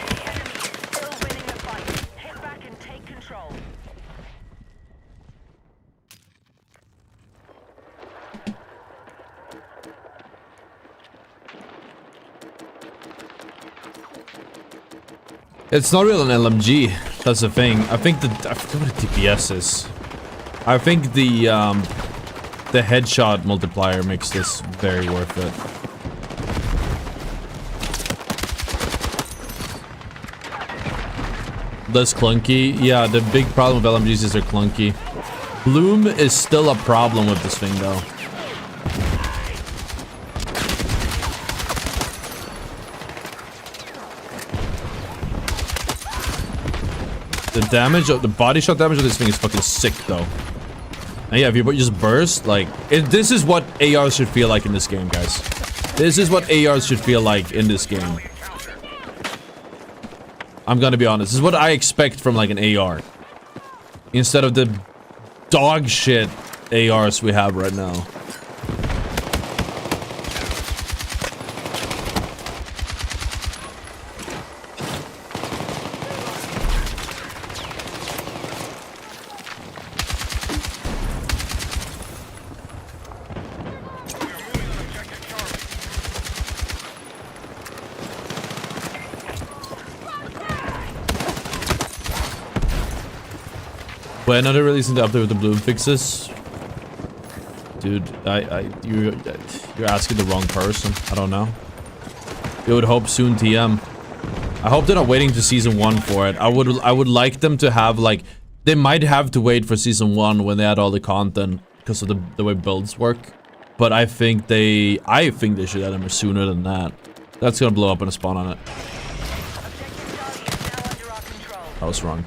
The enemy is still winning the fight. Hit back and take control. It's not really an LMG. That's the thing. I think I forgot what the DPS is. I think the headshot multiplier makes this very worth it. Less clunky. Yeah, the big problem with LMGs is they're clunky. Bloom is still a problem with this thing, though. The damage, the body shot damage of this thing is fucking sick, though. And yeah, if you just burst, like, this is what ARs should feel like in this game, guys. This is what ARs should feel like in this game. I'm gonna be honest. This is what I expect from, like, an AR. Instead of the dog shit ARs we have right now. When are they releasing the update with the bloom fixes? Dude, you're asking the wrong person. I don't know. You would hope soon, TM. I hope they're not waiting to season 1 for it. I would like them to have, like, they might have to wait for season 1 when they add all the content because of the way builds work. But I think they should add them sooner than that. That's gonna blow up in a spawn on it. I was wrong.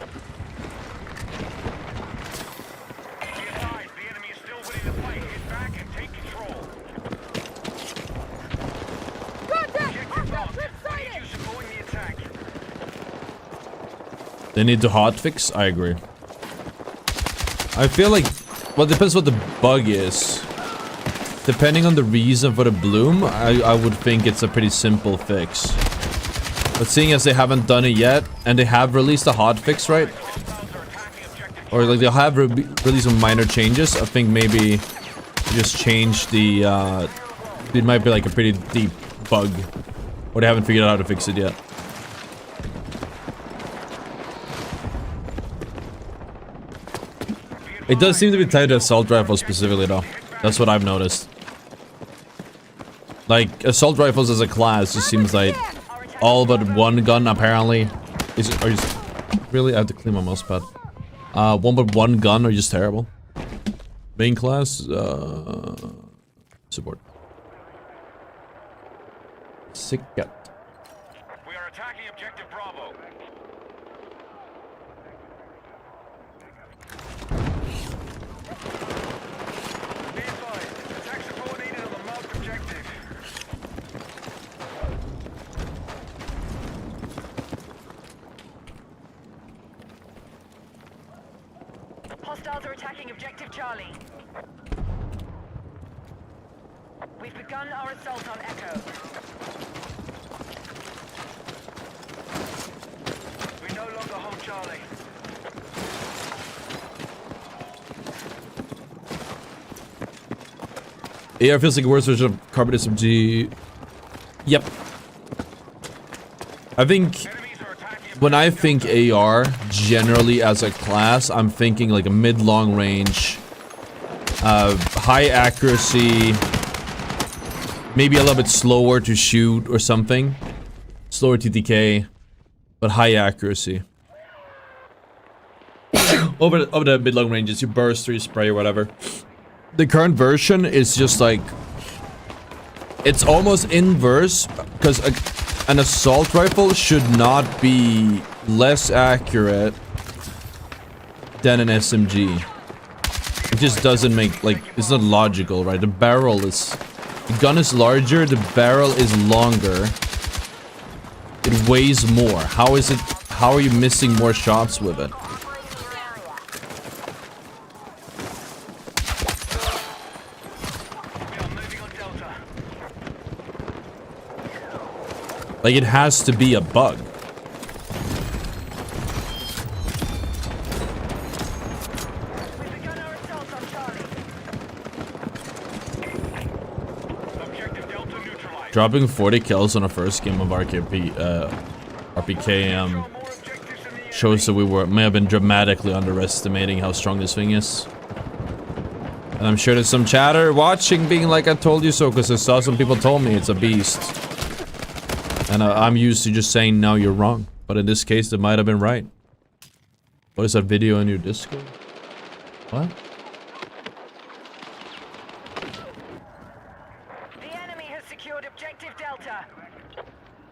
They need to hotfix? I agree. I feel like... Well, it depends what the bug is. Depending on the reason for the bloom, I would think it's a pretty simple fix. But seeing as they haven't done it yet, and they have released a hotfix, right? Or like they have released some minor changes, I think maybe just change the... it might be like a pretty deep bug. Or they haven't figured out how to fix it yet. It does seem to be tied to assault rifles specifically, though. That's what I've noticed. Like, assault rifles as a class just seems like all but one gun, apparently. Really? I have to clean my mouse pad. One but one gun are just terrible. Main class, support. Sick gut. We are attacking objective Bravo. Be advised, attack support needed on the marked objective. Hostiles are attacking objective Charlie. We've begun our assault on Echo. We no longer hold Charlie. AR feels like a worse version of Carbon SMG. Yep. I think when I think AR generally as a class, I'm thinking like a mid-long range, high accuracy, maybe a little bit slower to shoot or something, slower TTK, but high accuracy. over the mid-long ranges, you burst or you spray or whatever. The current version is just like, it's almost inverse, because an assault rifle should not be less accurate than an SMG. It just doesn't make, like, it's not logical, right? The barrel is, the gun is larger, the barrel is longer. It weighs more. How are you missing more shots with it? Like, it has to be a bug. Dropping 40 kills on a first game of RPK shows that we may have been dramatically underestimating how strong this thing is. And I'm sure there's some chatter watching being like, I told you so, because I saw some people told me it's a beast. And I'm used to just saying, no, you're wrong. But in this case, they might have been right. What is that video on your Discord? What? The enemy has secured objective Delta.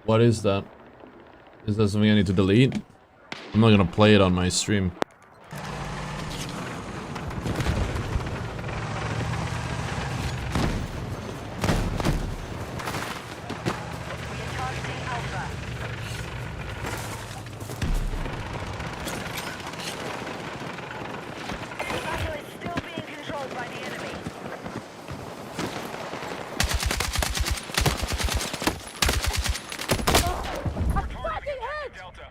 What is that? Is that something I need to delete? I'm not gonna play it on my stream. We are targeting Alpha. The battle is still being controlled by the enemy. I'm fucking hit! Delta.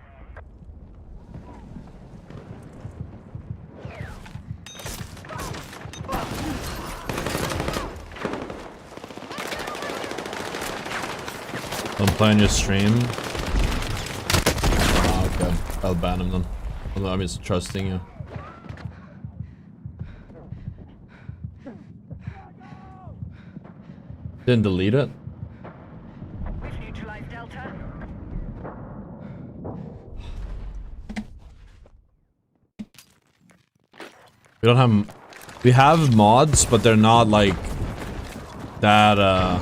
Don't play on your stream. Oh, okay. I'll ban him then. Although I'm just trusting you. Didn't delete it? We've neutralized Delta. We don't have... We have mods, but they're not like... That, Right,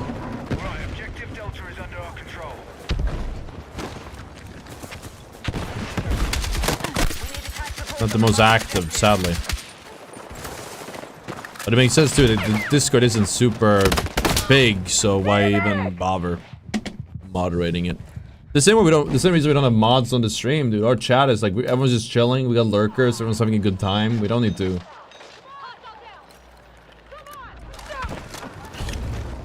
objective Delta is under our control. We need attack support. not the most active, sadly. But it makes sense too, the Discord isn't super big, so why even bother moderating it? The same reason we don't have mods on the stream, dude. Our chat is like, everyone's just chilling, we got lurkers, everyone's having a good time. We don't need to.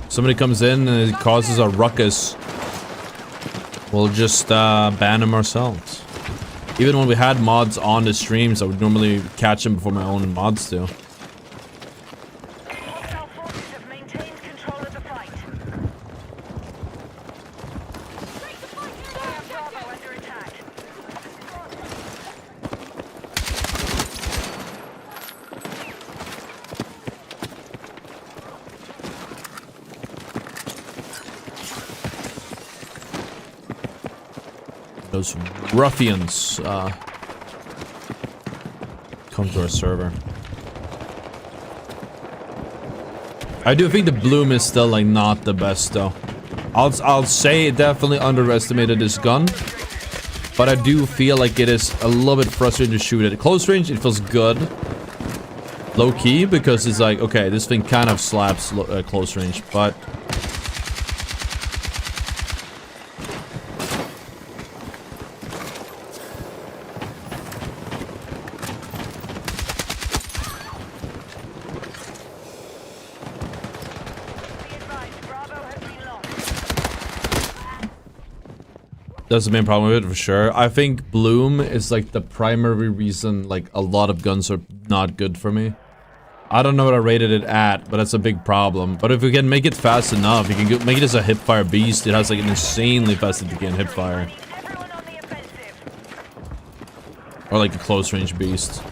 Somebody comes in and it causes a ruckus. We'll just ban them ourselves. Even when we had mods on the streams, I would normally catch them before my own mods do. Hostile forces have maintained control of the fight. Bravo under attack. Those ruffians come to our server. I do think the bloom is still like not the best though. I'll say it definitely underestimated this gun, but I do feel like it is a little bit frustrating to shoot at close range. It feels good, low key, because it's like, okay, this thing kind of slaps close range, but Be advised, Bravo has been lost. that's the main problem with it for sure. I think bloom is like the primary reason like a lot of guns are not good for me. I don't know what I rated it at, but that's a big problem. But if we can make it fast enough, you can make it as a hipfire beast. It has like an insanely fast again hipfire, Everyone on the offensive. or like a close range beast.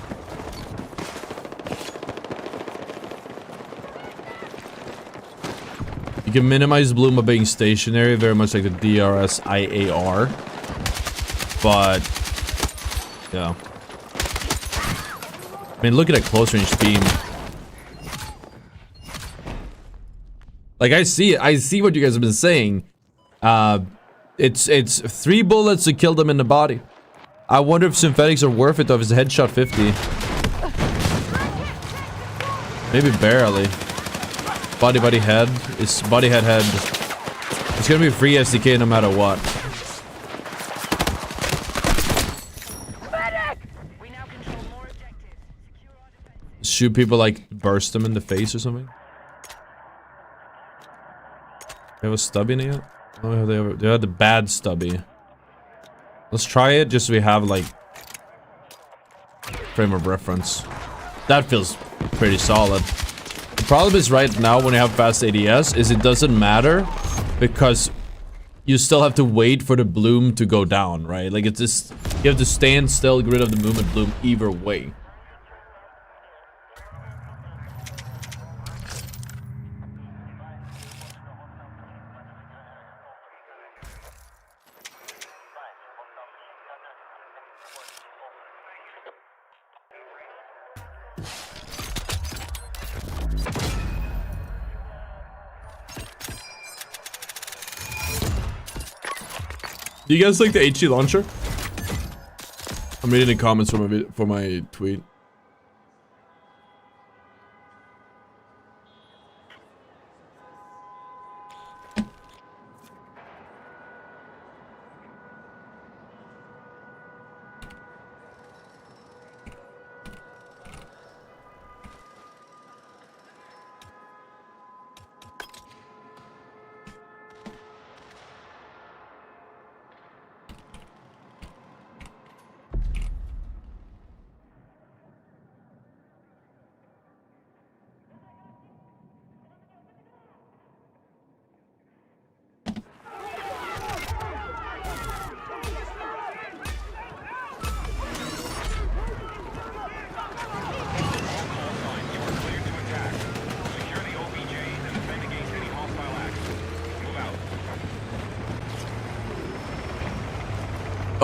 You can minimize bloom by being stationary, very much like the DRS IAR. But yeah, I mean, look at that close range beam. Like I see it. I see what you guys have been saying. It's 3 bullets to kill them in the body. I wonder if synthetics are worth it though. If it's a headshot 50, maybe barely. Body head. It's body head. It's gonna be free SDK no matter what. We now control more objectives. Secure our defenses. Shoot people, like burst them in the face or something. They have a stubby in it yet? Oh, they had the bad stubby. Let's try it just so we have like frame of reference. That feels pretty solid. The problem is right now when you have fast ADS is it doesn't matter because you still have to wait for the bloom to go down, right? Like it's just, you have to stand still, get rid of the movement bloom either way. Do you guys like the HE launcher? I'm reading the comments for my tweet.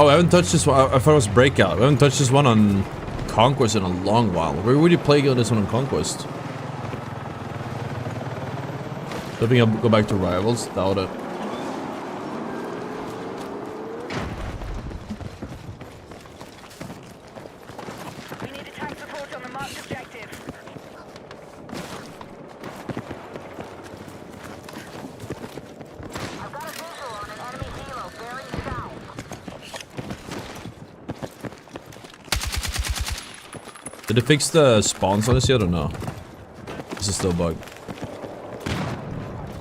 Oh, I haven't touched this one. I thought it was Breakout. We haven't touched this one on Conquest in a long while. Where would you play this one on Conquest? Hoping I'll go back to Rivals. Doubt it. We need attack support on the marked objective. I've got a visual on an enemy helo bearing south. Did it fix the spawns on this yet or no? This is still bugged.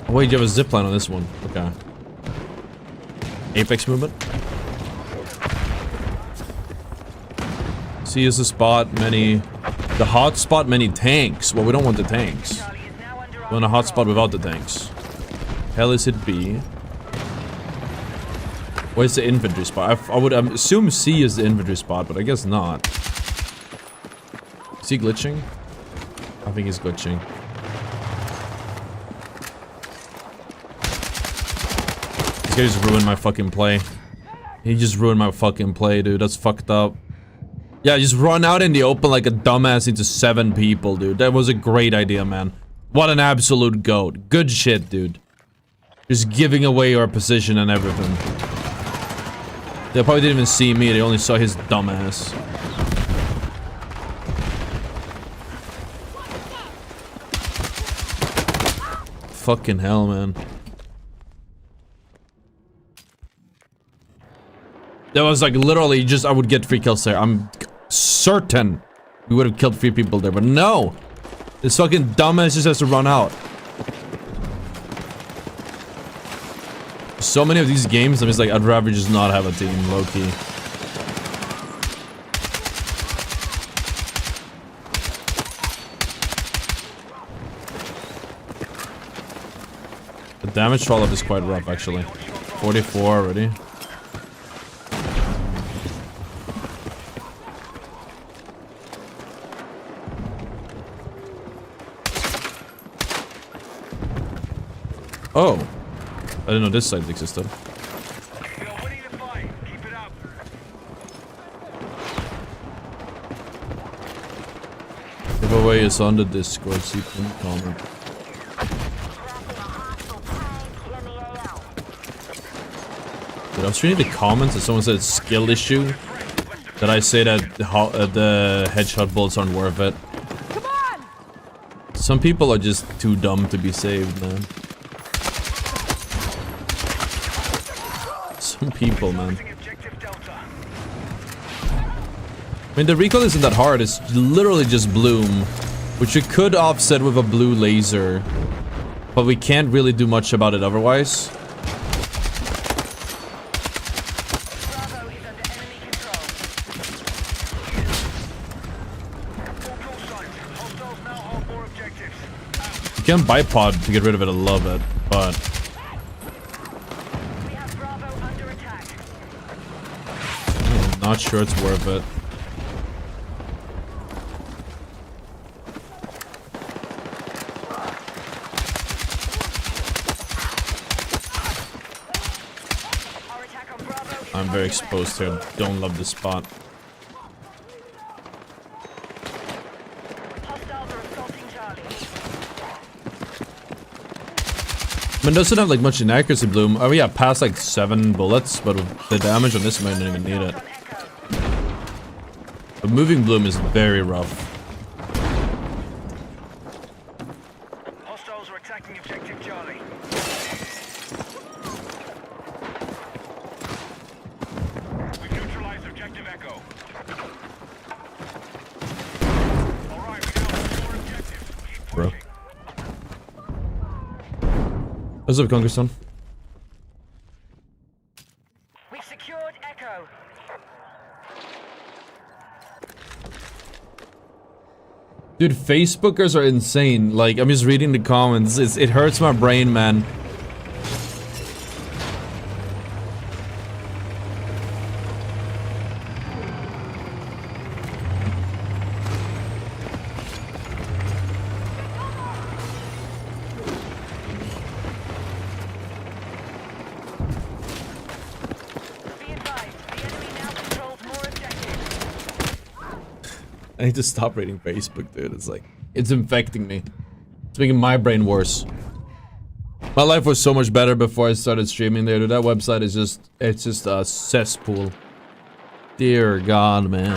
Oh wait, you have a zipline on this one. Okay. Apex movement. See, is the spot many... The hot spot many tanks. Well, we don't want the tanks. Charlie is now under We our want a hot control. spot without the tanks. Hell is it B? Where's the infantry spot? I would assume C is the infantry spot, but I guess not. Is he glitching? I think he's glitching. This guy just ruined my fucking play. He just ruined my fucking play, dude. That's fucked up. Yeah, just run out in the open like a dumbass into 7 people, dude. That was a great idea, man. What an absolute goat. Good shit, dude. Just giving away our position and everything. They probably didn't even see me. They only saw his dumbass. Fucking hell, man. That was like literally just, I would get 3 kills there. I'm certain we would have killed 3 people there, but no! This fucking dumbass just has to run out. So many of these games, I'm just like, I'd rather just not have a team, low-key. The damage roll-up is quite rough, actually. 44 already. Oh! I didn't know this site existed. You're winning the fight. Keep it up. Giveaway is on the Discord, so you can comment. Cracking a hostile tank in the AO. Dude, I was reading the comments and someone said skill issue. That I say that the headshot bullets aren't worth it. Come on! Some people are just too dumb to be saved, man. Some people, man. Objective Delta. I mean, the recoil isn't that hard. It's literally just bloom, which we could offset with a blue laser, but we can't really do much about it otherwise. Bravo is under enemy control. All call signs. Hostiles now hold more objectives. You can bipod to get rid of it. I love it, but We have Bravo under attack. I'm not sure it's worth it. Our attack on Bravo is I'm very exposed here. Don't love this spot. mean, it doesn't have like much inaccuracy, Bloom. Oh yeah, past like 7 bullets, but the damage on this might not even need it. But moving Bloom is very rough. Hostiles are attacking objective Charlie. We've neutralized objective Echo. Alright, we now have 4 objectives. Keep Bro. pushing. What's up, Conquest? We've secured Echo. Dude, Facebookers are insane. Like, I'm just reading the comments. It hurts my brain, man. Be advised, the enemy now controls more objectives. I need to stop reading Facebook, dude. It's like, it's infecting me. It's making my brain worse. My life was so much better before I started streaming there, dude. That website is just, it's just a cesspool. Dear God, man.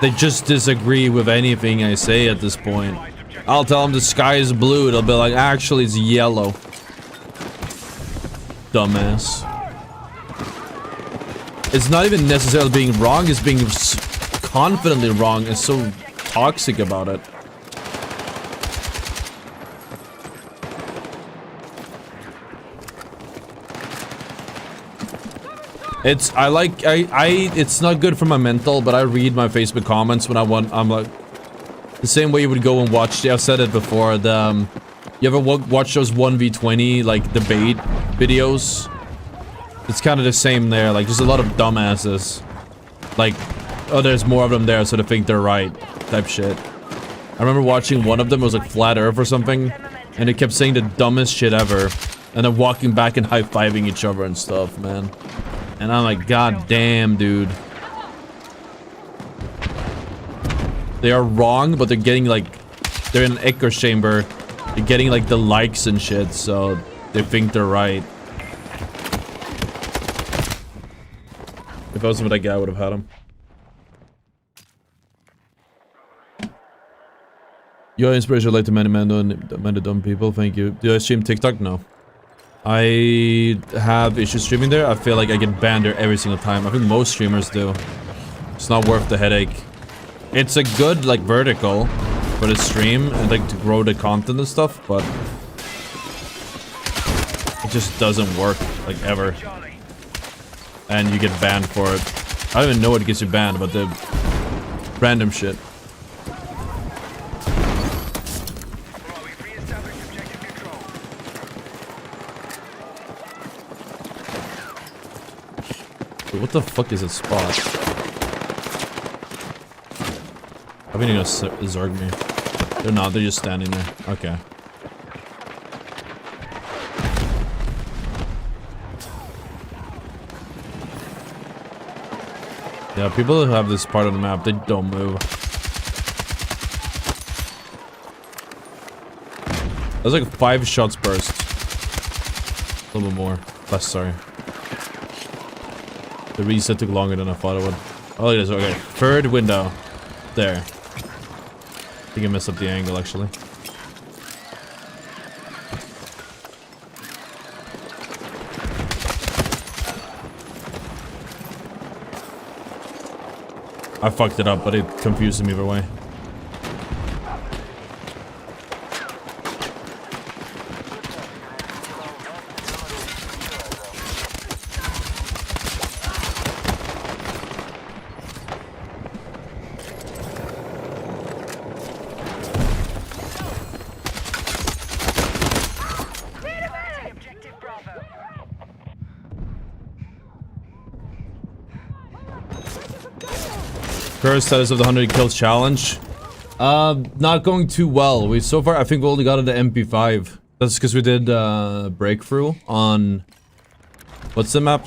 They just disagree with anything I say at this point. I'll tell them the sky is blue. They'll be like, actually, it's yellow. Dumbass. It's not even necessarily being wrong, it's being confidently wrong. It's so toxic about it. It's not good for my mental, but I read my Facebook comments when I'm like, the same way you would go and watch, I've said it before, you ever watch those 1v20, like, debate videos? It's kind of the same there, like, there's a lot of dumbasses. Like, oh, there's more of them there, so they think they're right, type shit. I remember watching one of them, it was like Flat Earth or something, and they kept saying the dumbest shit ever, and then walking back and high-fiving each other and stuff, man. And I'm like, god damn, dude. They are wrong, but they're getting, like, they're in an echo chamber. They're getting, like, the likes and shit, so they think they're right. If I was with that guy, I would have had him. Your inspiration like to many dumb people. Thank you. Do I stream TikTok? No. I have issues streaming there. I feel like I get banned there every single time. I think most streamers do. It's not worth the headache. It's a good, like, vertical for the stream and, like, to grow the content and stuff, but it just doesn't work, like, ever. And you get banned for it. I don't even know what gets you banned, but the random shit. Dude, what the fuck is a spot? I think they're gonna zerg me. They're not, they're just standing there. Okay. Yeah, people who have this part of the map, they don't move. That was like 5 shots burst. A little bit more. Less, sorry. The reset took longer than I thought it would. Oh, it is. Okay. 3rd window. There. I think I messed up the angle, actually. I fucked it up, but it confused him either way. Current status of the 100 kills challenge. Not going too well. We so far, I think we only got it to MP5. That's because we did breakthrough on what's the map?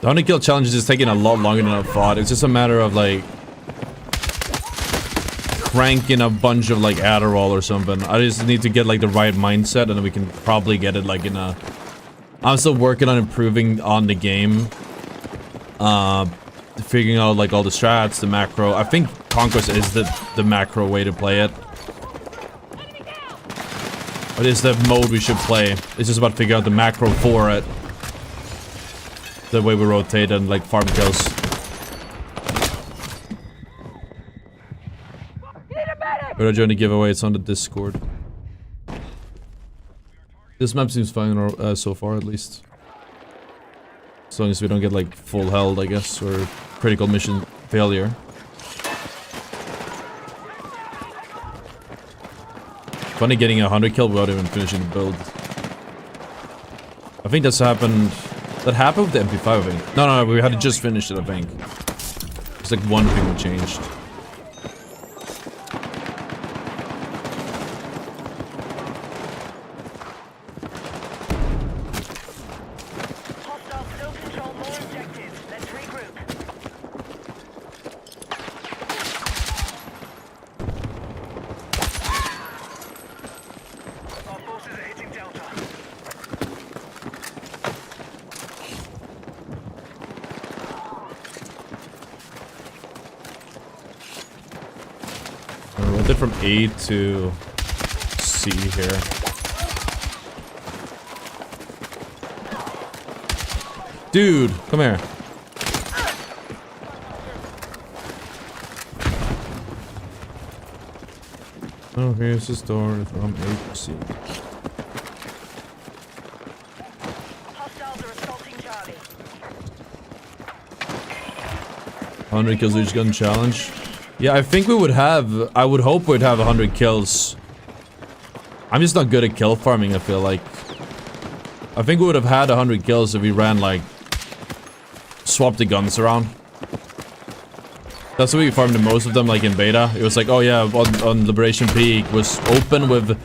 The 100 kill challenge is just taking a lot longer than I thought. It's just a matter of like cranking a bunch of like Adderall or something. I just need to get like the right mindset, and then we can probably get it like in a... I'm still working on improving on the game. Figuring out like all the strats, the macro. I think Conquest is the macro way to play it. But it's the mode we should play. It's just about figuring out the macro for it. The way we rotate and like farm kills. We're not joining the giveaway, it's on the Discord. This map seems fine so far at least. As long as we don't get like full held, I guess, or critical mission failure. Funny getting a 100 kill without even finishing the build. I think that's happened... That happened with the MP5, I think. No, we had to just finish it, I think. It's like one thing that changed. Hostiles still control more objectives. Let's regroup. Our forces are hitting Delta. We went it from A to C here. Dude, come here. Oh, here's the door from A to C. Hostiles are assaulting Charlie. 100 kills each gun challenge. Yeah, I think we would have... I would hope we'd have 100 kills. I'm just not good at kill farming, I feel like. I think we would have had 100 kills if we ran, like... Swapped the guns around. That's the way we farmed most of them, like in beta. It was like, oh yeah, on Liberation Peak was open with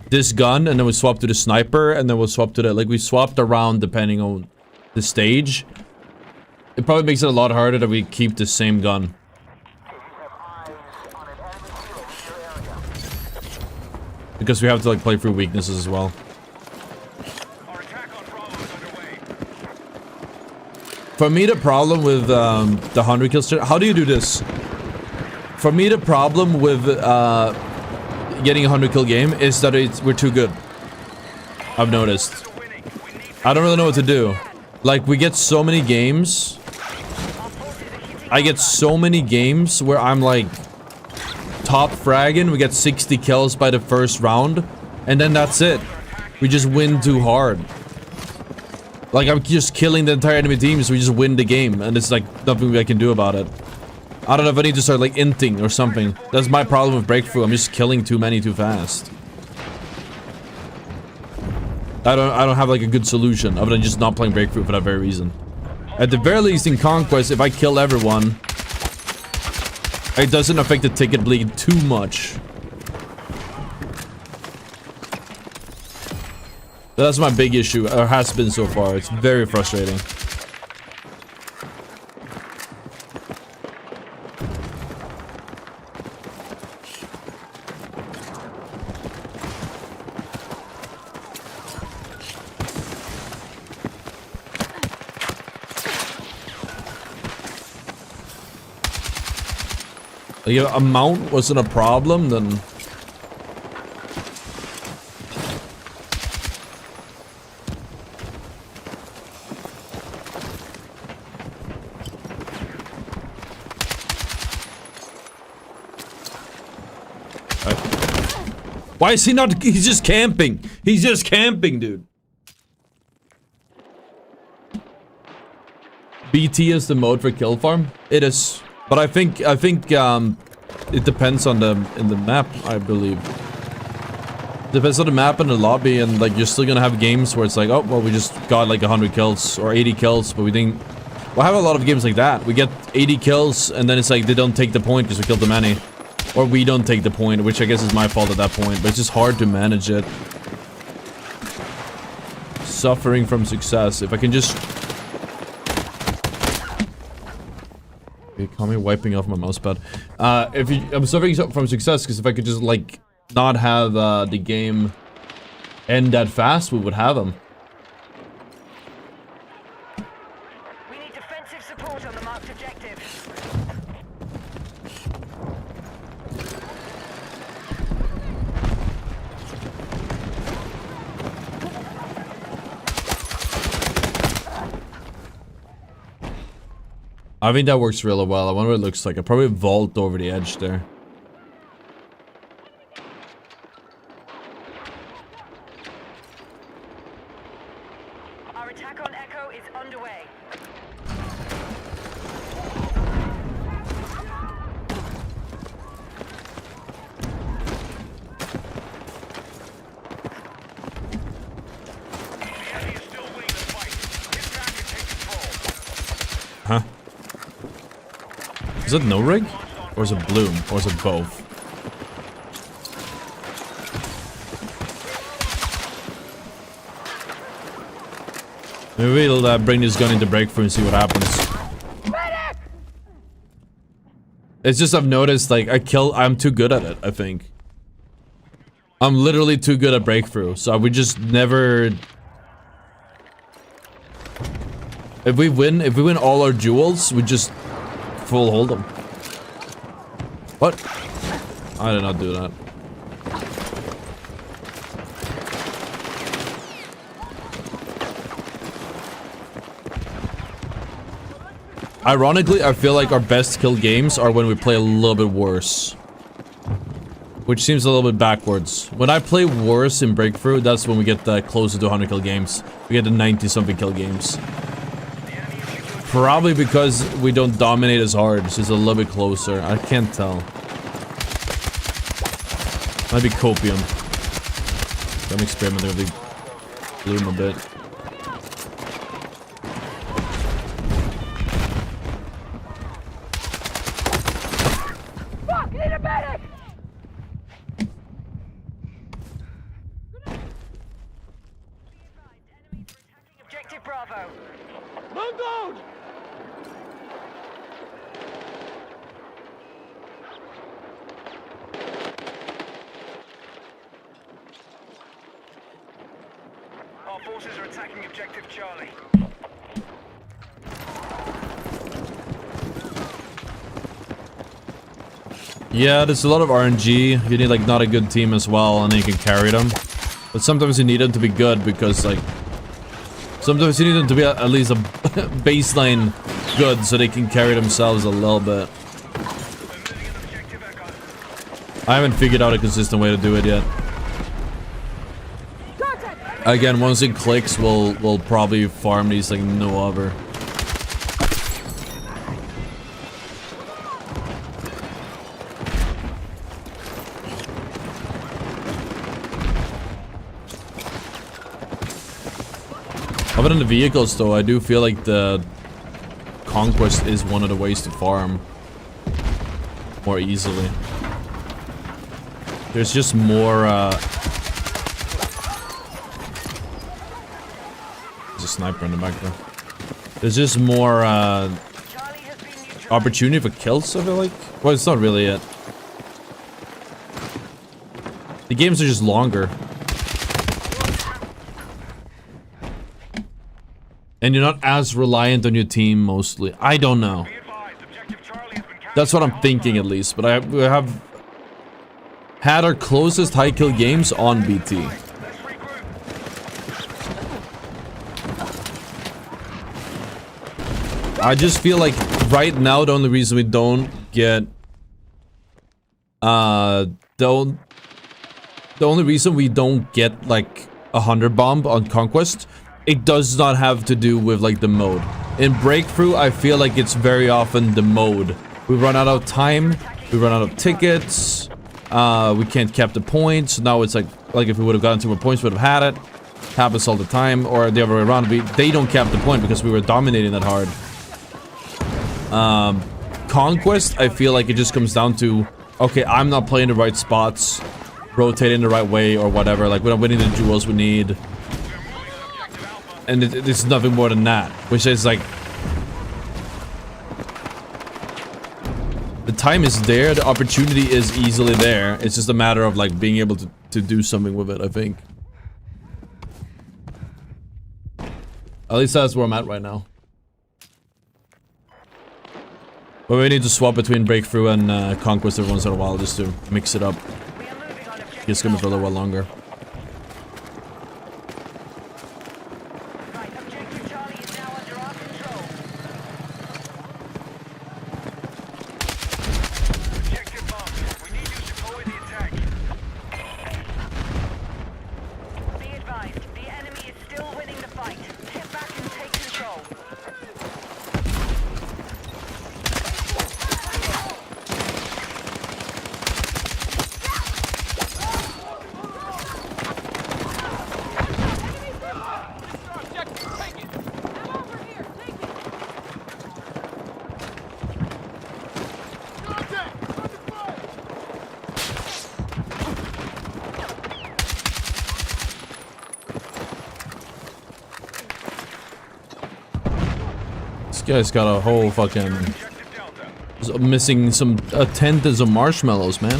this gun, and then we swapped to the sniper, and then we'll swap to the... Like, we swapped around depending on the stage. It probably makes it a lot harder that we keep the same gun. Because we have to like play through weaknesses as well. Our attack on Bravo is underway. For me, the problem with the 100 kills... How do you do this? For me, the problem with getting a 100 kill game is that we're too good. I've noticed. I don't really know what to do. Like, we get so many games. I get so many games where I'm like... Top fragging, we get 60 kills by the first round, and then that's it. We just win too hard. Like, I'm just killing the entire enemy team, so we just win the game, and it's like nothing I can do about it. I don't know if I need to start like inting or something. That's my problem with Breakthrough. I'm just killing too many too fast. I don't have like a good solution other than just not playing Breakthrough for that very reason. At the very least in Conquest, if I kill everyone, it doesn't affect the ticket bleed too much. That's my big issue, or has been so far. It's very frustrating. If amount wasn't a problem, then... Why is he not... He's just camping. He's just camping, dude. BT is the mode for kill farm? It is. But I think it depends on the map, I believe. Depends on the map and the lobby, and like you're still gonna have games where it's like, oh well, we just got like 100 kills or 80 kills, but we didn't. Well, I have a lot of games like that. We get 80 kills, and then it's like they don't take the point because we killed too many, or we don't take the point, which I guess is my fault at that point. But it's just hard to manage it. Suffering from success. If I can just You call me wiping off my mousepad. I'm suffering from success because if I could just like not have the game end that fast, we would have them. We need defensive support on the marked objective. I think that works really well. I wonder what it looks like. I probably vault over the edge there. Our attack on Echo is underway. The enemy is still winning the fight. Get back and take control. Huh? Is it no rig? Or is it bloom? Or is it both? Maybe we'll bring this gun into breakthrough and see what happens. It's just I've noticed like I'm too good at it, I think. I'm literally too good at breakthrough, so we just never... If we win all our duels, we just full hold them. What? I did not do that. Ironically, I feel like our best kill games are when we play a little bit worse. Which seems a little bit backwards. When I play worse in Breakthrough, that's when we get closer to 100 kill games. We get the 90-something kill games. Probably because we don't dominate as hard, so it's a little bit closer. I can't tell. Might be copium. I'm experimenting with the bloom a bit. Fuck! Need a medic! Objective Bravo. Mungoed! Our forces are attacking objective Charlie. Yeah, there's a lot of RNG. You need like not a good team as well, and then you can carry them. But sometimes you need them to be good because like sometimes you need them to be at least a baseline good so they can carry themselves a little bit. I haven't figured out a consistent way to do it yet. Again, once it clicks, we'll probably farm these like no other. Other than the vehicles though, I do feel like the Conquest is one of the ways to farm more easily. There's just more there's a sniper in the back there. There's just more opportunity for kills, I feel like. Well, it's not really it. The games are just longer. And you're not as reliant on your team, mostly. I don't know. That's what I'm thinking, at least. But we have had our closest high kill games on BT. I just feel like right now the only reason we don't get... the only reason we don't get like 100 bomb on Conquest, it does not have to do with like the mode. In Breakthrough, I feel like it's very often the mode. We run out of time, we run out of tickets, we can't cap the points. Now it's like if we would have gotten 2 more points, we would have had it. Happens all the time, or the other way around. They don't cap the point because we were dominating that hard. Conquest, I feel like it just comes down to, okay, I'm not playing the right spots, rotating the right way, or whatever. Like, we're not winning the duels we need. And it's nothing more than that, which is like... The time is there, the opportunity is easily there. It's just a matter of like being able to do something with it, I think. At least that's where I'm at right now. But we need to swap between Breakthrough and Conquest every once in a while just to mix it up. It's gonna be for a little while longer. Right, objective Charlie is now under our control. Objective marked. We need you supporting the attack. Be advised, the enemy is still winning the fight. Get back and take control. This guy's got a whole fucking... Objective Delta. Just missing some... a tenth of some marshmallows, man. We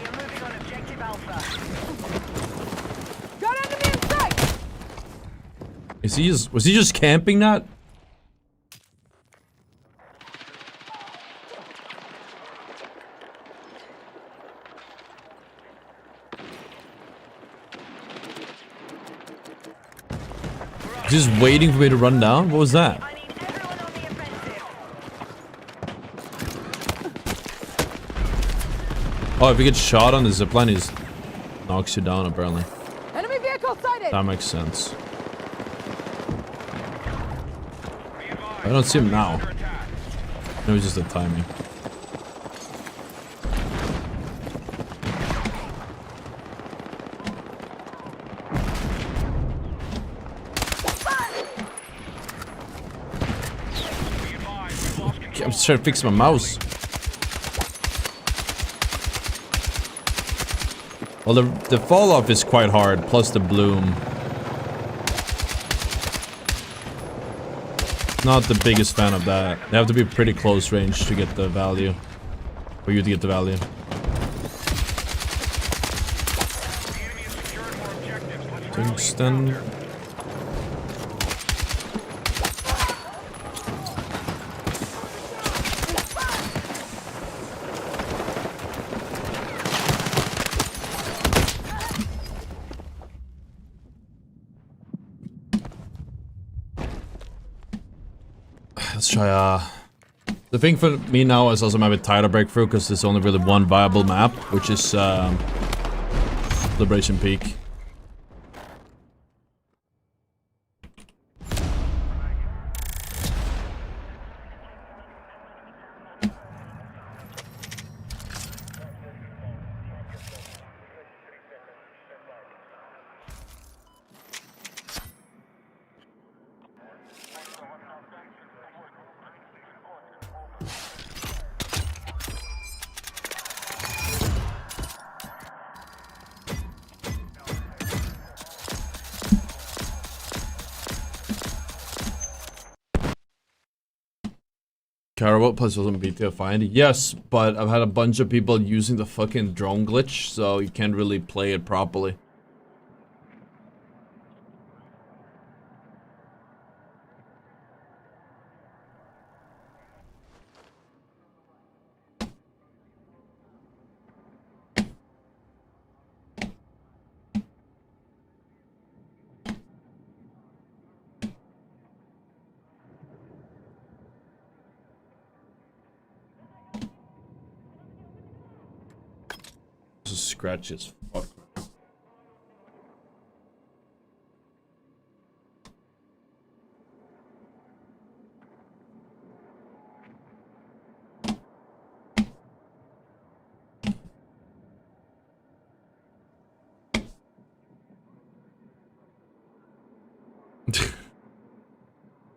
are moving on objective Alpha. Got enemy in sight! Is he just... was he just camping that? Just waiting for me to run down? What was that? I need everyone on the offensive. Oh, if you get shot on the zipline, he just knocks you down, apparently. Enemy vehicle sighted! That makes sense. I don't see him now. It was just the timing. I'm just trying to fix my mouse. Well, the fall off is quite hard, plus the bloom. Not the biggest fan of that. They have to be pretty close range to get the value. For you to get the value. Tungsten. Let's try, the thing for me now is also I'm a bit tired of Breakthrough because there's only really one viable map, which is, Liberation Peak. What plus wasn't BTF find? Yes, but I've had a bunch of people using the fucking drone glitch, so you can't really play it properly. Scratch as fuck.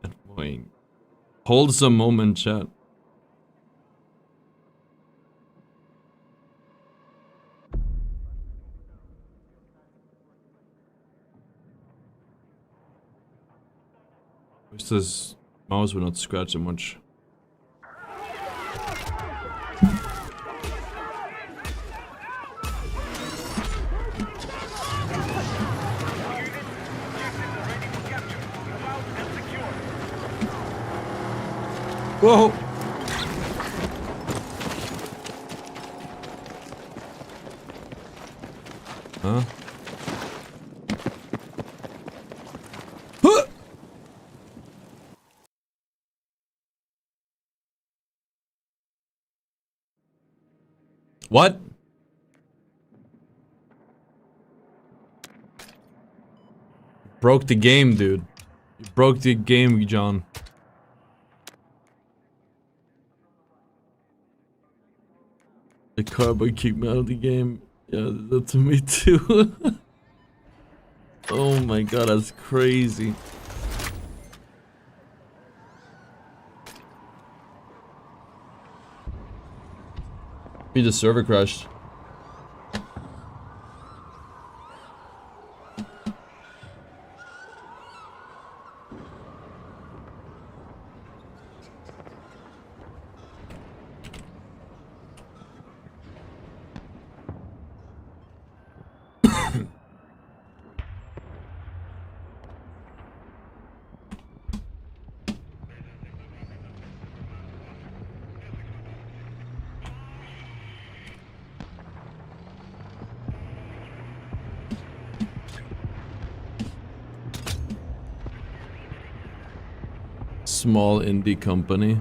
Annoying. Wholesome moment, chat. This is Mouse will not scratch that much. Whoa! Huh? Huh! What? Broke the game, dude. You broke the game, John. The cardboard kicked me out of the game. Yeah, that's me too. Oh my god, that's crazy. Maybe the server crashed. Small indie company.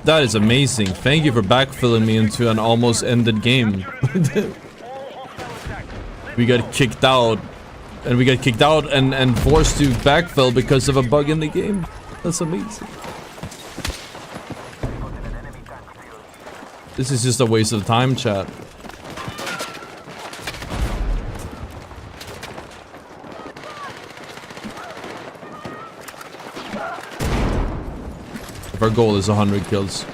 That is amazing. Thank you for backfilling me into an almost ended game. We got kicked out. And we got kicked out and forced to backfill because of a bug in the game. That's amazing. This is just a waste of time, chat. Our goal is 100 kills.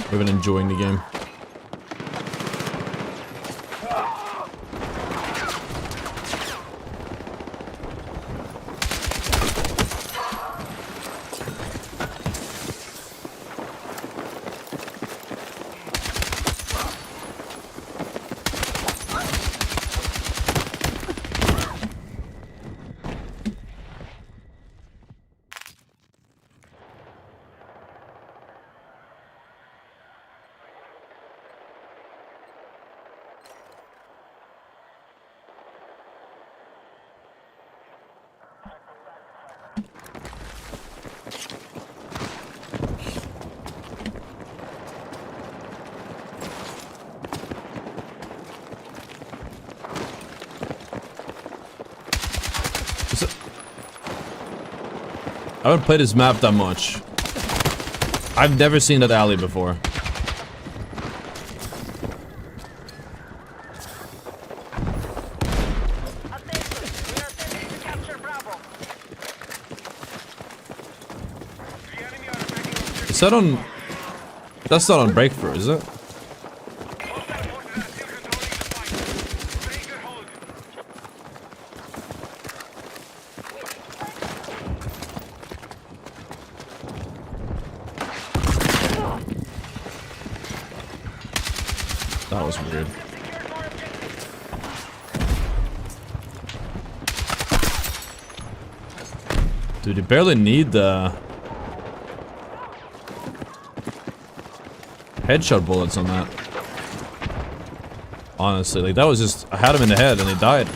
We've been enjoying the game. I haven't played this map that much. I've never seen that alley before. Is that on... That's not on breakthrough, is it? That was weird. Dude, you barely need the headshot bullets on that. Honestly, like that was just, I had him in the head and he died.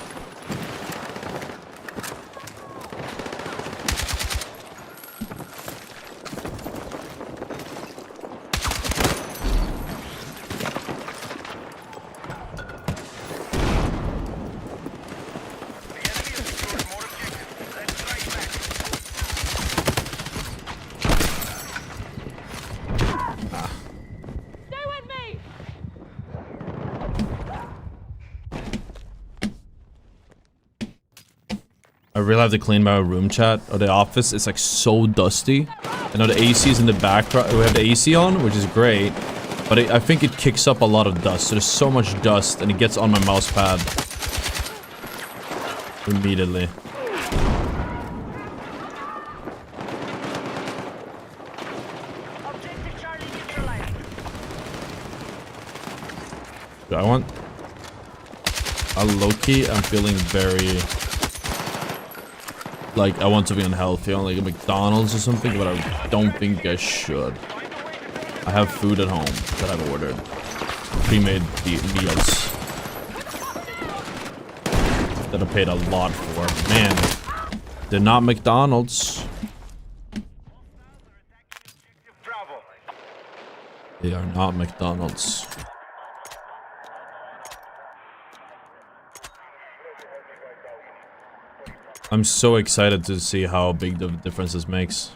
I really have to clean my room chat or the office. It's like so dusty. I know the AC is in the background. We have the AC on, which is great, but I think it kicks up a lot of dust. So there's so much dust, and it gets on my mouse pad immediately. Objective Charlie neutralized. I want a low-key. I'm feeling very like I want to be unhealthy on like a McDonald's or something, but I don't think I should. I have food at home that I've ordered, pre-made meals that I paid a lot for. Man, they're not McDonald's. Bravo. They are not McDonald's. I'm so excited to see how big the difference this makes.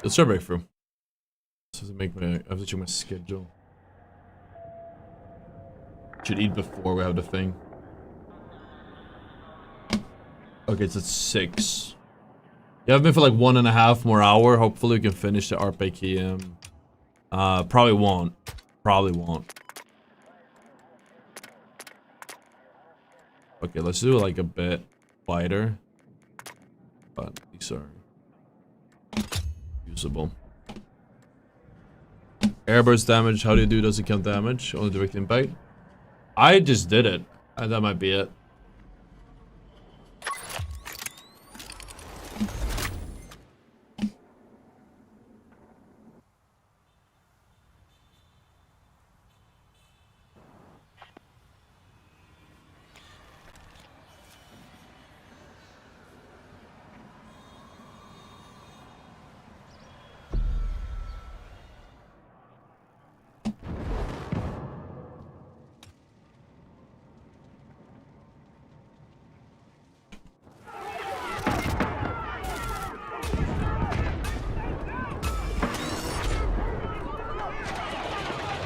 Let's start breakthrough. Does it make my? I have to check my schedule. Should eat before we have the thing. Okay, it's at 6. Yeah, I've been for like 1.5 more hour. Hopefully we can finish the RPKM. Probably won't. Probably won't. Okay, let's do like a bit wider. But these are usable. Airburst damage, how do you do? Does it count damage? Only direct impact? I just did it. That might be it.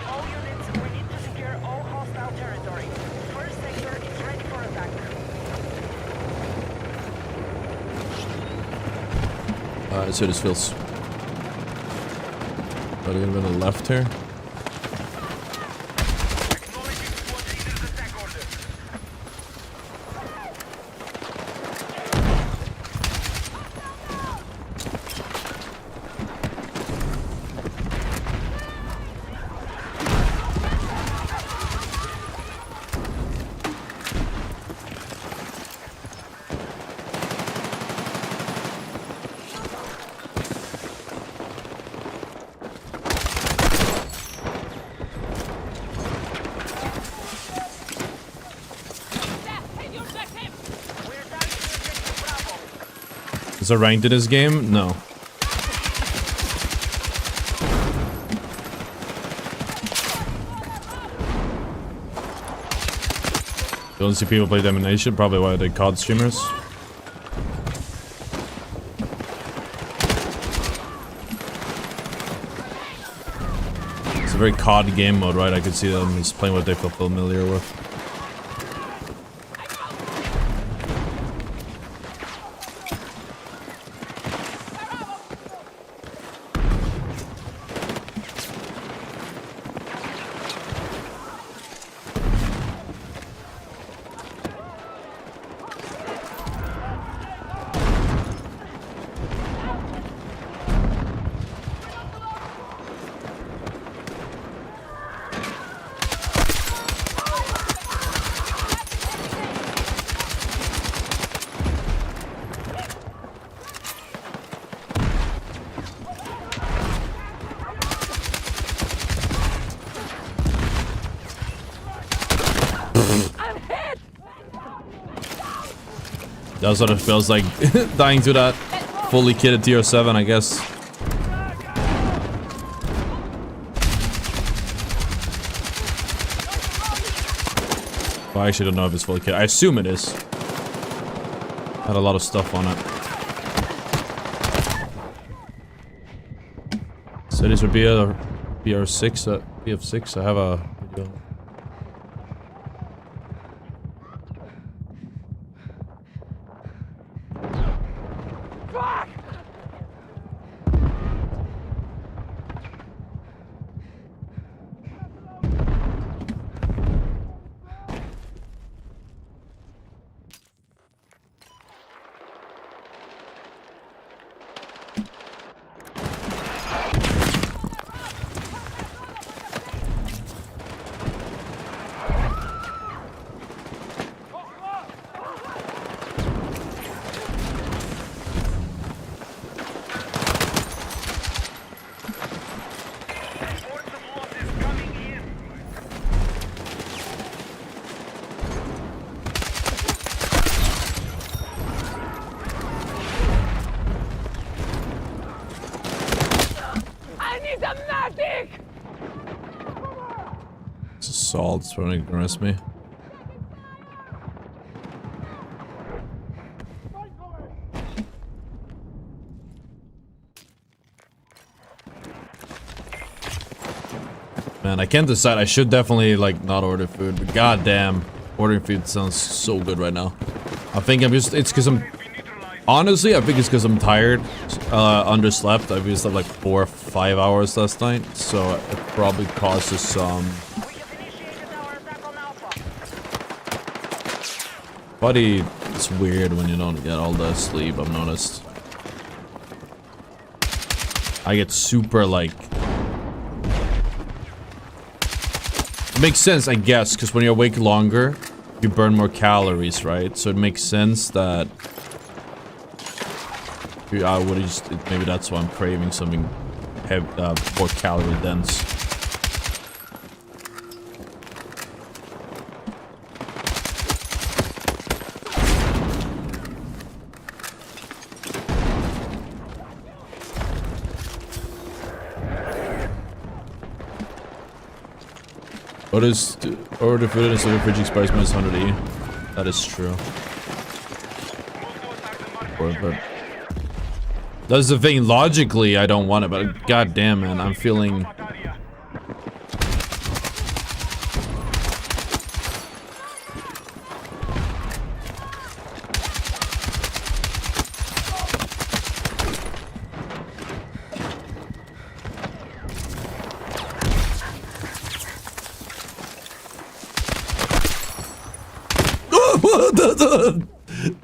All units, we need to secure all hostile territory. First sector is ready for attack. Let's see how this feels. Are they gonna be on the left here? Acknowledging squad leader's attack order. Take your objective! We're down to objective Bravo. Is it ranked in this game? No. You don't see people play Domination, probably why they're COD streamers. It's a very COD game mode, right? I could see them just playing what they feel familiar with. That's what it feels like dying to that fully kitted tier 7, I guess. Well, I actually don't know if it's fully kit. I assume it is. Had a lot of stuff on it. Cities would be a BR6, BF6. I have a video. Reports of losses coming in. I need a medic! It's assault. Trying to arrest me. Man, I can't decide. I should definitely like not order food, but goddamn, ordering food sounds so good right now. I think I'm just. It's because I'm. Honestly, I think it's because I'm tired. Underslept. I've slept like 4 or 5 hours last night, so it probably causes some. We have initiated our attack on Alpha. Buddy, it's weird when you don't get all the sleep. I've noticed. I get super like. Makes sense, I guess, because when you're awake longer, you burn more calories, right? So it makes sense that I would just maybe that's why I'm craving something more calorie dense. Order food and the fridge expires minus 100 E. That is true. But that's the thing. Logically, I don't want it, but goddamn, man, I'm feeling.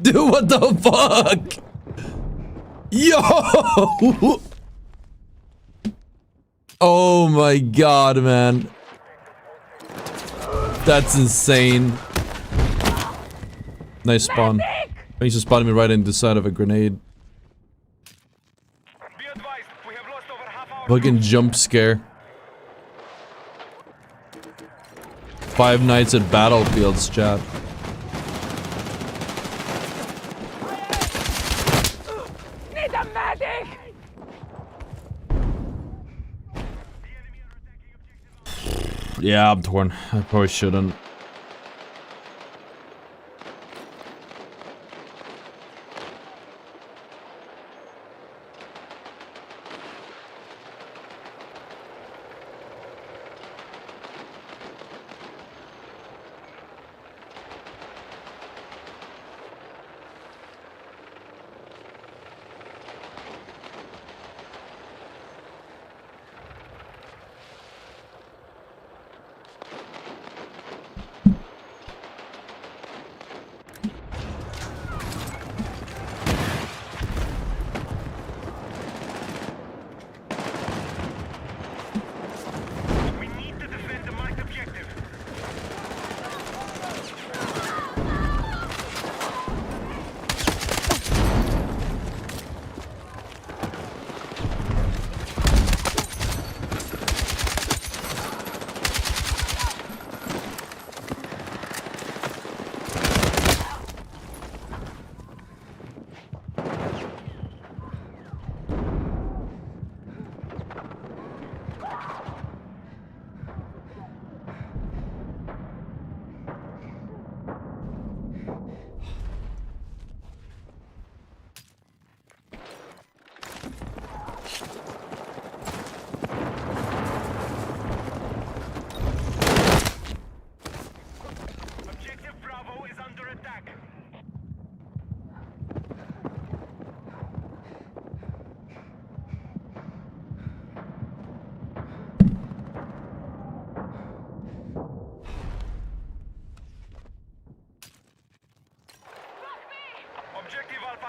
Dude, what the fuck? Yo! Oh my god, man. That's insane. Nice spawn. Thanks for spotting me right in the side of a grenade. Be advised, we have lost over half our Fucking jump scare. 5 nights at Battlefields, chat. Need a medic! Yeah, I'm torn. I probably shouldn't.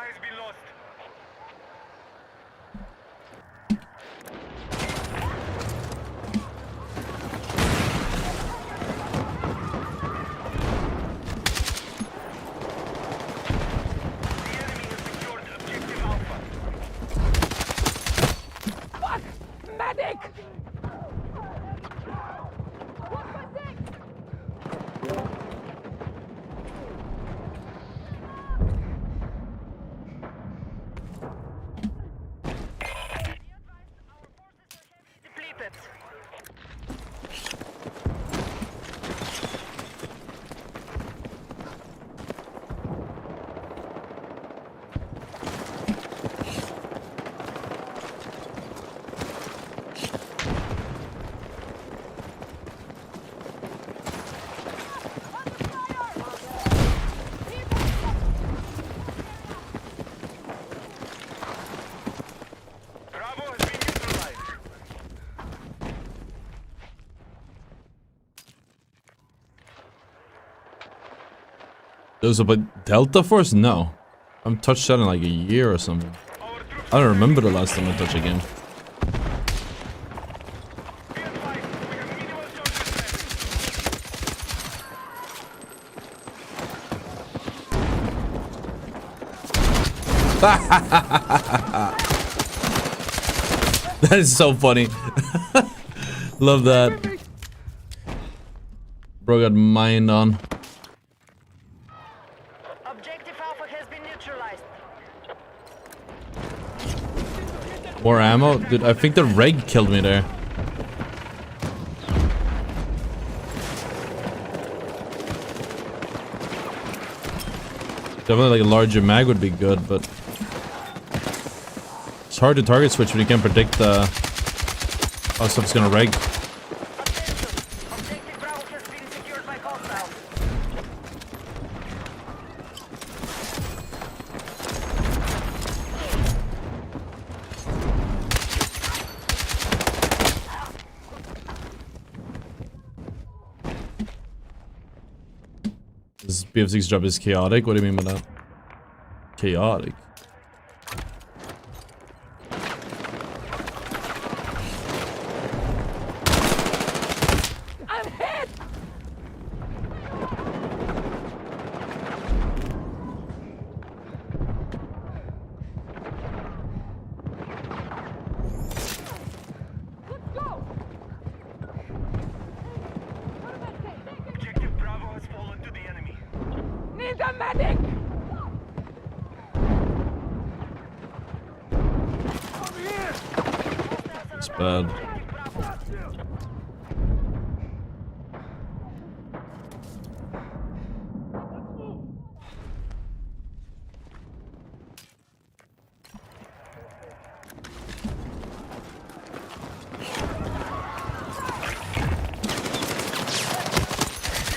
has been lost. The enemy has secured objective Alpha. Fuck! Medic! What's my thing? Depleted. Bravo has been neutralized. There's a Delta Force? No. I haven't touched that in like a year or something. Our troops I don't remember the last time I touched a game. be advised. We have minimal soldiers left. That is so funny. Love that. Bro got mined on. Objective Alpha has been neutralized. More ammo? Dude, I think the reg killed me there. Definitely like a larger mag would be good, but it's hard to target switch when you can't predict how stuff's gonna reg. Attention! Objective Bravo has been secured by hostiles. This BF6 drop is chaotic? What do you mean by that? Chaotic? I'm hit! Let's go! Objective Bravo has fallen to the enemy. Need a medic! It's bad.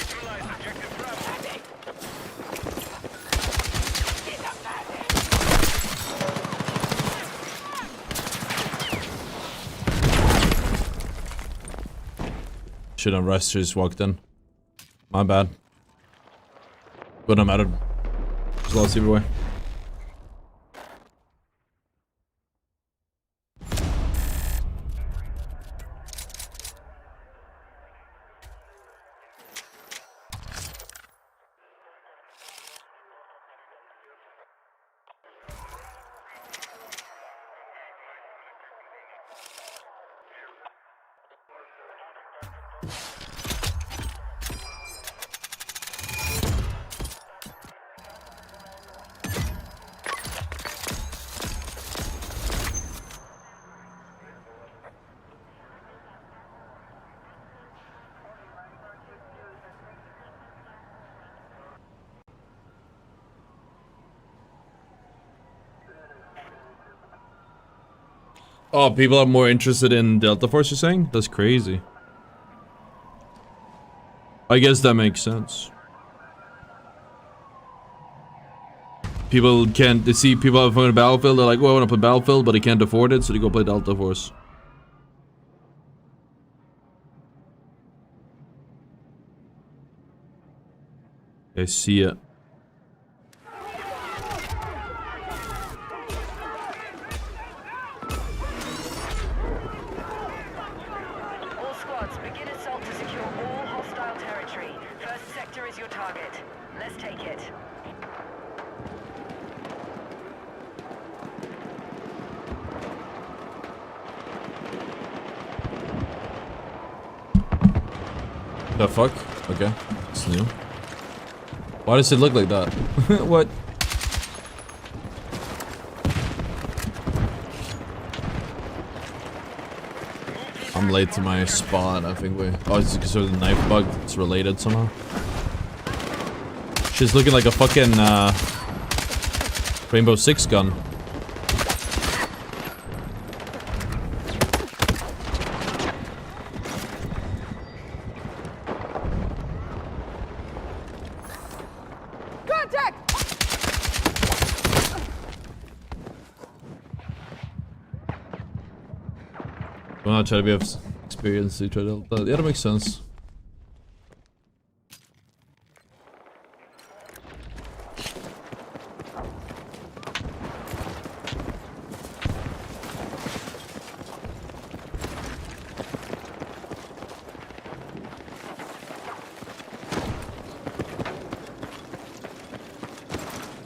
Neutralize objective Bravo. Should have rushed, just walked in. My bad. But no matter. There's lots everywhere. Oh, people are more interested in Delta Force, you're saying? That's crazy. I guess that makes sense. People can't, they see people have fun with Battlefield, they're like, well, I want to play Battlefield, but they can't afford it, so they go play Delta Force. I see it. target. Let's take it. The fuck? Okay. It's new. Why does it look like that? What? I'm late to my spawn, I think we... Oh, it's because of the knife bug. It's related somehow. She's looking like a fucking, Rainbow Six gun. Contact! I'm not trying to be of experience to try to help that. Yeah, that makes sense.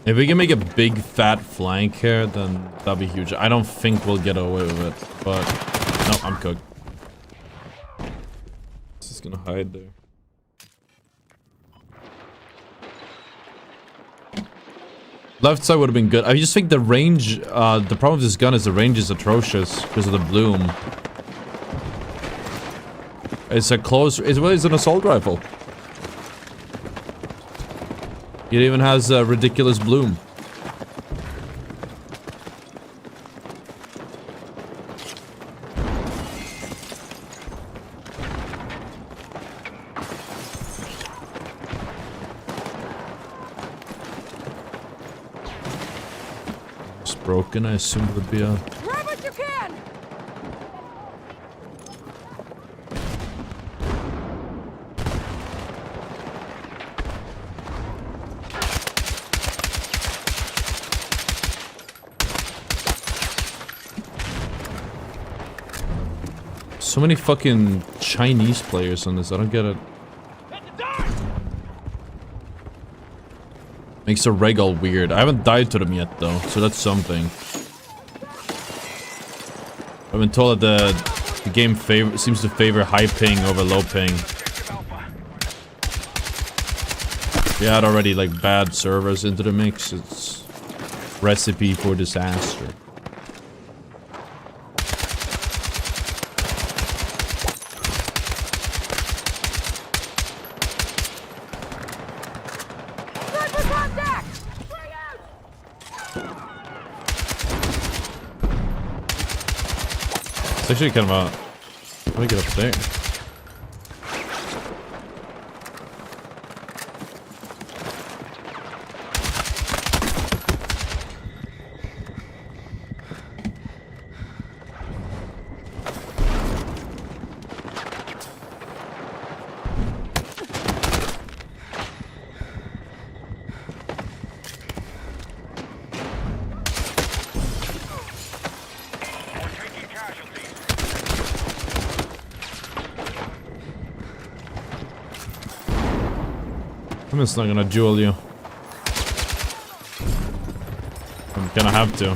If we can make a big fat flank here, then that'd be huge. I don't think we'll get away with it, but no, I'm cooked. This is gonna hide there. Left side would have been good. I just think the range, the problem with this gun is the range is atrocious because of the bloom. It's a close, it's an assault rifle. It even has a ridiculous bloom. It's broken, I assume it would be a... Grab what you can! So many fucking Chinese players on this, I don't get it. Makes the reg all weird. I haven't died to them yet though, so that's something. I've been told that the game seems to favor high ping over low ping. We had already like bad servers into the mix. It's recipe for disaster. Sniper contact! Frag out! It's actually kind of a... How do I get up there? We're taking casualties. I'm just not gonna duel you. I'm gonna have to.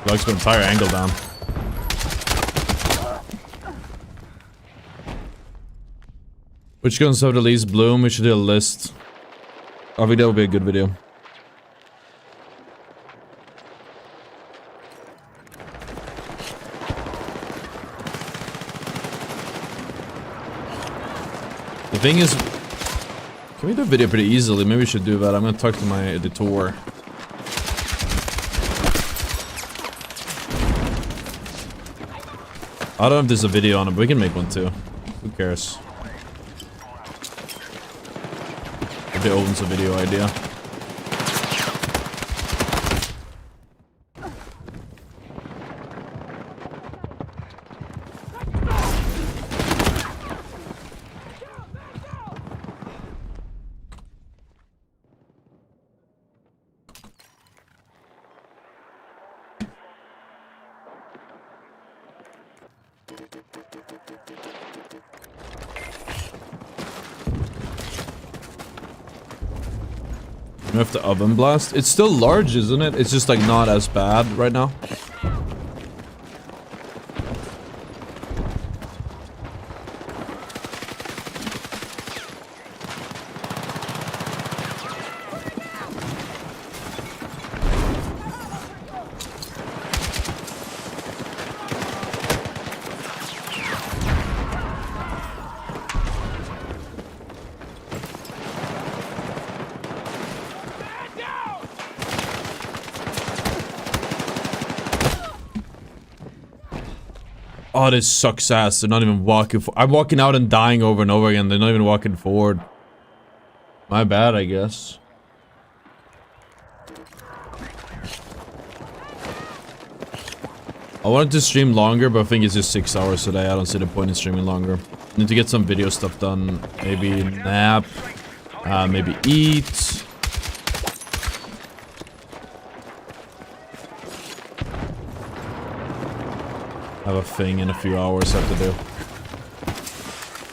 Locks my entire angle down. Which guns have the least bloom? We should do a list. I think that would be a good video. The thing is, can we do a video pretty easily? Maybe we should do that. I'm gonna talk to my editor. I don't know if there's a video on it, but we can make one too. Who cares? If it opens a video idea. nerfed the oven blast. It's still large, isn't it? It's just like not as bad right now. Oh, this sucks ass. They're not even walking I'm walking out and dying over and over again. They're not even walking forward. My bad, I guess. I wanted to stream longer, but I think it's just 6 hours today. I don't see the point in streaming longer. Need to get some video stuff done. Maybe nap. Maybe eat. Have a thing in a few hours I have to do.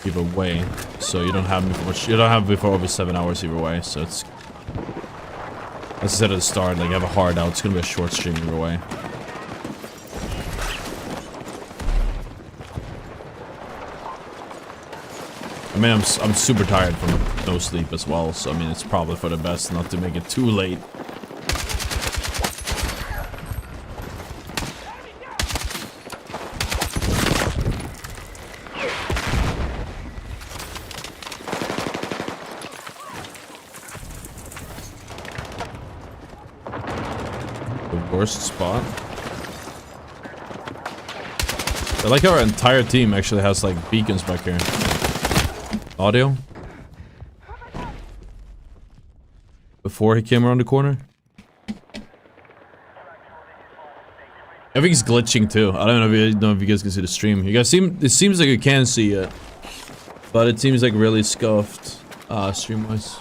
Give away. So you don't have me for much. You don't have me for over 7 hours either way. So it's, as I said at the start, like I have a hard out. It's gonna be a short stream either way. I mean, I'm super tired from no sleep as well. So I mean, it's probably for the best not to make it too late. Worst spot. I like how our entire team actually has like beacons back here. Audio. Before he came around the corner. I think he's glitching too. I don't know if you guys can see the stream. You guys it seems like you can see it. But it seems like really scuffed stream wise.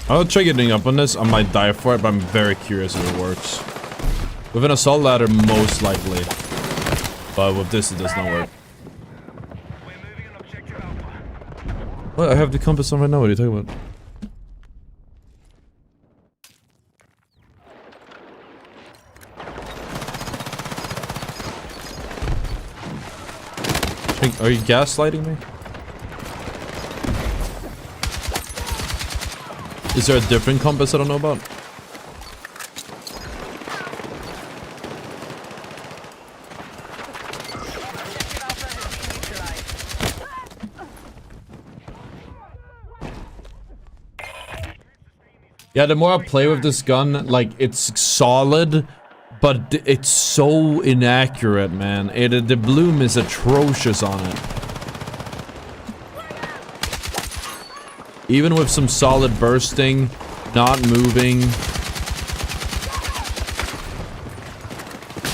I'll try getting up on this. I might die for it, but I'm very curious if it works. With an assault ladder, most likely. But with this, it does not work. What? I have the compass on right now. What are you talking about? Are you gaslighting me? Is there a different compass I don't know about? Yeah, the more I play with this gun, like, it's solid, but it's so inaccurate, man. The bloom is atrocious on it. Even with some solid bursting, not moving.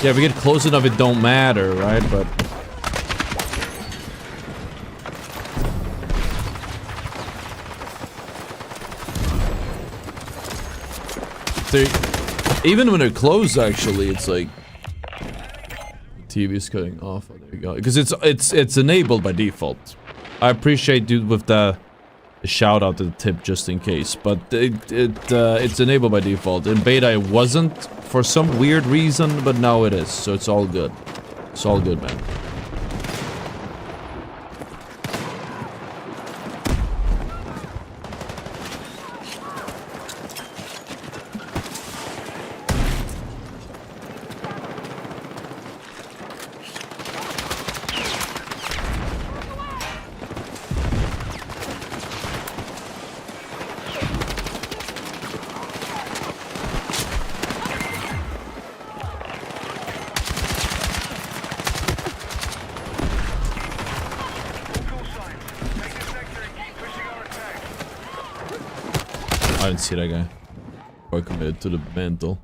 Yeah, if we get close enough, it don't matter, right? But even when they're close, actually, it's like the TV is cutting off. Oh, there we go. Because it's enabled by default. I appreciate, dude, with the a shout out to the tip just in case. But it's enabled by default. In beta it wasn't for some weird reason, but now it is. So it's all good. It's all good, man. I didn't see that guy. Or committed to the mantle.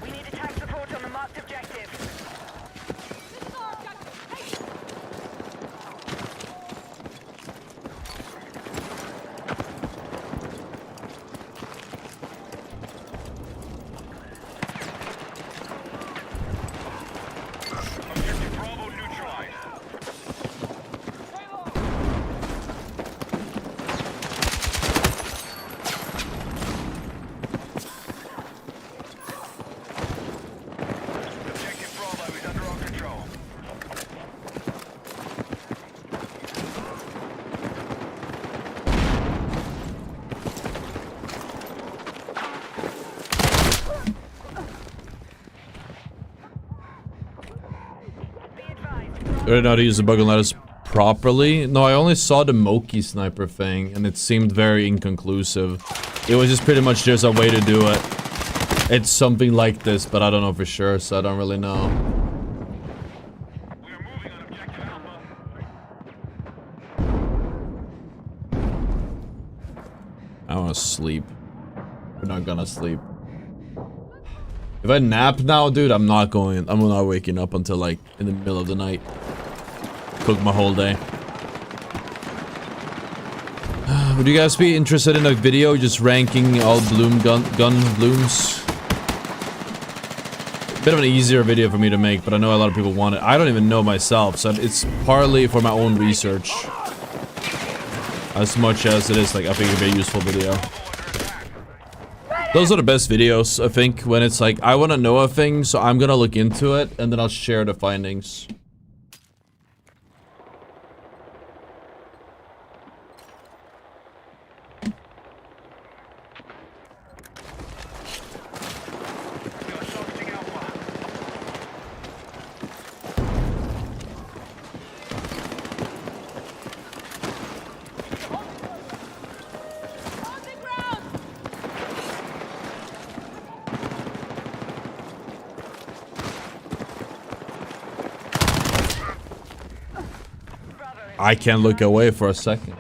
We need attack support on the marked objective. Objective Bravo neutralized. Objective Bravo is under our control. Be advised. I don't know how to use the bug and lettuce properly. No, I only saw the Moki sniper thing, and it seemed very inconclusive. It was just pretty much there's a way to do it. It's something like this, but I don't know for sure, so I don't really know. We are moving on objective Alpha. I want to sleep. We're not gonna sleep. If I nap now, dude, I'm not waking up until like in the middle of the night. Cook my whole day. Would you guys be interested in a video just ranking all gun blooms? Bit of an easier video for me to make, but I know a lot of people want it. I don't even know myself, so it's partly for my own research. As much as it is like I think it'd be a useful video. Those are the best videos, I think, when it's like, I want to know a thing, so I'm gonna look into it, and then I'll share the findings. We are targeting Alpha. On the ground! Bravo. I can't look away for a second.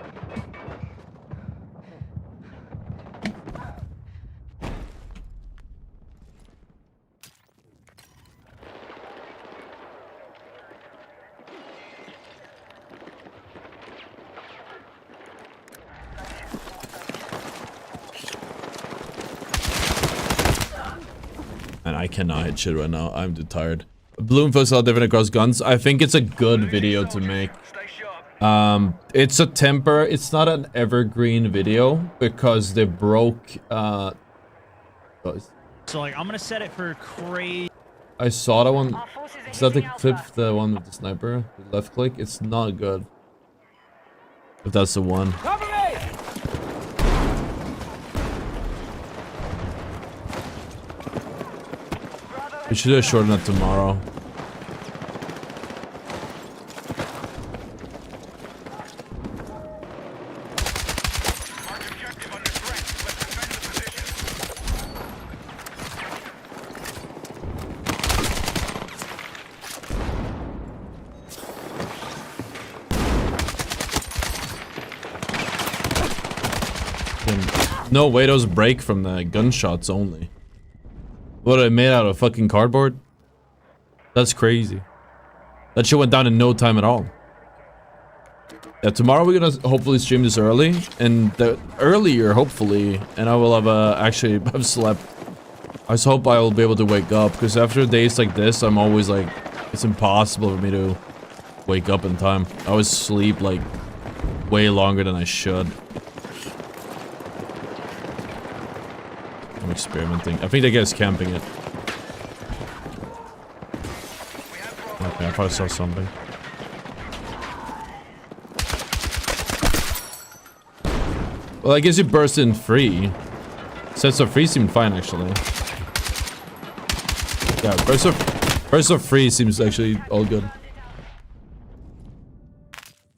And I cannot hit shit right now. I'm too tired. Bloom feels a lot different across guns. I think it's a good video to make. Stay sharp. It's a temper. It's not an evergreen video because they broke. So like I'm gonna set it for crazy. I saw that one. Our forces are Is that the hitting clip? Alpha. The one with the sniper, the left click. It's not good. If that's the one. Cover me! Bravo We should do a short nut tomorrow. Marked objective under threat. Let's defend the position. No way, those break from the gunshots only. What are they made out of? Fucking cardboard? That's crazy. That shit went down in no time at all. Yeah, tomorrow we're gonna hopefully stream this early, and earlier hopefully, and I will have actually have slept I just hope I'll be able to wake up, because after days like this, I'm always like, it's impossible for me to wake up in time. I always sleep like way longer than I should. I'm experimenting. I think that guy's camping it. Okay, I thought I saw something. Well, I guess you burst in free. Sets of free seemed fine, actually. Yeah, burst of free seems actually all good.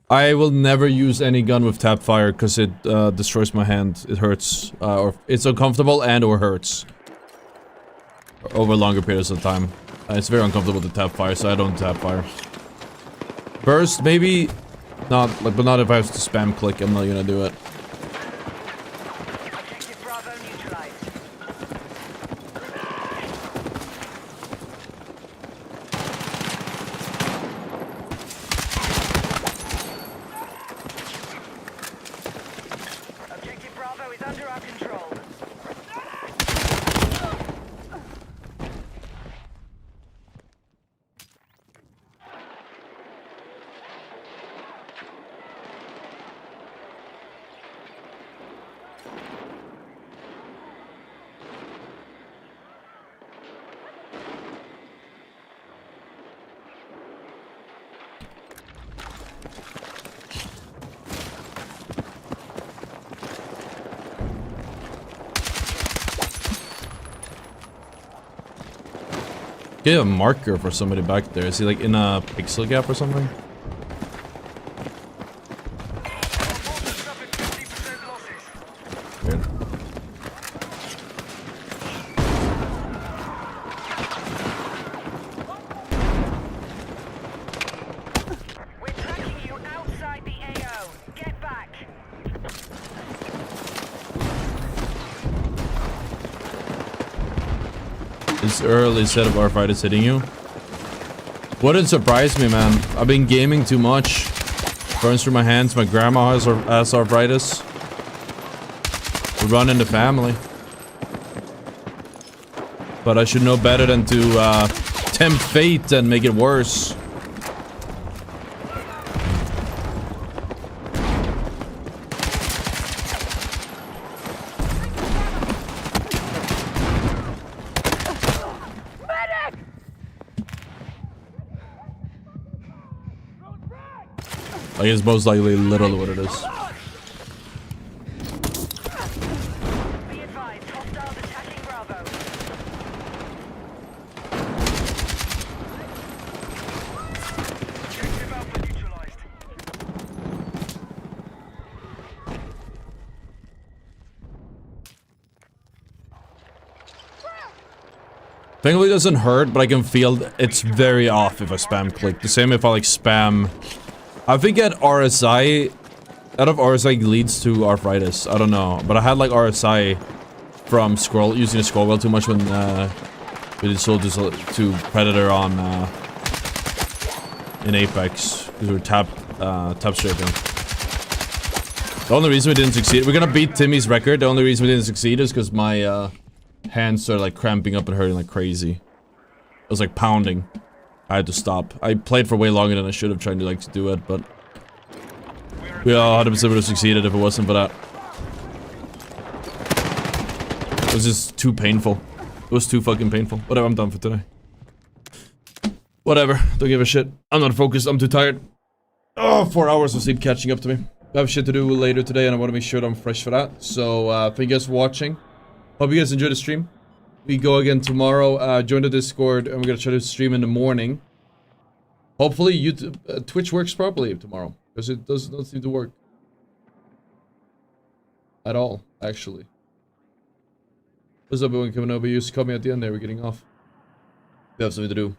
I will never use any gun with tap fire because it destroys my hand. It hurts, or it's uncomfortable and or hurts over longer periods of time. It's very uncomfortable to tap fire, so I don't tap fire. Burst, maybe not, like, but not if I have to spam click. I'm not gonna do it. Objective Bravo neutralized. Objective Bravo is under our control. Get a marker for somebody back there. Is he like in a pixel gap or something? Weird. We're tracking you outside the AO. Get back. This early set of R5 hitting you. Wouldn't surprise me, man. I've been gaming too much. Burns through my hands. My grandma has arthritis. We run in the family. But I should know better than to tempt fate and make it worse. I guess most likely literally what it is. Be advised, hostiles attacking Bravo. Objective Alpha neutralized. Thankfully it doesn't hurt, but I can feel it's very off if I spam click. The same if I like spam. I think at RSI, out of RSI leads to arthritis. I don't know, but I had like RSI from using the scroll wheel too much when we did soldiers to Predator on in Apex because we were tap strafing. The only reason we didn't succeed, we're gonna beat Timmy's record. The only reason we didn't succeed is because my hands started like cramping up and hurting like crazy. It was like pounding. I had to stop. I played for way longer than I should have trying to like do it, but we all 100% would have succeeded if it wasn't for that. It was just too painful. It was too fucking painful. Whatever, I'm done for today. Whatever, don't give a shit. I'm not focused, I'm too tired. Oh, 4 hours of sleep catching up to me. I have shit to do later today and I want to make sure that I'm fresh for that. So, thank you guys for watching. Hope you guys enjoyed the stream. We go again tomorrow. Join the Discord, and we're gonna try to stream in the morning. Hopefully, YouTube, Twitch works properly tomorrow, because it does not seem to work at all. Actually, what's up, everyone coming over? You just caught me at the end there. We're getting off. We have something to do.